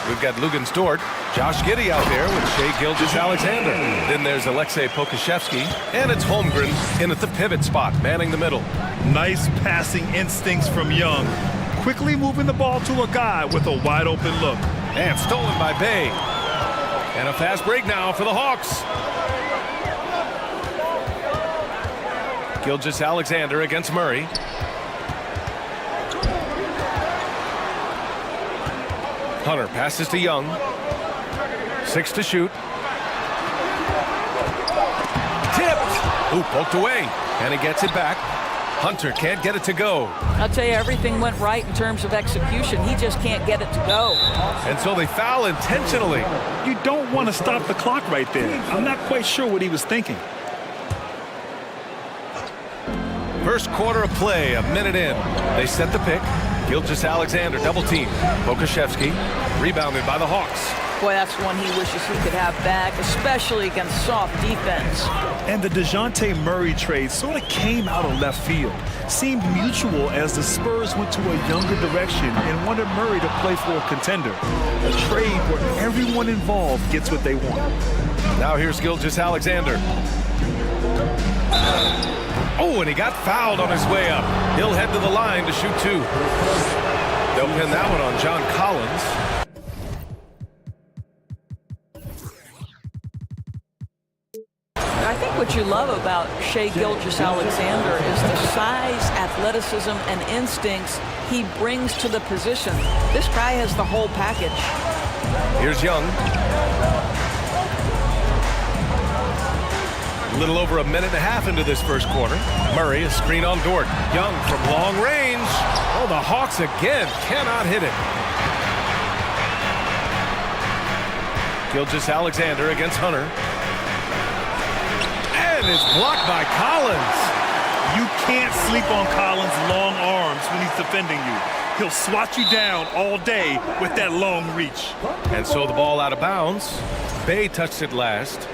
We've got Lugens Dort, Josh Giddey out there with Shai Gilgeous-Alexander. Then there's Alexei Pokusevski, and it's Holmgren in at the pivot spot, manning the middle. Nice passing instincts from Young. Quickly moving the ball to a guy with a wide open look. And stolen by Bay. And a fast break now for the Hawks. Gilgeous-Alexander against Murray. Hunter passes to Young. 6 to shoot. Tipped. Ooh, poked away. And he gets it back. Hunter can't get it to go. I'll tell you, everything went right in terms of execution. He just can't get it to go. And so they foul intentionally. You don't want to stop the clock right there. I'm not quite sure what he was thinking. First quarter of play, a minute in. They set the pick. Gilgeous-Alexander double team. Pokusevski rebounded by the Hawks. Boy, that's one he wishes he could have back, especially against soft defense. And the DeJounte Murray trade sort of came out of left field. Seemed mutual as the Spurs went to a younger direction and wanted Murray to play for a contender. A trade where everyone involved gets what they want. Now here's Gilgeous-Alexander. Oh, and he got fouled on his way up. He'll head to the line to shoot 2. They'll pin that one on John Collins. I think what you love about Shai Gilgeous-Alexander is the size, athleticism, and instincts he brings to the position. This guy has the whole package. Here's Young. A little over a minute and a half into this first quarter. Murray, a screen on Dort. Young from long range. Oh, the Hawks again cannot hit it. Gilgeous-Alexander against Hunter. And it's blocked by Collins. You can't sleep on Collins' long arms when he's defending you. He'll swat you down all day with that long reach. And so the ball out of bounds. Bay touched it last.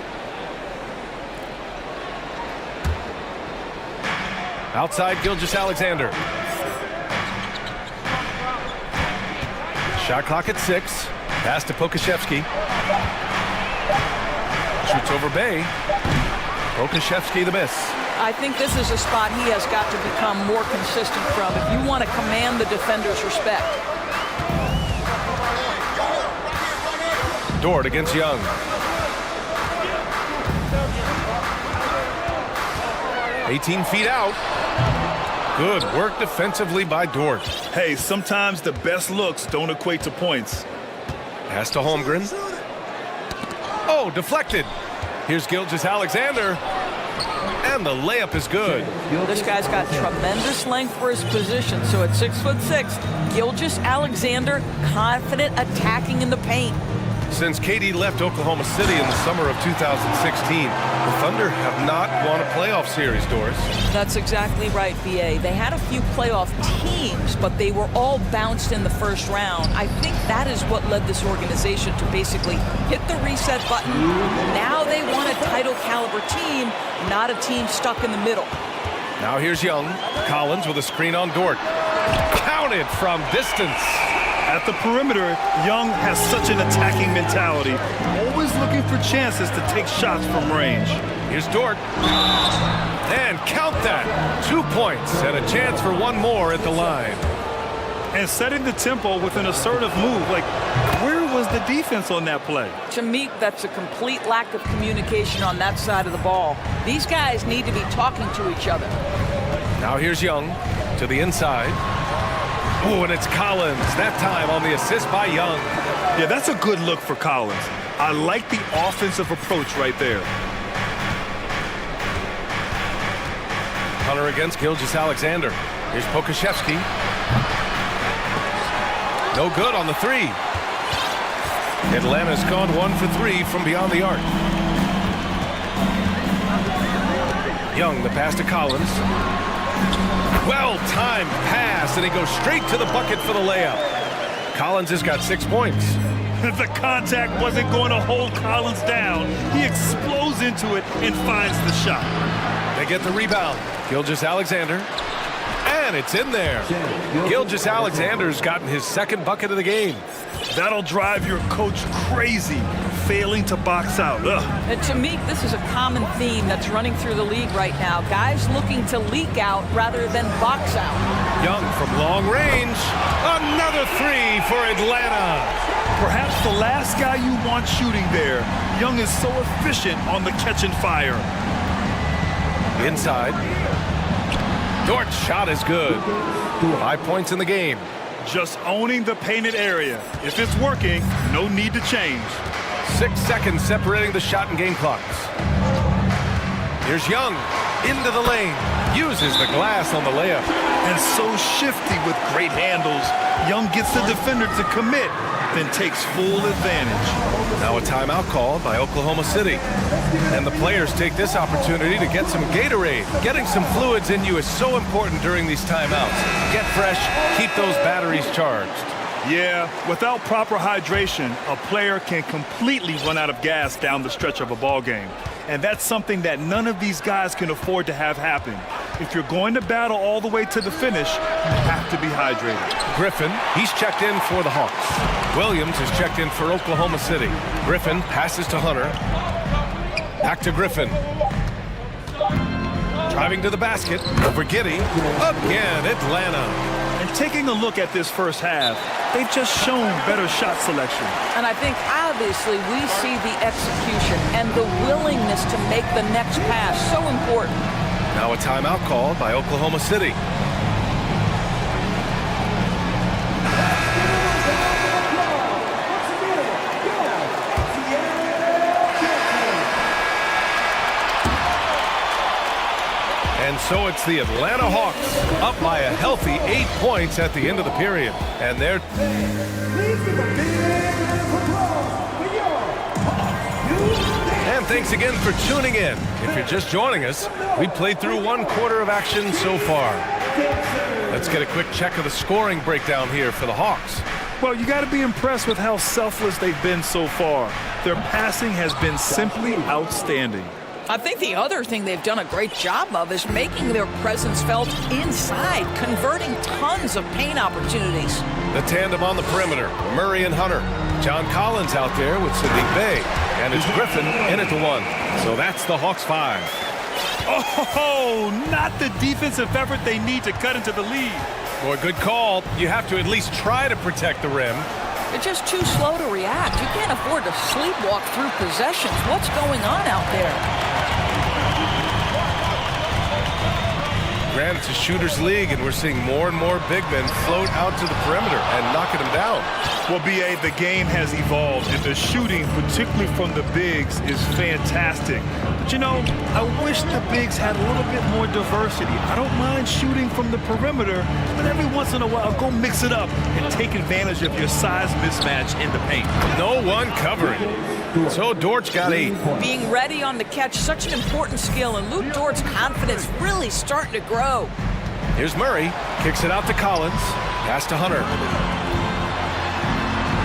Outside Gilgeous-Alexander. Shot clock at 6. Pass to Pokusevski. Shoots over Bay. Pokusevski the miss. I think this is a spot he has got to become more consistent from if you want to command the defender's respect. Dort against Young. "18 feet out. Good work defensively by Dort. Hey, sometimes the best looks don't equate to points. Pass to Holmgren. Oh, deflected. Here's Gilgeous-Alexander. And the layup is good. This guy's got tremendous length for his position. So at 6'6", Gilgeous-Alexander confident attacking in the paint. Since KD left Oklahoma City in the summer of 2016, the Thunder have not won a playoff series, Doris. That's exactly right, B.A. They had a few playoff teams, but they were all bounced in the first round. I think that is what led this organization to basically hit the reset button. Now they want a title caliber team, not a team stuck in the middle. Now here's Young. Collins with a screen on Dort. Counted from distance. At the perimeter, Young has such an attacking mentality, always looking for chances to take shots from range. Here's Dort. And count that. 2 points and a chance for one more at the line. And setting the tempo with an assertive move. Like, where was the defense on that play? To me, that's a complete lack of communication on that side of the ball. These guys need to be talking to each other. Now here's Young to the inside. Oh, and it's Collins, that time on the assist by Young. Yeah, that's a good look for Collins. I like the offensive approach right there. Hunter against Gilgeous-Alexander. Here's Pokusevski. No good on the 3. Atlanta's gone 1 for 3 from beyond the arc. Young, the pass to Collins. Well-timed pass, and he goes straight to the bucket for the layup. Collins has got 6 points. The contact wasn't going to hold Collins down. He explodes into it and finds the shot. They get the rebound. Gilgeous-Alexander. And it's in there. Gilgeous-Alexander's gotten his second bucket of the game. That'll drive your coach crazy, failing to box out. Ugh. And to me, this is a common theme that's running through the league right now. Guys looking to leak out rather than box out. Young from long range. Another three for Atlanta. Perhaps the last guy you want shooting there. Young is so efficient on the catch and fire. Inside. Dort's shot is good. 5 points in the game. Just owning the painted area. If it's working, no need to change. 6 seconds separating the shot and game clocks. Here's Young. Into the lane. Uses the glass on the layup. And so shifty with great handles. Young gets the defender to commit, then takes full advantage. Now a timeout called by Oklahoma City. And the players take this opportunity to get some Gatorade. Getting some fluids in you is so important during these timeouts. Get fresh, keep those batteries charged. Yeah, without proper hydration, a player can completely run out of gas down the stretch of a ball game. And that's something that none of these guys can afford to have happen. If you're going to battle all the way to the finish, you have to be hydrated. Griffin, he's checked in for the Hawks. Williams is checked in for Oklahoma City. Griffin passes to Hunter. Back to Griffin. Driving to the basket. Over Giddey. Again, Atlanta. And taking a look at this first half, they've just shown better shot selection. And I think obviously we see the execution and the willingness to make the next pass so important. Now a timeout called by Oklahoma City. And so it's the Atlanta Hawks up by a healthy 8 points at the end of the period. And they're... And thanks again for tuning in. If you're just joining us, we played through 1 quarter of action so far. Let's get a quick check of the scoring breakdown here for the Hawks. Well, you got to be impressed with how selfless they've been so far. Their passing has been simply outstanding. I think the other thing they've done a great job of is making their presence felt inside, converting tons of paint opportunities. The tandem on the perimeter, Murray and Hunter. John Collins out there with Saddiq Bey. And it's Griffin in at the 1. So that's the Hawks 5. Oh, not the defensive effort they need to cut into the lead. Boy, good call. You have to at least try to protect the rim. They're just too slow to react. You can't afford to sleepwalk through possessions. What's going on out there? Granted, it's a shooter's league, and we're seeing more and more big men float out to the perimeter and knocking them down. Well, B.A., the game has evolved, and the shooting, particularly from the bigs, is fantastic. But, you know, I wish the bigs had a little bit more diversity. I don't mind shooting from the perimeter, but every once in a while, go mix it up and take advantage of your size mismatch in the paint. No one covering. So Dort's got 8. Being ready on the catch, such an important skill, and Luke Dort's confidence really starting to grow. Here's Murray, kicks it out to Collins, pass to Hunter.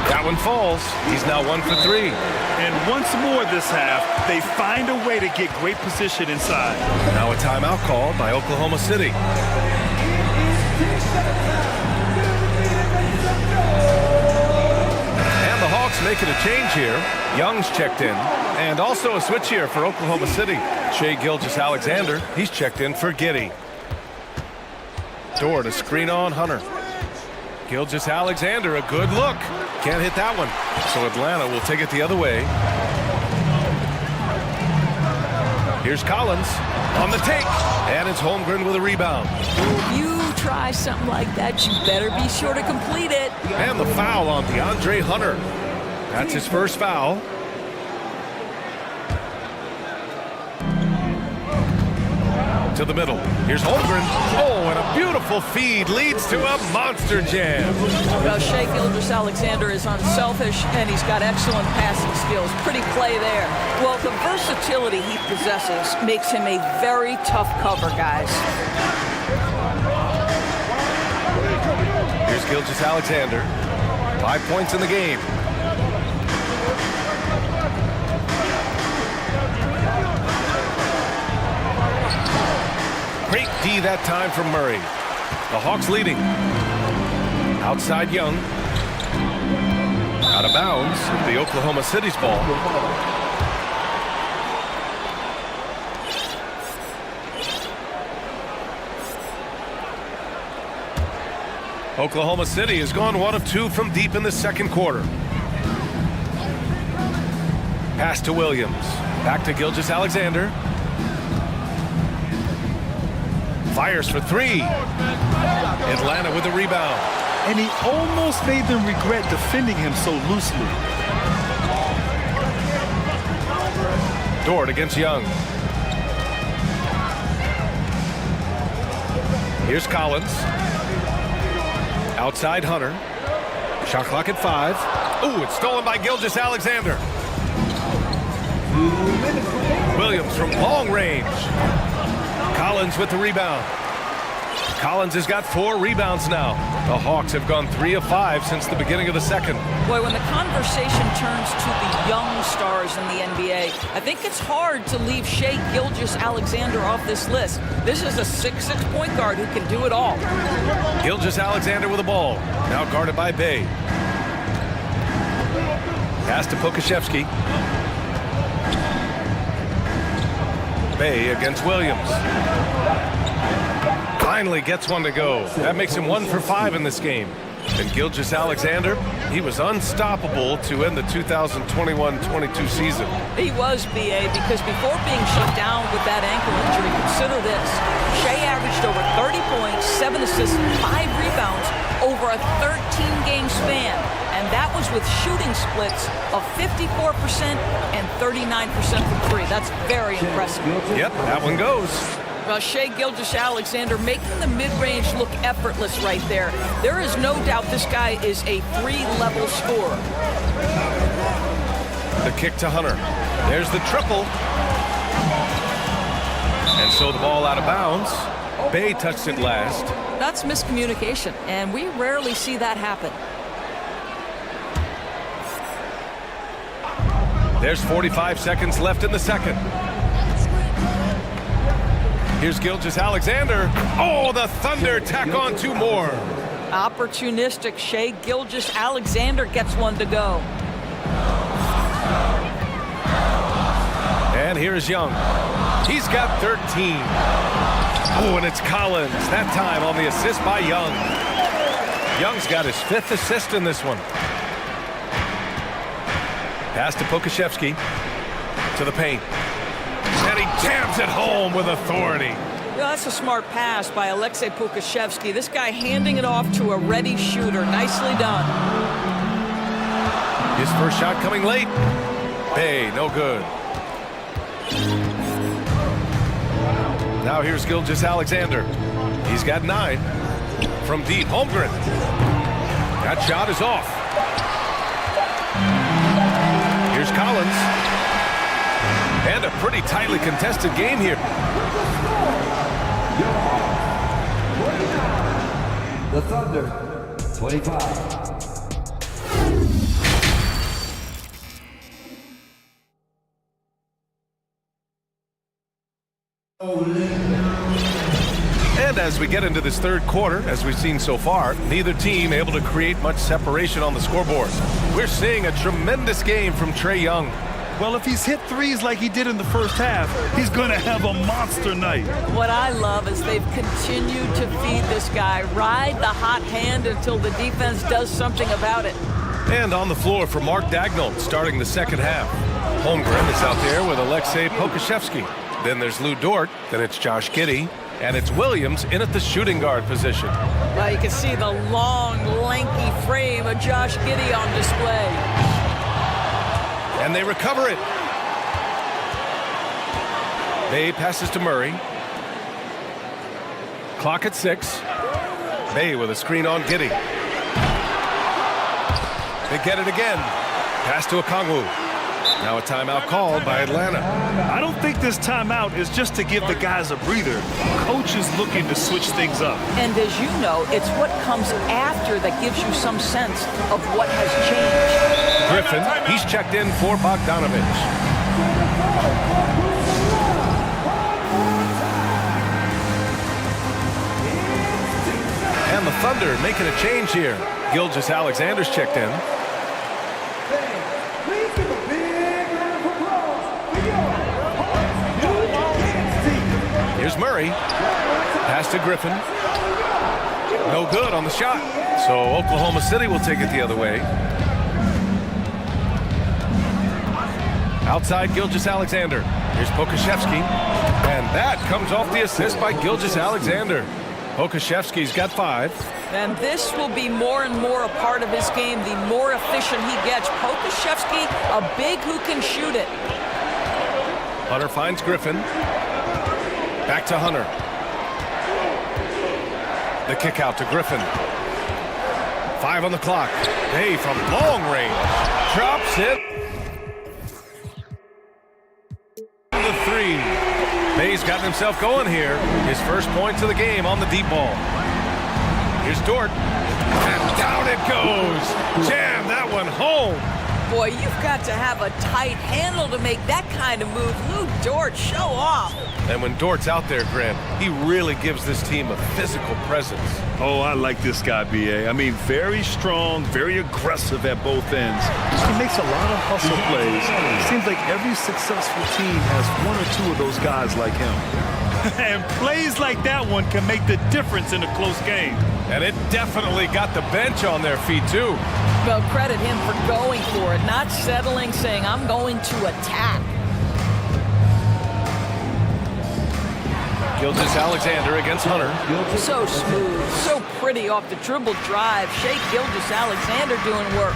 That one falls. He's now 1 for 3. And once more this half, they find a way to get great position inside. Now a timeout called by Oklahoma City. And the Hawks making a change here. Young's checked in. And also a switch here for Oklahoma City. Shai Gilgeous-Alexander, he's checked in for Giddey. Dort, a screen on Hunter. Gilgeous-Alexander, a good look. Can't hit that one. So Atlanta will take it the other way. Here's Collins on the take. And it's Holmgren with a rebound. If you try something like that, you better be sure to complete it. And the foul on DeAndre Hunter. That's his first foul. To the middle. Here's Holmgren. Oh, and a beautiful feed leads to a monster jam. Well, Shai Gilgeous-Alexander is unselfish, and he's got excellent passing skills. Pretty play there. Well, the versatility he possesses makes him a very tough cover, guys. Here's Gilgeous-Alexander. 5 points in the game. D that time from Murray. The Hawks leading. Outside Young. Out of bounds, the Oklahoma City's ball. Oklahoma City has gone 1 of 2 from deep in the second quarter. Pass to Williams. Back to Gilgeous-Alexander. Fires for 3. Atlanta with the rebound. And he almost made them regret defending him so loosely. Dort against Young. Here's Collins. Outside Hunter. Shot clock at 5. Ooh, it's stolen by Gilgeous-Alexander. Williams from long range. Collins with the rebound. Collins has got 4 rebounds now. The Hawks have gone 3 of 5 since the beginning of the second. Boy, when the conversation turns to the young stars in the NBA, I think it's hard to leave Shai Gilgeous-Alexander off this list. This is a 6'6" point guard who can do it all. Gilgeous-Alexander with the ball. Now guarded by Bay. Pass to Pokashevsky. Bay against Williams. Finally gets one to go. That makes him 1 for 5 in this game. And Gilgeous-Alexander, he was unstoppable to end the 2021-22 season. He was, BA, because before being shut down with that ankle injury, consider this. Shai averaged over 30 points, 7 assists, 5 rebounds over a 13-game span. And that was with shooting splits of 54% and 39% from 3. That's very impressive. Yep, that one goes. Well, Shai Gilgeous-Alexander making the mid-range look effortless right there. There is no doubt this guy is a 3-level scorer. The kick to Hunter. There's the triple. And so the ball out of bounds. Bay touched it last. That's miscommunication, and we rarely see that happen. There's 45 seconds left in the second. Here's Gilgeous-Alexander. Oh, the Thunder tack on 2 more. Opportunistic Shai Gilgeous-Alexander gets one to go. And here's Young. He's got 13. Oh, and it's Collins. That time on the assist by Young. Young's got his 5th assist in this one. Pass to Pokashevsky. To the paint. And he jams it home with authority. Well, that's a smart pass by Alexei Pokashevsky. This guy handing it off to a ready shooter. Nicely done. His first shot coming late. Bay, no good. Now here's Gilgeous-Alexander. He's got 9. From deep, Holmgren. That shot is off. Here's Collins. And a pretty tightly contested game here. The Thunder, 25. And as we get into this third quarter, as we've seen so far, neither team able to create much separation on the scoreboard. We're seeing a tremendous game from Trae Young. Well, if he's hit threes like he did in the first half, he's going to have a monster night. What I love is they've continued to feed this guy. Ride the hot hand until the defense does something about it. And on the floor for Mark Dagnall, starting the second half. Holmgren is out there with Alexei Pokashevsky. Then there's Lou Dort. Then it's Josh Giddey. And it's Williams in at the shooting guard position. Well, you can see the long, lanky frame of Josh Giddey on display. And they recover it. Bay passes to Murray. Clock at 6. Bay with a screen on Giddey. They get it again. Pass to Okongwu. Now a timeout called by Atlanta. I don't think this timeout is just to give the guys a breather. Coach is looking to switch things up. And as you know, it's what comes after that gives you some sense of what has changed. Griffin, he's checked in for Bogdanovich. And the Thunder making a change here. Gilgeous Alexander's checked in. Here's Murray. Pass to Griffin. No good on the shot. So Oklahoma City will take it the other way. Outside Gilgeous Alexander. Here's Pokashevsky. And that comes off the assist by Gilgeous Alexander. Pokashevsky's got 5. And this will be more and more a part of his game, the more efficient he gets. Pokashevsky, a big who can shoot it. Hunter finds Griffin. Back to Hunter. The kick out to Griffin. 5 on the clock. Bay from long range. Drops it. The 3. Bay's gotten himself going here. His first points of the game on the deep ball. Here's Dort. And down it goes. Jam that one home. Boy, you've got to have a tight handle to make that kind of move. Lou Dort, show off. And when Dort's out there, Grant, he really gives this team a physical presence. Oh, I like this guy, B.A. I mean, very strong, very aggressive at both ends. He makes a lot of hustle plays. It seems like every successful team has 1 or 2 of those guys like him. And plays like that one can make the difference in a close game. And it definitely got the bench on their feet, too. Well, credit him for going for it, not settling, saying, I'm going to attack. Gilgeous Alexander against Hunter. So smooth, so pretty off the dribble drive. Shea Gilgeous Alexander doing work.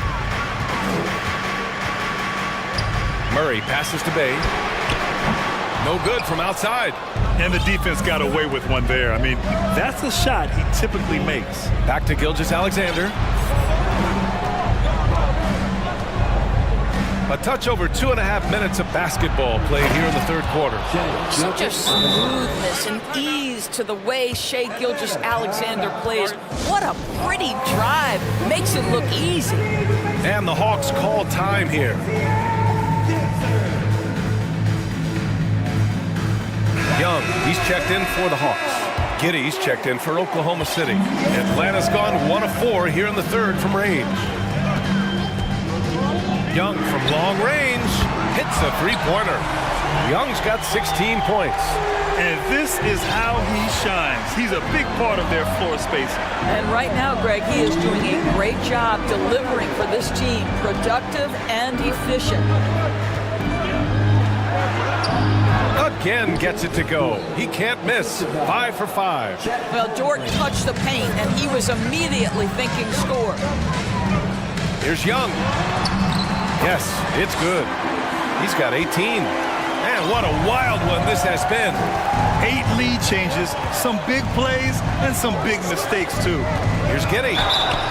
Murray passes to Bay. No good from outside. And the defense got away with one there. I mean, that's a shot he typically makes. Back to Gilgeous Alexander. A touch over 2.5 minutes of basketball played here in the third quarter. Such a smoothness and ease to the way Shea Gilgeous Alexander plays. What a pretty drive. Makes it look easy. And the Hawks call time here. Young, he's checked in for the Hawks. Giddy's checked in for Oklahoma City. Atlanta's gone 1 of 4 here in the third from range. Young from long range hits a 3-pointer. Young's got 16 points. And this is how he shines. He's a big part of their floor spacing. And right now, Greg, he is doing a great job delivering for this team. Productive and efficient. Again gets it to go. He can't miss. 5 for 5. Well, Dort touched the paint, and he was immediately thinking score. Here's Young. Yes, it's good. He's got 18. Man, what a wild one this has been. 8 lead changes, some big plays, and some big mistakes, too. Here's Giddy.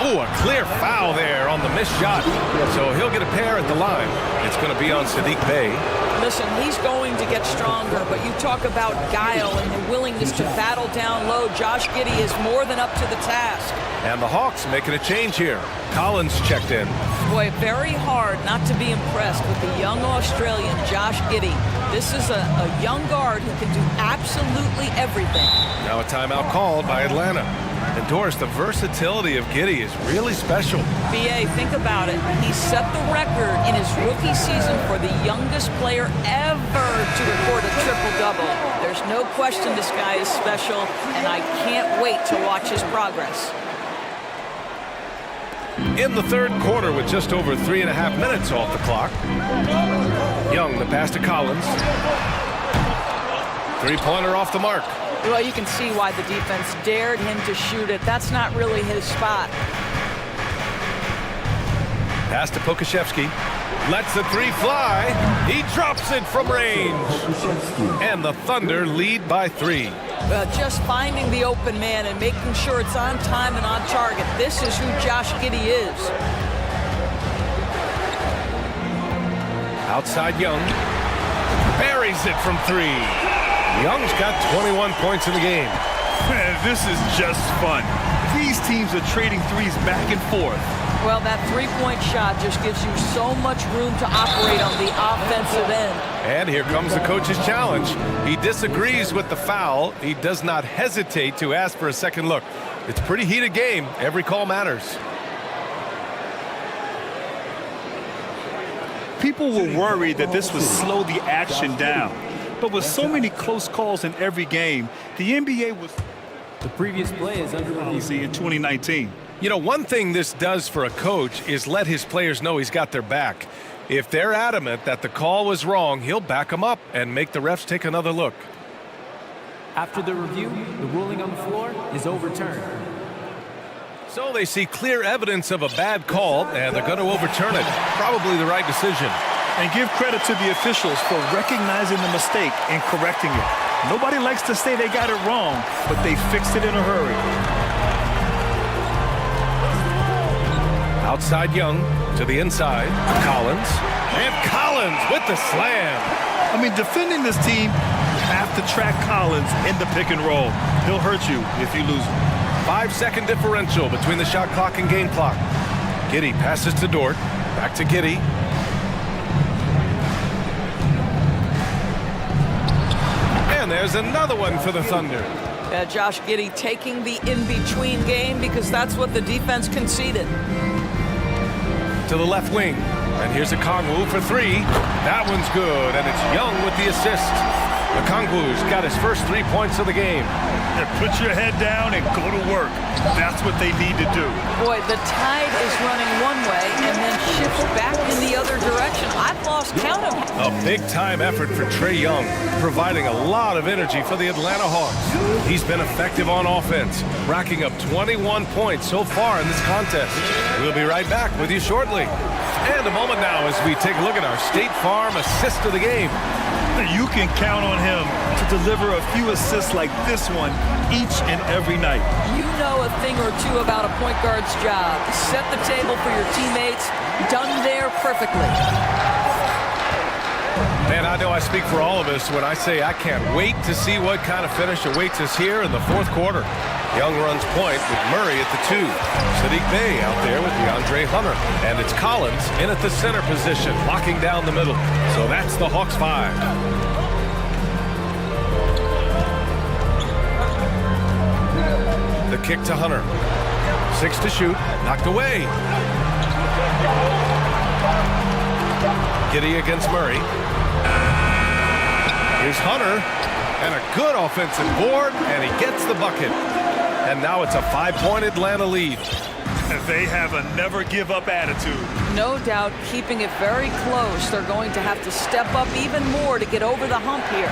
Oh, a clear foul there on the missed shot. So he'll get a pair at the line. It's going to be on Saddiq Bey. Listen, he's going to get stronger, but you talk about guile and the willingness to battle down low. Josh Giddey is more than up to the task. And the Hawks making a change here. Collins checked in. Boy, very hard not to be impressed with the young Australian, Josh Giddey. This is a young guard who can do absolutely everything. Now a timeout called by Atlanta. And Doris, the versatility of Giddey is really special. B.A., think about it. He set the record in his rookie season for the youngest player ever to record a triple-double. There's no question this guy is special, and I can't wait to watch his progress. In the third quarter with just over 3.5 minutes off the clock. Young, the pass to Collins. 3-pointer off the mark. Well, you can see why the defense dared him to shoot it. That's not really his spot. Pass to Pokashevsky. Lets the 3 fly. He drops it from range. And the Thunder lead by 3. Just finding the open man and making sure it's on time and on target. This is who Josh Giddey is. Outside Young. Buries it from 3. Young's got 21 points in the game. Man, this is just fun. These teams are trading threes back and forth. Well, that three-point shot just gives you so much room to operate on the offensive end. And here comes the coach's challenge. He disagrees with the foul. He does not hesitate to ask for a second look. It's a pretty heated game. Every call matters. People were worried that this would slow the action down. But with so many close calls in every game, the NBA was... The previous play is under review. In 2019. You know, one thing this does for a coach is let his players know he's got their back. If they're adamant that the call was wrong, he'll back them up and make the refs take another look. After the review, the ruling on the floor is overturned. So they see clear evidence of a bad call, and they're going to overturn it. Probably the right decision. And give credit to the officials for recognizing the mistake and correcting it. Nobody likes to say they got it wrong, but they fixed it in a hurry. Outside Young to the inside. Collins. And Collins with the slam. I mean, defending this team, you have to track Collins in the pick and roll. He'll hurt you if you lose him. 5-second differential between the shot clock and game clock. Giddey passes to Dort. Back to Giddey. And there's another one for the Thunder. Josh Giddey taking the in-between game because that's what the defense conceded. To the left wing. And here's a Kongwu for three. That one's good, and it's Young with the assist. The Kongwu's got his first 3 points of the game. Yeah, put your head down and go to work. That's what they need to do. Boy, the tide is running one way and then shifts back in the other direction. I've lost count of it. A big-time effort for Trae Young, providing a lot of energy for the Atlanta Hawks. He's been effective on offense, racking up 21 points so far in this contest. We'll be right back with you shortly. And a moment now as we take a look at our State Farm assist of the game. You can count on him to deliver a few assists like this one each and every night. You know a thing or two about a point guard's job. Set the table for your teammates. Done there perfectly. Man, I know I speak for all of us when I say I can't wait to see what kind of finish awaits us here in the fourth quarter. Young runs point with Murray at the 2. Saddiq Bey out there with DeAndre Hunter. And it's Collins in at the center position, locking down the middle. So that's the Hawks 5. The kick to Hunter. 6 to shoot. Knocked away. Giddey against Murray. Here's Hunter. And a good offensive board. And he gets the bucket. And now it's a 5-point Atlanta lead. They have a never-give-up attitude. No doubt, keeping it very close. They're going to have to step up even more to get over the hump here.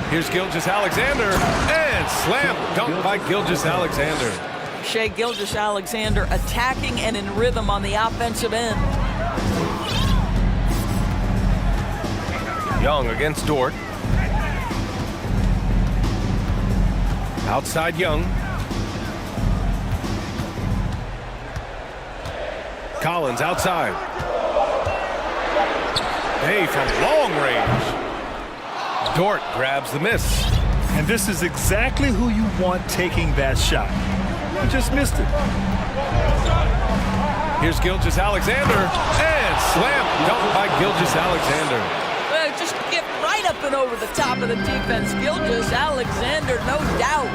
Here's Gilgeous-Alexander. And slam dunk by Gilgeous-Alexander. Shai Gilgeous-Alexander attacking and in rhythm on the offensive end. Young against Dort. Outside Young. Collins outside. Hey, from long range. Dort grabs the miss. And this is exactly who you want taking that shot. You just missed it. Here's Gilgeous-Alexander. And slam dunk by Gilgeous-Alexander. Just get right up and over the top of the defense. Gilgeous-Alexander, no doubt.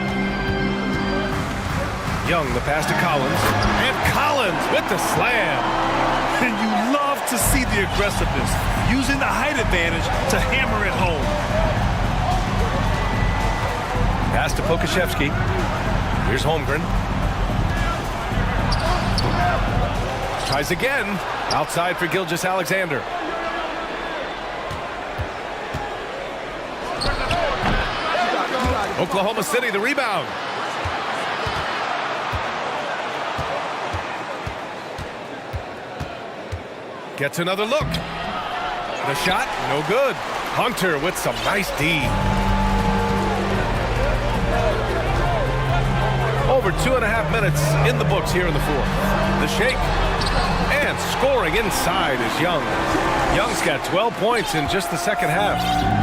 Young, the pass to Collins. And Collins with the slam. And you love to see the aggressiveness, using the height advantage to hammer it home. Pass to Pokusevski. Here's Holmgren. Tries again. Outside for Gilgeous-Alexander. Oklahoma City, the rebound. Gets another look. The shot, no good. Hunter with some nice D. Over 2.5 minutes in the books here in the fourth. The shake. And scoring inside is Young. Young's got 12 points in just the second half.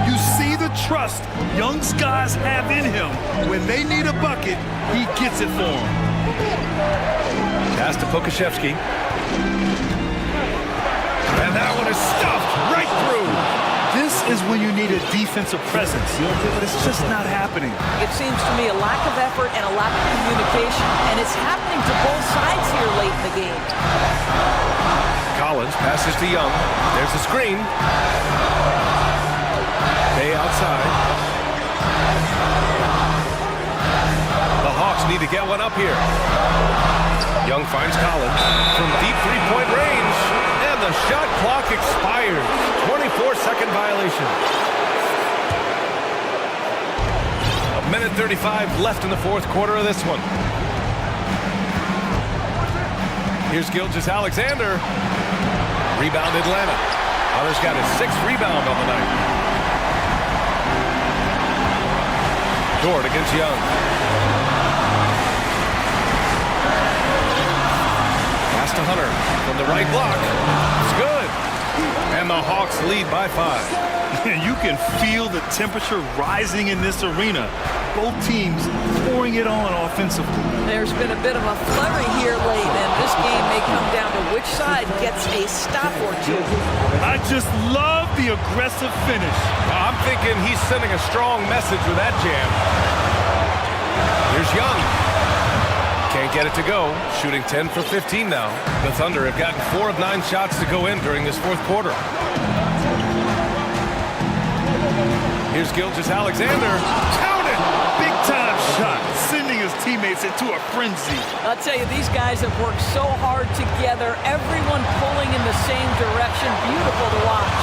You see the trust Young's guys have in him. When they need a bucket, he gets it for them. Pass to Pokashevsky. And that one is stuffed right through. This is when you need a defensive presence, but it's just not happening. It seems to me a lack of effort and a lack of communication, and it's happening to both sides here late in the game. Collins passes to Young. There's the screen. Bay outside. The Hawks need to get one up here. Young finds Collins from deep three-point range. And the shot clock expires. 24-second violation. 1:35 left in the fourth quarter of this one. Here's Gilgeous-Alexander. Rebound Atlanta. Hunter's got his 6th rebound on the night. Dort against Young. Pass to Hunter from the right block. It's good. And the Hawks lead by 5. You can feel the temperature rising in this arena. Both teams pouring it on offensively. There's been a bit of a flurry here late, and this game may come down to which side gets a stop or two. I just love the aggressive finish. I'm thinking he's sending a strong message with that jam. Here's Young. Can't get it to go. Shooting 10 for 15 now. The Thunder have gotten 4 of 9 shots to go in during this fourth quarter. Here's Gilgeous-Alexander. Count it! Big time shot, sending his teammates into a frenzy. I'll tell you, these guys have worked so hard together. Everyone pulling in the same direction. Beautiful to watch.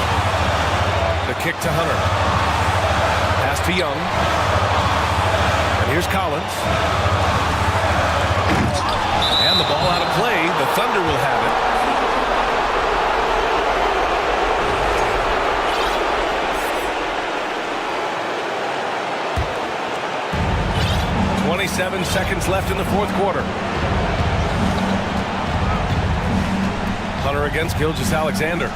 The kick to Hunter. Pass to Young. And here's Collins. And the ball out of play. The Thunder will have it. 27 seconds left in the fourth quarter. Hunter against Gilgeous-Alexander.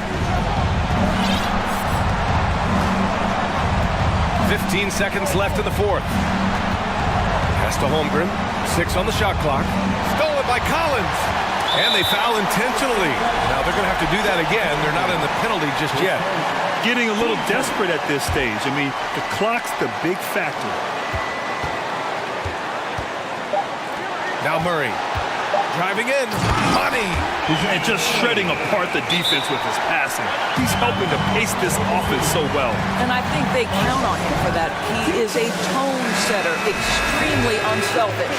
15 seconds left in the fourth. Pass to Holmgren. 6 on the shot clock. Stolen by Collins. And they foul intentionally. Now they're going to have to do that again. They're not in the penalty just yet. Getting a little desperate at this stage. I mean, the clock's the big factor. Now Murray. Driving in. Money. And just shredding apart the defense with his passing. He's helping to pace this offense so well. And I think they count on him for that. He is a tone setter, extremely unselfish.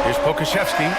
Here's Pokashevsky.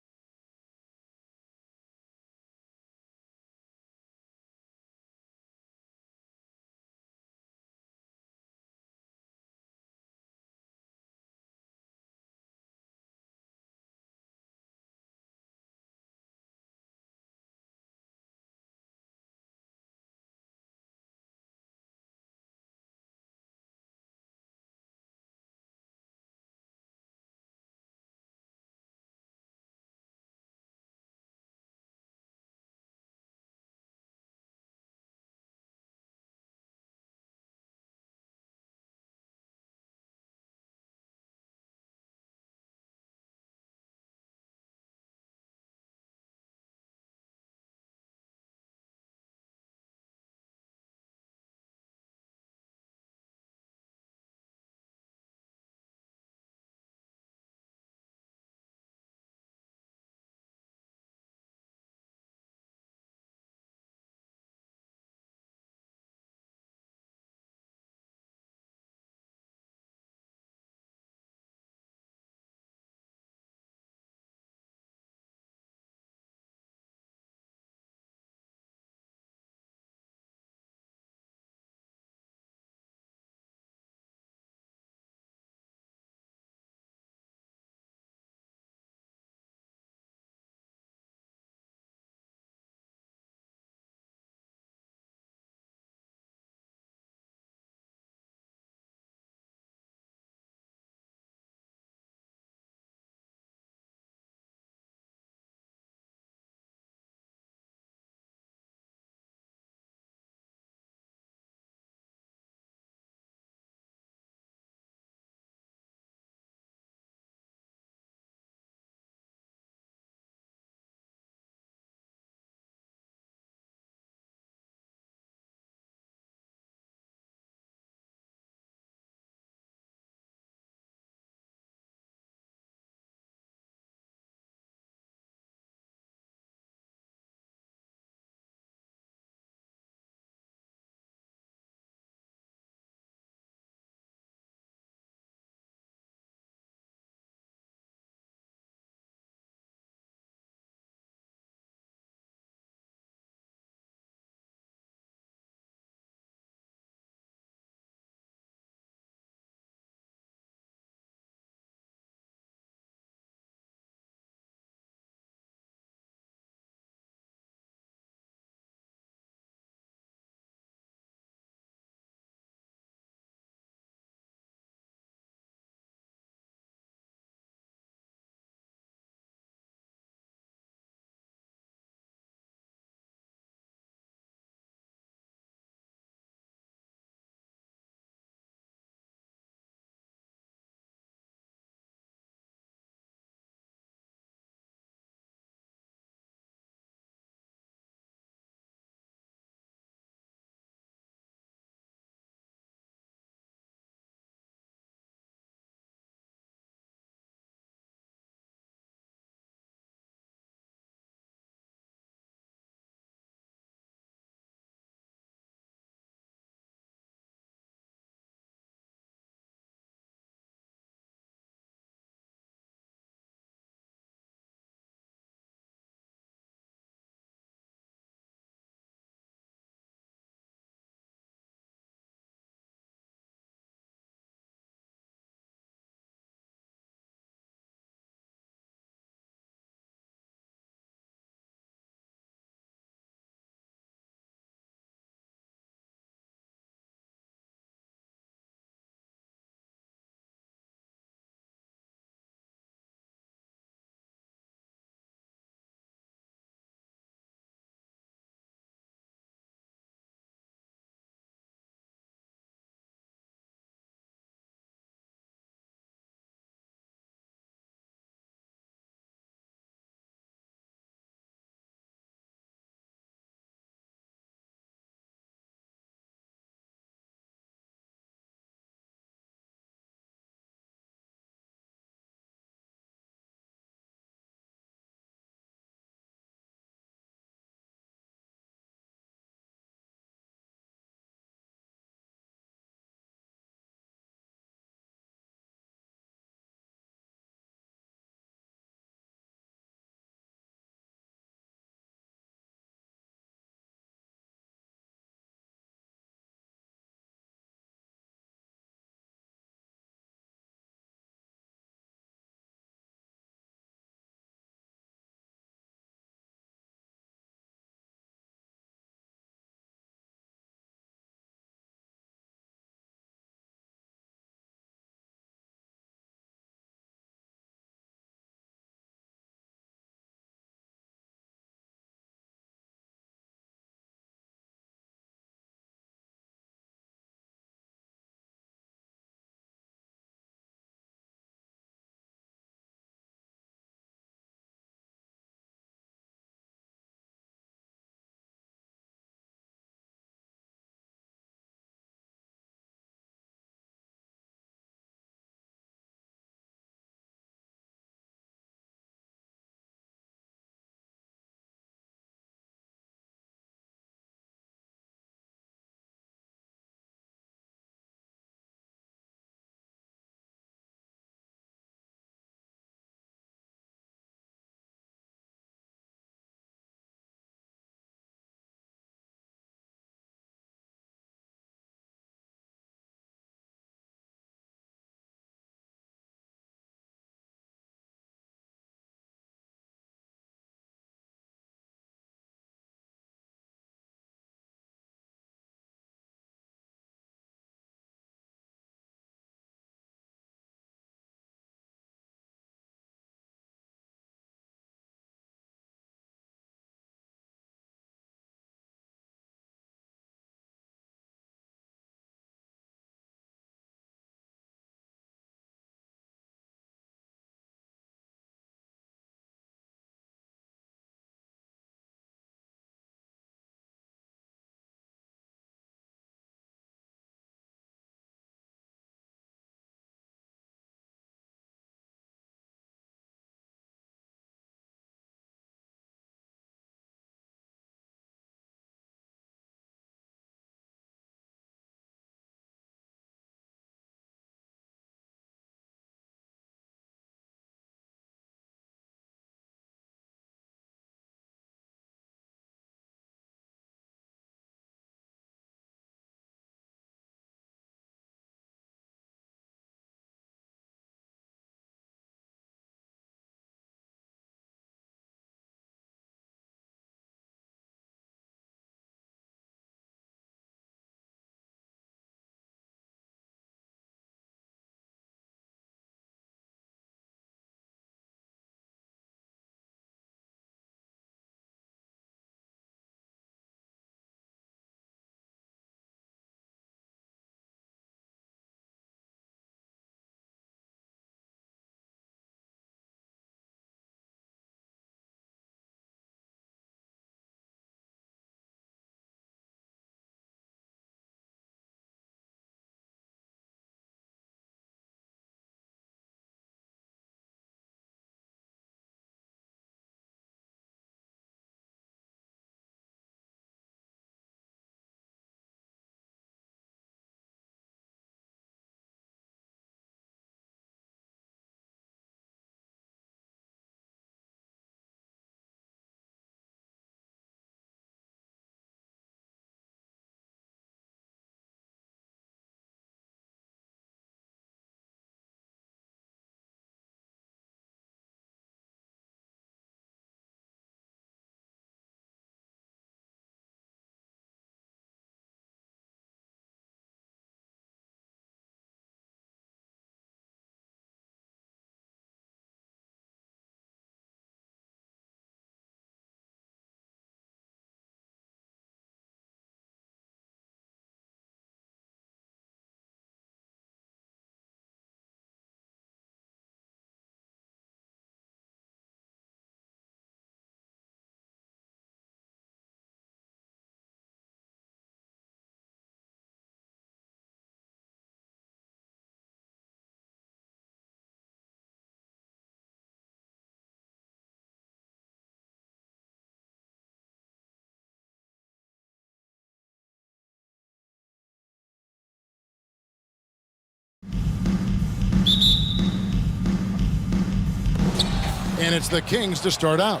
And it's the Kings to start out.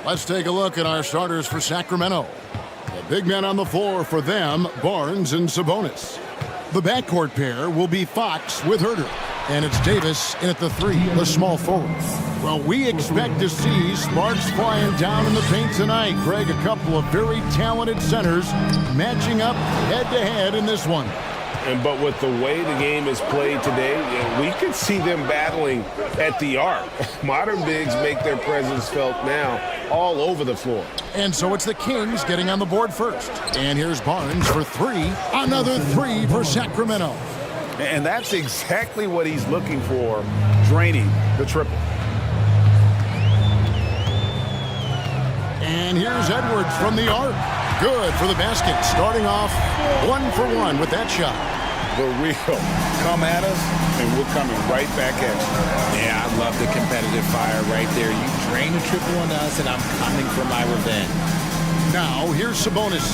Let's take a look at our starters for Sacramento. The big men on the floor for them, Barnes and Sabonis. The backcourt pair will be Fox with Herter. And it's Davis in at the 3, the small forward. Well, we expect to see sparks flying down in the paint tonight. Greg, a couple of very talented centers matching up head-to-head in this one. But with the way the game is played today, we could see them battling at the arc. Modern bigs make their presence felt now all over the floor. And so it's the Kings getting on the board first. And here's Barnes for 3. Another 3 for Sacramento. And that's exactly what he's looking for, draining the triple. And here's Edwards from the arc. Good for the basket. Starting off 1 for 1 with that shot. The real come at us, and we're coming right back at you. Yeah, I love the competitive fire right there. You drain a triple on us, and I'm coming for my revenge. Now, here's Sabonis.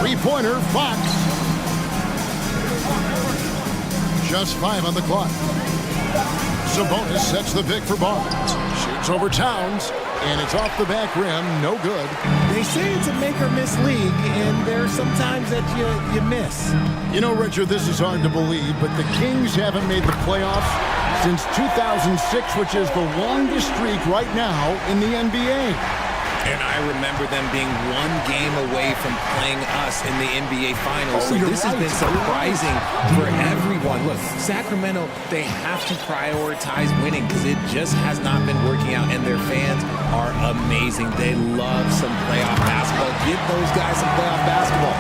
Three-pointer, Fox. Just 5 on the clock. Sabonis sets the pick for Barnes. Shoots over Towns, and it's off the back rim. No good. They say it's a make-or-miss league, and there are some times that you miss. You know, Richard, this is hard to believe, but the Kings haven't made the playoffs since 2006, which is the longest streak right now in the NBA. And I remember them being 1 game away from playing us in the NBA Finals. So this has been surprising for everyone. Look, Sacramento, they have to prioritize winning because it just has not been working out. And their fans are amazing. They love some playoff basketball. Give those guys some playoff basketball.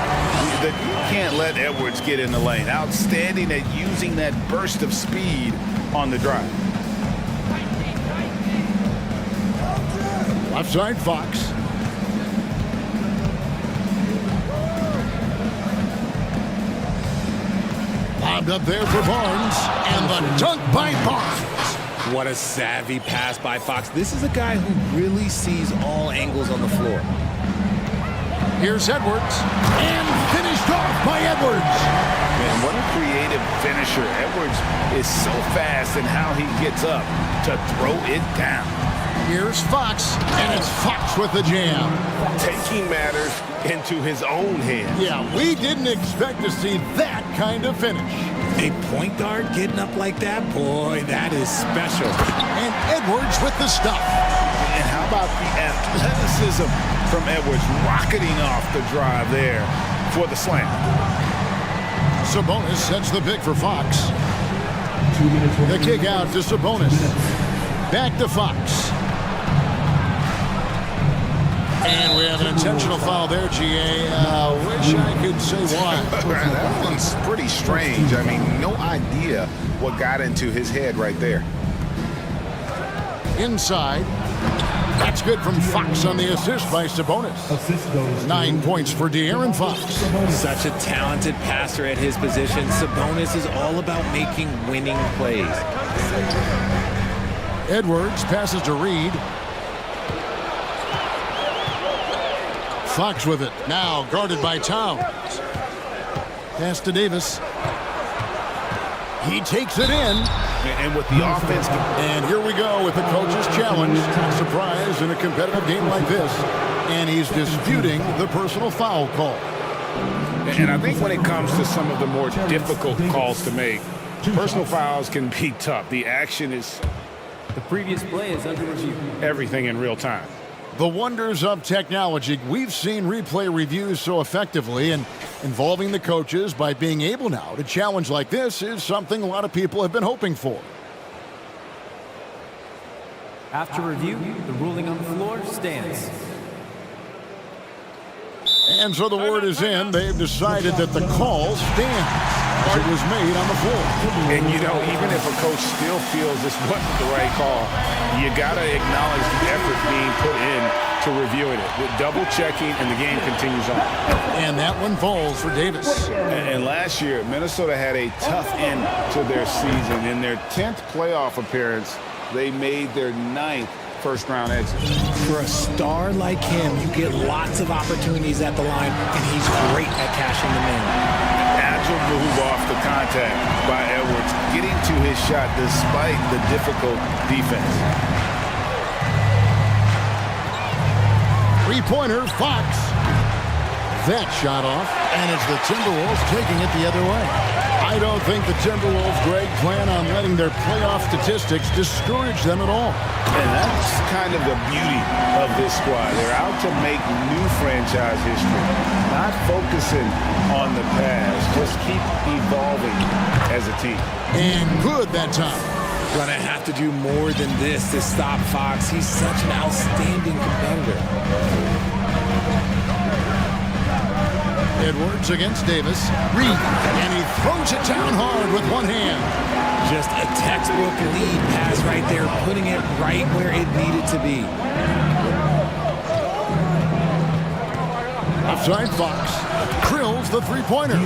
You can't let Edwards get in the lane. Outstanding at using that burst of speed on the drive. Left side, Fox. Lobbed up there for Barnes, and the dunk by Barnes. What a savvy pass by Fox. This is a guy who really sees all angles on the floor. Here's Edwards, and finished off by Edwards. Man, what a creative finisher. Edwards is so fast in how he gets up to throw it down. Here's Fox, and it's Fox with the jam. Taking matters into his own hands. Yeah, we didn't expect to see that kind of finish. A point guard getting up like that? Boy, that is special. And Edwards with the stuff. And how about the athleticism from Edwards rocketing off the drive there for the slam. Sabonis sets the pick for Fox. The kick out to Sabonis. Back to Fox. And we have an intentional foul there, GA. Wish I could say why. That one's pretty strange. I mean, no idea what got into his head right there. Inside. That's good from Fox on the assist by Sabonis. 9 points for De'Aaron Fox. Such a talented passer at his position. Sabonis is all about making winning plays. Edwards passes to Reed. Fox with it. Now guarded by Towns. Pass to Davis. He takes it in. And with the offense. And here we go with the coach's challenge. Surprise in a competitive game like this. And he's disputing the personal foul call. And I think when it comes to some of the more difficult calls to make, personal fouls can be tough. The action is... The previous play is under review. Everything in real time. The wonders of technology. We've seen replay reviews so effectively, and involving the coaches by being able now to challenge like this is something a lot of people have been hoping for. After review, the ruling on the floor stands. And so the word is in. They've decided that the call stands. It was made on the floor. And, you know, even if a coach still feels this wasn't the right call, you got to acknowledge the effort being put in to reviewing it. With double checking, and the game continues on. And that one falls for Davis. And last year, Minnesota had a tough end to their season. In their 10th playoff appearance, they made their 9th first-round exit. For a star like him, you get lots of opportunities at the line, and he's great at cashing them in. agile move off the contact by Edwards, getting to his shot despite the difficult defense. Three-pointer, Fox. That shot off, and it's the Timberwolves taking it the other way. I don't think the Timberwolves, Greg, plan on letting their playoff statistics discourage them at all. And that's kind of the beauty of this squad. They're out to make new franchise history, not focusing on the past, just keep evolving as a team. And good that time. Gonna have to do more than this to stop Fox. He's such an outstanding competitor. Edwards against Davis. Reed, and he throws it down hard with one hand. Just a textbook lead pass right there, putting it right where it needed to be. Outside Fox. Drills the three-pointer.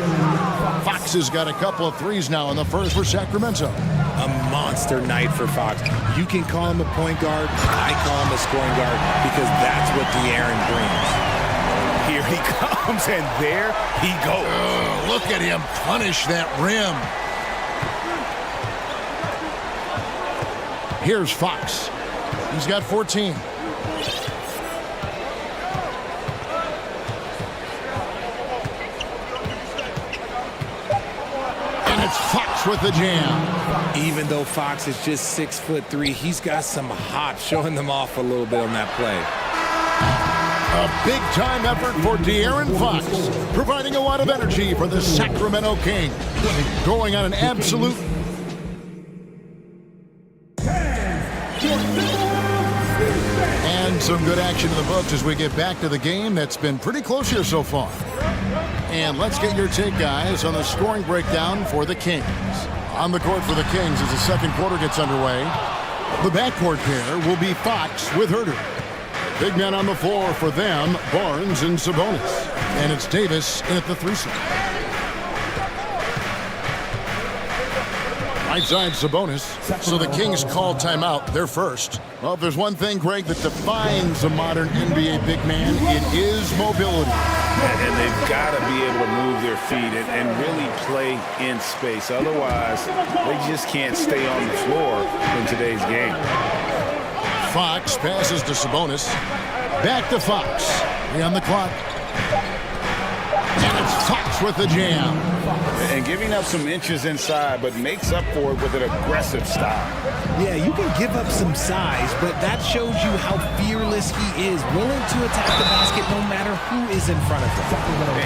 Fox has got a couple of threes now in the first for Sacramento. A monster night for Fox. You can call him a point guard. I call him a scoring guard because that's what De'Aaron brings. Here he comes, and there he goes. Oh, look at him punish that rim. Here's Fox. He's got 14. And it's Fox with the jam. Even though Fox is just 6'3", he's got some hop, showing them off a little bit on that play. A big-time effort for De'Aaron Fox, providing a lot of energy for the Sacramento Kings. Going on an absolute... And some good action in the books as we get back to the game that's been pretty close here so far. And let's get your take, guys, on the scoring breakdown for the Kings. On the court for the Kings as the second quarter gets underway. The backcourt pair will be Fox with Herter. Big men on the floor for them, Barnes and Sabonis. And it's Davis in at the threesome. Right side Sabonis. So the Kings call timeout, their first. Well, if there's one thing, Greg, that defines a modern NBA big man, it is mobility. And they've got to be able to move their feet and really play in space. Otherwise, they just can't stay on the floor in today's game. Fox passes to Sabonis. Back to Fox. 3 on the clock. And it's Fox with the jam. And giving up some inches inside, but makes up for it with an aggressive style. Yeah, you can give up some size, but that shows you how fearless he is, willing to attack the basket no matter who is in front of him.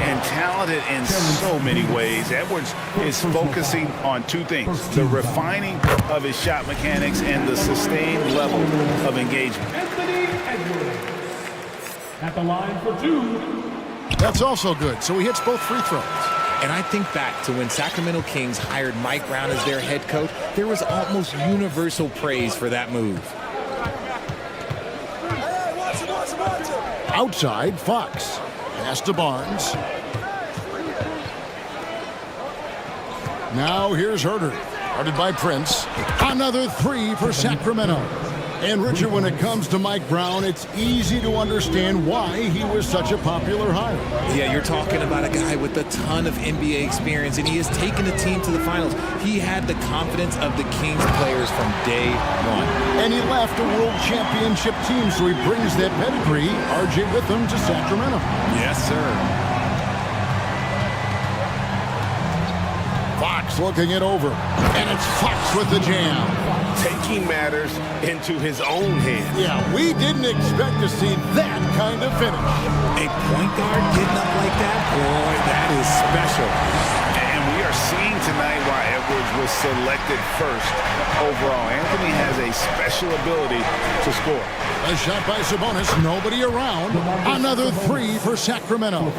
And talented in so many ways. Edwards is focusing on two things: the refining of his shot mechanics and the sustained level of engagement. At the line for 2. That's also good, so he hits both free throws. And I think back to when Sacramento Kings hired Mike Brown as their head coach, there was almost universal praise for that move. Outside, Fox. Pass to Barnes. Now here's Herter. Guarded by Prince. Another 3 for Sacramento. And Richard, when it comes to Mike Brown, it's easy to understand why he was such a popular hire. Yeah, you're talking about a guy with a ton of NBA experience, and he has taken the team to the finals. He had the confidence of the Kings players from day one. And he left a world championship team, so he brings that pedigree, RJ, with him to Sacramento. Yes, sir. Fox looking it over. And it's Fox with the jam. Taking matters into his own hands. Yeah, we didn't expect to see that kind of finish. A point guard getting up like that? Boy, that is special. And we are seeing tonight why Edwards was selected first overall. Anthony has a special ability to score. A shot by Sabonis, nobody around. Another 3 for Sacramento.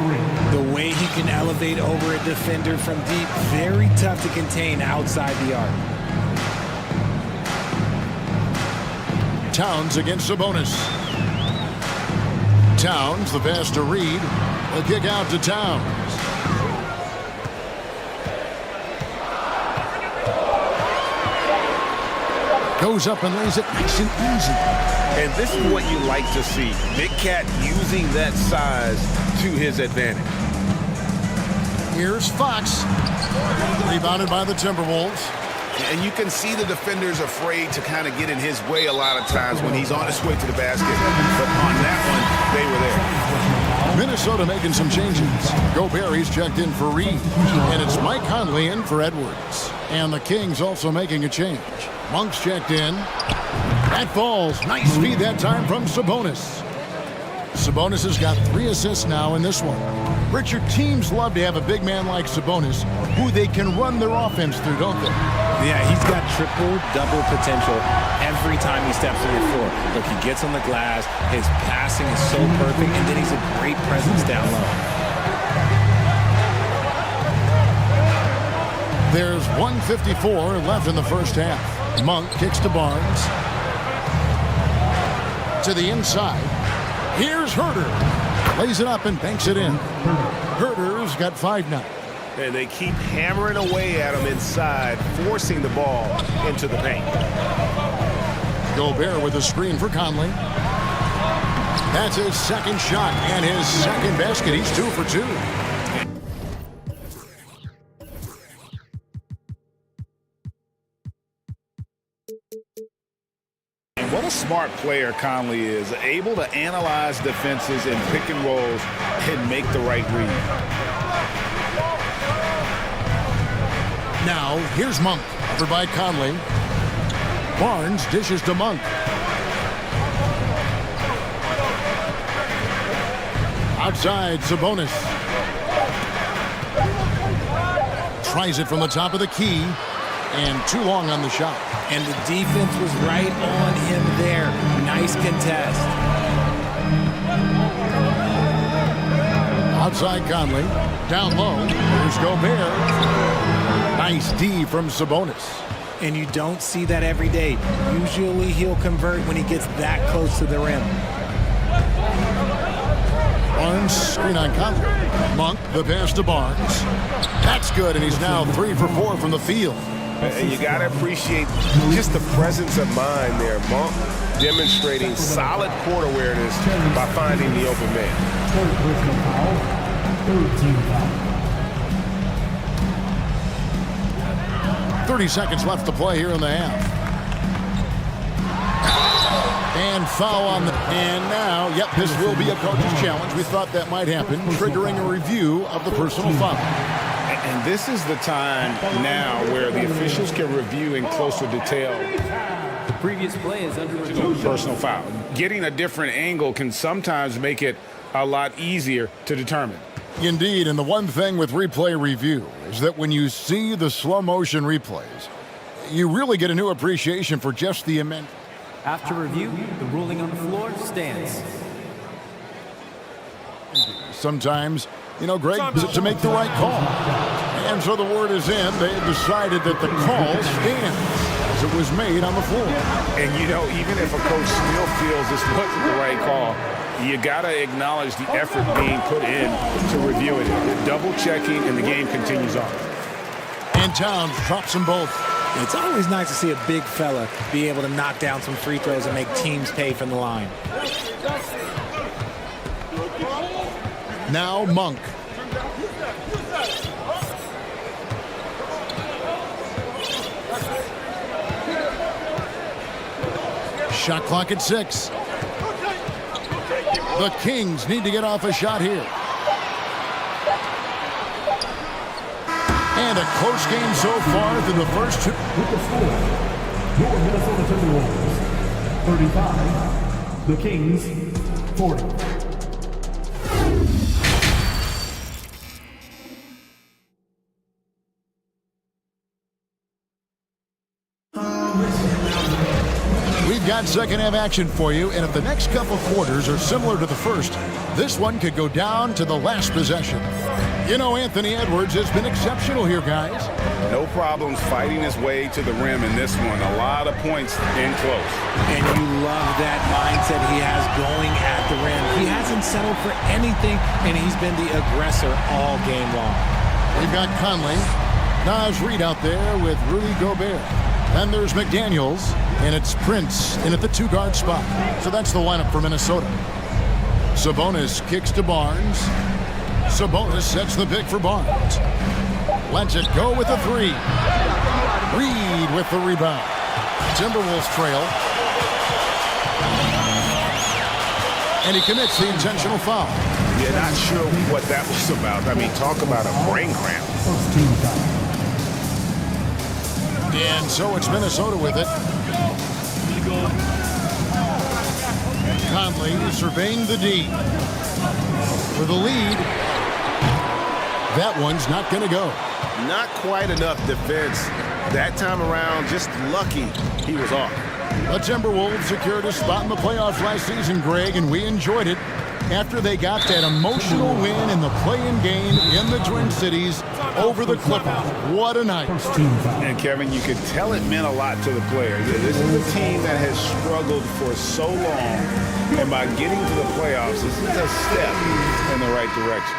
The way he can elevate over a defender from deep, very tough to contain outside the arc. Towns against Sabonis. Towns, the pass to Reed. The kick out to Towns. Goes up and lays it nice and easy. And this is what you like to see. Big Cat using that size to his advantage. Here's Fox. Rebounded by the Timberwolves. And you can see the defenders afraid to kind of get in his way a lot of times when he's on his way to the basket. But on that one, they were there. Minnesota making some changes. Gobert, he's checked in for Reed. And it's Mike Conley in for Edwards. And the Kings also making a change. Monk's checked in. That falls. Nice feed that time from Sabonis. Sabonis has got 3 assists now in this one. Richard, teams love to have a big man like Sabonis who they can run their offense through, don't they? Yeah, he's got triple-double potential every time he steps on the floor. Look, he gets on the glass, his passing is so perfect, and then he's a great presence down low. There's 1:54 left in the first half. Monk kicks to Barnes. To the inside. Here's Herter. Lays it up and banks it in. Herter's got 5 now. And they keep hammering away at him inside, forcing the ball into the paint. Gobert with a screen for Conley. That's his second shot and his second basket. He's 2 for 2. What a smart player Conley is, able to analyze defenses and pick and rolls and make the right read. Now, here's Monk, covered by Conley. Barnes dishes to Monk. Outside, Sabonis. Tries it from the top of the key, and too long on the shot. And the defense was right on him there. Nice contest. Outside Conley. Down low. Here's Gobert. Nice D from Sabonis. And you don't see that every day. Usually he'll convert when he gets that close to the rim. Barnes, screen on Conley. Monk, the pass to Barnes. That's good, and he's now 3 for 4 from the field. And you got to appreciate just the presence of mind there. Monk demonstrating solid court awareness by finding the open man. 30 seconds left to play here in the half. And foul on the... And now, yep, this will be a coach's challenge. We thought that might happen, triggering a review of the personal foul. And this is the time now where the officials can review in closer detail. The previous play is under review. Personal foul. Getting a different angle can sometimes make it a lot easier to determine. Indeed, and the one thing with replay review is that when you see the slow motion replays, you really get a new appreciation for just the immense. After review, the ruling on the floor stands. Sometimes, you know, Greg, to make the right call. And so the word is in. They have decided that the call stands as it was made on the floor. And, you know, even if a coach still feels this wasn't the right call, you got to acknowledge the effort being put in to reviewing it. The double checking, and the game continues on. And Towns drops them both. It's always nice to see a big fella be able to knock down some free throws and make teams pay from the line. Now Monk. Shot clock at 6. The Kings need to get off a shot here. And a close game so far through the first 2. With the score, your Minnesota Timberwolves 35, the Kings 40. We've got second half action for you, and if the next couple quarters are similar to the first, this one could go down to the last possession. You know, Anthony Edwards has been exceptional here, guys. No problems fighting his way to the rim in this one. A lot of points in close. And you love that mindset he has going at the rim. He hasn't settled for anything, and he's been the aggressor all game long. We've got Conley. Naz Reid out there with Rudy Gobert. Then there's McDaniels, and it's Prince in at the 2-guard spot. So that's the lineup for Minnesota. Sabonis kicks to Barnes. Sabonis sets the pick for Barnes. Lets it go with the three. Reed with the rebound. Timberwolves trail. And he commits the intentional foul. Yeah, not sure what that was about. I mean, talk about a brain cramp. And so it's Minnesota with it. Conley is surveying the D. For the lead. That one's not going to go. Not quite enough defense. That time around, just lucky he was off. The Timberwolves secured a spot in the playoffs last season, Greg, and we enjoyed it after they got that emotional win in the play-in game in the Twin Cities over the Clippers. What a night. And Kevin, you could tell it meant a lot to the players. This is a team that has struggled for so long, and by getting to the playoffs, this is a step in the right direction.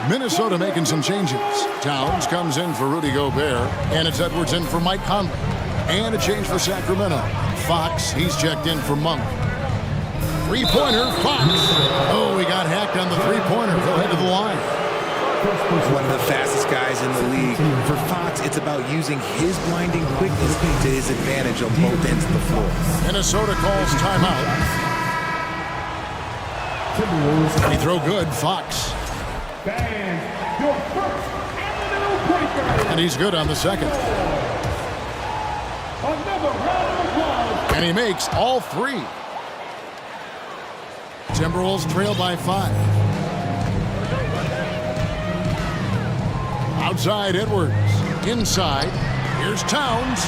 Minnesota making some changes. Towns comes in for Rudy Gobert, and it's Edwards in for Mike Conley. And a change for Sacramento. Fox, he's checked in for Monk. Three-pointer, Fox. Oh, he got hacked on the three-pointer. He'll head to the line. One of the fastest guys in the league. For Fox, it's about using his blinding quickness to his advantage on both ends of the floor. Minnesota calls timeout. And he throw good, Fox. And he's good on the second. And he makes all three. Timberwolves trail by 5. Outside Edwards. Inside. Here's Towns.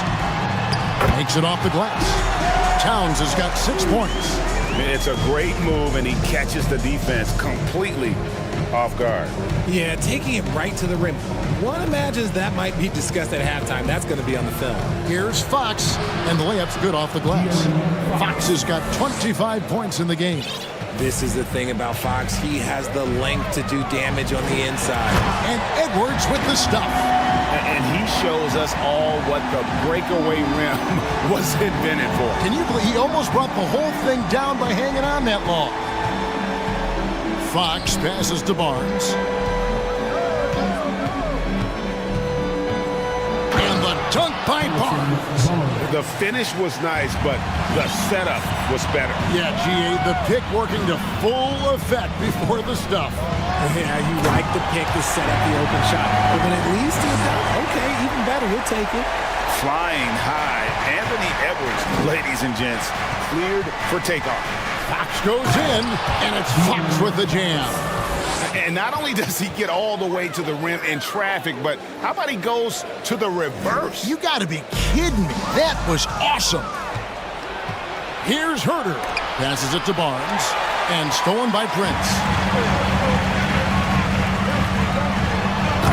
Makes it off the glass. Towns has got 6 points. It's a great move, and he catches the defense completely off guard. Yeah, taking it right to the rim. One imagines that might be discussed at halftime. That's going to be on the film. Here's Fox, and the layup's good off the glass. Fox has got 25 points in the game. This is the thing about Fox. He has the length to do damage on the inside. And Edwards with the stuff. And he shows us all what the breakaway rim was invented for. Can you believe he almost brought the whole thing down by hanging on that long? Fox passes to Barnes. And the dunk by Barnes. The finish was nice, but the setup was better. Yeah, GA, the pick working to full effect before the stuff. Yeah, you like the pick to set up the open shot. But when it leads to a dunk, okay, even better, we'll take it. Flying high, Anthony Edwards, ladies and gents, cleared for takeoff. Fox goes in, and it's Fox with the jam. And not only does he get all the way to the rim in traffic, but how about he goes to the reverse? You got to be kidding me. That was awesome. Here's Herter. Passes it to Barnes, and stolen by Prince.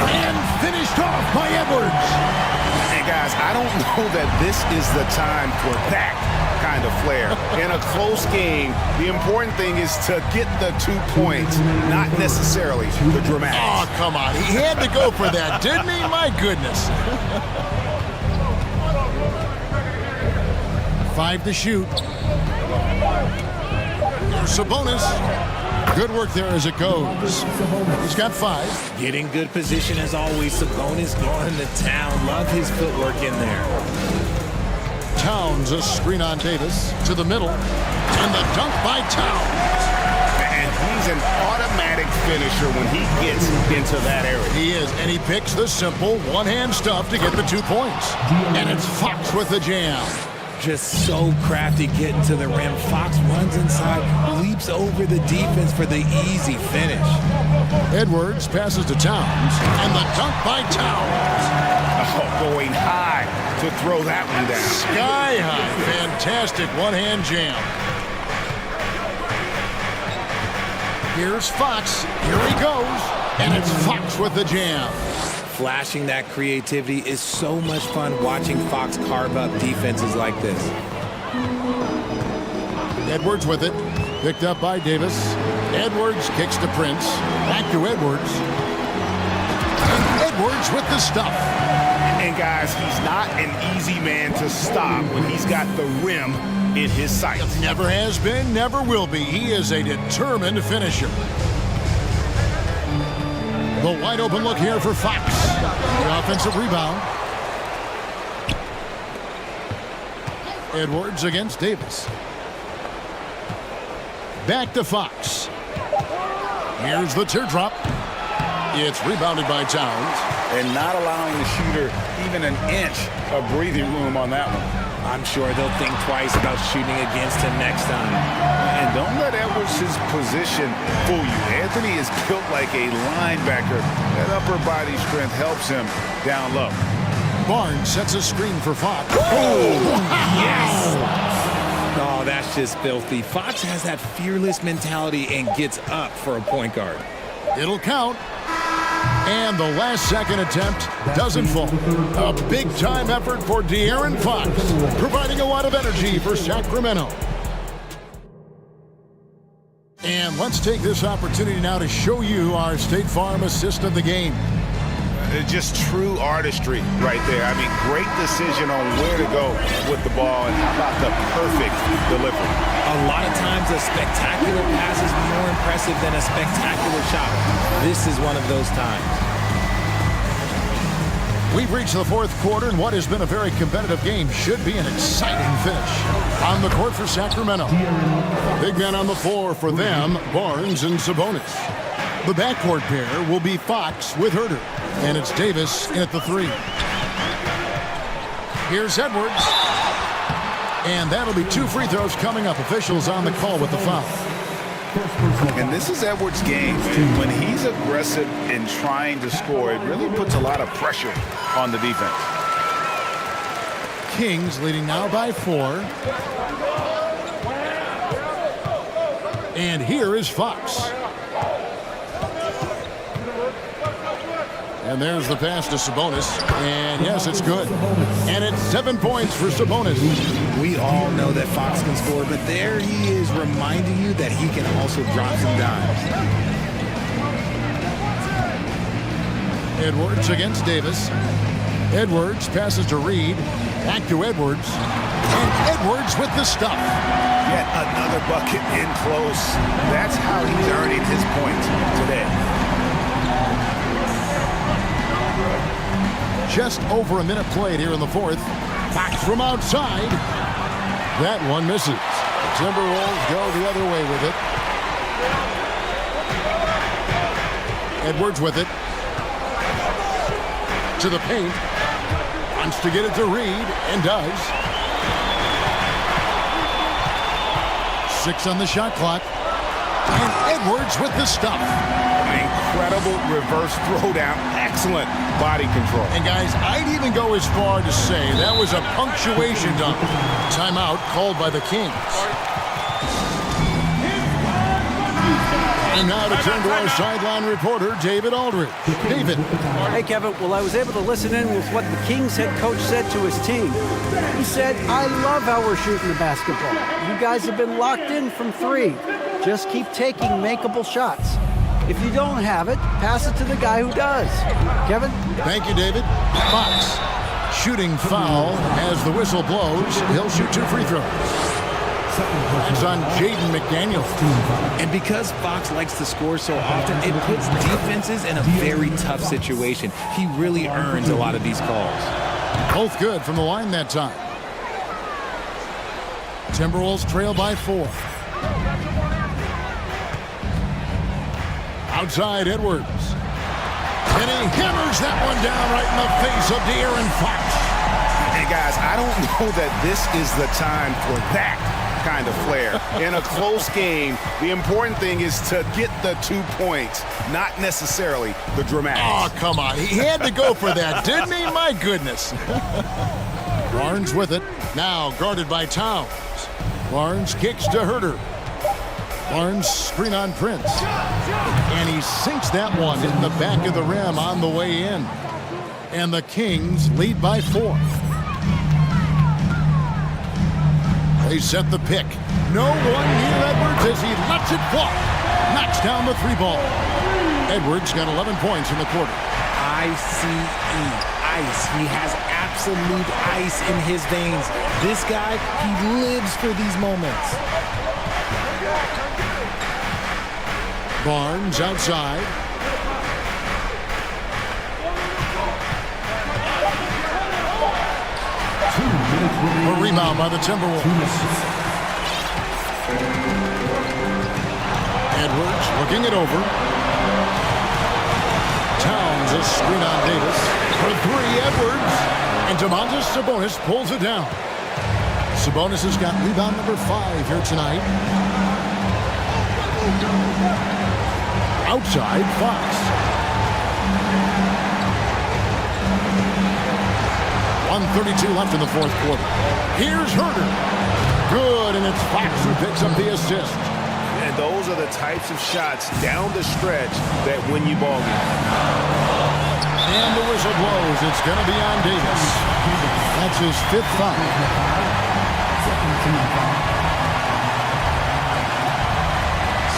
And finished off by Edwards. Hey, guys, I don't know that this is the time for that kind of flair. In a close game, the important thing is to get the 2 points, not necessarily the dramatics. Oh, come on. He had to go for that, didn't he? My goodness. 5 to shoot. Here's Sabonis. Good work there as it goes. He's got 5. Getting good position as always. Sabonis going to town. Love his footwork in there. Towns, a screen on Davis to the middle, and the dunk by Towns. And he's an automatic finisher when he gets into that area. He is, and he picks the simple one-hand stuff to get the 2 points. And it's Fox with the jam. Just so crafty getting to the rim. Fox runs inside, leaps over the defense for the easy finish. Edwards passes to Towns, and the dunk by Towns. Oh, going high to throw that one down. Sky high. Fantastic one-hand jam. Here's Fox. Here he goes. And it's Fox with the jam. Flashing that creativity is so much fun watching Fox carve up defenses like this. Edwards with it. Picked up by Davis. Edwards kicks to Prince. Back to Edwards. And Edwards with the stuff. And guys, he's not an easy man to stop when he's got the rim in his sights. Never has been, never will be. He is a determined finisher. The wide open look here for Fox. The offensive rebound. Edwards against Davis. Back to Fox. Here's the teardrop. It's rebounded by Towns. And not allowing the shooter even an inch of breathing room on that one. I'm sure they'll think twice about shooting against him next time. And don't let Edwards' position fool you. Anthony is built like a linebacker. That upper body strength helps him down low. Barnes sets a screen for Fox. Oh, yes! Oh, that's just filthy. Fox has that fearless mentality and gets up for a point guard. It'll count. And the last second attempt doesn't fall. A big-time effort for De'Aaron Fox, providing a lot of energy for Sacramento. And let's take this opportunity now to show you our State Farm assist of the game. Just true artistry right there. I mean, great decision on where to go with the ball, and how about the perfect delivery. A lot of times a spectacular pass is more impressive than a spectacular shot. This is one of those times. We've reached the fourth quarter, and what has been a very competitive game should be an exciting finish. On the court for Sacramento. Big man on the floor for them, Barnes and Sabonis. The backcourt pair will be Fox with Herter. And it's Davis in at the 3. Here's Edwards. And that'll be 2 free throws coming up. Officials on the call with the foul. And this is Edwards' game. When he's aggressive in trying to score, it really puts a lot of pressure on the defense. Kings leading now by 4. And here is Fox. And there's the pass to Sabonis. And yes, it's good. And it's 7 points for Sabonis. We all know that Fox can score, but there he is reminding you that he can also drop some dimes. Edwards against Davis. Edwards passes to Reed. Back to Edwards. And Edwards with the stuff. Yet another bucket in close. That's how he's earning his points today. Just over a minute played here in the fourth. Fox from outside. That one misses. The Timberwolves go the other way with it. Edwards with it. To the paint. Wants to get it to Reed, and does. 6 on the shot clock. And Edwards with the stuff. Incredible reverse throwdown. Excellent body control. And guys, I'd even go as far to say that was a punctuation dunk. Timeout called by the Kings. And now to turn to our sideline reporter, David Aldridge. David. Hey, Kevin. Well, I was able to listen in with what the Kings head coach said to his team. He said, I love how we're shooting the basketball. You guys have been locked in from 3. Just keep taking makeable shots. If you don't have it, pass it to the guy who does. Kevin? Thank you, David. Fox, shooting foul as the whistle blows. He'll shoot 2 free throws. That's on Jaden McDaniels. And because Fox likes to score so often, it puts defenses in a very tough situation. He really earns a lot of these calls. Both good from the line that time. Timberwolves trail by 4. Outside Edwards. And he hammers that one down right in the face of De'Aaron Fox. And guys, I don't know that this is the time for that kind of flair. In a close game, the important thing is to get the 2 points, not necessarily the dramatics. Oh, come on. He had to go for that, didn't he? My goodness. Barnes with it. Now guarded by Towns. Barnes kicks to Herter. Barnes screen on Prince. And he sinks that one in the back of the rim on the way in. And the Kings lead by 4. They set the pick. No one near Edwards as he lets it fly. Knocks down the 3 ball. Edwards got 11 points in the quarter. ICE. Ice. He has absolute ice in his veins. This guy, he lives for these moments. Barnes outside. A rebound by the Timberwolves. Edwards looking it over. Towns a screen on Davis. For three, Edwards. And Domantas Sabonis pulls it down. Sabonis has got rebound number 5 here tonight. Outside, Fox. 1:32 left in the fourth quarter. Here's Herter. Good, and it's Fox who picks up the assist. And those are the types of shots down the stretch that win you ball games. And the whistle blows. It's going to be on Davis. That's his 5th foul.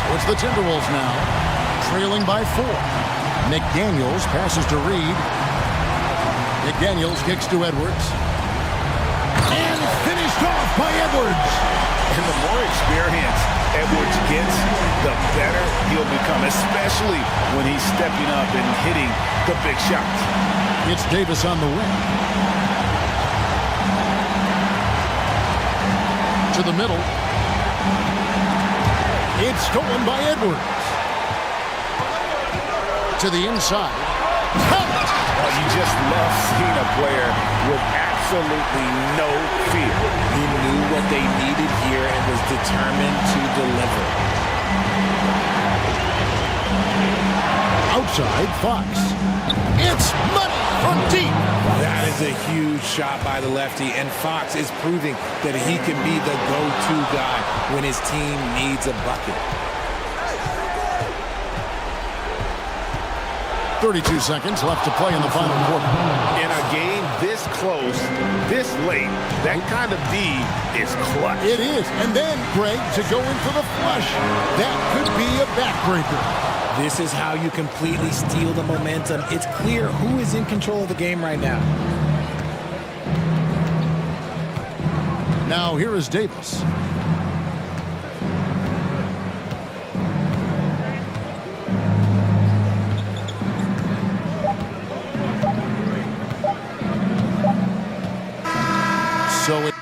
So it's the Timberwolves now, trailing by 4. McDaniels passes to Reed. McDaniels kicks to Edwards. And finished off by Edwards. And the more experience Edwards gets, the better he'll become, especially when he's stepping up and hitting the big shots. It's Davis on the wing. To the middle. It's stolen by Edwards. To the inside. Oh, you just love seeing a player with absolutely no fear. He knew what they needed here and was determined to deliver. Outside, Fox. It's money from deep. That is a huge shot by the lefty, and Fox is proving that he can be the go-to guy when his team needs a bucket. 32 seconds left to play in the final quarter. In a game this close, this late, that kind of D is clutch. It is. And then, Greg, to go in for the flush. That could be a backbreaker. This is how you completely steal the momentum. It's clear who is in control of the game right now. Now, here is Davis. So it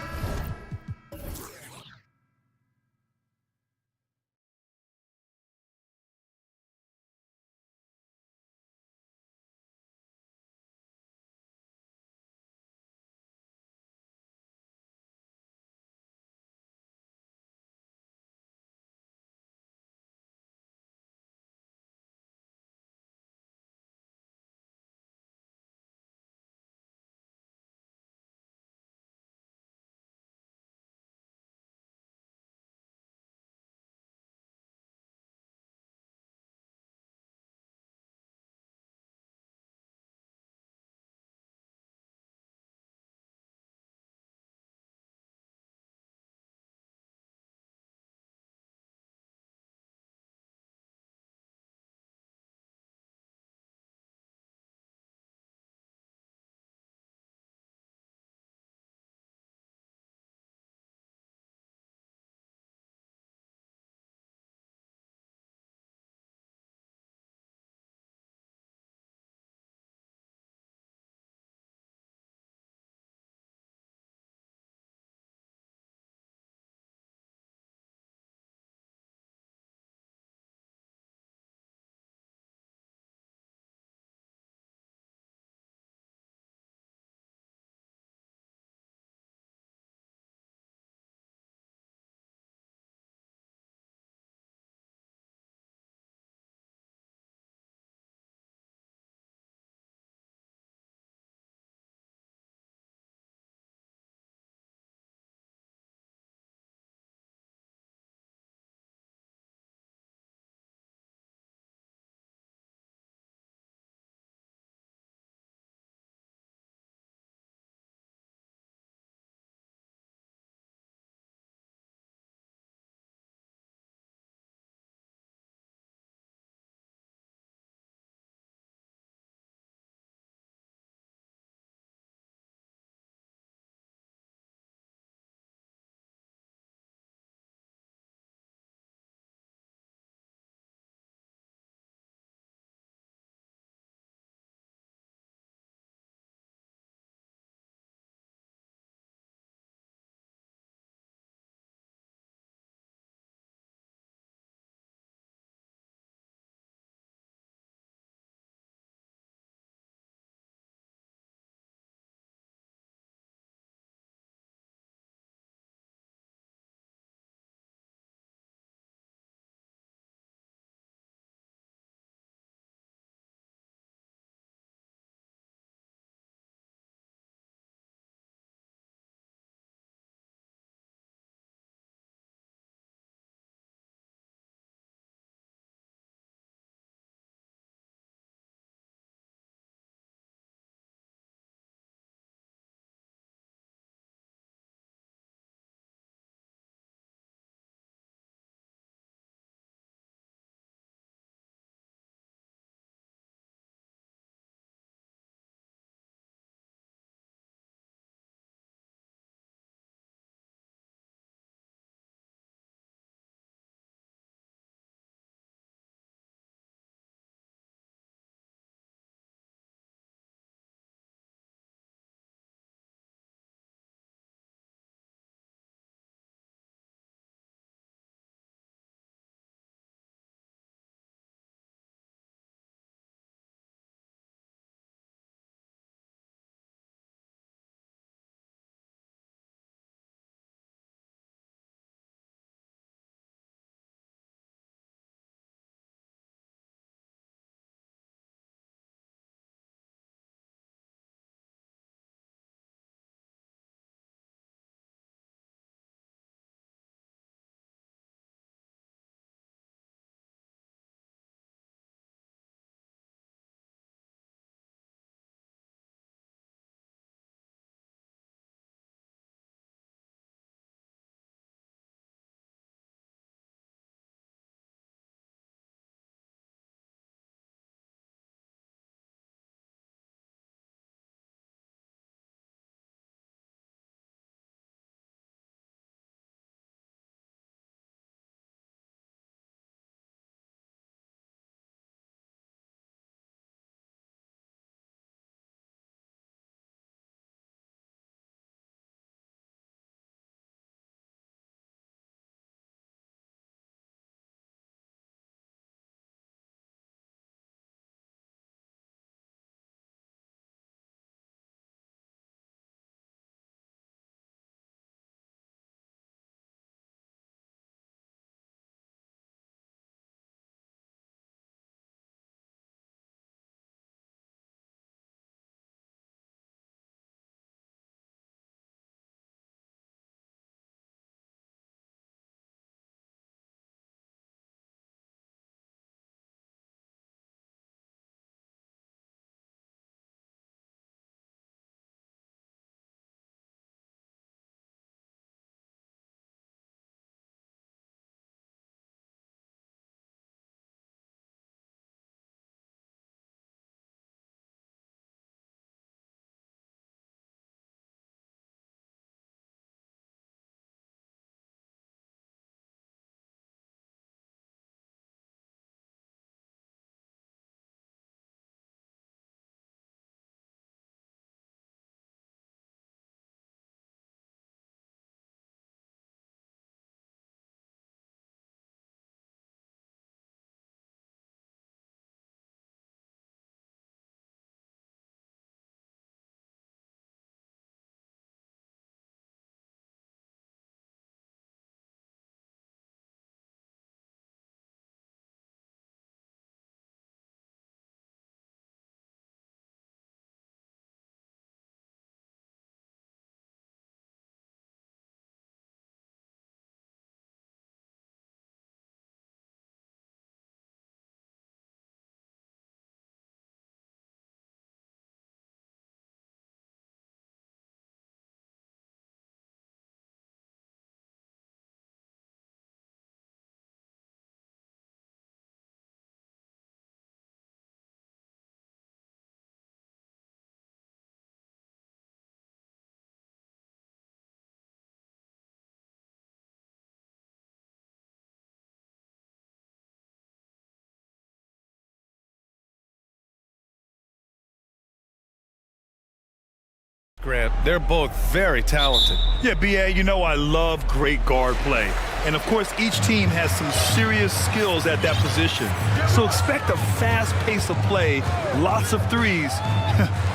Grant, they're both very talented. Yeah, B.A., you know I love great guard play. And, of course, each team has some serious skills at that position. So expect a fast pace of play, lots of threes.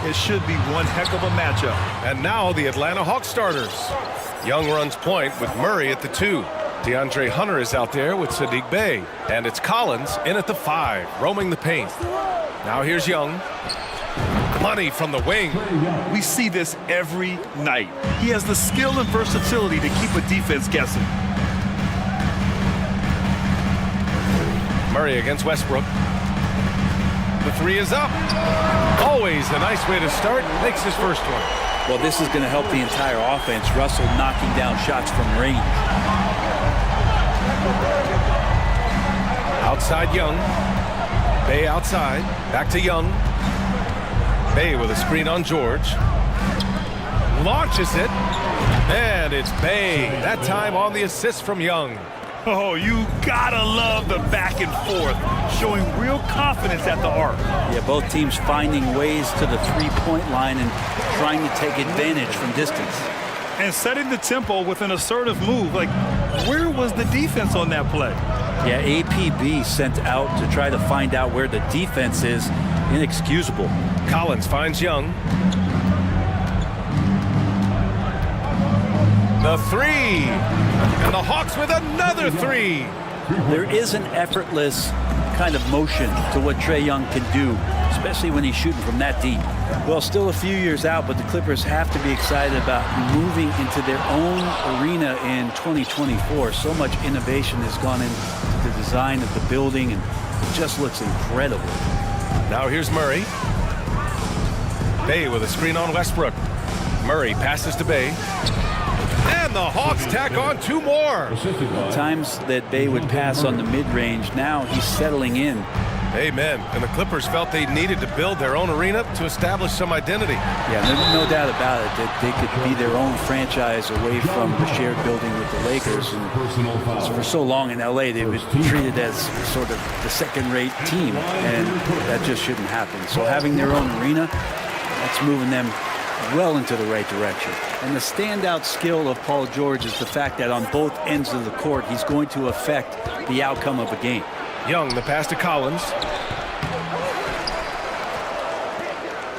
It should be one heck of a matchup. And now the Atlanta Hawks starters. Young runs point with Murray at the 2. DeAndre Hunter is out there with Saddiq Bey. And it's Collins in at the 5, roaming the paint. Now here's Young. Money from the wing. We see this every night. He has the skill and versatility to keep a defense guessing. Murray against Westbrook. The 3 is up. Always a nice way to start. Makes his first one. Well, this is going to help the entire offense. Russell knocking down shots from range. Outside Young. Bey outside. Back to Young. Bey with a screen on George. Launches it. And it's Bey. That time on the assist from Young. Oh, you gotta love the back and forth, showing real confidence at the arc. Yeah, both teams finding ways to the three-point line and trying to take advantage from distance. And setting the tempo with an assertive move. Like, where was the defense on that play? Yeah, APB sent out to try to find out where the defense is. Inexcusable. Collins finds Young. The 3. And the Hawks with another 3. There is an effortless kind of motion to what Trae Young can do, especially when he's shooting from that deep. Well, still a few years out, but the Clippers have to be excited about moving into their own arena in 2024. So much innovation has gone into the design of the building, and it just looks incredible. Now here's Murray. Bey with a screen on Westbrook. Murray passes to Bey. And the Hawks tack on 2 more. Times that Bey would pass on the mid-range, now he's settling in. Amen. And the Clippers felt they needed to build their own arena to establish some identity. Yeah, no doubt about it that they could be their own franchise away from the shared building with the Lakers. And for so long in LA, they were treated as sort of the second-rate team, and that just shouldn't happen. So having their own arena, that's moving them well into the right direction. And the standout skill of Paul George is the fact that on both ends of the court, he's going to affect the outcome of a game. Young, the pass to Collins.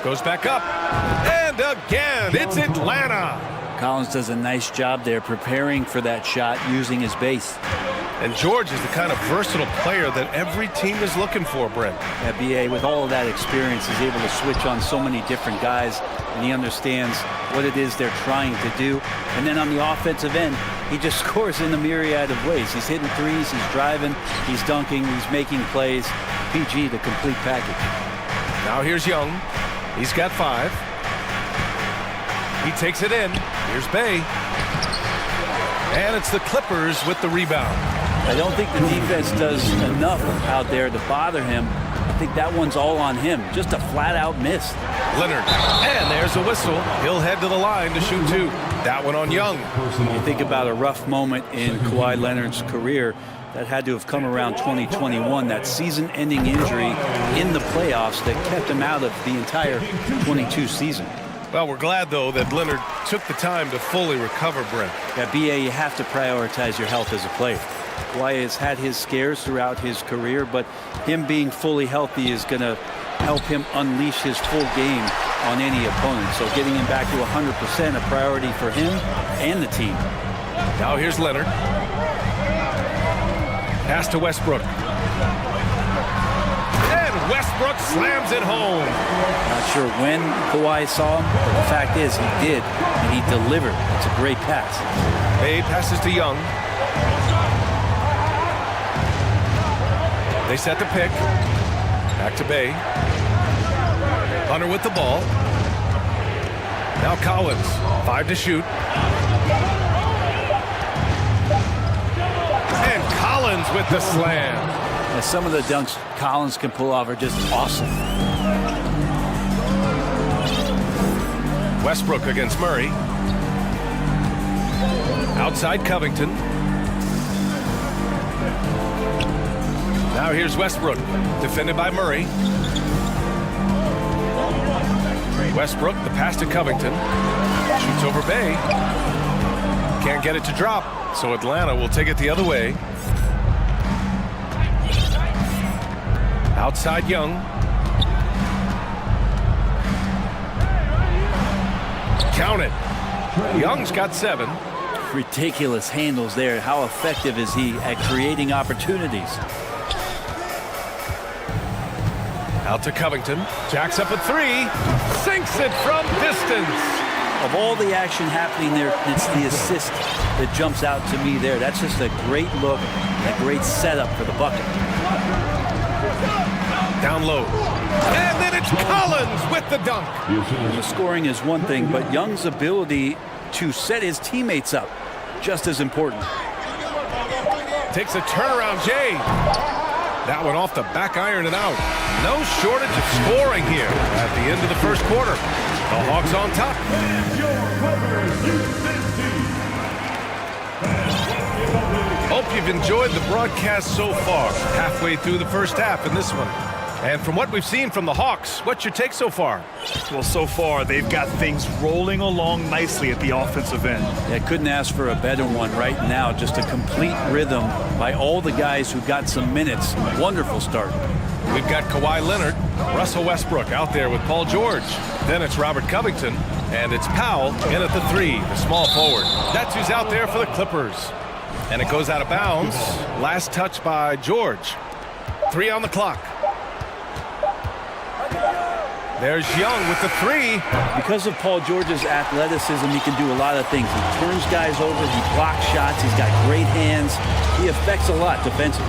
Goes back up. And again, it's Atlanta. Collins does a nice job there preparing for that shot using his base. And George is the kind of versatile player that every team is looking for, Brent. Yeah, B.A., with all of that experience, is able to switch on so many different guys, and he understands what it is they're trying to do. And then on the offensive end, he just scores in a myriad of ways. He's hitting threes, he's driving, he's dunking, he's making plays. PG, the complete package. Now here's Young. He's got 5. He takes it in. Here's Bey. And it's the Clippers with the rebound. I don't think the defense does enough out there to bother him. I think that one's all on him. Just a flat-out miss. Leonard. And there's a whistle. He'll head to the line to shoot 2. That one on Young. You think about a rough moment in Kawhi Leonard's career. That had to have come around 2021, that season-ending injury in the playoffs that kept him out of the entire 22 season. Well, we're glad, though, that Leonard took the time to fully recover, Brent. Yeah, B.A., you have to prioritize your health as a player. Kawhi has had his scares throughout his career, but him being fully healthy is going to help him unleash his full game on any opponent. So getting him back to 100% a priority for him and the team. Now here's Leonard. Pass to Westbrook. And Westbrook slams it home. Not sure when Kawhi saw him, but the fact is he did, and he delivered. It's a great pass. Bey passes to Young. They set the pick. Back to Bey. Hunter with the ball. Now Collins. 5 to shoot. And Collins with the slam. Yeah, some of the dunks Collins can pull off are just awesome. Westbrook against Murray. Outside Covington. Now here's Westbrook, defended by Murray. Westbrook, the pass to Covington. Shoots over Bay. Can't get it to drop, so Atlanta will take it the other way. Outside Young. Count it. Young's got 7. Ridiculous handles there. How effective is he at creating opportunities? Out to Covington. Jacks up a 3. Sinks it from distance. Of all the action happening there, it's the assist that jumps out to me there. That's just a great look, a great setup for the bucket. Down low. And then it's Collins with the dunk. The scoring is one thing, but Young's ability to set his teammates up, just as important. Takes a turnaround, Jay. That one off the back iron and out. No shortage of scoring here at the end of the first quarter. The Hawks on top. Hope you've enjoyed the broadcast so far. Halfway through the first half in this one. And from what we've seen from the Hawks, what's your take so far? Well, so far, they've got things rolling along nicely at the offensive end. Yeah, couldn't ask for a better one right now. Just a complete rhythm by all the guys who got some minutes. Wonderful start. We've got Kawhi Leonard, Russell Westbrook out there with Paul George. Then it's Robert Covington, and it's Powell in at the 3, the small forward. That's who's out there for the Clippers. And it goes out of bounds. Last touch by George. 3 on the clock. There's Young with the 3. Because of Paul George's athleticism, he can do a lot of things. He turns guys over, he blocks shots, he's got great hands. He affects a lot defensively.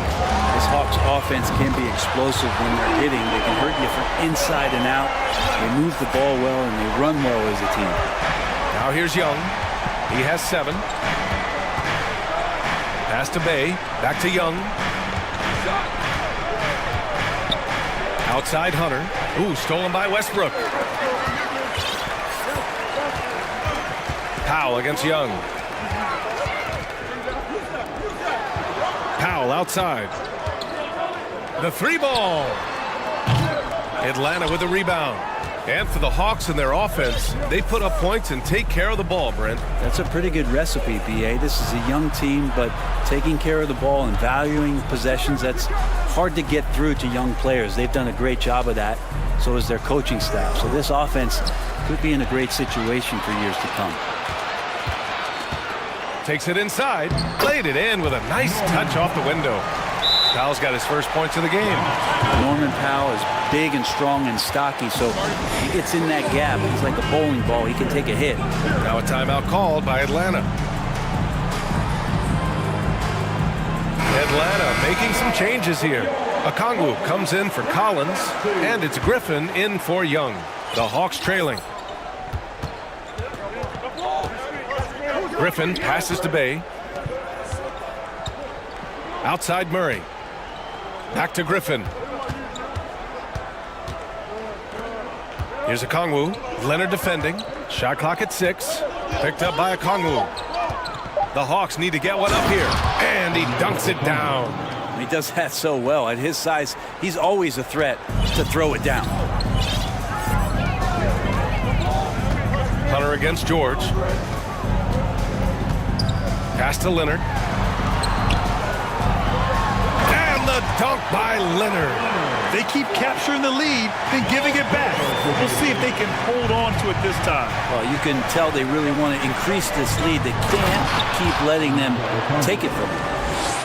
This Hawks offense can be explosive when they're hitting. They can hurt you from inside and out. They move the ball well and they run well as a team. Now here's Young. He has 7. Pass to Bay. Back to Young. Outside Hunter. Ooh, stolen by Westbrook. Powell against Young. Powell outside. The 3 ball. Atlanta with a rebound. And for the Hawks and their offense, they put up points and take care of the ball, Brent. That's a pretty good recipe, B.A. This is a young team, but taking care of the ball and valuing possessions, that's hard to get through to young players. They've done a great job of that. So is their coaching staff. So this offense could be in a great situation for years to come. Takes it inside, played it in with a nice touch off the window. Powell's got his first points of the game. Norman Powell is big and strong and stocky, so he gets in that gap. He's like a bowling ball. He can take a hit. Now a timeout called by Atlanta. Atlanta making some changes here. Okongwu comes in for Collins, and it's Griffin in for Young. The Hawks trailing. Griffin passes to Bay. Outside Murray. Back to Griffin. Here's Okongwu. Leonard defending. Shot clock at 6. Picked up by Okongwu. The Hawks need to get one up here. And he dunks it down. He does that so well. At his size, he's always a threat to throw it down. Hunter against George. Pass to Leonard. And the dunk by Leonard. They keep capturing the lead, then giving it back. We'll see if they can hold on to it this time. Well, you can tell they really want to increase this lead. They can't keep letting them take it from them.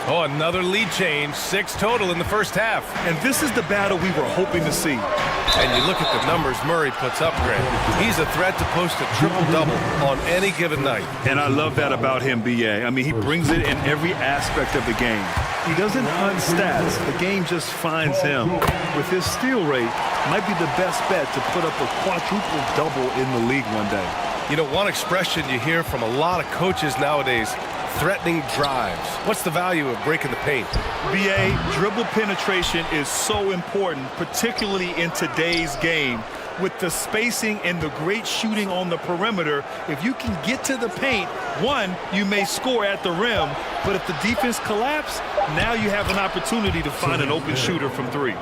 Oh, another lead change. 6 total in the first half. And this is the battle we were hoping to see. And you look at the numbers Murray puts up, Grant. He's a threat to post a triple-double on any given night. And I love that about him, B.A. I mean, he brings it in every aspect of the game. He doesn't hunt stats. The game just finds him. With his steal rate, might be the best bet to put up a quadruple-double in the league one day. You know, one expression you hear from a lot of coaches nowadays, threatening drives. What's the value of breaking the paint? B.A., dribble penetration is so important, particularly in today's game. with the spacing and the great shooting on the perimeter, if you can get to the paint, one, you may score at the rim, but if the defense collapse, now you have an opportunity to find an open shooter from three.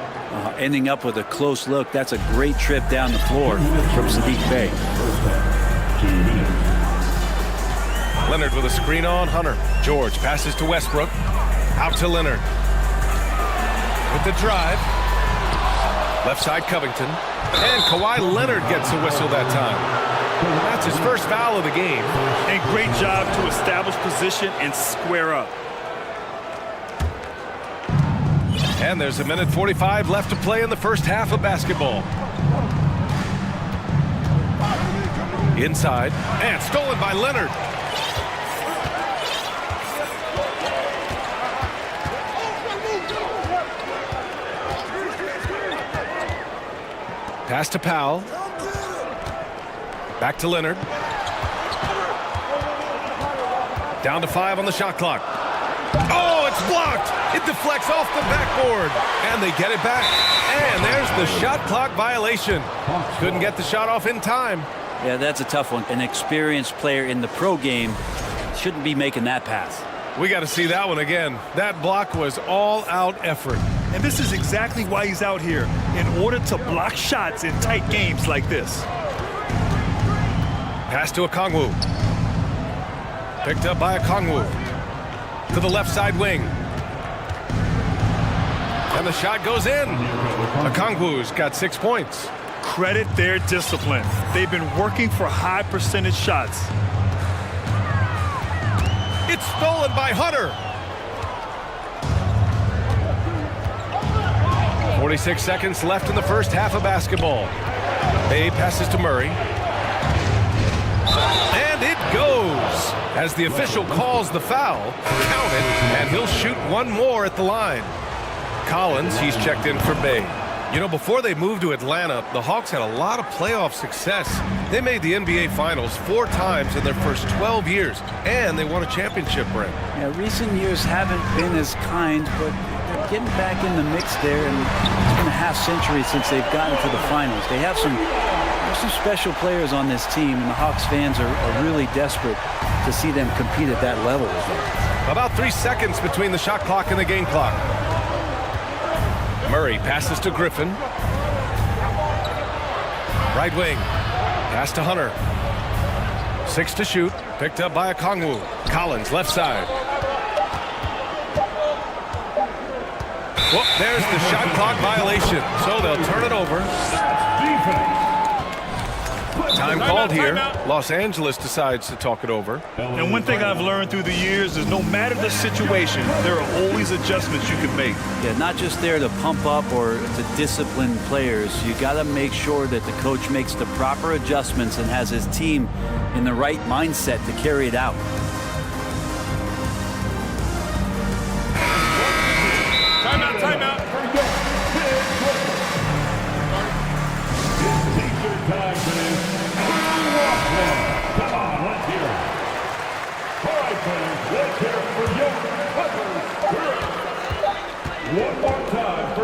Ending up with a close look. That's a great trip down the floor from Saddiq Bey. Leonard with a screen on Hunter. George passes to Westbrook. Out to Leonard. With the drive. Left side Covington. And Kawhi Leonard gets a whistle that time. That's his first foul of the game. And great job to establish position and square up. And there's a minute 45 left to play in the first half of basketball. Inside. And stolen by Leonard. Pass to Powell. Back to Leonard. Down to 5 on the shot clock. Oh, it's blocked. It deflects off the backboard. And they get it back. And there's the shot clock violation. Couldn't get the shot off in time. Yeah, that's a tough one. An experienced player in the pro game shouldn't be making that pass. We got to see that one again. That block was all-out effort. And this is exactly why he's out here, in order to block shots in tight games like this. Pass to Okongwu. Picked up by Okongwu. To the left side wing. And the shot goes in. Okongwu's got 6 points. Credit their discipline. They've been working for high percentage shots. It's stolen by Hunter. 46 seconds left in the first half of basketball. Bay passes to Murray. And it goes. As the official calls the foul, count it, and he'll shoot one more at the line. Collins, he's checked in for Bay. You know, before they moved to Atlanta, the Hawks had a lot of playoff success. They made the NBA Finals 4 times in their first 12 years, and they won a championship ring. Yeah, recent years haven't been as kind, but they're getting back in the mix there, and it's been a half-century since they've gotten to the finals. They have some special players on this team, and the Hawks fans are really desperate to see them compete at that level. About 3 seconds between the shot clock and the game clock. Murray passes to Griffin. Right wing. Pass to Hunter. 6 to shoot. Picked up by Okongwu. Collins, left side. Well, there's the shot clock violation. So they'll turn it over. Time called here. Los Angeles decides to talk it over. And one thing I've learned through the years is no matter the situation, there are always adjustments you can make. Yeah, not just there to pump up or to discipline players. You got to make sure that the coach makes the proper adjustments and has his team in the right mindset to carry it out. Timeout, timeout.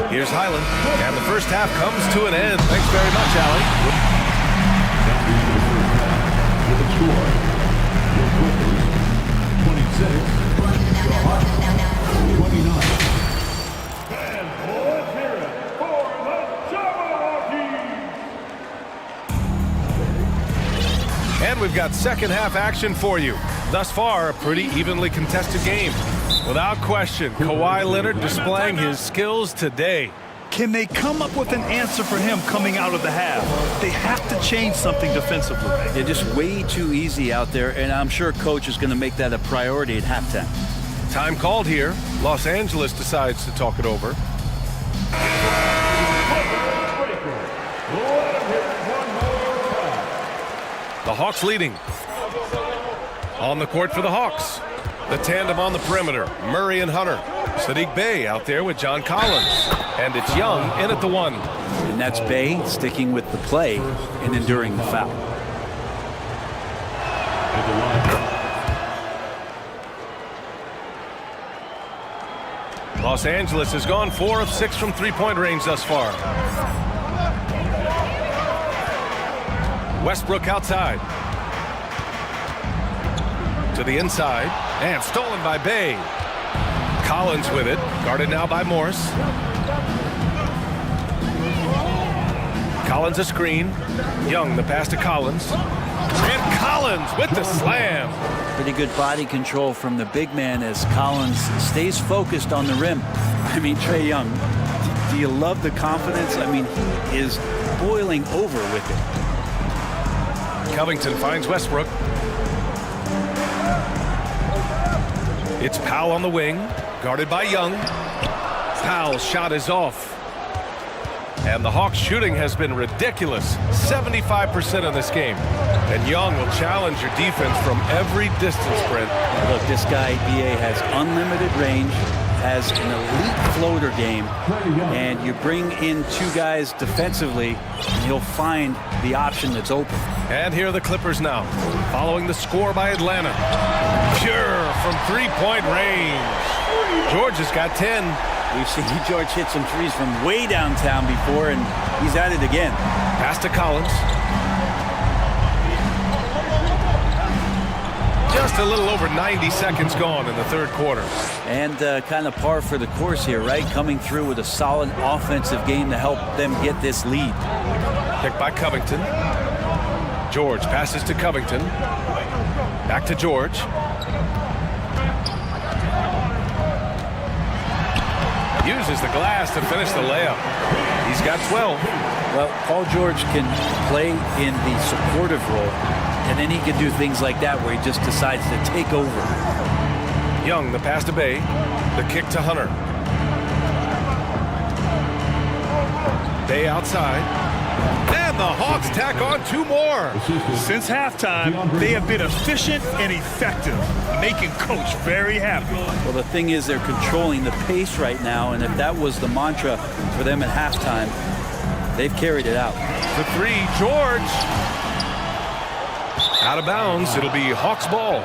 Here's Highland, and the first half comes to an end. Thanks very much, Allie. With the score, the Clippers 26, the Hawks 29. And let's hear it for the Jabberwocky! And we've got second half action for you. Thus far, a pretty evenly contested game. Without question, Kawhi Leonard displaying his skills today. Can they come up with an answer for him coming out of the half? They have to change something defensively. They're just way too easy out there, and I'm sure coach is going to make that a priority at halftime. Time called here. Los Angeles decides to talk it over. The Hawks leading. On the court for the Hawks. The tandem on the perimeter, Murray and Hunter. Saddiq Bey out there with John Collins. And it's Young in at the 1. And that's Bey sticking with the play and enduring the foul. Los Angeles has gone 4 of 6 from three-point range thus far. Westbrook outside. To the inside, and stolen by Bay. Collins with it, guarded now by Morse. Collins a screen. Young, the pass to Collins. And Collins with the slam. Pretty good body control from the big man as Collins stays focused on the rim. I mean, Trae Young, do you love the confidence? I mean, he is boiling over with it. Covington finds Westbrook. It's Powell on the wing, guarded by Young. Powell's shot is off. And the Hawks shooting has been ridiculous, 75% in this game. And Young will challenge your defense from every distance sprint. Look, this guy, BA, has unlimited range, has an elite floater game, and you bring in two guys defensively, and he'll find the option that's open. And here are the Clippers now, following the score by Atlanta. Pure from three-point range. George has got 10. We've seen George hit some threes from way downtown before, and he's at it again. Pass to Collins. Just a little over 90 seconds gone in the third quarter. And kind of par for the course here, right? Coming through with a solid offensive game to help them get this lead. Picked by Covington. George passes to Covington. Back to George. Uses the glass to finish the layup. He's got 12. Well, Paul George can play in the supportive role, and then he can do things like that where he just decides to take over. Young, the pass to Bay. The kick to Hunter. Bay outside. And the Hawks tack on two more. Since halftime, they have been efficient and effective, making Coach very happy. Well, the thing is they're controlling the pace right now, and if that was the mantra for them at halftime, they've carried it out. The three, George. Out of bounds, it'll be Hawks ball.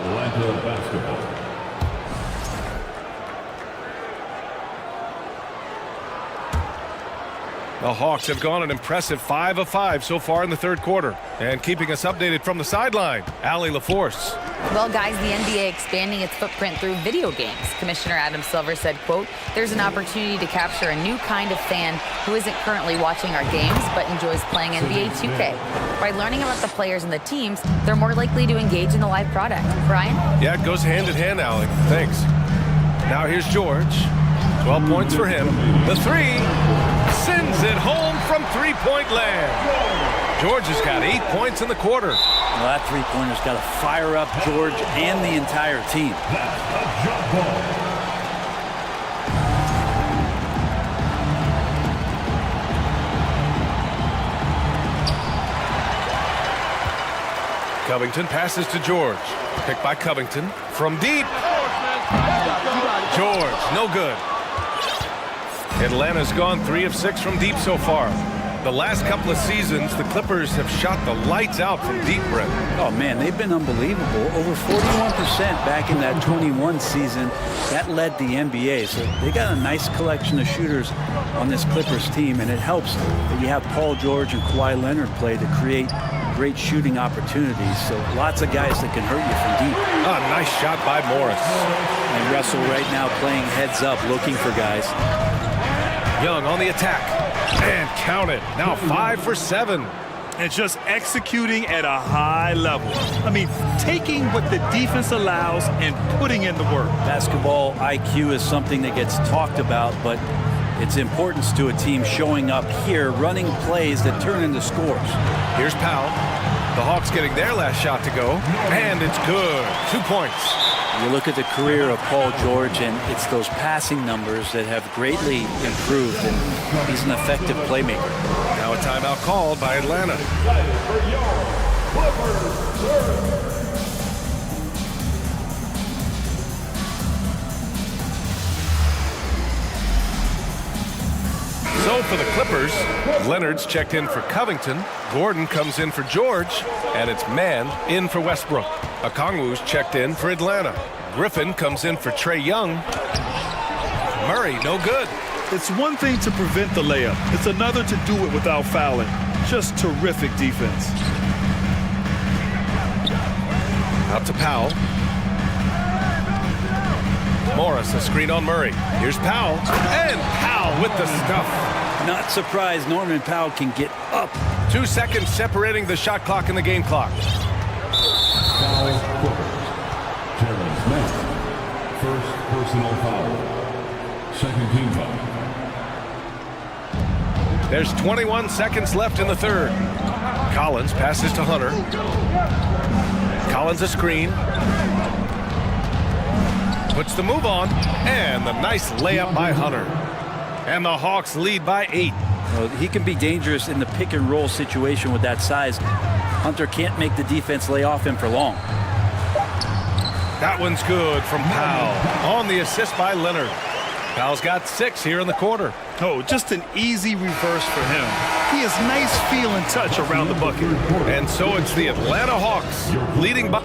The Hawks have gone an impressive 5 of 5 so far in the third quarter. And keeping us updated from the sideline, Allie LaForce. Well, guys, the NBA expanding its footprint through video games. Commissioner Adam Silver said, quote, there's an opportunity to capture a new kind of fan who isn't currently watching our games but enjoys playing NBA 2K. By learning about the players and the teams, they're more likely to engage in the live product. Brian? Yeah, it goes hand in hand, Allie. Thanks. Now here's George. 12 points for him. The three sends it home from three-point land. George has got 8 points in the quarter. Well, that three-pointer's got to fire up George and the entire team. Covington passes to George. Picked by Covington. From deep. George, no good. Atlanta's gone 3 of 6 from deep so far. The last couple of seasons, the Clippers have shot the lights out from deep, Brett. Oh, man, they've been unbelievable. Over 41% back in that 21 season. That led the NBA. So they got a nice collection of shooters on this Clippers team, and it helps that you have Paul George and Kawhi Leonard play to create great shooting opportunities. So lots of guys that can hurt you from deep. Ah, nice shot by Morris. And Russell right now playing heads up, looking for guys. Young on the attack. And count it. Now 5 for 7. And just executing at a high level. I mean, taking what the defense allows and putting in the work. Basketball IQ is something that gets talked about, but its importance to a team showing up here, running plays that turn into scores. Here's Powell. The Hawks getting their last shot to go. And it's good. 2 points. You look at the career of Paul George, and it's those passing numbers that have greatly improved, and he's an effective playmaker. Now a timeout called by Atlanta. So for the Clippers, Leonard's checked in for Covington, Gordon comes in for George, and it's Mann in for Westbrook. Okongwu's checked in for Atlanta. Griffin comes in for Trae Young. Murray, no good. It's one thing to prevent the layup. It's another to do it without fouling. Just terrific defense. Out to Powell. Morris, a screen on Murray. Here's Powell. And Powell with the stuff. Not surprised Norman Powell can get up. 2 seconds separating the shot clock and the game clock. Foul Booker. Terrence Mann. First personal foul. Second team foul. There's 21 seconds left in the third. Collins passes to Hunter. Collins a screen. Puts the move on. And the nice layup by Hunter. And the Hawks lead by 8. Well, he can be dangerous in the pick and roll situation with that size. Hunter can't make the defense lay off him for long. That one's good from Powell. On the assist by Leonard. Powell's got 6 here in the quarter. Oh, just an easy reverse for him. He has nice feel and touch around the bucket. And so it's the Atlanta Hawks leading by.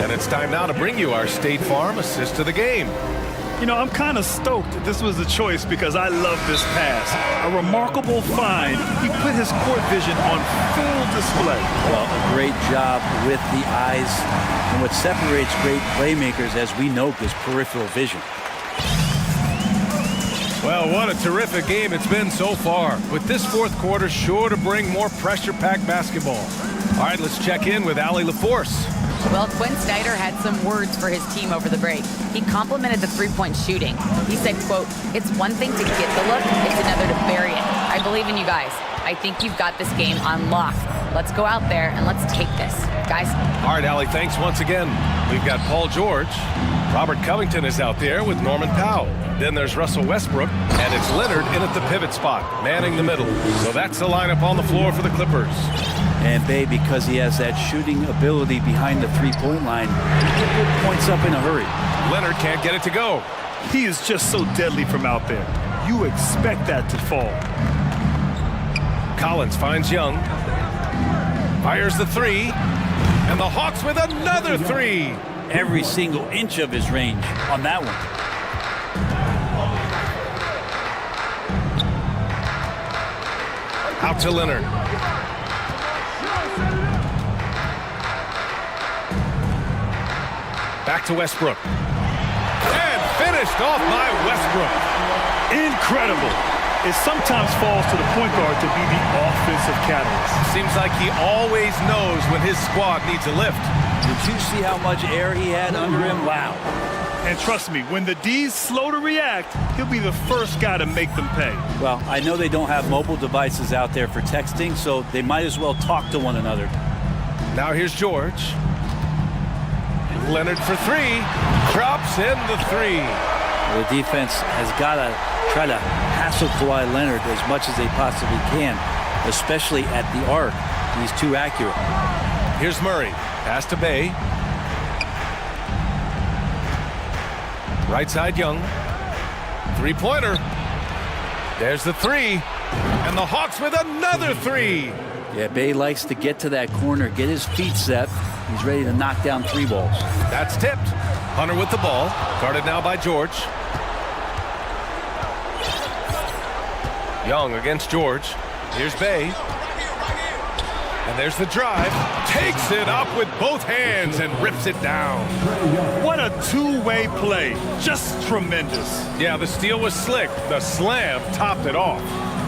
And it's time now to bring you our State Farm assist of the game. You know, I'm kind of stoked that this was a choice because I love this pass. A remarkable find. He put his court vision on full display. Well, a great job with the eyes. And what separates great playmakers, as we know, is peripheral vision. Well, what a terrific game it's been so far. With this fourth quarter sure to bring more pressure-packed basketball. All right, let's check in with Allie LaForce. Well, Quinn Snyder had some words for his team over the break. He complimented the three-point shooting. He said, quote, "It's one thing to get the look, it's another to bury it. I believe in you guys. I think you've got this game on lock. Let's go out there and let's take this. Guys." All right, Allie, thanks once again. We've got Paul George. Robert Covington is out there with Norman Powell. Then there's Russell Westbrook, and it's Leonard in at the pivot spot, manning the middle. So that's the lineup on the floor for the Clippers. And Bay, because he has that shooting ability behind the three-point line, he can put points up in a hurry. Leonard can't get it to go. He is just so deadly from out there. You expect that to fall. Collins finds Young. Fires the three. And the Hawks with another three. Every single inch of his range on that one. Out to Leonard. Back to Westbrook. And finished off by Westbrook. Incredible. It sometimes falls to the point guard to be the offensive catalyst. Seems like he always knows when his squad needs a lift. Did you see how much air he had under him? Wow. And trust me, when the D's slow to react, he'll be the first guy to make them pay. Well, I know they don't have mobile devices out there for texting, so they might as well talk to one another. Now here's George. Leonard for three. Drops in the three. The defense has got to try to hassle Kawhi Leonard as much as they possibly can, especially at the arc. He's too accurate. Here's Murray. Pass to Bay. Right side Young. Three-pointer. There's the three. And the Hawks with another three. Yeah, Bay likes to get to that corner, get his feet set. He's ready to knock down three balls. That's tipped. Hunter with the ball. Guarded now by George. Young against George. Here's Bay. And there's the drive. Takes it up with both hands and rips it down. What a two-way play. Just tremendous. Yeah, the steal was slick. The slam topped it off.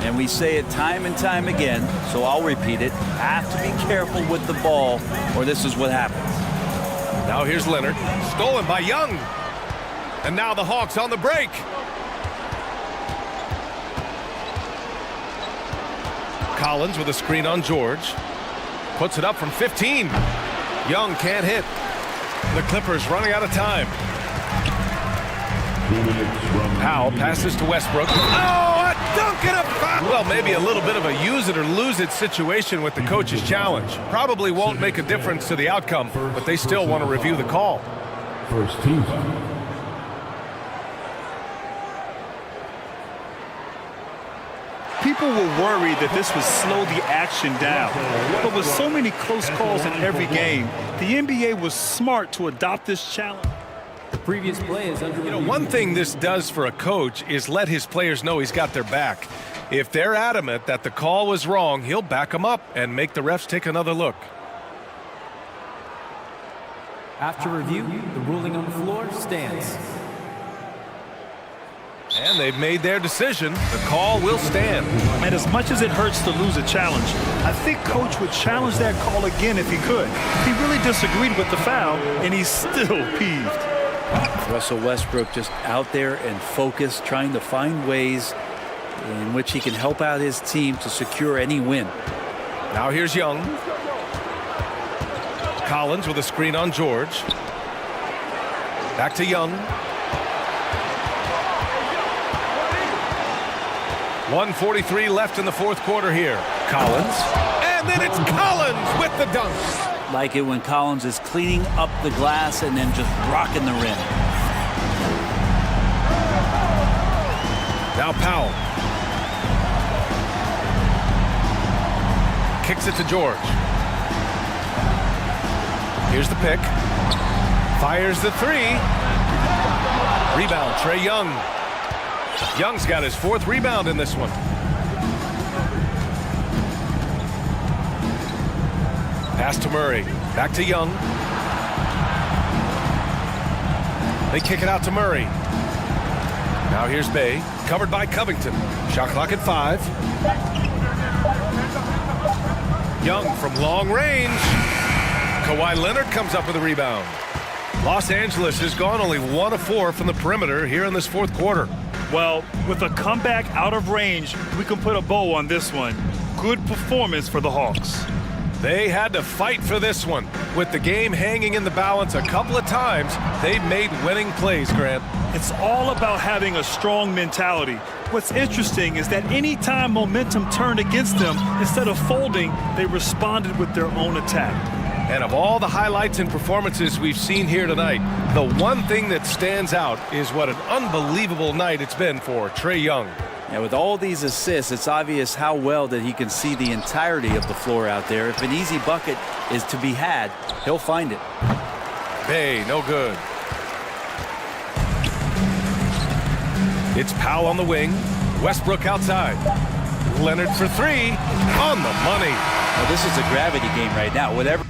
And we say it time and time again, so I'll repeat it. Have to be careful with the ball, or this is what happens. Now here's Leonard. Stolen by Young. And now the Hawks on the break. Collins with a screen on George. Puts it up from 15. Young can't hit. The Clippers running out of time. Powell passes to Westbrook. Oh, a dunk and a foul. Well, maybe a little bit of a use it or lose it situation with the coach's challenge. Probably won't make a difference to the outcome, but they still want to review the call. First team foul. People were worried that this would slow the action down. But with so many close calls in every game, the NBA was smart to adopt this challenge. The previous play is under review. One thing this does for a coach is let his players know he's got their back. If they're adamant that the call was wrong, he'll back them up and make the refs take another look. After review, the ruling on the floor stands. And they've made their decision. The call will stand. And as much as it hurts to lose a challenge, I think Coach would challenge that call again if he could. He really disagreed with the foul, and he's still peeved. Russell Westbrook just out there and focused, trying to find ways in which he can help out his team to secure any win. Now here's Young. Collins with a screen on George. Back to Young. 1:43 left in the fourth quarter here. Collins. And then it's Collins with the dunk. Like it when Collins is cleaning up the glass and then just rocking the rim. Now Powell. Kicks it to George. Here's the pick. Fires the three. Rebound, Trae Young. Young's got his fourth rebound in this one. Pass to Murray. Back to Young. They kick it out to Murray. Now here's Bay. Covered by Covington. Shot clock at 5. Young from long range. Kawhi Leonard comes up with a rebound. Los Angeles has gone only 1 of 4 from the perimeter here in this fourth quarter. Well, with a comeback out of range, we can put a bow on this one. Good performance for the Hawks. They had to fight for this one. With the game hanging in the balance a couple of times, they've made winning plays, Grant. It's all about having a strong mentality. What's interesting is that any time momentum turned against them, instead of folding, they responded with their own attack. And of all the highlights and performances we've seen here tonight, the one thing that stands out is what an unbelievable night it's been for Trae Young. And with all these assists, it's obvious how well that he can see the entirety of the floor out there. If an easy bucket is to be had, he'll find it. Bay, no good. It's Powell on the wing. Westbrook outside. Leonard for 3. On the money. Well, this is a gravity game right now. Whatever.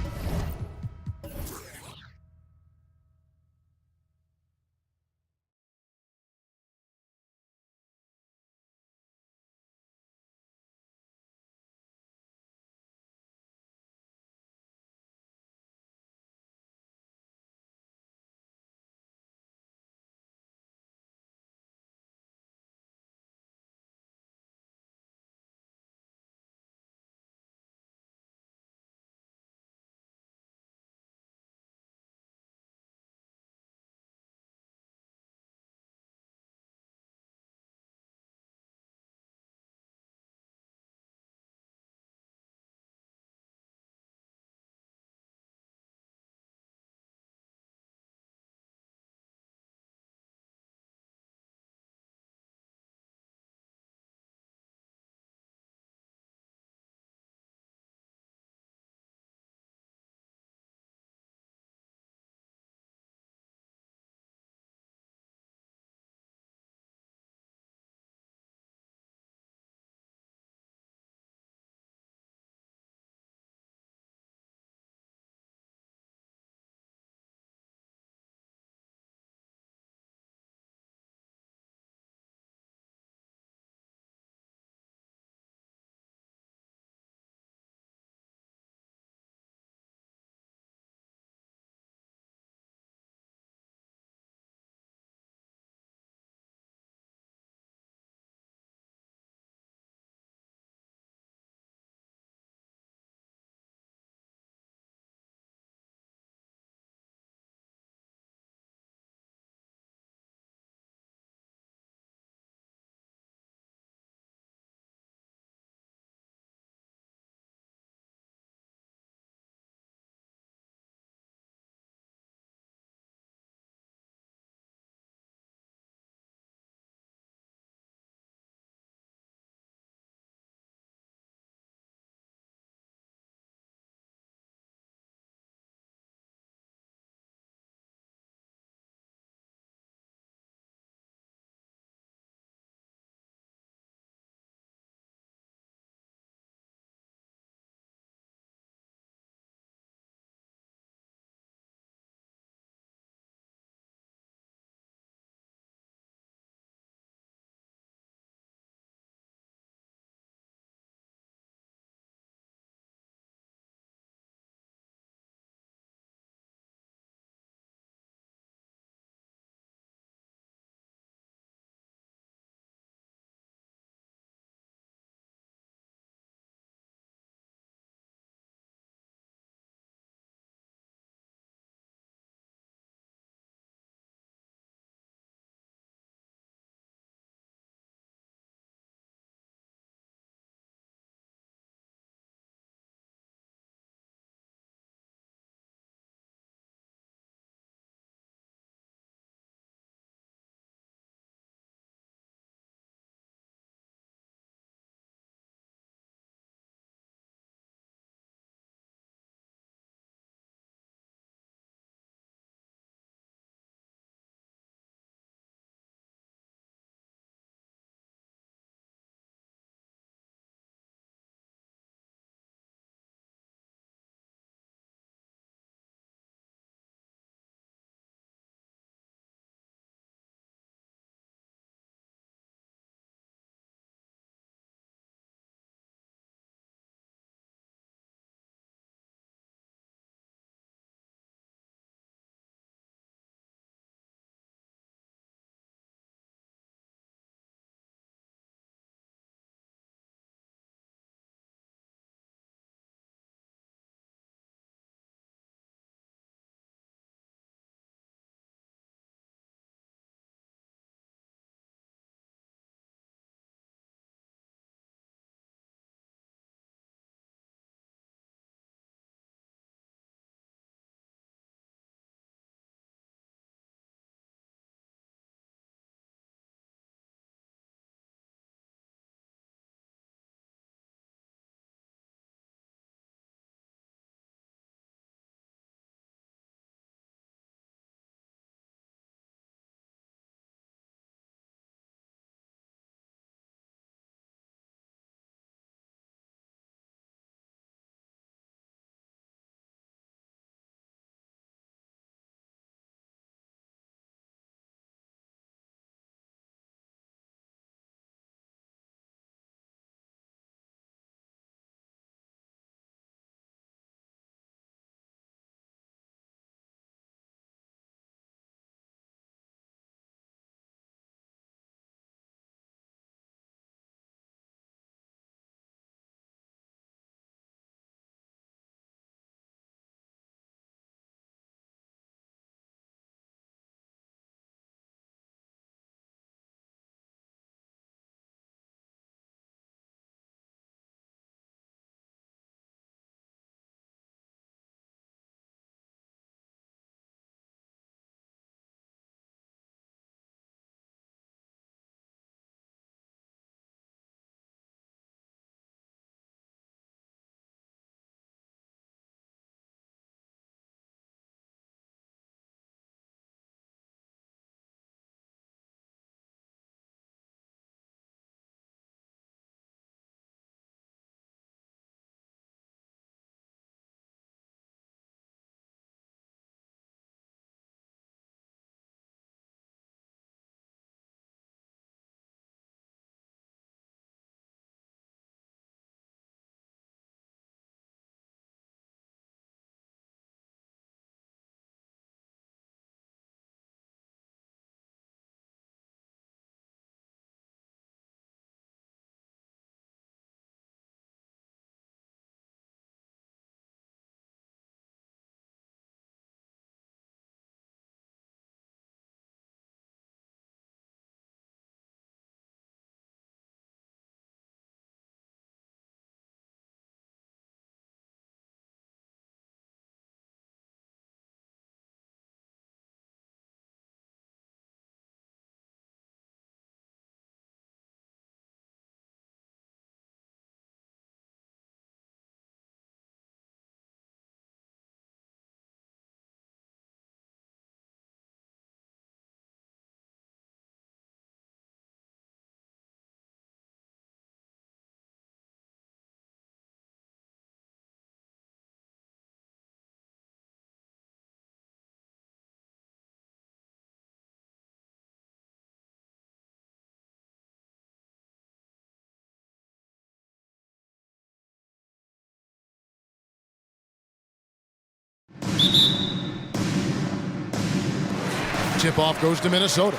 Tip-off goes to Minnesota.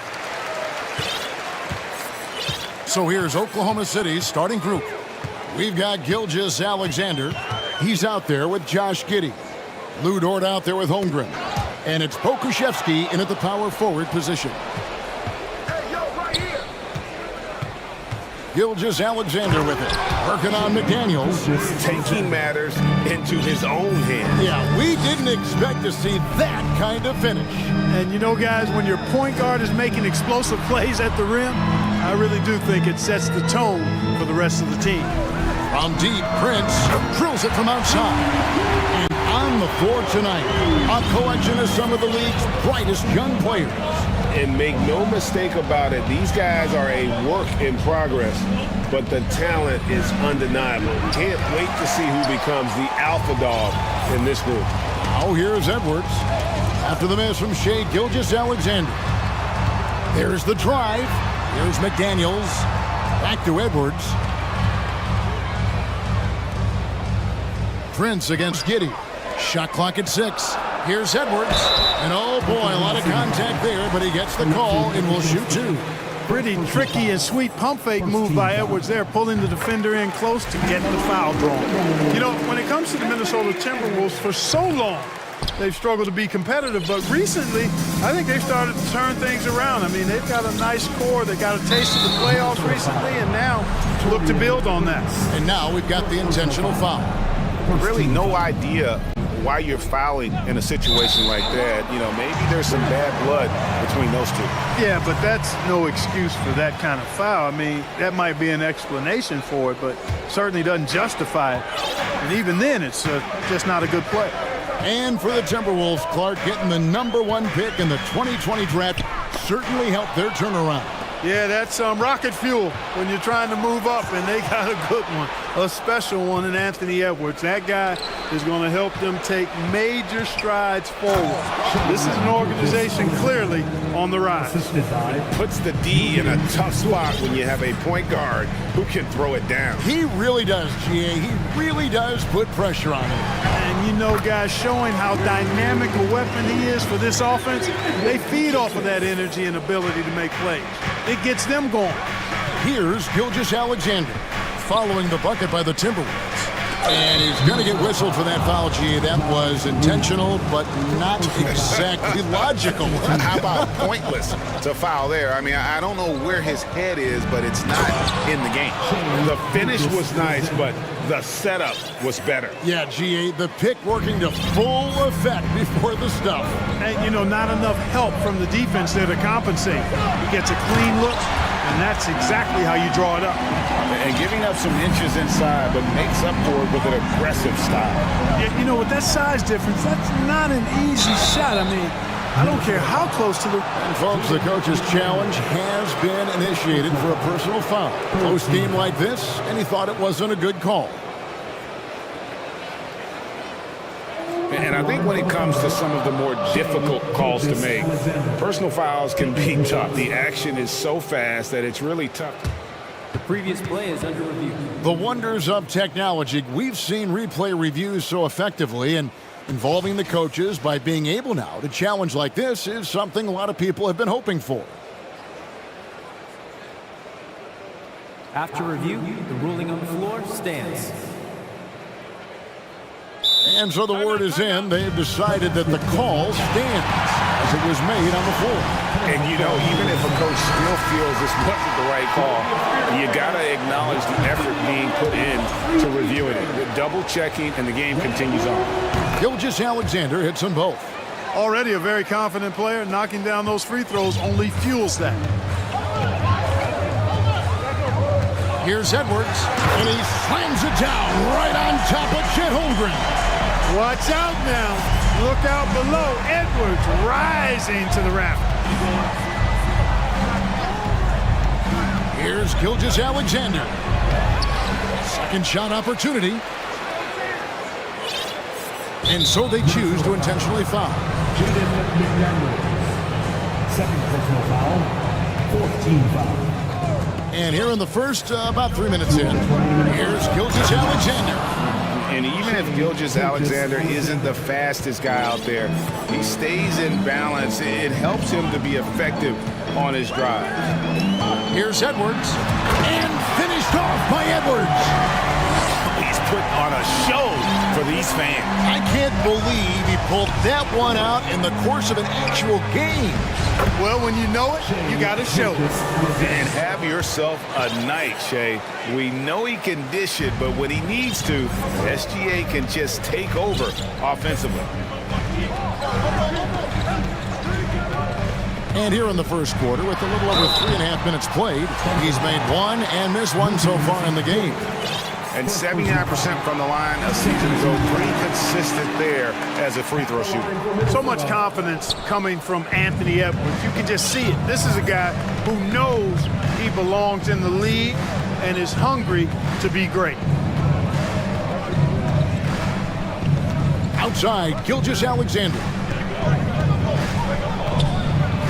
So here's Oklahoma City's starting group. We've got Gilgeous-Alexander. He's out there with Josh Giddey. Lou Dort out there with Holmgren. And it's Pokusevski in at the power forward position. Gilgeous-Alexander with it. Working on McDaniels. Taking matters into his own hands. Yeah, we didn't expect to see that kind of finish. And you know, guys, when your point guard is making explosive plays at the rim, I really do think it sets the tone for the rest of the team. From deep, Prince drills it from outside. And on the floor tonight, a collection of some of the league's brightest young players. And make no mistake about it, these guys are a work in progress, but the talent is undeniable. Can't wait to see who becomes the alpha dog in this group. Now here's Edwards. After the miss from Shai Gilgeous-Alexander. There's the drive. Here's McDaniels. Back to Edwards. Prince against Giddey. Shot clock at 6. Here's Edwards. And oh boy, a lot of contact there, but he gets the call and will shoot 2. Pretty tricky and sweet pump fake move by Edwards there, pulling the defender in close to get the foul drawn. You know, when it comes to the Minnesota Timberwolves, for so long, they've struggled to be competitive, but recently, I think they've started to turn things around. I mean, they've got a nice core. They got a taste of the playoffs recently, and now look to build on that. And now we've got the intentional foul. Really no idea why you're fouling in a situation like that. You know, maybe there's some bad blood between those two. Yeah, but that's no excuse for that kind of foul. I mean, that might be an explanation for it, but certainly doesn't justify it. And even then, it's just not a good play. And for the Timberwolves, Clark getting the #1 pick in the 2020 draft certainly helped their turnaround. Yeah, that's rocket fuel when you're trying to move up, and they got a good one, a special one in Anthony Edwards. That guy is going to help them take major strides forward. This is an organization clearly on the rise. It puts the D in a tough spot when you have a point guard who can throw it down. He really does, GA. He really does put pressure on him. And you know, guys, showing how dynamic a weapon he is for this offense, they feed off of that energy and ability to make plays. It gets them going. Here's Gilgeous-Alexander following the bucket by the Timberwolves. And he's going to get whistled for that foul, G. That was intentional, but not exactly logical. How about pointless to foul there? I mean, I don't know where his head is, but it's not in the game. The finish was nice, but the setup was better. Yeah, GA, the pick working to full effect before the stuff. And, you know, not enough help from the defense there to compensate. He gets a clean look, and that's exactly how you draw it up. And giving up some inches inside, but makes up for it with an aggressive style. Yeah, you know, with that size difference, that's not an easy shot. I mean, I don't care how close to the... And folks, the coach's challenge has been initiated for a personal foul. Close game like this, and he thought it wasn't a good call. And I think when it comes to some of the more difficult calls to make, personal fouls can be tough. The action is so fast that it's really tough. The previous play is under review. The wonders of technology. We've seen replay reviews so effectively, and involving the coaches by being able now to challenge like this is something a lot of people have been hoping for. After review, the ruling on the floor stands. And so the word is in. They've decided that the call stands as it was made on the floor. And, you know, even if a coach still feels this wasn't the right call, you got to acknowledge the effort being put in to reviewing it. The double checking, and the game continues on. Gilgeous-Alexander hits them both. Already a very confident player. Knocking down those free throws only fuels that. Here's Edwards, and he slams it down right on top of Chet Holmgren. Watch out now. Look out below. Edwards rising to the raft. Here's Gilgeous-Alexander. Second shot opportunity. And so they choose to intentionally foul. Second personal foul, 14 foul. And here in the first, about 3 minutes in, here's Gilgeous-Alexander. And even if Gilgeous-Alexander isn't the fastest guy out there, he stays in balance. It helps him to be effective on his drive. Here's Edwards, and finished off by Edwards. He's put on a show for these fans. I can't believe he pulled that one out in the course of an actual game. Well, when you know it, you got to show it. And have yourself a night, Shay. We know he can dish it, but when he needs to, SGA can just take over offensively. And here in the first quarter, with a little over 3.5 minutes played, he's made one and missed one so far in the game. And 79% from the line a season ago, pretty consistent there as a free throw shooter. So much confidence coming from Anthony Edwards. You can just see it. This is a guy who knows he belongs in the league and is hungry to be great. Outside, Gilgeous-Alexander.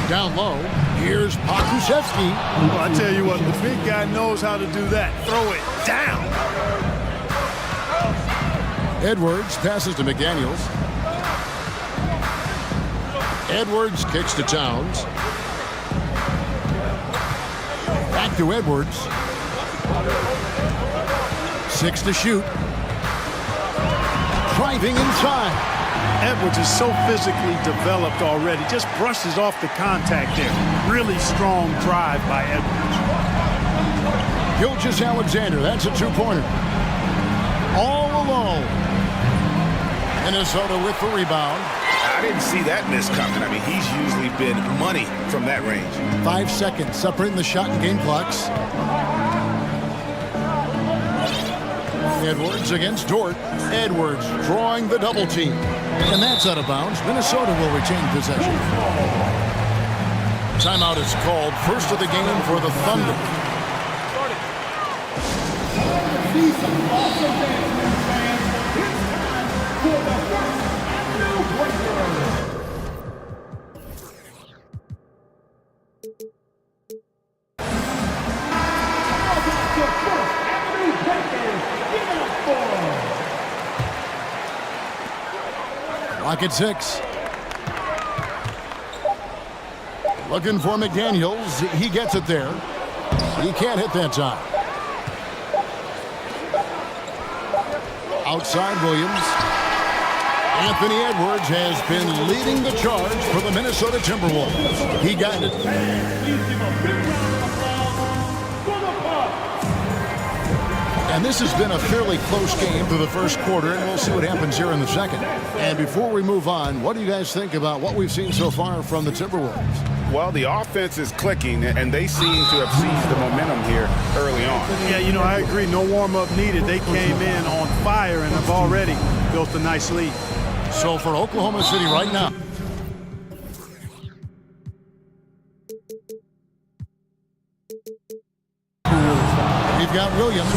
Down low, here's Pokusevski. Well, I tell you what, the big guy knows how to do that. Throw it down. Edwards passes to McDaniels. Edwards kicks to Towns. Back to Edwards. 6 to shoot. Driving inside. Edwards is so physically developed already. Just brushes off the contact there. Really strong drive by Edwards. Gilgeous-Alexander, that's a two-pointer. All alone. Minnesota with the rebound. I didn't see that miss coming. I mean, he's usually been money from that range. 5 seconds separating the shot and game clocks. Edwards against Dort. Edwards drawing the double team. And that's out of bounds. Minnesota will retain possession. Timeout is called. First of the game for the Thunder. Clock at 6. Looking for McDaniels. He gets it there. He can't hit that time. Outside Williams. Anthony Edwards has been leading the charge for the Minnesota Timberwolves. He got it. And this has been a fairly close game through the first quarter, and we'll see what happens here in the second. And before we move on, what do you guys think about what we've seen so far from the Timberwolves? Well, the offense is clicking, and they seem to have seized the momentum here early on. Yeah, you know, I agree. No warm-up needed. They came in on fire and have already built a nice lead. So for Oklahoma City right now, we've got Williams.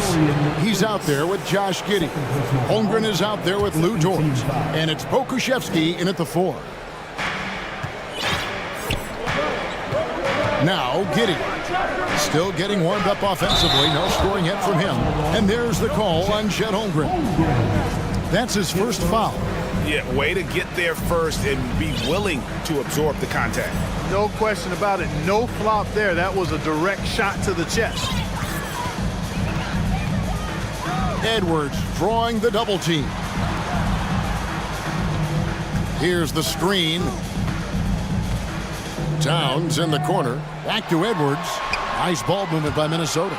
He's out there with Josh Giddey. Holmgren is out there with Lou Dort. And it's Pokusevski in at the 4. Now Giddey. Still getting warmed up offensively. No scoring yet from him. And there's the call on Chet Holmgren. That's his first foul. Yeah, way to get there first and be willing to absorb the contact. No question about it. No flop there. That was a direct shot to the chest. Edwards drawing the double team. Here's the screen. Towns in the corner. Back to Edwards. Nice ball movement by Minnesota.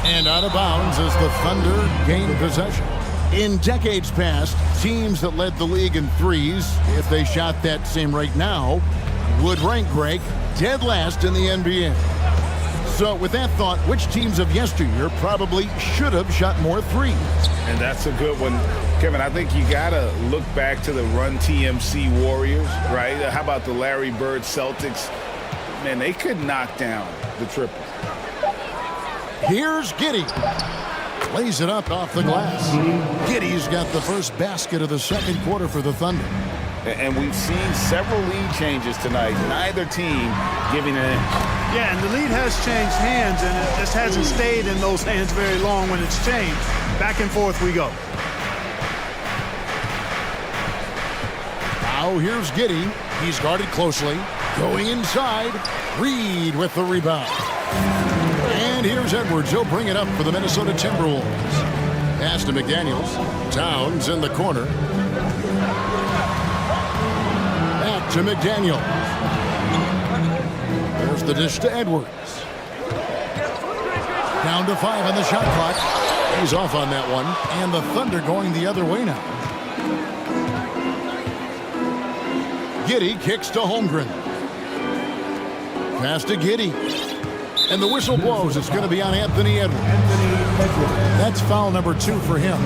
And out of bounds as the Thunder gain possession. In decades past, teams that led the league in threes, if they shot that same rate now, would rank Greg dead last in the NBA. So with that thought, which teams of yesteryear probably should have shot more threes? And that's a good one. Kevin, I think you got to look back to the Run TMC Warriors, right? How about the Larry Bird Celtics? Man, they could knock down the triple. Here's Giddey. Lays it up off the glass. Giddey's got the first basket of the second quarter for the Thunder. And we've seen several lead changes tonight. Neither team giving an inch. Yeah, and the lead has changed hands, and it just hasn't stayed in those hands very long when it's changed. Back and forth we go. Now here's Giddey. He's guarded closely. Going inside. Reed with the rebound. And here's Edwards. He'll bring it up for the Minnesota Timberwolves. Pass to McDaniels. Towns in the corner. Back to McDaniels. There's the dish to Edwards. Down to 5 on the shot clock. He's off on that one. And the Thunder going the other way now. Giddey kicks to Holmgren. Pass to Giddey. And the whistle blows. It's going to be on Anthony Edwards. That's foul number 2 for him.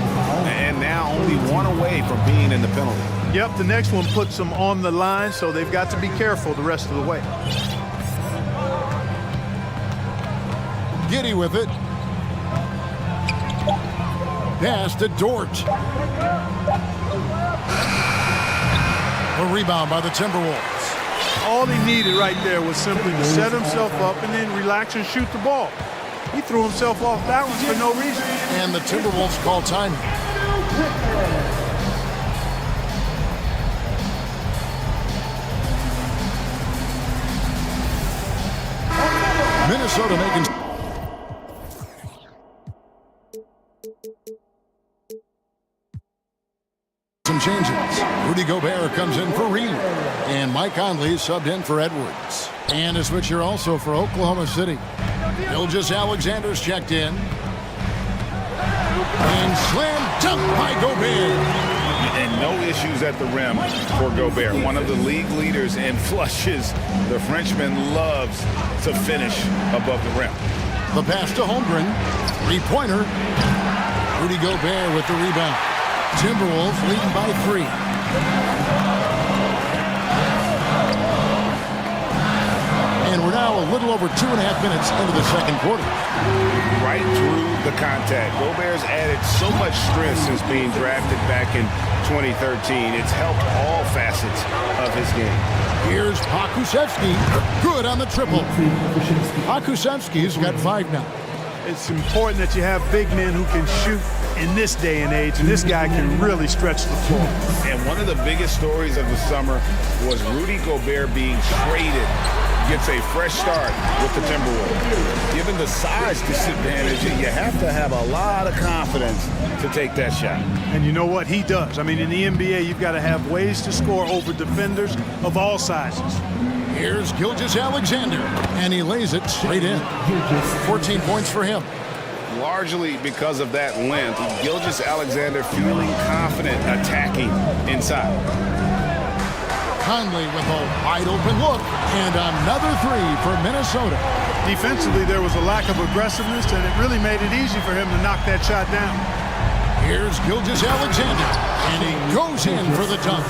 And now only 1 away from being in the penalty. Yep, the next one puts them on the line, so they've got to be careful the rest of the way. Giddey with it. Pass to Dort. A rebound by the Timberwolves. All he needed right there was simply to set himself up and then relax and shoot the ball. He threw himself off balance for no reason. And the Timberwolves call time. Minnesota making some changes. Rudy Gobert comes in for Reed. And Mike Conley subbed in for Edwards. And a switcher also for Oklahoma City. Gilgeous-Alexander's checked in. And slam dunk by Gobert. And no issues at the rim for Gobert. One of the league leaders in flushes. The Frenchman loves to finish above the rim. The pass to Holmgren. Three-pointer. Rudy Gobert with the rebound. Timberwolves leading by 3. And we're now a little over 2.5 minutes into the second quarter. Right through the contact. Gobert's added so much strength since being drafted back in 2013. It's helped all facets of his game. Here's Pokusevski. Good on the triple. Pokusevski's got 5 now. It's important that you have big men who can shoot in this day and age, and this guy can really stretch the floor. And one of the biggest stories of the summer was Rudy Gobert being traded. Gets a fresh start with the Timberwolves. Given the size disadvantage, you have to have a lot of confidence to take that shot. And you know what? He does. I mean, in the NBA, you've got to have ways to score over defenders of all sizes. Here's Gilgeous-Alexander, and he lays it straight in. 14 points for him. Largely because of that length, Gilgeous-Alexander feeling confident attacking inside. Conley with a wide open look, and another 3 for Minnesota. Defensively, there was a lack of aggressiveness, and it really made it easy for him to knock that shot down. Here's Gilgeous-Alexander, and he goes in for the dunk.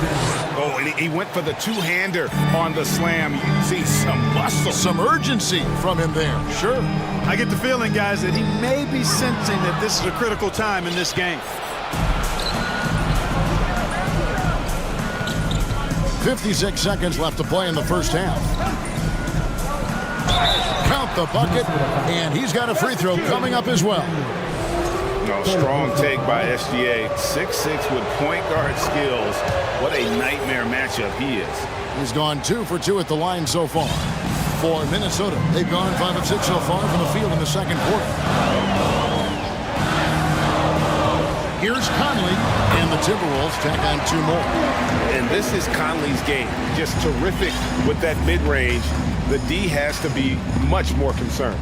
Oh, and he went for the two-hander on the slam. You see some muscle. Some urgency from him there, sure. I get the feeling, guys, that he may be sensing that this is a critical time in this game. 56 seconds left to play in the first half. Count the bucket, and he's got a free throw coming up as well. No, strong take by SGA. 6'6" with point guard skills. What a nightmare matchup he is. He's gone 2 for 2 at the line so far. For Minnesota, they've gone 5 of 6 so far from the field in the second quarter. Here's Conley, and the Timberwolves tack on 2 more. And this is Conley's game. Just terrific with that mid-range. The D has to be much more concerned.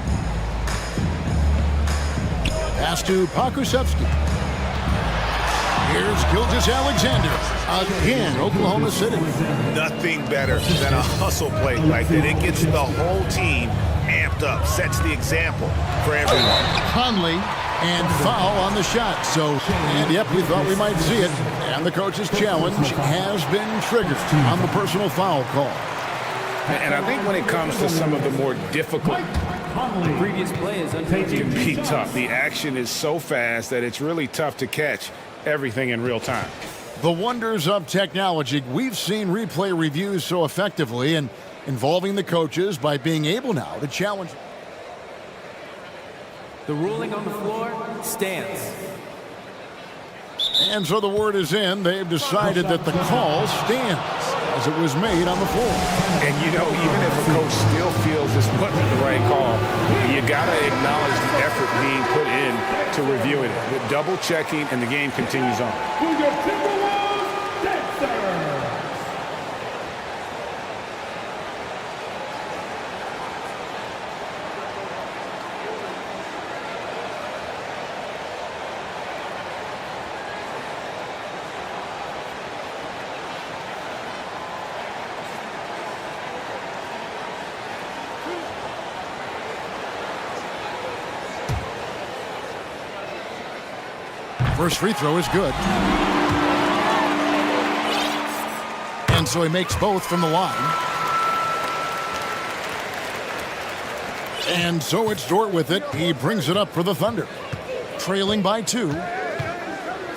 Pass to Pokusevski. Here's Gilgeous-Alexander. Again, Oklahoma City. Nothing better than a hustle play like that. It gets the whole team amped up, sets the example for everyone. Conley, and foul on the shot. So, and yep, we thought we might see it. And the coach's challenge has been triggered on the personal foul call. And I think when it comes to some of the more difficult, The previous play is it can be tough. The action is so fast that it's really tough to catch everything in real time. The wonders of technology. We've seen replay reviews so effectively and involving the coaches by being able now to challenge. The ruling on the floor stands. And so the word is in. They've decided that the call stands as it was made on the floor. And, you know, even if a coach still feels this wasn't the right call, you got to acknowledge the effort being put in to reviewing it. With double checking, and the game continues on. First free throw is good. And so he makes both from the line. And so it's Dort with it. He brings it up for the Thunder. Trailing by 2.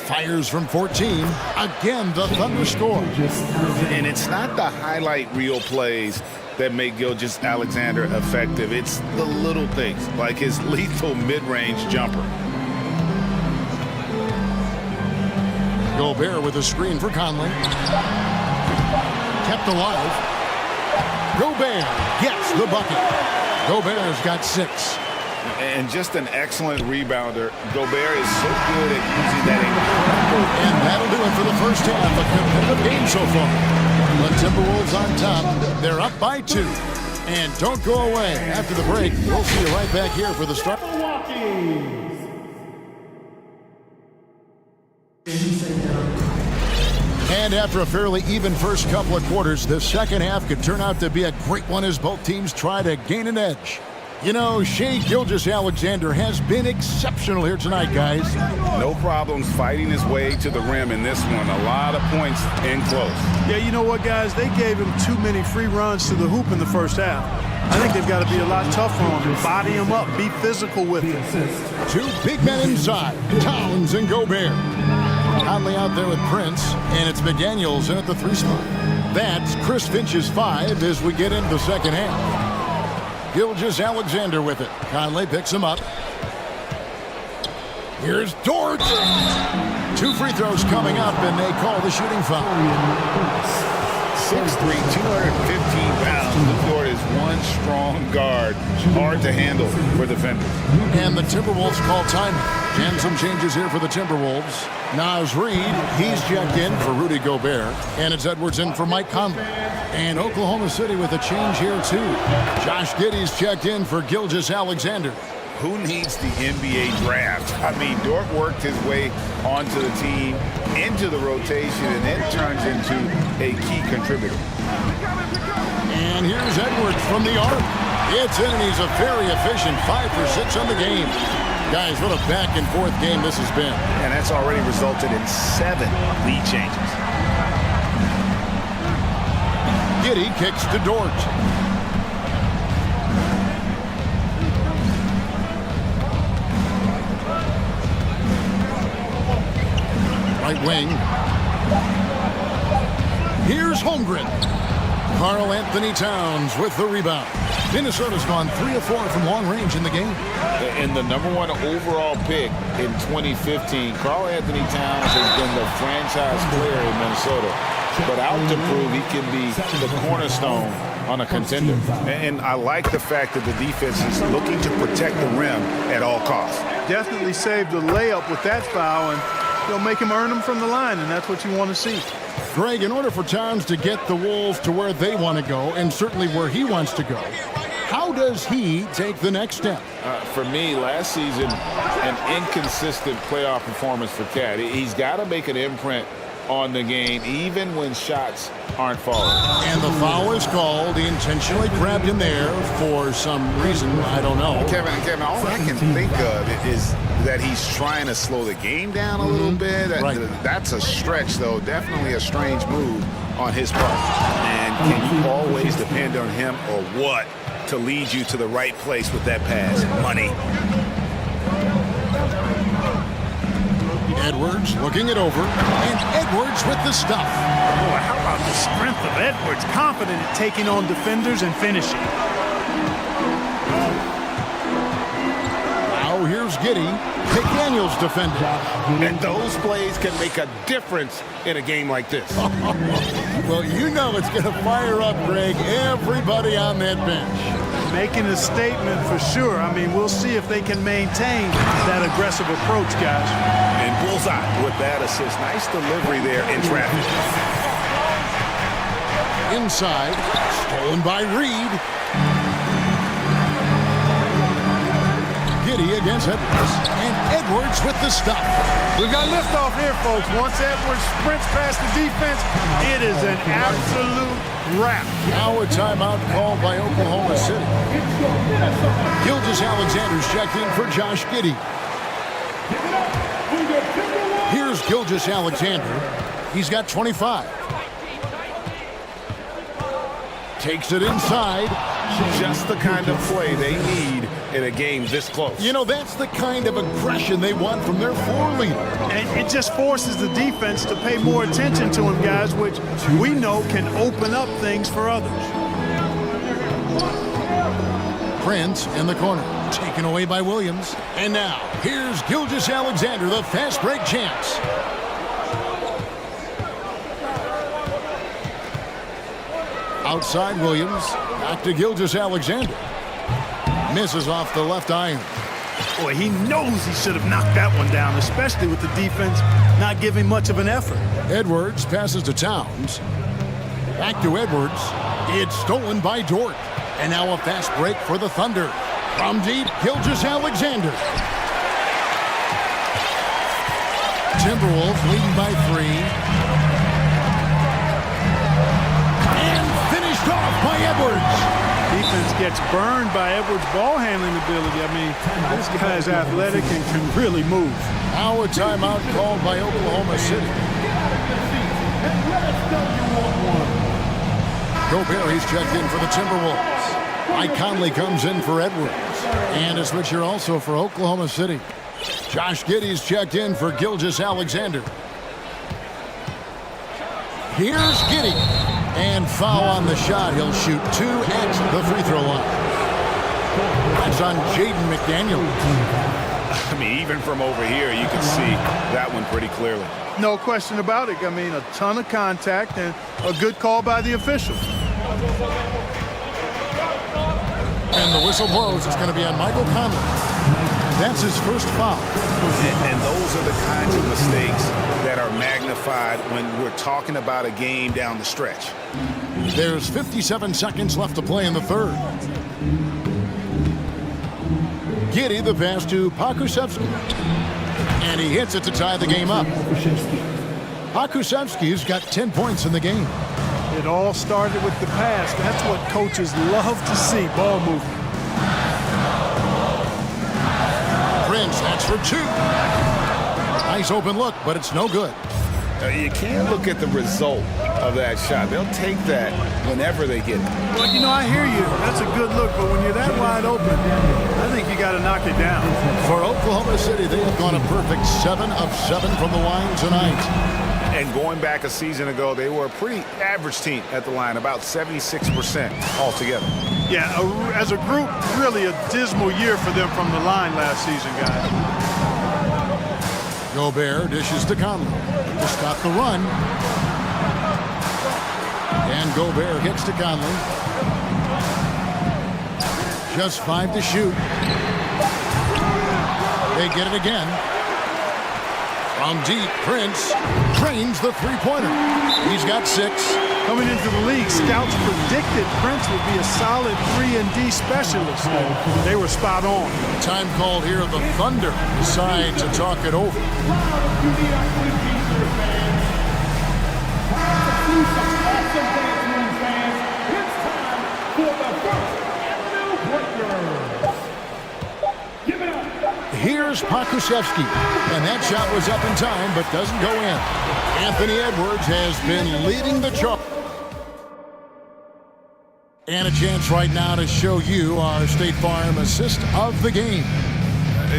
Fires from 14. Again, the Thunder score. And it's not the highlight reel plays that make Gilgeous-Alexander effective. It's the little things, like his lethal mid-range jumper. Gobert with a screen for Conley. Kept alive. Gobert gets the bucket. Gobert's got 6. And just an excellent rebounder. Gobert is so good at using that incredible. And that'll do it for the first half. A competitive game so far. The Timberwolves on top. They're up by 2. And don't go away. After the break, we'll see you right back here for the start. And after a fairly even first couple of quarters, the second half could turn out to be a great one as both teams try to gain an edge. You know, Shai Gilgeous-Alexander has been exceptional here tonight, guys. No problems fighting his way to the rim in this one. A lot of points in close. Yeah, you know what, guys? They gave him too many free runs to the hoop in the first half. I think they've got to be a lot tougher on him. Body him up. Be physical with him. 2 big men inside, Towns and Gobert. Conley out there with Prince, and it's McDaniels in at the 3 spot. That's Chris Finch's 5 as we get into the second half. Gilgeous-Alexander with it. Conley picks him up. Here's Dort. 2 free throws coming up, and they call the shooting foul. 6'3", 215 pounds. Luke Dort is one strong guard. Hard to handle for defenders. And the Timberwolves call timeout. And some changes here for the Timberwolves. Naz Reid, he's checked in for Rudy Gobert. And it's Edwards in for Mike Conley. And Oklahoma City with a change here, too. Josh Giddey's checked in for Gilgeous-Alexander. Who needs the NBA draft? I mean, Dort worked his way onto the team, into the rotation, and then turns into a key contributor. And here's Edwards from the arc. It's in, and he's a very efficient 5 for 6 on the game. Guys, what a back-and-forth game this has been. And that's already resulted in 7 lead changes. Giddey kicks to Dort. Right wing. Here's Holmgren. Karl Anthony Towns with the rebound. Minnesota's gone 3 of 4 from long range in the game. And the #1 overall pick in 2015, Karl Anthony Towns has been the franchise player in Minnesota. But out to prove he can be the cornerstone on a contender. And I like the fact that the defense is looking to protect the rim at all costs. Definitely saved a layup with that foul, and they'll make him earn them from the line, and that's what you want to see. Greg, in order for Towns to get the Wolves to where they want to go, and certainly where he wants to go, how does he take the next step? For me, last season, an inconsistent playoff performance for Cat. He's got to make an imprint on the game, even when shots aren't falling. And the foul is called. He intentionally grabbed him there for some reason. I don't know. Kevin, all I can think of is that he's trying to slow the game down a little bit. Right. That's a stretch, though. Definitely a strange move on his part. And can you always depend on him or what to lead you to the right place with that pass? Money. Edwards looking it over, and Edwards with the stuff. Boy, how about the strength of Edwards? Confident at taking on defenders and finishing. Now Now here's Giddy. McDaniel's defending. And those plays can make a difference in a game like this. Well, you know it's going to fire up, Greg, everybody on that bench. Making a statement for sure. I mean, we'll see if they can maintain that aggressive approach, guys. And bullseye with that assist. Nice delivery there in traffic. Inside, stolen by Reed. Giddy against Edwards, and Edwards with the stop. We've got liftoff here, folks. Once Edwards sprints past the defense, it is an absolute wrap. Now a timeout called by Oklahoma City. Gilgeous-Alexander's checked in for Josh Giddy. Here's Gilgeous-Alexander. He's got 25. Takes it inside. Just the kind of play they need in a game this close. You know, that's the kind of aggression they want from their floor leader. And it just forces the defense to pay more attention to him, guys, which we know can open up things for others. Prince in the corner, taken away by Williams. And now, here's Gilgeous-Alexander, the fast break champs. Outside Williams, back to Gilgeous-Alexander. Misses off the left iron. Boy, he knows he should have knocked that one down, especially with the defense not giving much of an effort. Edwards passes to Towns. Back to Edwards. It's stolen by Dort. And now a fast break for the Thunder. From deep, Gilgeous-Alexander. Timberwolves leading by 3. Off by Edwards. Defense gets burned by Edwards' ball handling ability. I mean, this guy's athletic and can really move. Now a timeout called by Oklahoma City. Gobert, he's checked in for the Timberwolves. Mike Conley comes in for Edwards. And a switcher also for Oklahoma City. Josh Giddey's checked in for Gilgeous-Alexander. Here's Giddey. And foul on the shot. He'll shoot 2 at the free throw line. That's on Jaden McDaniel. I mean, even from over here, you can see that one pretty clearly. No question about it. I mean, a ton of contact and a good call by the official. And the whistle blows. It's going to be on Michael Conley. That's his first foul. And those are the kinds of mistakes that are magnified when we're talking about a game down the stretch. There's 57 seconds left to play in the third. Giddey the pass to Pokusevski. And he hits it to tie the game up. Pokusevski's got 10 points in the game. It all started with the pass. That's what coaches love to see, ball movement. Prince, that's for 2. Nice open look, but it's no good. You can't look at the result of that shot. They'll take that whenever they get it. Well, you know, I hear you. That's a good look, but when you're that wide open, I think you got to knock it down. For Oklahoma City, they have gone a perfect 7 of 7 from the line tonight. And going back a season ago, they were a pretty average team at the line, about 76% altogether. Yeah, as a group, really a dismal year for them from the line last season, guys. Gobert dishes to Conley to stop the run. And Gobert hits to Conley. Just 5 to shoot. They get it again. From deep, Prince drains the three-pointer. He's got 6. Coming into the league, scouts predicted Prince would be a solid 3-and-D specialist. They were spot on. Time called here. The Thunder decide to talk it over. Here's Pokusevski, and that shot was up in time but doesn't go in. Anthony Edwards has been leading the charge. And a chance right now to show you our State Farm assist of the game.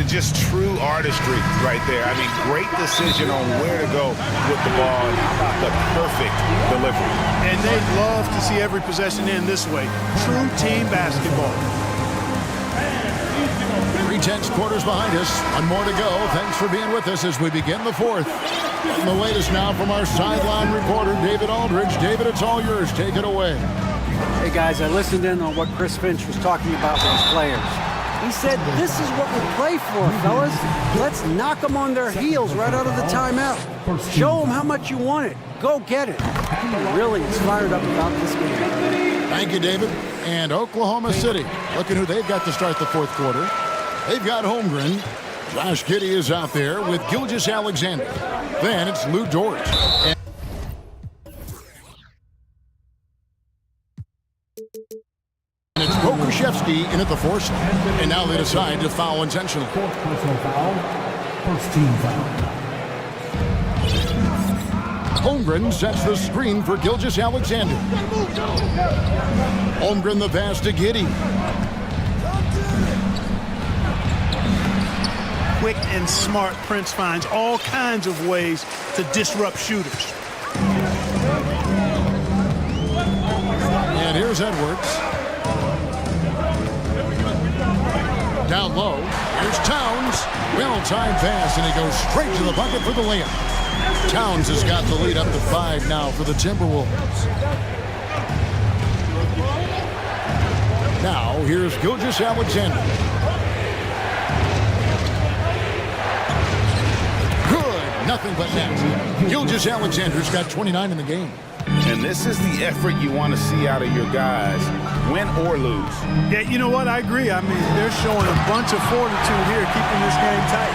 Just true artistry right there. I mean, great decision on where to go with the ball and how about the perfect delivery. And they'd love to see every possession end this way. True team basketball. 3/10 quarters behind us. One more to go. Thanks for being with us as we begin the fourth. And the latest now from our sideline reporter, David Aldridge. David, it's all yours. Take it away. Hey, guys, I listened in on what Chris Finch was talking about with his players. He said, this is what we play for, fellas. Let's knock them on their heels right out of the timeout. Show them how much you want it. Go get it. He really is fired up about this game. Thank you, David. And Oklahoma City, looking who they've got to start the fourth quarter. They've got Holmgren. Josh Giddey is out there with Gilgeous-Alexander. Then it's Lou Dort. And it's Pokuševski in at the force. And now they decide to foul intentionally. Fourth personal foul. First team foul. Holmgren sets the screen for Gilgeous-Alexander. Holmgren the pass to Giddey. Quick and smart, Prince finds all kinds of ways to disrupt shooters. And here's Edwards. Down low. Here's Towns. Well-timed pass, and he goes straight to the bucket for the layup. Towns has got the lead up to 5 now for the Timberwolves. Now, here's Gilgeous-Alexander. Good. Nothing but net. Gilgeous-Alexander's got 29 in the game. And this is the effort you want to see out of your guys, win or lose. Yeah, you know what? I agree. I mean, they're showing a bunch of fortitude here, keeping this game tight.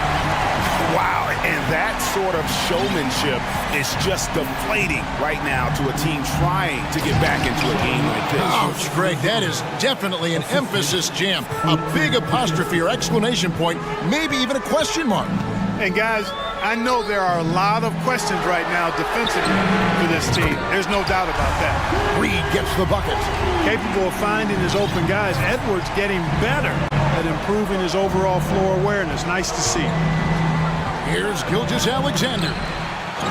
Wow, and that sort of showmanship is just deflating right now to a team trying to get back into a game like this. Ouch, Greg, that is definitely an emphasis jam. A big apostrophe or exclamation point, maybe even a question mark. And guys, I know there are a lot of questions right now defensively for this team. There's no doubt about that. Reed gets the bucket. Capable of finding his open guys. Edwards getting better at improving his overall floor awareness. Nice to see. Here's Gilgeous-Alexander.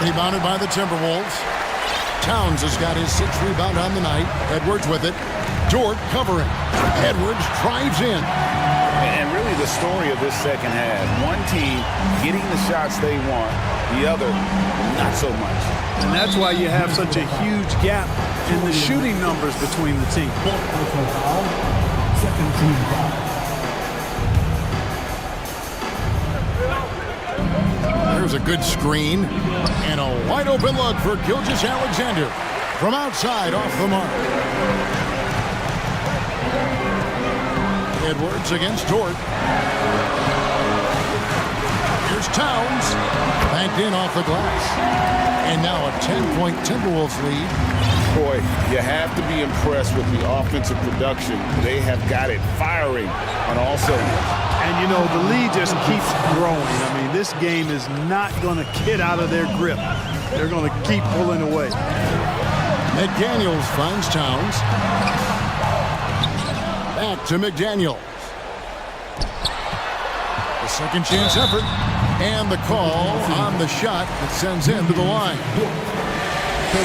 Rebounded by the Timberwolves. Towns has got his 6th rebound on the night. Edwards with it. Dort covering. Edwards drives in. And really the story of this second half, one team getting the shots they want, the other not so much. And that's why you have such a huge gap in the shooting numbers between the teams. Second team foul. There's a good screen and a wide open look for Gilgeous-Alexander from outside off the mark. Edwards against Dort. Here's Towns. Banked in off the glass. And now a 10-point Timberwolves lead. Boy, you have to be impressed with the offensive production. They have got it firing on all cylinders. And, you know, the lead just keeps growing. I mean, this game is not going to get out of their grip. They're going to keep pulling away. McDaniels finds Towns. Back to McDaniels. The second chance effort. And the call on the shot that sends him to the line.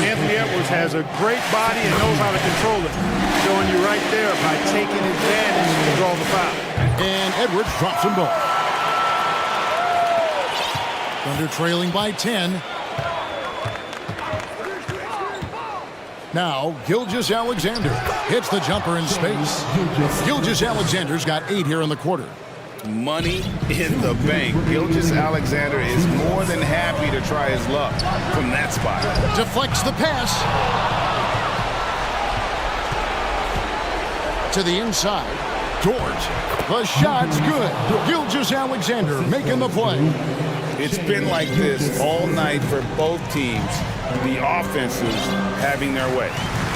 Anthony Edwards has a great body and knows how to control it. Showing you right there by taking advantage to draw the foul. And Edwards drops them both. Thunder trailing by 10. Now, Gilgeous-Alexander hits the jumper in space. Gilgeous-Alexander's got 8 here in the quarter. Money in the bank. Gilgeous-Alexander is more than happy to try his luck from that spot. Deflects the pass. To the inside. Dort. The shot's good. Gilgeous-Alexander making the play. It's been like this all night for both teams. The offenses having their way.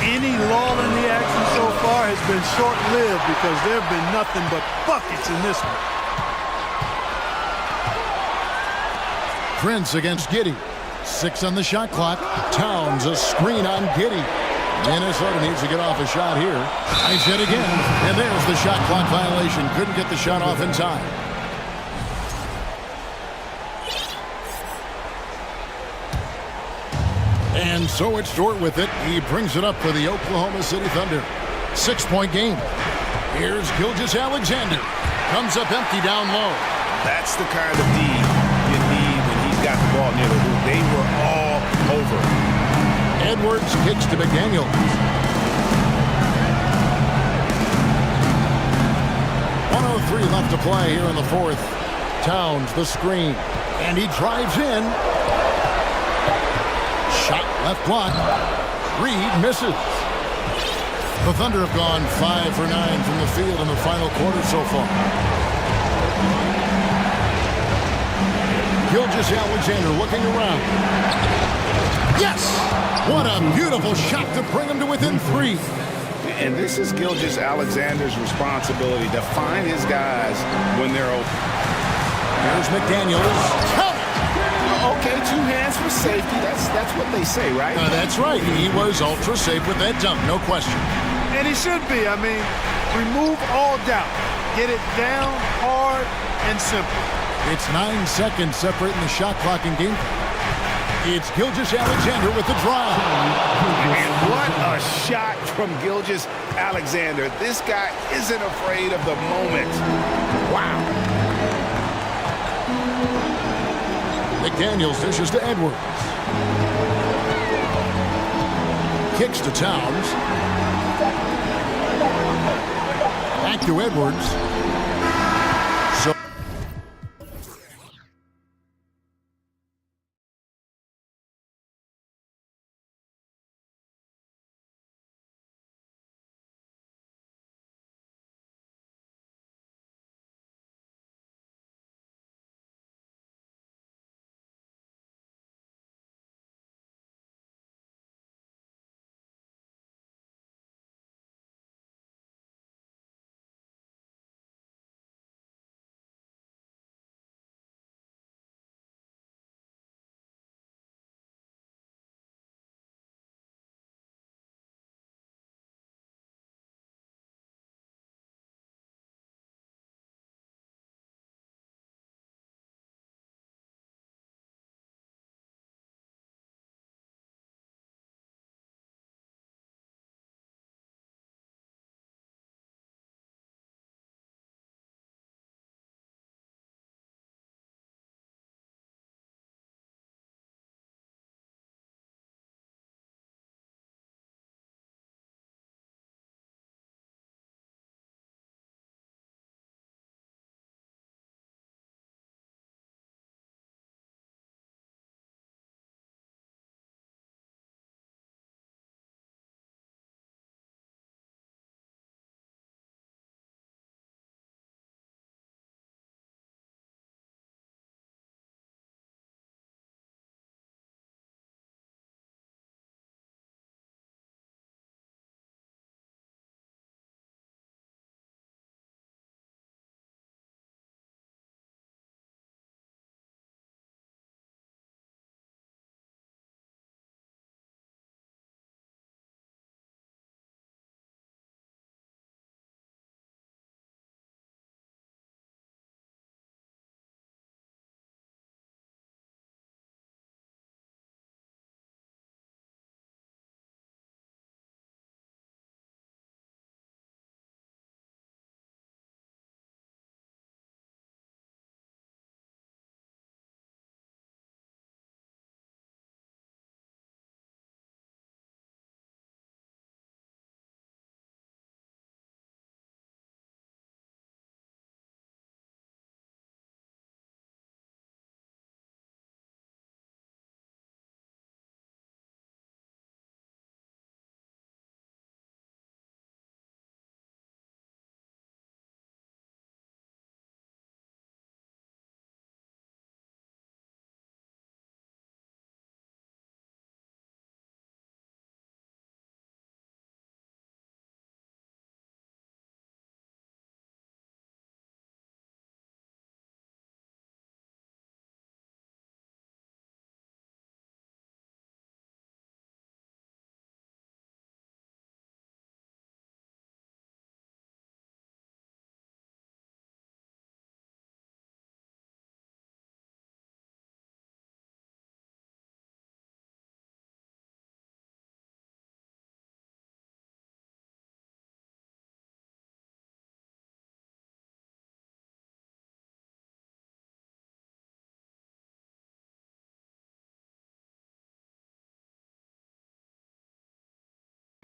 Any lull in the action so far has been short-lived because there have been nothing but buckets in this one. Prince against Giddey. 6 on the shot clock. Towns a screen on Giddey. Minnesota needs to get off a shot here. Nice hit again. And there's the shot clock violation. Couldn't get the shot off in time. And so it's Dort with it. He brings it up for the Oklahoma City Thunder. 6-point game. Here's Gilgeous-Alexander. Comes up empty down low. That's the kind of D you need when he's got the ball near the hoop. They were all over. Edwards kicks to McDaniel. .103 left to play here in the fourth. Towns the screen, and he drives in. Shot left block. Reed misses. The Thunder have gone 5 for 9 from the field in the final quarter so far. Gilgeous-Alexander looking around. Yes! What a beautiful shot to bring him to within 3. And this is Gilgeous-Alexander's responsibility to find his guys when they're open. There's McDaniels. Okay, 2 hands for safety. That's what they say, right? That's right. He was ultra safe with that dunk, no question. And he should be. I mean, remove all doubt. Get it down, hard, and simple. It's 9 seconds separating the shot clock and game clock. It's Gilgeous-Alexander with the drive. And what a shot from Gilgeous-Alexander. This guy isn't afraid of the moment. Wow. McDaniels dishes to Edwards. Kicks to Towns. Back to Edwards.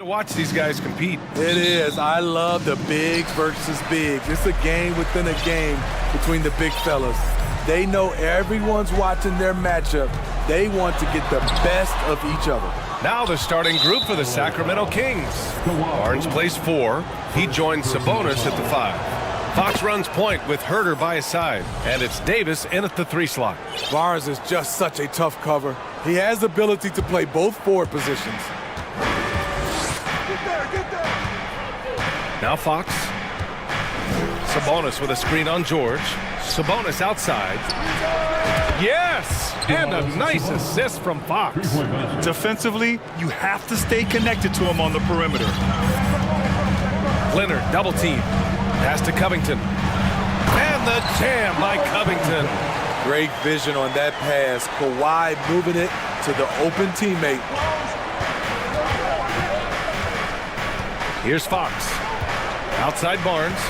To watch these guys compete. It is. I love the bigs versus bigs. It's a game within a game between the big fellas. They know everyone's watching their matchup. They want to get the best of each other. Now the starting group for the Sacramento Kings. Barnes plays 4. He joins Sabonis at the 5. Fox runs point with Herter by his side. And it's Davis in at the 3 slot. Barnes is just such a tough cover. He has the ability to play both forward positions. Now Fox. Sabonis with a screen on George. Sabonis outside. Yes! And a nice assist from Fox. Defensively, you have to stay connected to him on the perimeter. Leonard double team. Pass to Covington. And the jam by Covington. Great vision on that pass. Kawhi moving it to the open teammate. Here's Fox. Outside Barnes.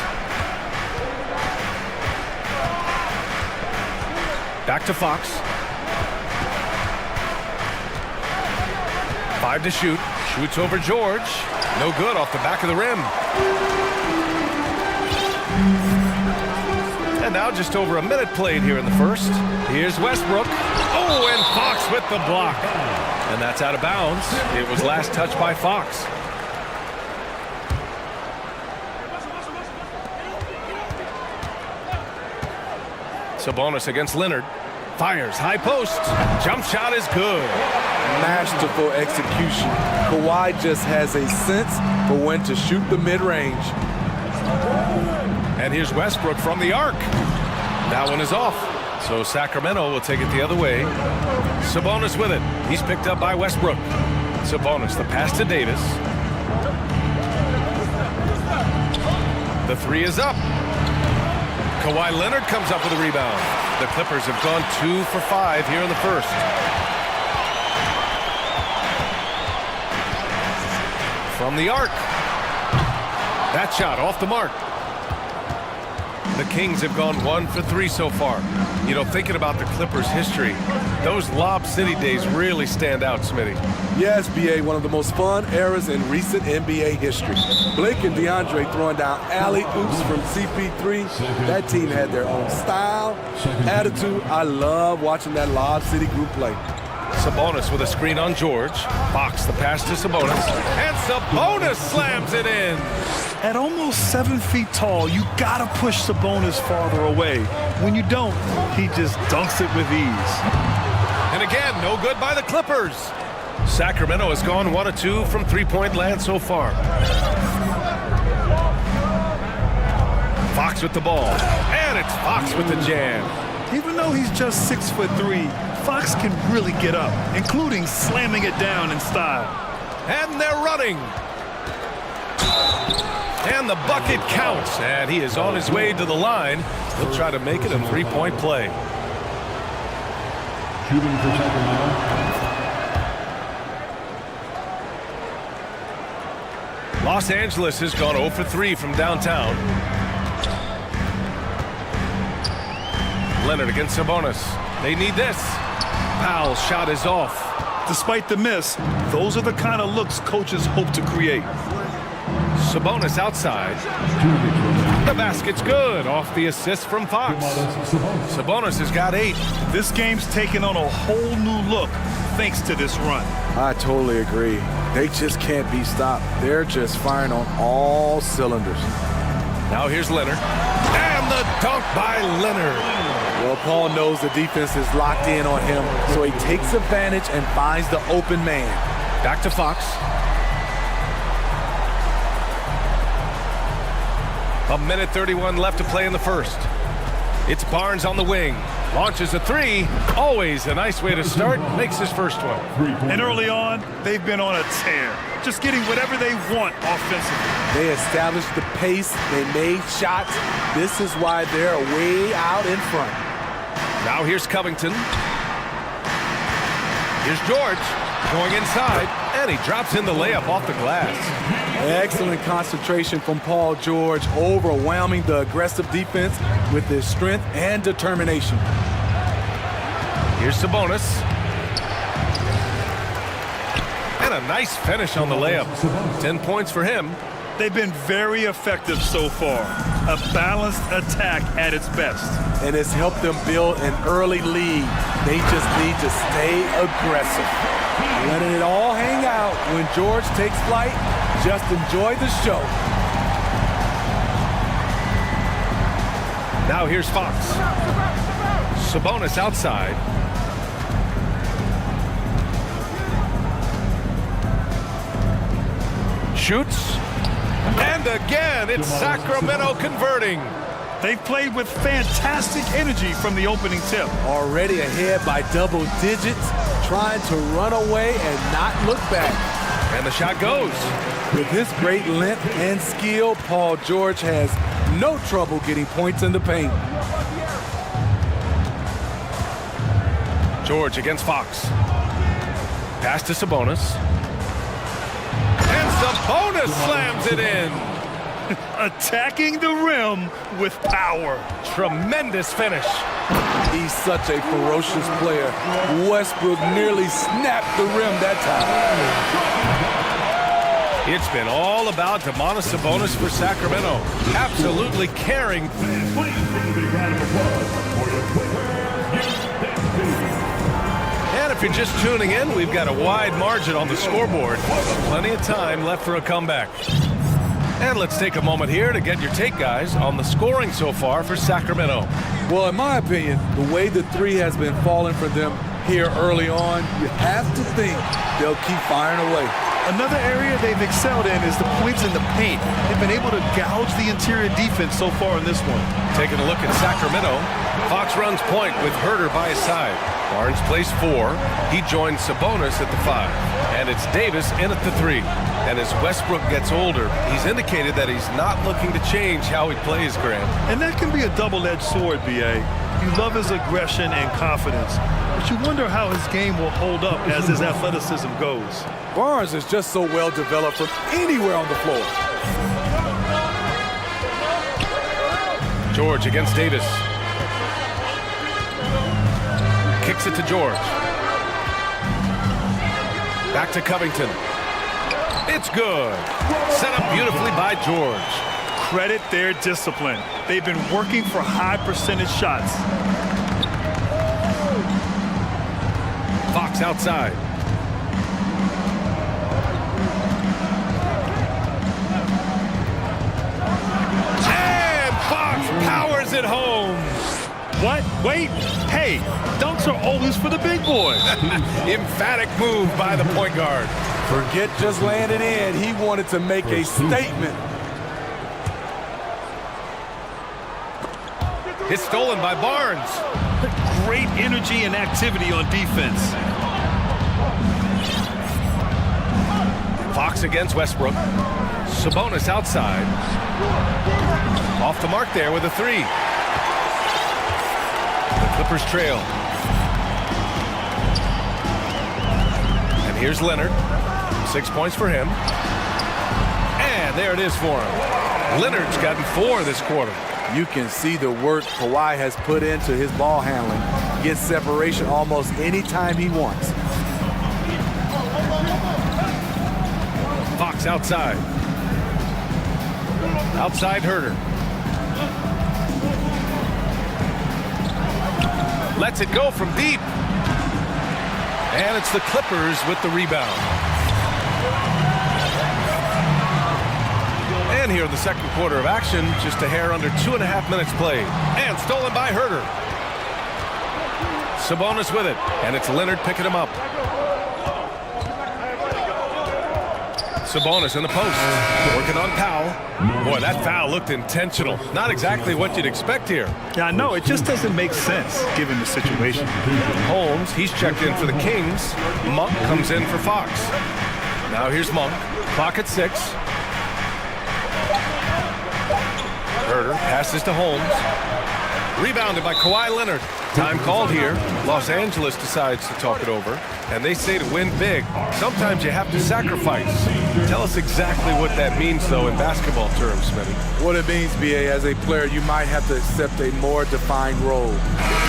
Back to Fox. 5 to shoot. Shoots over George. No good off the back of the rim. And now just over a minute played here in the first. Here's Westbrook. Oh, and Fox with the block. And that's out of bounds. It was last touched by Fox. Sabonis against Leonard. Fires, high post. Jump shot is good. Masterful execution. Kawhi just has a sense for when to shoot the mid-range. And here's Westbrook from the arc. That one is off. So Sacramento will take it the other way. Sabonis with it. He's picked up by Westbrook. Sabonis, the pass to Davis. The 3 is up. Kawhi Leonard comes up with a rebound. The Clippers have gone 2 for 5 here in the first. From the arc. That shot off the mark. The Kings have gone 1 for 3 so far. You know, thinking about the Clippers' history, those Lob City days really stand out, Smitty. Yes, B.A., one of the most fun eras in recent NBA history. Blake and DeAndre throwing down alley-oops from CP3. That team had their own style, attitude. I love watching that Lob City group play. Sabonis with a screen on George. Fox the pass to Sabonis. And Sabonis slams it in. At almost 7 feet tall, you gotta push Sabonis farther away. When you don't, he just dunks it with ease. And again, no good by the Clippers. Sacramento has gone 1 of 2 from three-point land so far. Fox with the ball. And it's Fox with the jam. Even though he's just 6'3", Fox can really get up, including slamming it down in style. And they're running. And the bucket counts. And he is on his way to the line. He'll try to make it a three-point play. Shooting for Sacramento. Los Angeles has gone 0 for 3 from downtown. Leonard against Sabonis. They need this. Powell's shot is off. Despite the miss, those are the kind of looks coaches hope to create. Sabonis outside. The basket's good off the assist from Fox. Sabonis has got 8. This game's taken on a whole new look thanks to this run. I totally agree. They just can't be stopped. They're just firing on all cylinders. Now here's Leonard. And the dunk by Leonard. Well, Paul knows the defense is locked in on him, so he takes advantage and finds the open man. Back to Fox. A minute 31 left to play in the first. It's Barnes on the wing. Launches a 3. Always a nice way to start. Makes his first one. And early on, they've been on a tear. Just getting whatever they want offensively. They established the pace. They made shots. This is why they're way out in front. Now here's Covington. Here's George going inside. And he drops in the layup off the glass. Excellent concentration from Paul George, overwhelming the aggressive defense with his strength and determination. Here's Sabonis. And a nice finish on the layup. 10 points for him. They've been very effective so far. A balanced attack at its best. And it's helped them build an early lead. They just need to stay aggressive. Letting it all hang out when George takes flight. Just enjoy the show. Now here's Fox. Sabonis outside. Shoots. And again, it's Sacramento converting. They've played with fantastic energy from the opening tip. Already ahead by double digits, trying to run away and not look back. And the shot goes. With his great length and skill, Paul George has no trouble getting points in the paint. George against Fox. Pass to Sabonis. And Sabonis slams it in. Attacking the rim with power. Tremendous finish. He's such a ferocious player. Westbrook nearly snapped the rim that time. It's been all about Domantas Sabonis for Sacramento. Absolutely carrying. And if you're just tuning in, we've got a wide margin on the scoreboard. Plenty of time left for a comeback. And let's take a moment here to get your take, guys, on the scoring so far for Sacramento. Well, in my opinion, the way the three has been falling for them here early on, you have to think they'll keep firing away. Another area they've excelled in is the points in the paint. They've been able to gouge the interior defense so far in this one. Taking a look at Sacramento, Fox runs point with Herter by his side. Barnes plays 4. He joins Sabonis at the 5. And it's Davis in at the 3. And as Westbrook gets older, he's indicated that he's not looking to change how he plays, Grant. And that can be a double-edged sword, B.A. You love his aggression and confidence, but you wonder how his game will hold up as his athleticism goes. Barnes is just so well developed from anywhere on the floor. George against Davis. Kicks it to George. Back to Covington. It's good. Set up beautifully by George. Credit their discipline. They've been working for high percentage shots. Fox outside. And Fox powers it home. What? Wait. Hey, dunks are always for the big boys. Emphatic move by the point guard. Forget just laying it in. He wanted to make a statement. It's stolen by Barnes. Great energy and activity on defense. Fox against Westbrook. Sabonis outside. Off the mark there with a 3. The Clippers trail. And here's Leonard. 6 points for him. And there it is for him. Leonard's gotten 4 this quarter. You can see the work Kawhi has put into his ball handling. Gets separation almost any time he wants. Fox outside. Outside Herter. Lets it go from deep. And it's the Clippers with the rebound. And here in the second quarter of action, just a hair under 2.5 minutes played. And stolen by Herter. Sabonis with it. And it's Leonard picking him up. Sabonis in the post. Working on Powell. Boy, that foul looked intentional. Not exactly what you'd expect here. Yeah, I know. It just doesn't make sense given the situation. Holmes, he's checked in for the Kings. Monk comes in for Fox. Now here's Monk. Clock at 6. Herter passes to Holmes. Rebounded by Kawhi Leonard. Time called here. Los Angeles decides to talk it over. And they say to win big, sometimes you have to sacrifice. Tell us exactly what that means, though, in basketball terms, Smitty. What it means, B.A., as a player, you might have to accept a more defined role.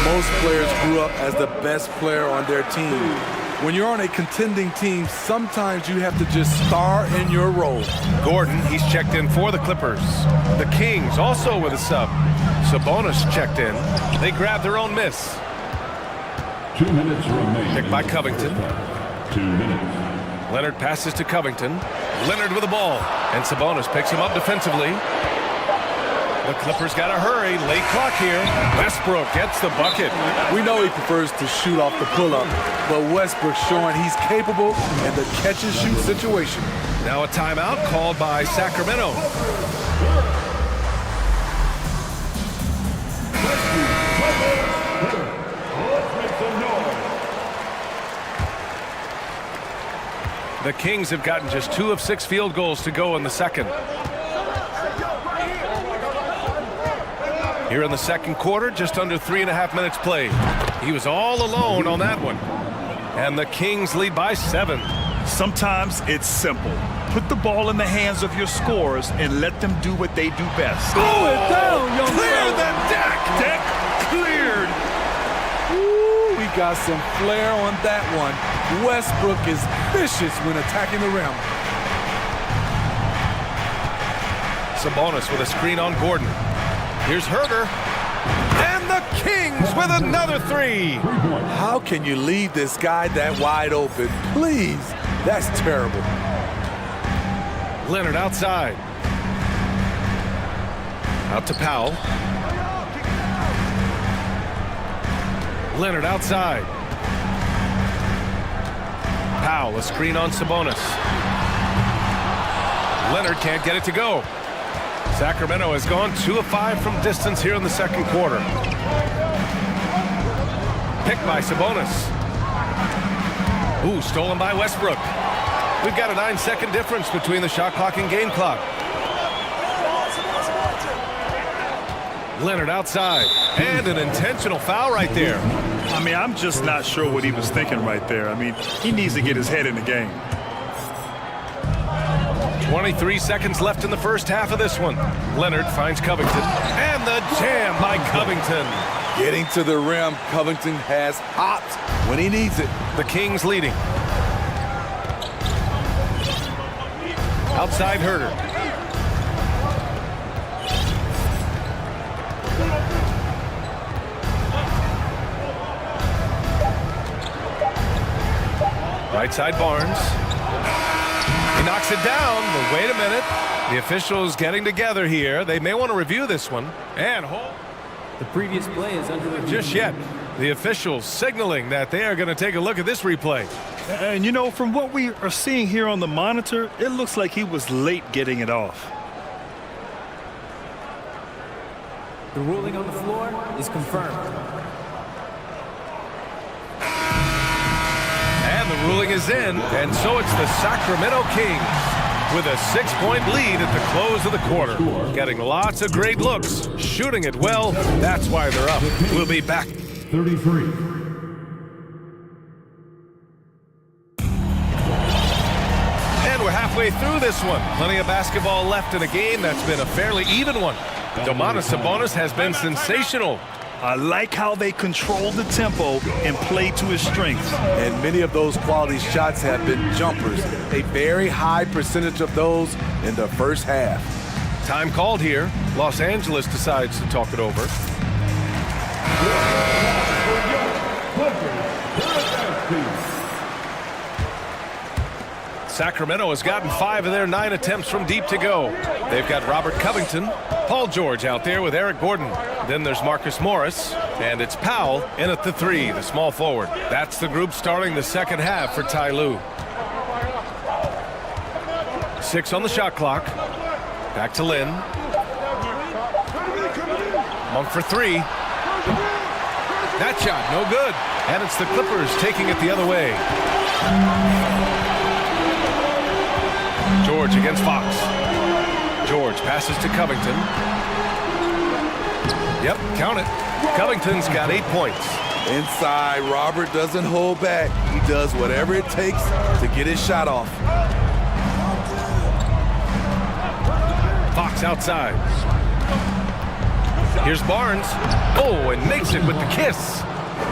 Most players grew up as the best player on their team. When you're on a contending team, sometimes you have to just star in your role. Gordon, he's checked in for the Clippers. The Kings also with a sub. Sabonis checked in. They grab their own miss. 2 minutes remaining. Picked by Covington. 2 minutes. Leonard passes to Covington. Leonard with the ball. And Sabonis picks him up defensively. The Clippers got to hurry. Late clock here. Westbrook gets the bucket. We know he prefers to shoot off the pull-up, but Westbrook's showing he's capable in the catch-and-shoot situation. Now a timeout called by Sacramento. The Kings have gotten just 2 of 6 field goals to go in the second. Here in the second quarter, just under 3.5 minutes played. He was all alone on that one. And the Kings lead by 7. Sometimes it's simple. Put the ball in the hands of your scorers and let them do what they do best. Slow it down, young Clear fella. the deck! Deck cleared! Ooh, we got some flair on that one. Westbrook is vicious when attacking the rim. Sabonis with a screen on Gordon. Here's Herter. And the Kings with another 3. How can you leave this guy that wide open? Please. That's terrible. Leonard outside. Out to Powell. Leonard outside. Powell, a screen on Sabonis. Leonard can't get it to go. Sacramento has gone 2 of 5 from distance here in the second quarter. Picked by Sabonis. Ooh, stolen by Westbrook. We've got a 9-second difference between the shot clock and game clock. Leonard outside. And an intentional foul right there. I mean, I'm just not sure what he was thinking right there. I mean, he needs to get his head in the game. 23 seconds left in the first half of this one. Leonard finds Covington. And the jam by Covington. Getting to the rim, Covington has hopped when he needs it. The Kings leading. Outside Herter. Right side Barnes. He knocks it down, but wait a minute. The officials getting together here. They may want to review this one. And hold. The previous play is under review. Just yet. The officials signaling that they are going to take a look at this replay. And, you know, from what we are seeing here on the monitor, it looks like he was late getting it off. The ruling on the floor is confirmed. And the ruling is in, and so it's the Sacramento Kings with a 6-point lead at the close of the quarter. Getting lots of great looks, shooting it well. That's why they're up. We'll be back. 33. And we're halfway through this one. Plenty of basketball left in a game that's been a fairly even one. Domantas Sabonis has been sensational. I like how they control the tempo and play to his strengths. And many of those quality shots have been jumpers. A very high percentage of those in the first half. Time called here. Los Angeles decides to talk it over. Sacramento has gotten 5 of their 9 attempts from deep to go. They've got Robert Covington, Paul George out there with Eric Gordon. Then there's Marcus Morris, and it's Powell in at the 3, the small forward. That's the group starting the second half for Ty Lue. 6 on the shot clock. Back to Lynn. Monk for 3. That shot, no good. And it's the Clippers taking it the other way. George against Fox. George passes to Covington. Yep, count it. Covington's got 8 points. Inside, Robert doesn't hold back. He does whatever it takes to get his shot off. Fox outside. Here's Barnes. Oh, and makes it with the kiss.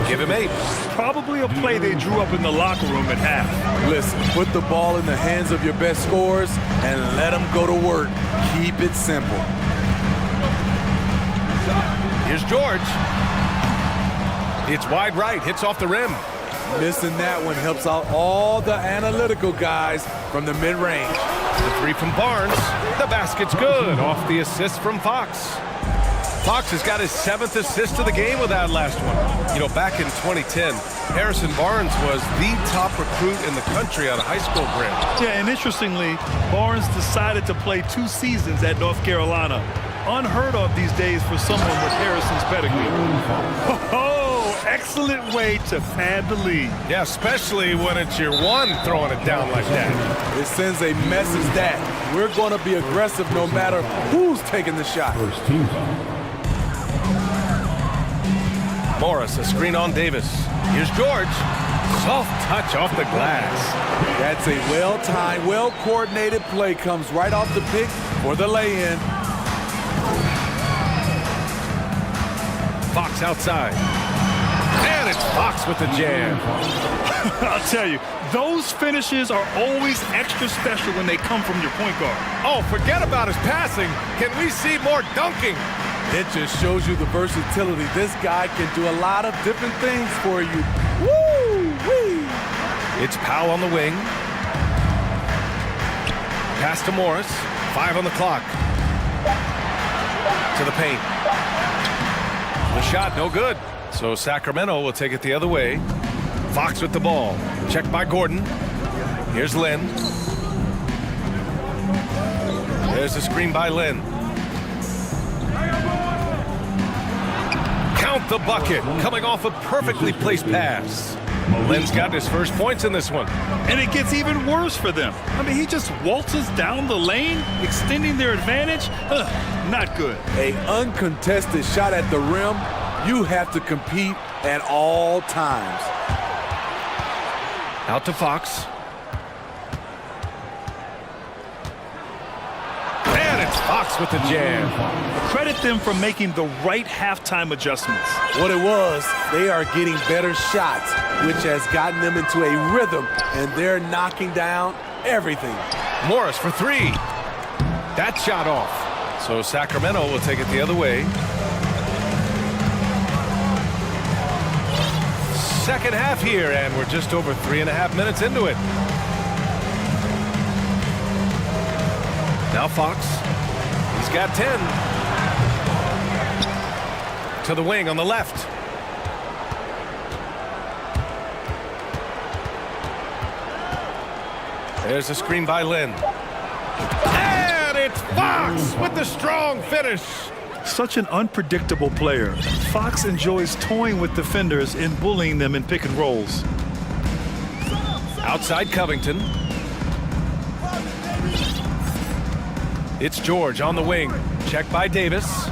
Give him 8. Probably a play they drew up in the locker room at half. Listen, put the ball in the hands of your best scorers and let them go to work. Keep it simple. Here's George. It's wide right, hits off the rim. Missing that one helps out all the analytical guys from the mid-range. The 3 from Barnes. The basket's good off the assist from Fox. Fox has got his 7th assist of the game with that last one. You know, back in 2010, Harrison Barnes was the top recruit in the country out of high school grid. Yeah, and interestingly, Barnes decided to play 2 seasons at North Carolina. Unheard of these days for someone with Harrison's pedigree. Oh, excellent way to pad the lead. Yeah, especially when it's your one throwing it down like that. It sends a message that we're going to be aggressive no matter who's taking the shot. Morris, a screen on Davis. Here's George. Soft touch off the glass. That's a well-timed, well-coordinated play. Comes right off the pick for the lay-in. Fox outside. And it's Fox with the jam. I'll tell you, those finishes are always extra special when they come from your point guard. Oh, forget about his passing. Can we see more dunking? It just shows you the versatility. This guy can do a lot of different things for you. Woo-wee! It's Powell on the wing. Pass to Morris. 5 on the clock. To the paint. The shot, no good. So Sacramento will take it the other way. Fox with the ball. Checked by Gordon. Here's Lynn. There's the screen by Lynn. Count the bucket. Coming off a perfectly placed pass. Lynn's got his first points in this one. And it gets even worse for them. I mean, he just waltzes down the lane, extending their advantage. Not good. An uncontested shot at the rim. You have to compete at all times. Out to Fox. And it's Fox with the jam. Credit them for making the right halftime adjustments. What it was, they are getting better shots, which has gotten them into a rhythm, and they're knocking down everything. Morris for 3. That shot off. So Sacramento will take it the other way. Second half here, and we're just over 3.5 minutes into it. Now Fox. He's got 10. To the wing on the left. There's a screen by Lynn. And it's Fox with the strong finish. Such an unpredictable player. Fox enjoys toying with defenders and bullying them in pick and rolls. Outside Covington. It's George on the wing. Checked by Davis.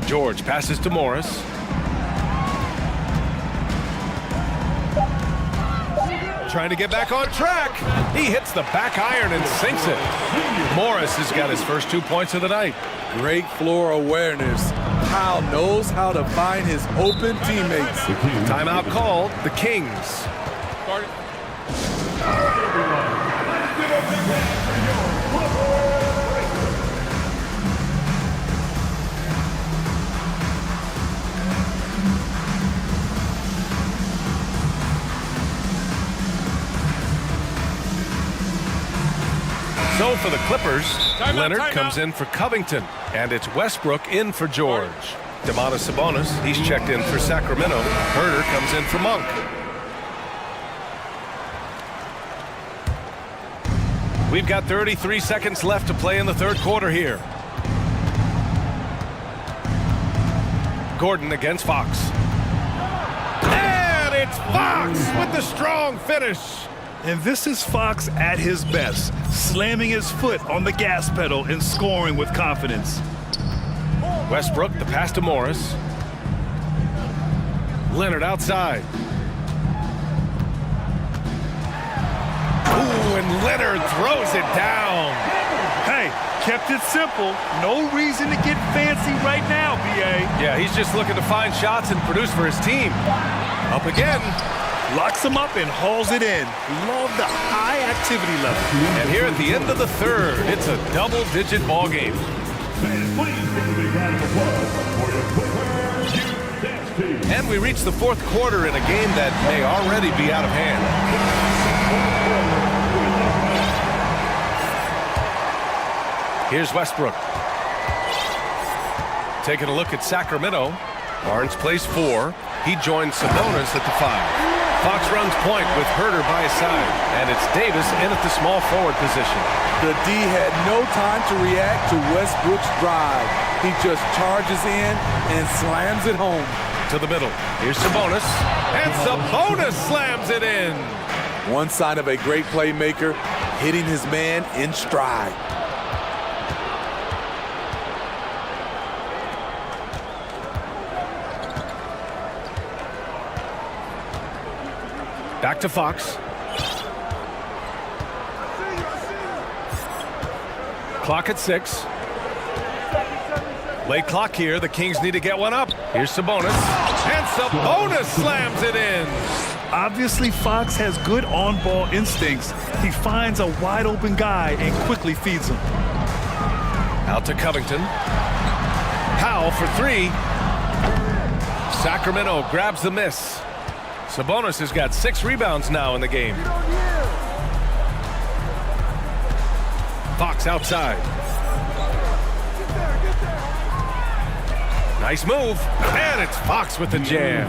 George passes to Morris. Trying to get back on track. He hits the back iron and sinks it. Morris has got his first 2 points of the night. Great floor awareness. Powell knows how to find his open teammates. Timeout called. The Kings. So for the Clippers, Leonard comes in for Covington, and it's Westbrook in for George. Domantas Sabonis, he's checked in for Sacramento. Herder comes in for Monk. We've got 33 seconds left to play in the third quarter here. Gordon against Fox. And it's Fox with the strong finish. And this is Fox at his best, slamming his foot on the gas pedal and scoring with confidence. Westbrook, the pass to Morris. Leonard outside. Ooh, and Leonard throws it down. Hey, kept it simple. No reason to get fancy right now, B.A. Yeah, he's just looking to find shots and produce for his team. Up again. Locks him up and hauls it in. Love the high activity level. And here at the end of the third, it's a double-digit ball game. And we reach the fourth quarter in a game that may already be out of hand. Here's Westbrook. Taking a look at Sacramento. Barnes plays 4. He joins Sabonis at the 5. Fox runs point with Herter by his side. And it's Davis in at the small forward position. The D had no time to react to Westbrook's drive. He just charges in and slams it home. To the middle. Here's Sabonis. And Sabonis slams it in. One sign of a great playmaker, hitting his man in stride. Back to Fox. Clock at 6. Late clock here. The Kings need to get one up. Here's Sabonis. And Sabonis slams it in. Obviously, Fox has good on-ball instincts. He finds a wide-open guy and quickly feeds him. Out to Covington. Powell for 3. Sacramento grabs the miss. Sabonis has got 6 rebounds now in the game. Fox outside. Nice move. And it's Fox with the jam.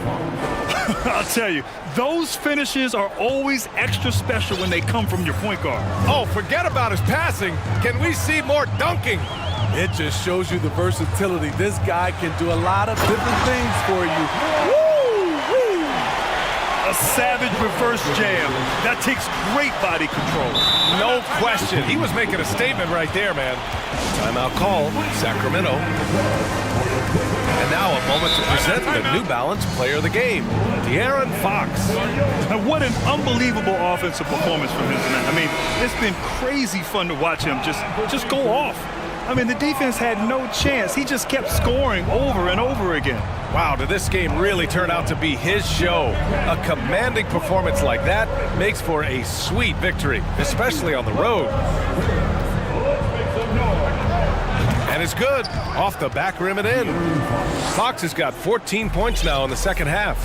I'll tell you, those finishes are always extra special when they come from your point guard. Oh, forget about his passing. Can we see more dunking? It just shows you the versatility. This guy can do a lot of different things for you. Woo! A savage reverse jam. That takes great body control. No question. He was making a statement right there, man. Timeout call, Sacramento. And now a moment to present the New Balance Player of the Game, De'Aaron Fox. And what an unbelievable offensive performance from him tonight. I mean, it's been crazy fun to watch him just go off. I mean, the defense had no chance. He just kept scoring over and over again. Wow, did this game really turn out to be his show? A commanding performance like that makes for a sweet victory, especially on the road. And it's good. Off the back rim and in. Fox has got 14 points now in the second half.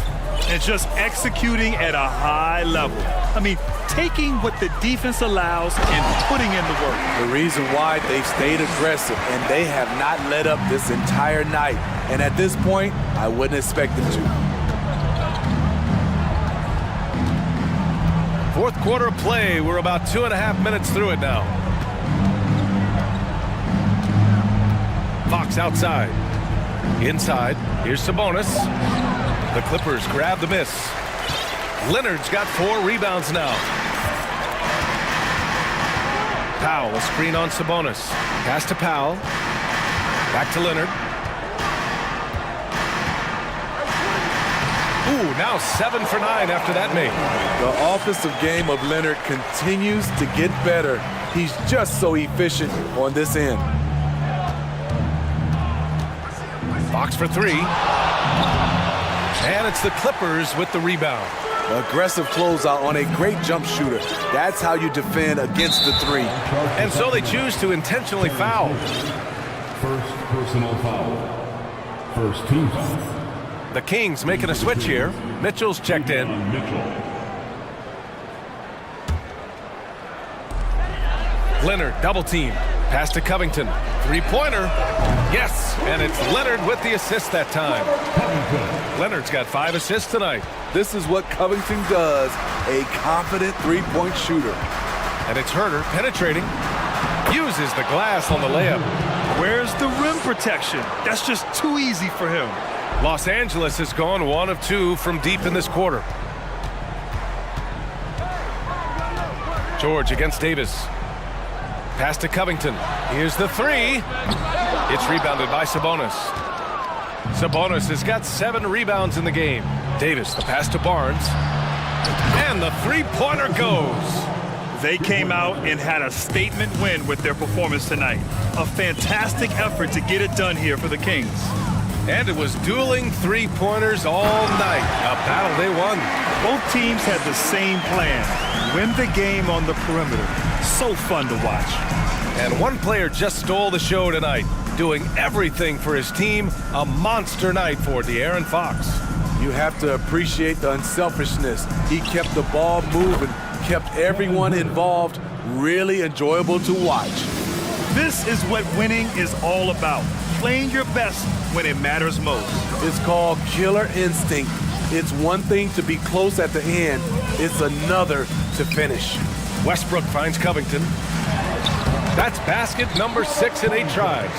And just executing at a high level. I mean, taking what the defense allows and putting in the work. The reason why they've stayed aggressive and they have not let up this entire night. And at this point, I wouldn't expect them to. Fourth quarter of play. We're about 2.5 minutes through it now. Fox outside. Inside. Here's Sabonis. The Clippers grab the miss. Leonard's got 4 rebounds now. Powell, a screen on Sabonis. Pass to Powell. Back to Leonard. Ooh, now 7 for 9 after that make. The offensive game of Leonard continues to get better. He's just so efficient on this end. Fox for 3. And it's the Clippers with the rebound. Aggressive closeout on a great jump shooter. That's how you defend against the 3. And so they choose to intentionally foul. First personal foul. First team foul. The Kings making a switch here. Mitchell's checked in. Leonard double team. Pass to Covington. 3-pointer. Yes, and it's Leonard with the assist that time. Leonard's got 5 assists tonight. This is what Covington does, a confident 3-point shooter. And it's Herter penetrating. Uses the glass on the layup. Where's the rim protection? That's just too easy for him. Los Angeles has gone 1 of 2 from deep in this quarter. George against Davis. Pass to Covington. Here's the 3. It's rebounded by Sabonis. Sabonis has got 7 rebounds in the game. Davis, the pass to Barnes. And the 3-pointer goes. They came out and had a statement win with their performance tonight. A fantastic effort to get it done here for the Kings. And it was dueling three-pointers all night. A battle they won. Both teams had the same plan. Win the game on the perimeter. So fun to watch. And one player just stole the show tonight, doing everything for his team. A monster night for De'Aaron Fox. You have to appreciate the unselfishness. He kept the ball moving, kept everyone involved, really enjoyable to watch. This is what winning is all about. Playing your best when it matters most. It's called killer instinct. It's one thing to be close at the end. It's another to finish. Westbrook finds Covington. That's basket number 6 in 8 tries.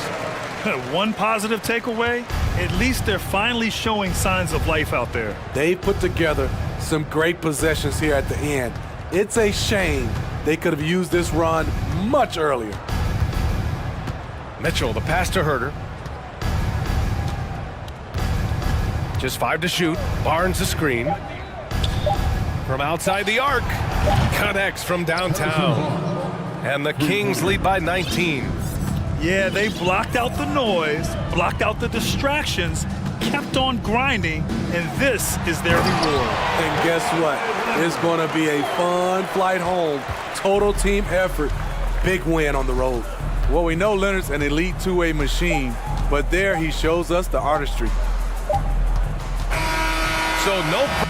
One positive takeaway, at least they're finally showing signs of life out there. They put together some great possessions here at the end. It's a shame they could have used this run much earlier. Mitchell, the pass to Herter. Just 5 to shoot. Barnes the screen. From outside the arc. Connects from downtown. And the Kings lead by 19. Yeah, they blocked out the noise, blocked out the distractions, kept on grinding, and this is their reward. And guess what? It's going to be a fun flight home. Total team effort. Big win on the road. Well, we know Leonard's an elite two-way machine, but there he shows us the artistry. So no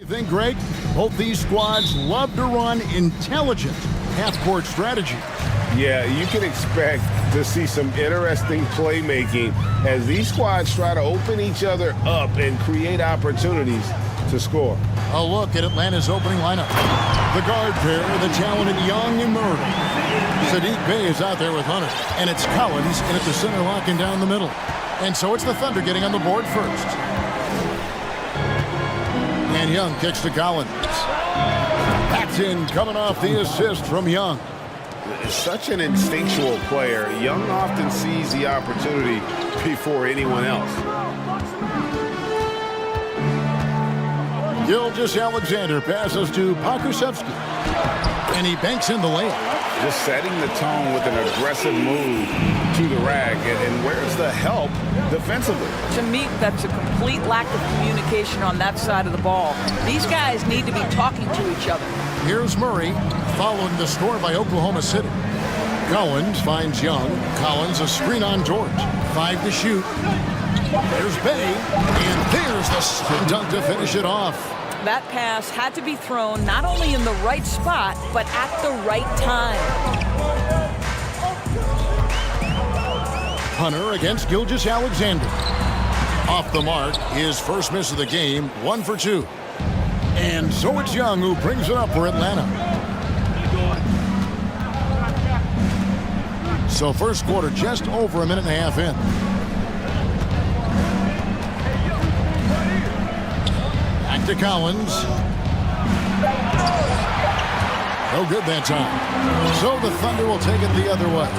think, Greg? Both these squads love to run intelligent half-court strategy. Yeah, you can expect to see some interesting playmaking as these squads try to open each other up and create opportunities to score. A look at Atlanta's opening lineup. The guard pair, the talented Young and Murray. Saddiq Bey is out there with Hunter, and it's Collins in at the center, locking down the middle. And so it's the Thunder getting on the board first. And Young kicks to Collins. That's in, coming off the assist from Young. Such an instinctual player. Young often sees the opportunity before anyone else. Gilgeous-Alexander passes to Pokusevski. And he banks in the layup. Just setting the tone with an aggressive move to the rack. And where's the help defensively? To me, that's a complete lack of communication on that side of the ball. These guys need to be talking to each other. Here's Murray, following the score by Oklahoma City. Collins finds Young. Collins a screen on George. 5 to shoot. There's Bey, and there's the slam dunk to finish it off. That pass had to be thrown not only in the right spot, but at the right time. Hunter against Gilgeous-Alexander. Off the mark, his first miss of the game, 1 for 2. And so it's Young who brings it up for Atlanta. So first quarter just over a minute and a half in. Back to Collins. No good that time. So the Thunder will take it the other way.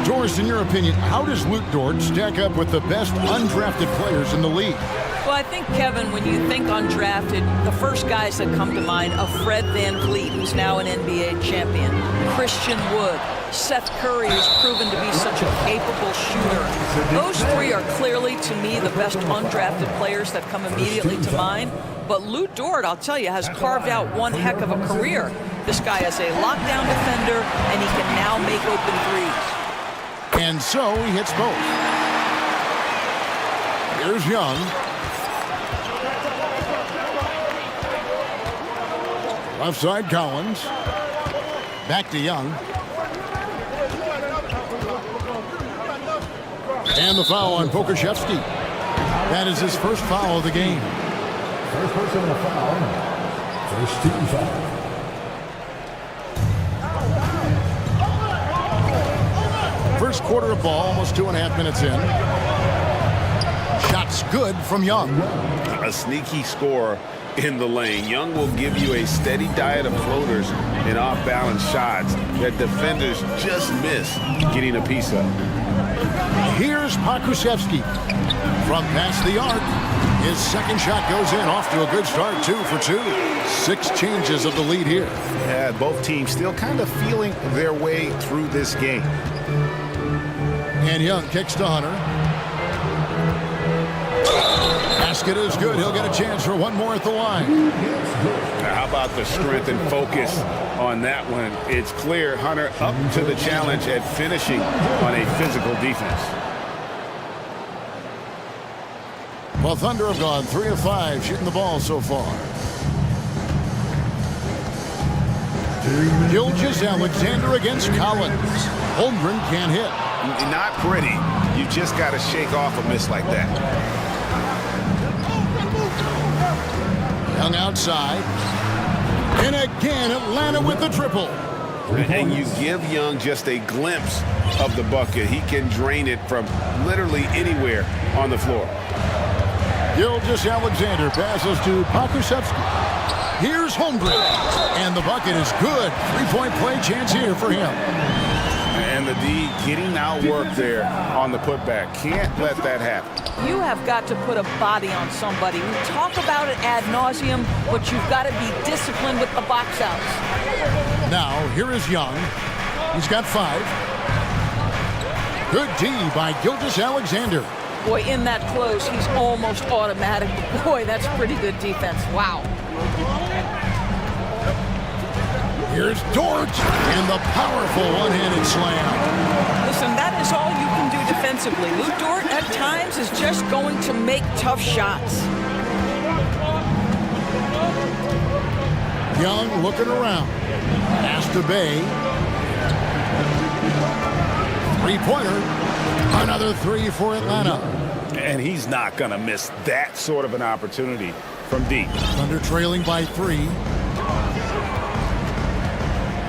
Doris, in your opinion, how does Luke Dort stack up with the best undrafted players in the league? Well, I think, Kevin, when you think undrafted, the first guys that come to mind are Fred VanVleet, who's now an NBA champion, Christian Wood, Seth Curry has proven to be such a capable shooter. Those three are clearly, to me, the best undrafted players that come immediately to mind. But Lou Dort, I'll tell you, has carved out one heck of a career. This guy is a lockdown defender, and he can now make open threes. And so he hits both. Here's Young. Left side, Collins. Back to Young. And the foul on Pokusevski. That is his first foul of the game. First person in a foul. First team foul. First quarter of ball, almost 2.5 minutes in. Shots good from Young. A sneaky scorer in the lane. Young will give you a steady diet of floaters and off-balance shots that defenders just miss getting a piece of. Here's Pokusevski from past the arc. His second shot goes in, off to a good start, 2 for 2. 6 changes of the lead here. Yeah, both teams still kind of feeling their way through this game. And Young kicks to Hunter. Basket is good. He'll get a chance for one more at the line. Now, how about the strength and focus on that one? It's clear Hunter up to the challenge at finishing on a physical defense. Well, Thunder have gone 3 of 5 shooting the ball so far. Gilgeous-Alexander against Collins. Holmgren can't hit. Not pretty. You just got to shake off a miss like that. Young outside. And again, Atlanta with the triple. And you give Young just a glimpse of the bucket. He can drain it from literally anywhere on the floor. Gilgeous-Alexander passes to Pokusevski. Here's Holmgren. And the bucket is good. 3-point play chance here for him. And the D getting outworked there on the putback. Can't let that happen. You have got to put a body on somebody. We talk about it ad nauseum, but you've got to be disciplined with the box outs. Now, here is Young. He's got 5. Good D by Gilgeous-Alexander. Boy, in that close, he's almost automatic. Boy, that's pretty good defense. Wow. Here's Dort, and the powerful one-handed slam. Listen, that is all you can do defensively. Luke Dort, at times, is just going to make tough shots. Young looking around. Pass to Bay. Three-pointer. Another three for Atlanta. And he's not going to miss that sort of an opportunity from deep. Thunder trailing by 3.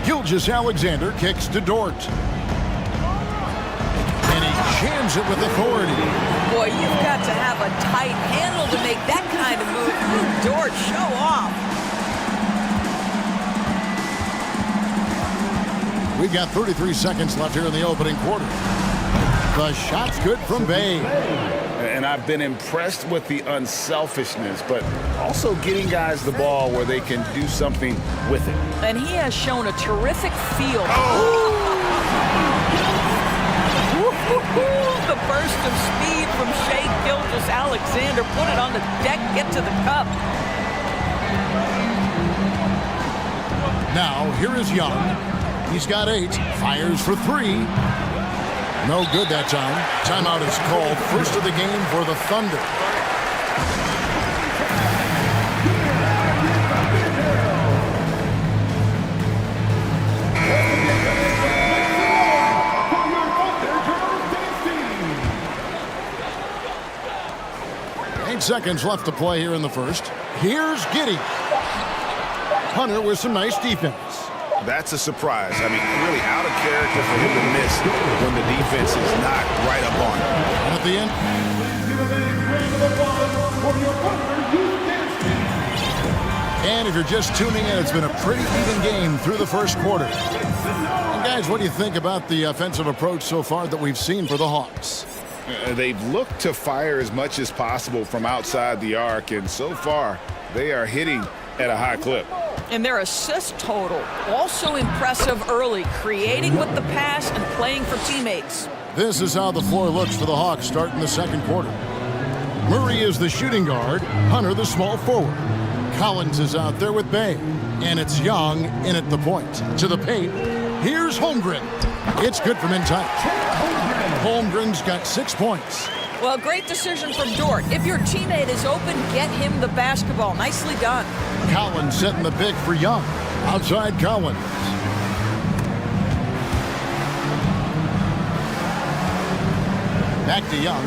Gilgeous-Alexander kicks to Dort. And he jams it with authority. Boy, you've got to have a tight handle to make that kind of move. Dort, show off. We've got 33 seconds left here in the opening quarter. The shot's good from Bay. And I've been impressed with the unselfishness, but also getting guys the ball where they can do something with it. And he has shown a terrific feel. The burst of speed from Shai Gilgeous-Alexander. Put it on the deck, get to the cup. Now, here is Young. He's got 8. Fires for 3. No good that time. Timeout is called. First of the game for the Thunder. Seconds left to play here in the first. Here's Giddey. Hunter with some nice defense. That's a surprise. I mean, really out of character for him to miss when the defense is not right up on him. And at the end, and if you're just tuning in, it's been a pretty even game through the first quarter. And guys, what do you think about the offensive approach so far that we've seen for the Hawks? They've looked to fire as much as possible from outside the arc, and so far, they are hitting at a high clip. And their assist total, also impressive early, creating with the pass and playing for teammates. This is how the floor looks for the Hawks starting the second quarter. Murray is the shooting guard, Hunter the small forward. Collins is out there with Bay, and it's Young in at the point. To the paint, here's Holmgren. It's good from inside. Holmgren's got 6 points. Well, great decision from Dort. If your teammate is open, get him the basketball. Nicely done. Collins setting the pick for Young. Outside Collins. Back to Young.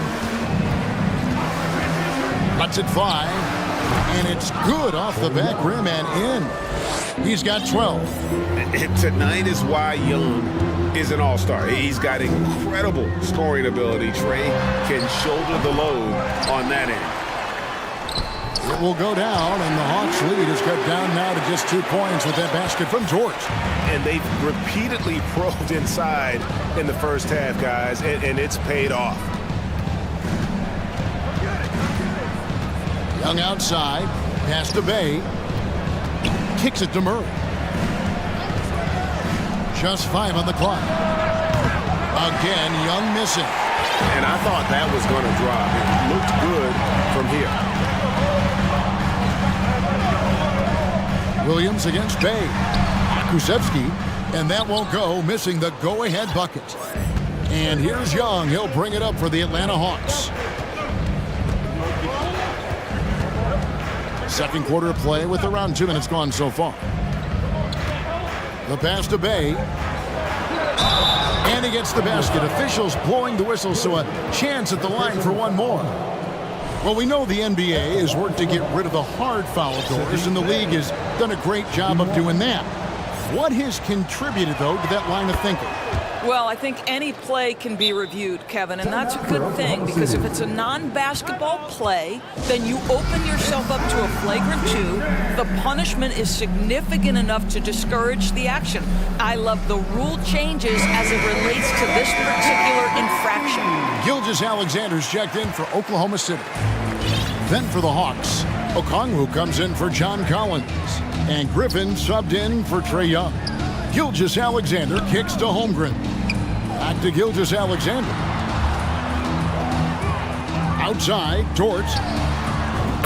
Lets it fly. And it's good off the back rim and in. He's got 12. And tonight is why Young is an all-star. He's got incredible scoring ability. Trey can shoulder the load on that end. It will go down, and the Hawks lead is cut down now to just 2 points with that basket from George. And they've repeatedly probed inside in the first half, guys, and it's paid off. Young outside, pass to Bay, kicks it to Murray. Just 5 on the clock. Again, Young missing. And I thought that was going to drop. It looked good from here. Williams against Bay. Kusevsky, and that won't go, missing the go-ahead bucket. And here's Young. He'll bring it up for the Atlanta Hawks. Second quarter of play with around 2 minutes gone so far. The pass to Bay. And he gets the basket. Officials blowing the whistle, so a chance at the line for one more. Well, we know the NBA has worked to get rid of the hard foul doors, and the league has done a great job of doing that. What has contributed, though, to that line of thinking? Well, I think any play can be reviewed, Kevin, and that's a good thing, because if it's a non-basketball play, then you open yourself up to a flagrant 2. The punishment is significant enough to discourage the action. I love the rule changes as it relates to this particular infraction. Gilgeous-Alexander's checked in for Oklahoma City. Then for the Hawks, Okongwu comes in for John Collins, and Griffin subbed in for Trae Young. Gilgeous-Alexander kicks to Holmgren. Back to Gilgeous-Alexander. Outside, Dort.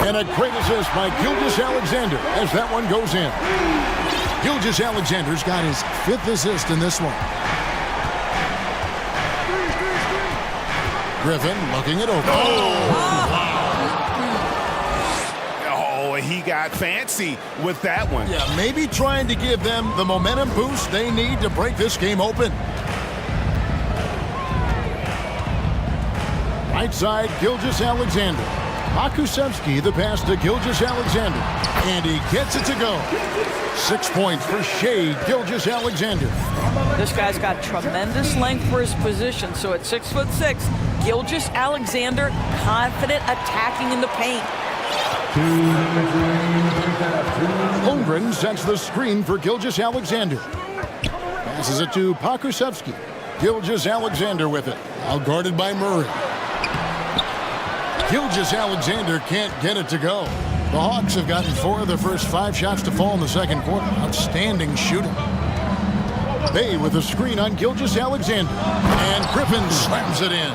And a great assist by Gilgeous-Alexander as that one goes in. Gilgeous-Alexander's got his 5th assist in this one. Griffin looking it over. Boy, he got fancy with that one. Yeah, maybe trying to give them the momentum boost they need to break this game open. Right side, Gilgeous-Alexander. Pakusevsky, the pass to Gilgeous-Alexander. And he gets it to go. 6 points for Shea Gilgeous-Alexander. This guy's got tremendous length for his position. So at 6'6", Gilgeous-Alexander confident attacking in the paint. Holmgren sets the screen for Gilgeous-Alexander. Passes it to Pakusevsky. Gilgeous-Alexander with it. Now guarded by Murray. Gilgeous-Alexander can't get it to go. The Hawks have gotten 4 of their first 5 shots to fall in the second quarter. Outstanding shooting. Bay with a screen on Gilgeous-Alexander. And Griffin slams it in.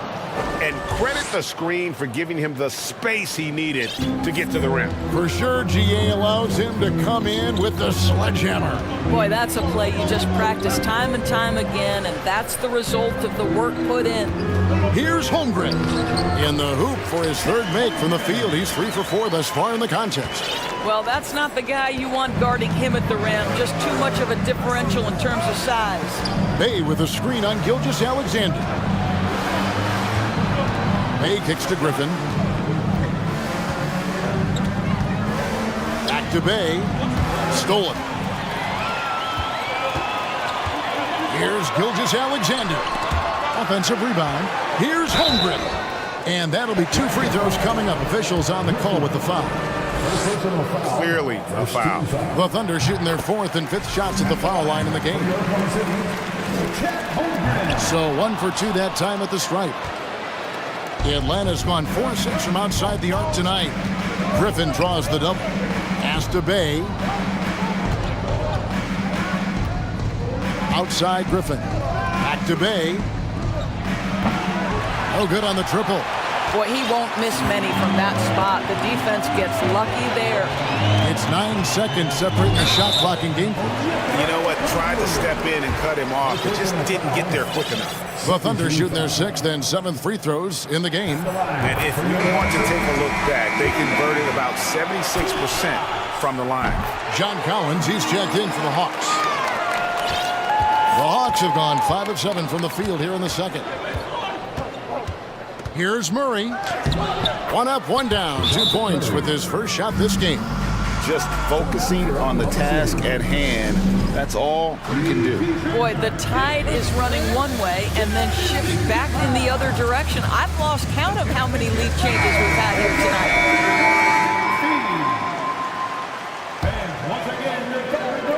And credit the screen for giving him the space he needed to get to the rim. For sure, GA allows him to come in with the sledgehammer. Boy, that's a play you just practice time and time again, and that's the result of the work put in. Here's Holmgren in the hoop for his third make from the field. He's 3 for 4 thus far in the contest. Well, that's not the guy you want guarding him at the rim. Just too much of a differential in terms of size. Bay with a screen on Gilgeous-Alexander. Bay kicks to Griffin. Back to Bay. Stolen. Here's Gilgeous-Alexander. Offensive rebound. Here's Holmgren. And that'll be 2 free throws coming up. Officials on the call with the foul. Clearly a foul. The Thunder shooting their 4th and 5th shots at the foul line in the game. So 1 for 2 that time at the stripe. Atlanta's gone 4-6 from outside the arc tonight. Griffin draws the double. Pass to Bay. Outside Griffin. Back to Bay. No good on the triple. Boy, he won't miss many from that spot. The defense gets lucky there. It's 9 seconds separating the shot clock in game. You know what? Tried to step in and cut him off, but just didn't get there quick enough. The Thunder shooting their 6th and 7th free throws in the game. And if we want to take a look back, they converted about 76% from the line. John Collins, he's checked in for the Hawks. The Hawks have gone 5 of 7 from the field here in the second. Here's Murray. 1 up, 1 down. 2 points with his first shot this game. Just focusing on the task at hand. That's all you can do. Boy, the tide is running one way and then shifts back in the other direction. I've lost count of how many lead changes we've had here tonight.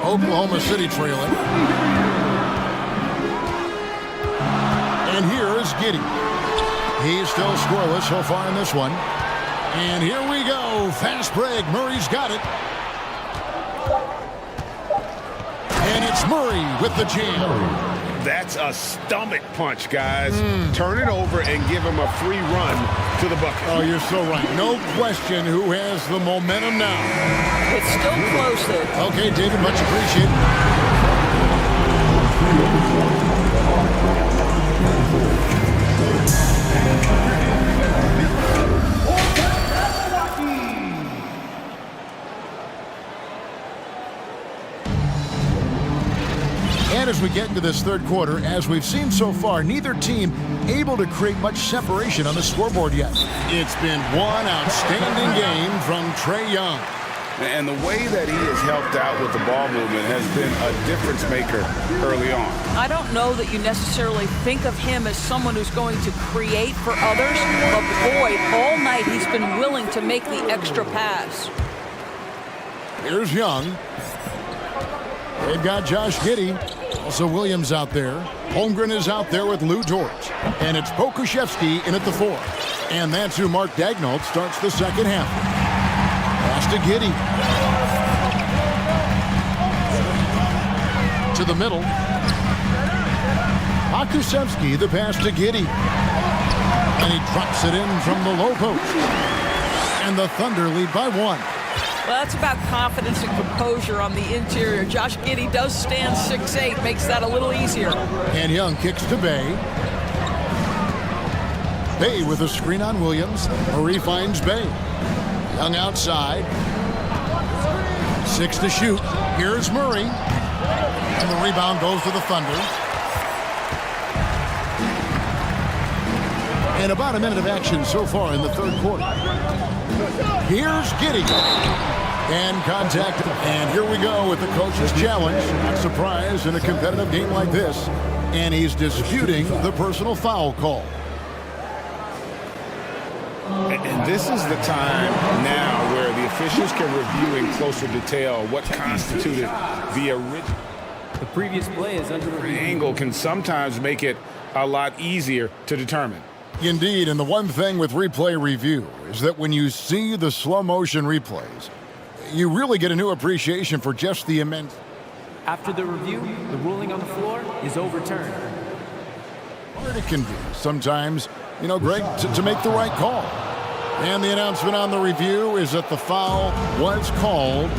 Oklahoma City trailing. And here is Giddey. He's still scoreless so far in this one. And here we go. Fast break. Murray's got it. And it's Murray with the jam. That's a stomach punch, guys. Turn it over and give him a free run to the bucket. Oh, you're so right. No question who has the momentum now. It's still close though. Okay, David, much appreciated. And as we get into this third quarter, as we've seen so far, neither team able to create much separation on the scoreboard yet. It's been one outstanding game from Trae Young. And the way that he has helped out with the ball movement has been a difference maker early on. I don't know that you necessarily think of him as someone who's going to create for others, but boy, all night he's been willing to make the extra pass. Here's Young. They've got Josh Giddey. Also Williams out there. Holmgren is out there with Lou George. And it's Pokuševski in at the 4. And that's who Mark Daigneault starts the second half. Pass to Giddey. To the middle. Pokuševski, the pass to Giddey. And he drops it in from the low post. And the Thunder lead by 1. Well, that's about confidence and composure on the interior. Josh Giddey does stand 6'8", makes that a little easier. And Young kicks to Bay. Bay with a screen on Williams. Murray finds Bay. Young outside. 6 to shoot. Here's Murray. And the rebound goes to the Thunder. And about a minute of action so far in the third quarter. Here's Giddey. And contact. And here we go with the coach's challenge. Not surprised in a competitive game like this. And he's disputing the personal foul call. And this is the time now where the officials can review in closer detail what constituted the original. The previous play is under review. Angle can sometimes make it a lot easier to determine. Indeed, and the one thing with replay review is that when you see the slow motion replays, you really get a new appreciation for just the immense. After the review, the ruling on the floor is overturned. Hard it can be sometimes, you know, Greg, to make the right call. And the announcement on the review is that the foul was called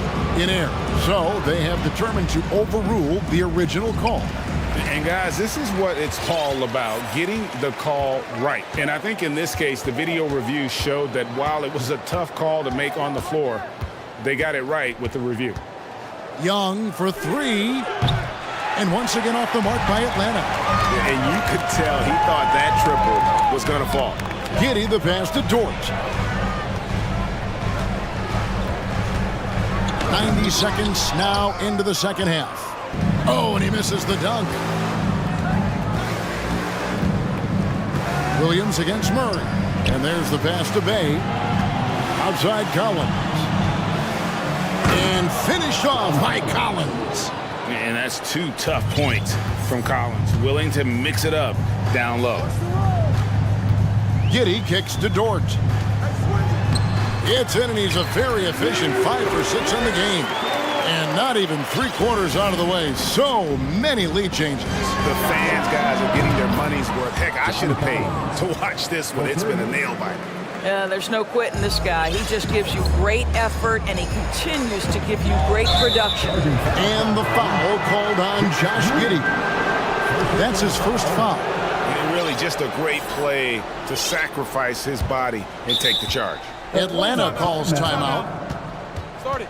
in error. So they have determined to overrule the original call. And guys, this is what it's all about, getting the call right. And I think in this case, the video review showed that while it was a tough call to make on the floor, they got it right with the review. Young for 3. And once again off the mark by Atlanta. And you could tell he thought that triple was going to fall. Giddey the pass to Dort. 90 seconds now into the second half. Oh, and he misses the dunk. Williams against Murray. And there's the pass to Bay. Outside Collins. And finished off by Collins. And that's 2 tough points from Collins, willing to mix it up down low. Giddey kicks to Dort. It's in, and he's a very efficient 5 for 6 in the game. And not even 3/4 out of the way. So many lead changes. The fans, guys, are getting their money's worth. Heck, I should have paid to watch this one. It's been a nail-biter. There's no quitting this guy. He just gives you great effort, and he continues to give you great production. And the foul called on Josh Giddey. That's his first foul. And really just a great play to sacrifice his body and take the charge. Atlanta calls timeout. Start it.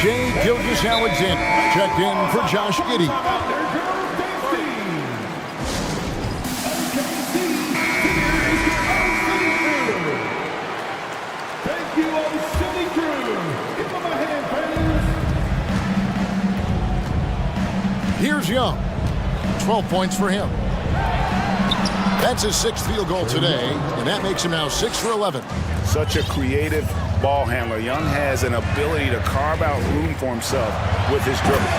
Shea Gilgeous-Alexander checked in for Josh Giddey. Thank you, City Crew. Give them a hand, fans. Here's Young. 12 points for him. That's his 6th field goal today, and that makes him now 6 for 11. Such a creative ball handler. Young has an ability to carve out room for himself with his dribble.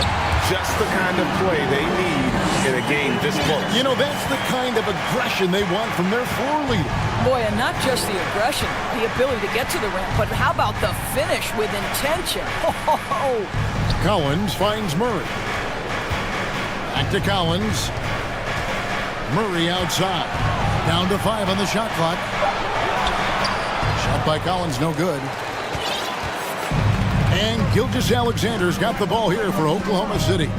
Just the kind of play they need in a game this close. You know, that's the kind of aggression they want from their floor leader. Boy, and not just the aggression, the ability to get to the rim, but how about the finish with intention? Oh. Collins finds Murray. Back to Collins. Murray outside. Down to 5 on the shot clock. Shot by Collins, no good. And Gilgeous-Alexander's got the ball here for Oklahoma City.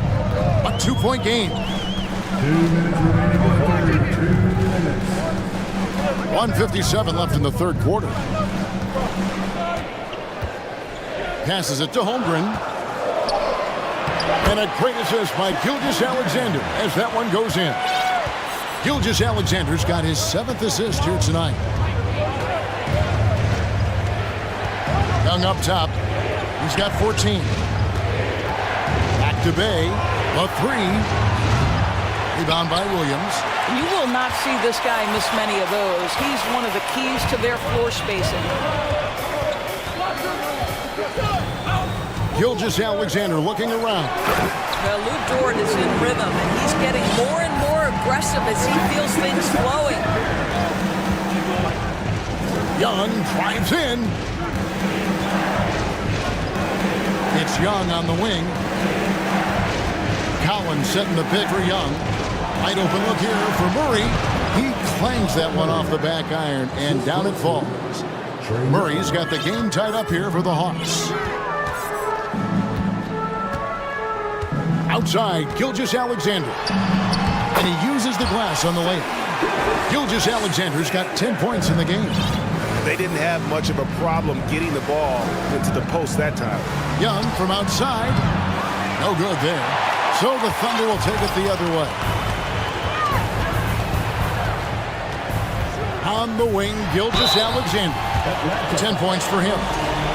A 2-point game. 2 minutes remaining in the third. 2 minutes. 1:57 left in the third quarter. Passes it to Holmgren. And a great assist by Gilgeous-Alexander as that one goes in. Gilgeous-Alexander's got his 7th assist here tonight. Young up top. He's got 14. Back to Bay. A 3. Rebound by Williams. You will not see this guy miss many of those. He's one of the keys to their floor spacing. Gilgeous-Alexander looking around. Well, Lou Dort is in rhythm, and he's getting more and more aggressive as he feels things flowing. Young drives in. It's Young on the wing. Collins setting the pick for Young. Wide open look here for Murray. He clangs that one off the back iron, and down it falls. Murray's got the game tied up here for the Hawks. Outside, Gilgeous-Alexander. And he uses the glass on the layup. Gilgeous Alexander's got 10 points in the game. They didn't have much of a problem getting the ball into the post that time. Young from outside. No good there. So the Thunder will take it the other way. On the wing, Gilgeous Alexander. 10 points for him.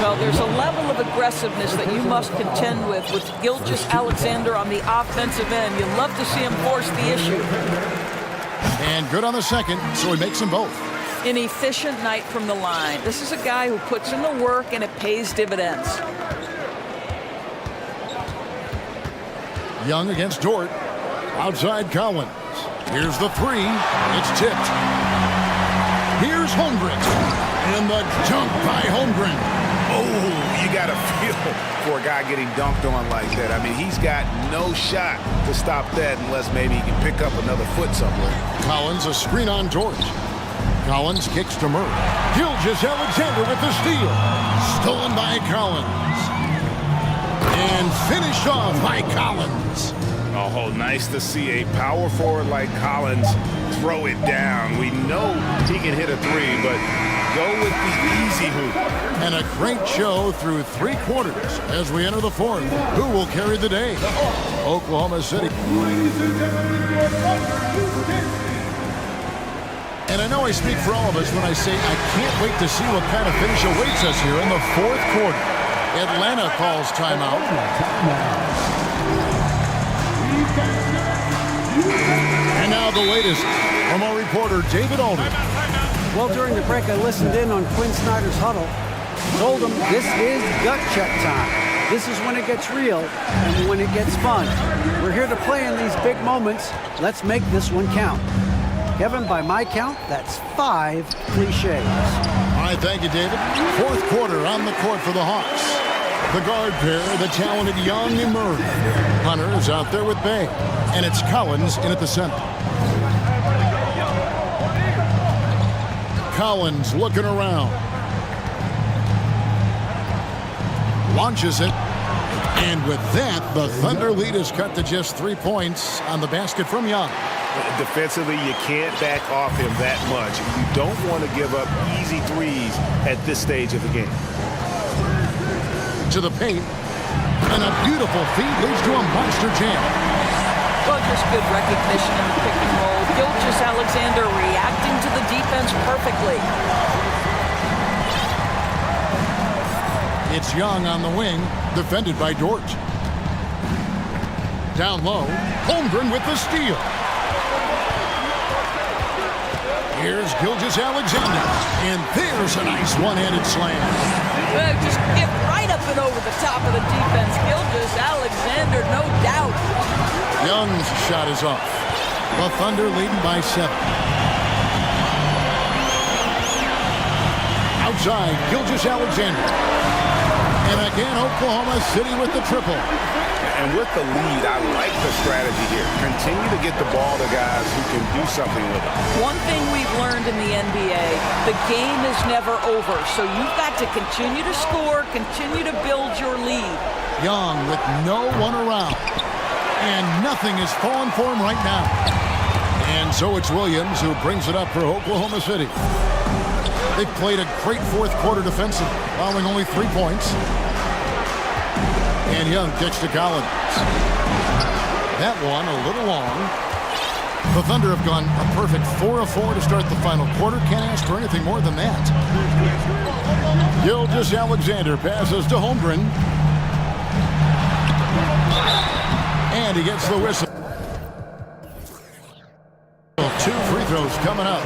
Well, there's a level of aggressiveness that you must contend with Gilgeous Alexander on the offensive end. You love to see him force the issue. And good on the second, so he makes them both. An efficient night from the line. This is a guy who puts in the work and it pays dividends. Young against Dort. Outside Collins. Here's the three. It's tipped. Here's Holmgren. And the dunk by Holmgren. Oh, you got to feel for a guy getting dunked on like that. I mean, he's got no shot to stop that unless maybe he can pick up another foot somewhere. Collins, a screen on Dort. Collins kicks to Murray. Gilgeous Alexander with the steal. Stolen by Collins. And finished off by Collins. Oh, nice to see a power forward like Collins throw it down. We know he can hit a three, but go with the easy hoop. And a great show through 3 quarters as we enter the fourth. Who will carry the day? Oklahoma City. And I know I speak for all of us when I say I can't wait to see what kind of finish awaits us here in the fourth quarter. Atlanta calls timeout. And now the latest from our reporter, David Alden. Well, during the break, I listened in on Quinn Snyder's huddle. Told him this is gut check time. This is when it gets real and when it gets fun. We're here to play in these big moments. Let's make this one count. Kevin, by my count, that's 5 cliches. All right, thank you, David. Fourth quarter on the court for the Hawks. The guard pair, the talented Young and Murray. Hunter is out there with Bay. And it's Collins in at the center. Collins looking around. Launches it. And with that, the Thunder lead is cut to just 3 points on the basket from Young. Defensively, you can't back off him that much. You don't want to give up easy threes at this stage of the game. To the paint. And a beautiful feed leads to a monster jam. Well, just good recognition in the pick and roll. Gilgeous Alexander reacting to the defense perfectly. It's Young on the wing, defended by Dort. Down low, Holmgren with the steal. Here's Gilgeous Alexander, and there's a nice one-handed slam. Just get right up and over the top of the defense. Gilgeous Alexander, no doubt. Young's shot is off. The Thunder leading by 7. Outside, Gilgeous Alexander. And again, Oklahoma City with the triple. And with the lead, I like the strategy here. Continue to get the ball to guys who can do something with it. One thing we've learned in the NBA, the game is never over. So you've got to continue to score, continue to build your lead. Young with no one around. And nothing is falling for him right now. And so it's Williams who brings it up for Oklahoma City. They've played a great fourth quarter defensive, allowing only 3 points. And Young kicks to Collins. That one a little long. The Thunder have gone a perfect 4 of 4 to start the final quarter. Can't ask for anything more than that. Gilgeous Alexander passes to Holmgren. And he gets the whistle. 2 free throws coming up.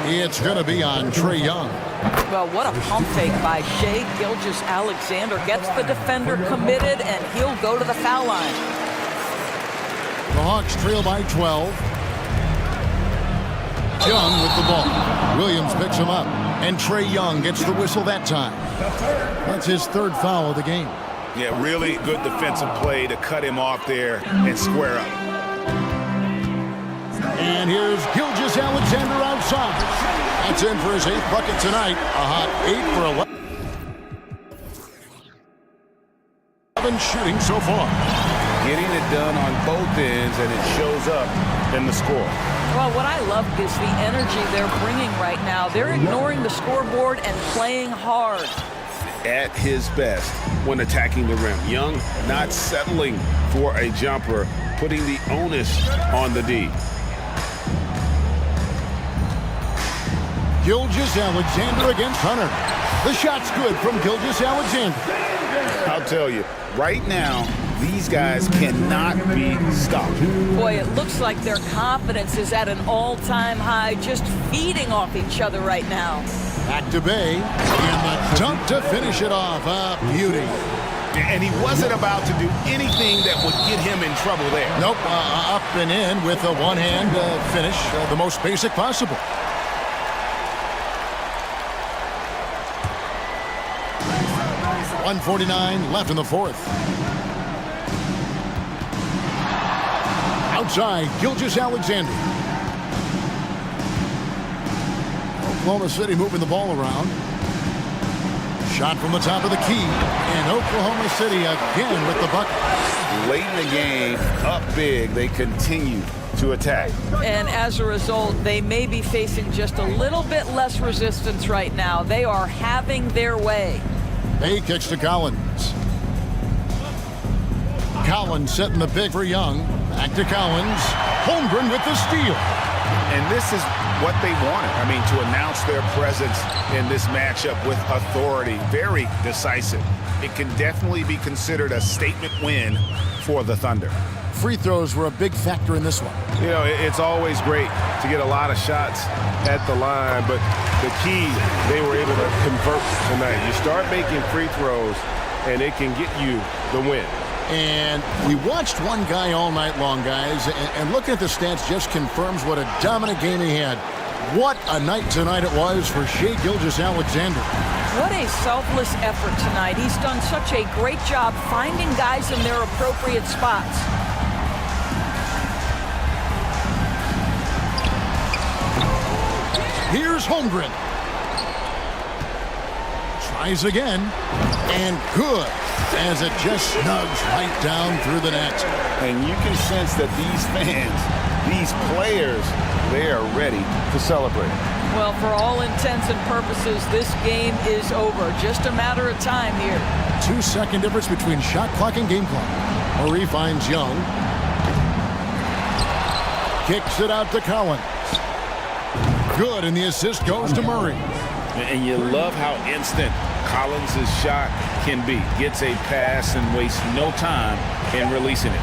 It's going to be on Trae Young. Well, what a pump fake by Shai Gilgeous Alexander. Gets the defender committed, and he'll go to the foul line. The Hawks trail by 12. Young with the ball. Williams picks him up. And Trae Young gets the whistle that time. That's his 3rd foul of the game. Yeah, really good defensive play to cut him off there and square up. And here's Gilgeous Alexander outside. That's in for his 8th bucket tonight. A hot 8 for 11 shooting so far. Getting it done on both ends, and it shows up in the score. Well, what I love is the energy they're bringing right now. They're ignoring the scoreboard and playing hard. At his best when attacking the rim. Young not settling for a jumper, putting the onus on the D. Gilgeous-Alexander against Hunter. The shot's good from Gilgeous-Alexander. I'll tell you, right now, these guys cannot be stopped. Boy, it looks like their confidence is at an all-time high, just feeding off each other right now. Back to Bay, and the dunk to finish it off. A beauty. And he wasn't about to do anything that would get him in trouble there. Nope, up and in with a one-hand finish, the most basic possible. .149 left in the fourth. Outside, Gilgeous-Alexander. Oklahoma City moving the ball around. Shot from the top of the key. And Oklahoma City again with the bucket. Late in the game, up big, they continue to attack. And as a result, they may be facing just a little bit less resistance right now. They are having their way. Bay kicks to Collins. Collins setting the pick for Young. Back to Collins. Holmgren with the steal. And this is what they wanted. I mean, to announce their presence in this matchup with authority. Very decisive. It can definitely be considered a statement win for the Thunder. Free throws were a big factor in this one. You know, it's always great to get a lot of shots at the line, but the key, they were able to convert tonight. You start making free throws, and it can get you the win. And we watched one guy all night long, guys, and looking at the stats just confirms what a dominant game he had. What a night tonight it was for Shai Gilgeous-Alexander. What a selfless effort tonight. He's done such a great job finding guys in their appropriate spots. Here's Holmgren. Tries again, and good, as it just snugs right down through the net. And you can sense that these fans, these players, they are ready to celebrate. Well, for all intents and purposes, this game is over. Just a matter of time here. 2-second difference between shot clock and game clock. Murray finds Young. Kicks it out to Collins. Good, and the assist goes to Murray. And you love how instant Collins' shot can be. Gets a pass and wastes no time in releasing it.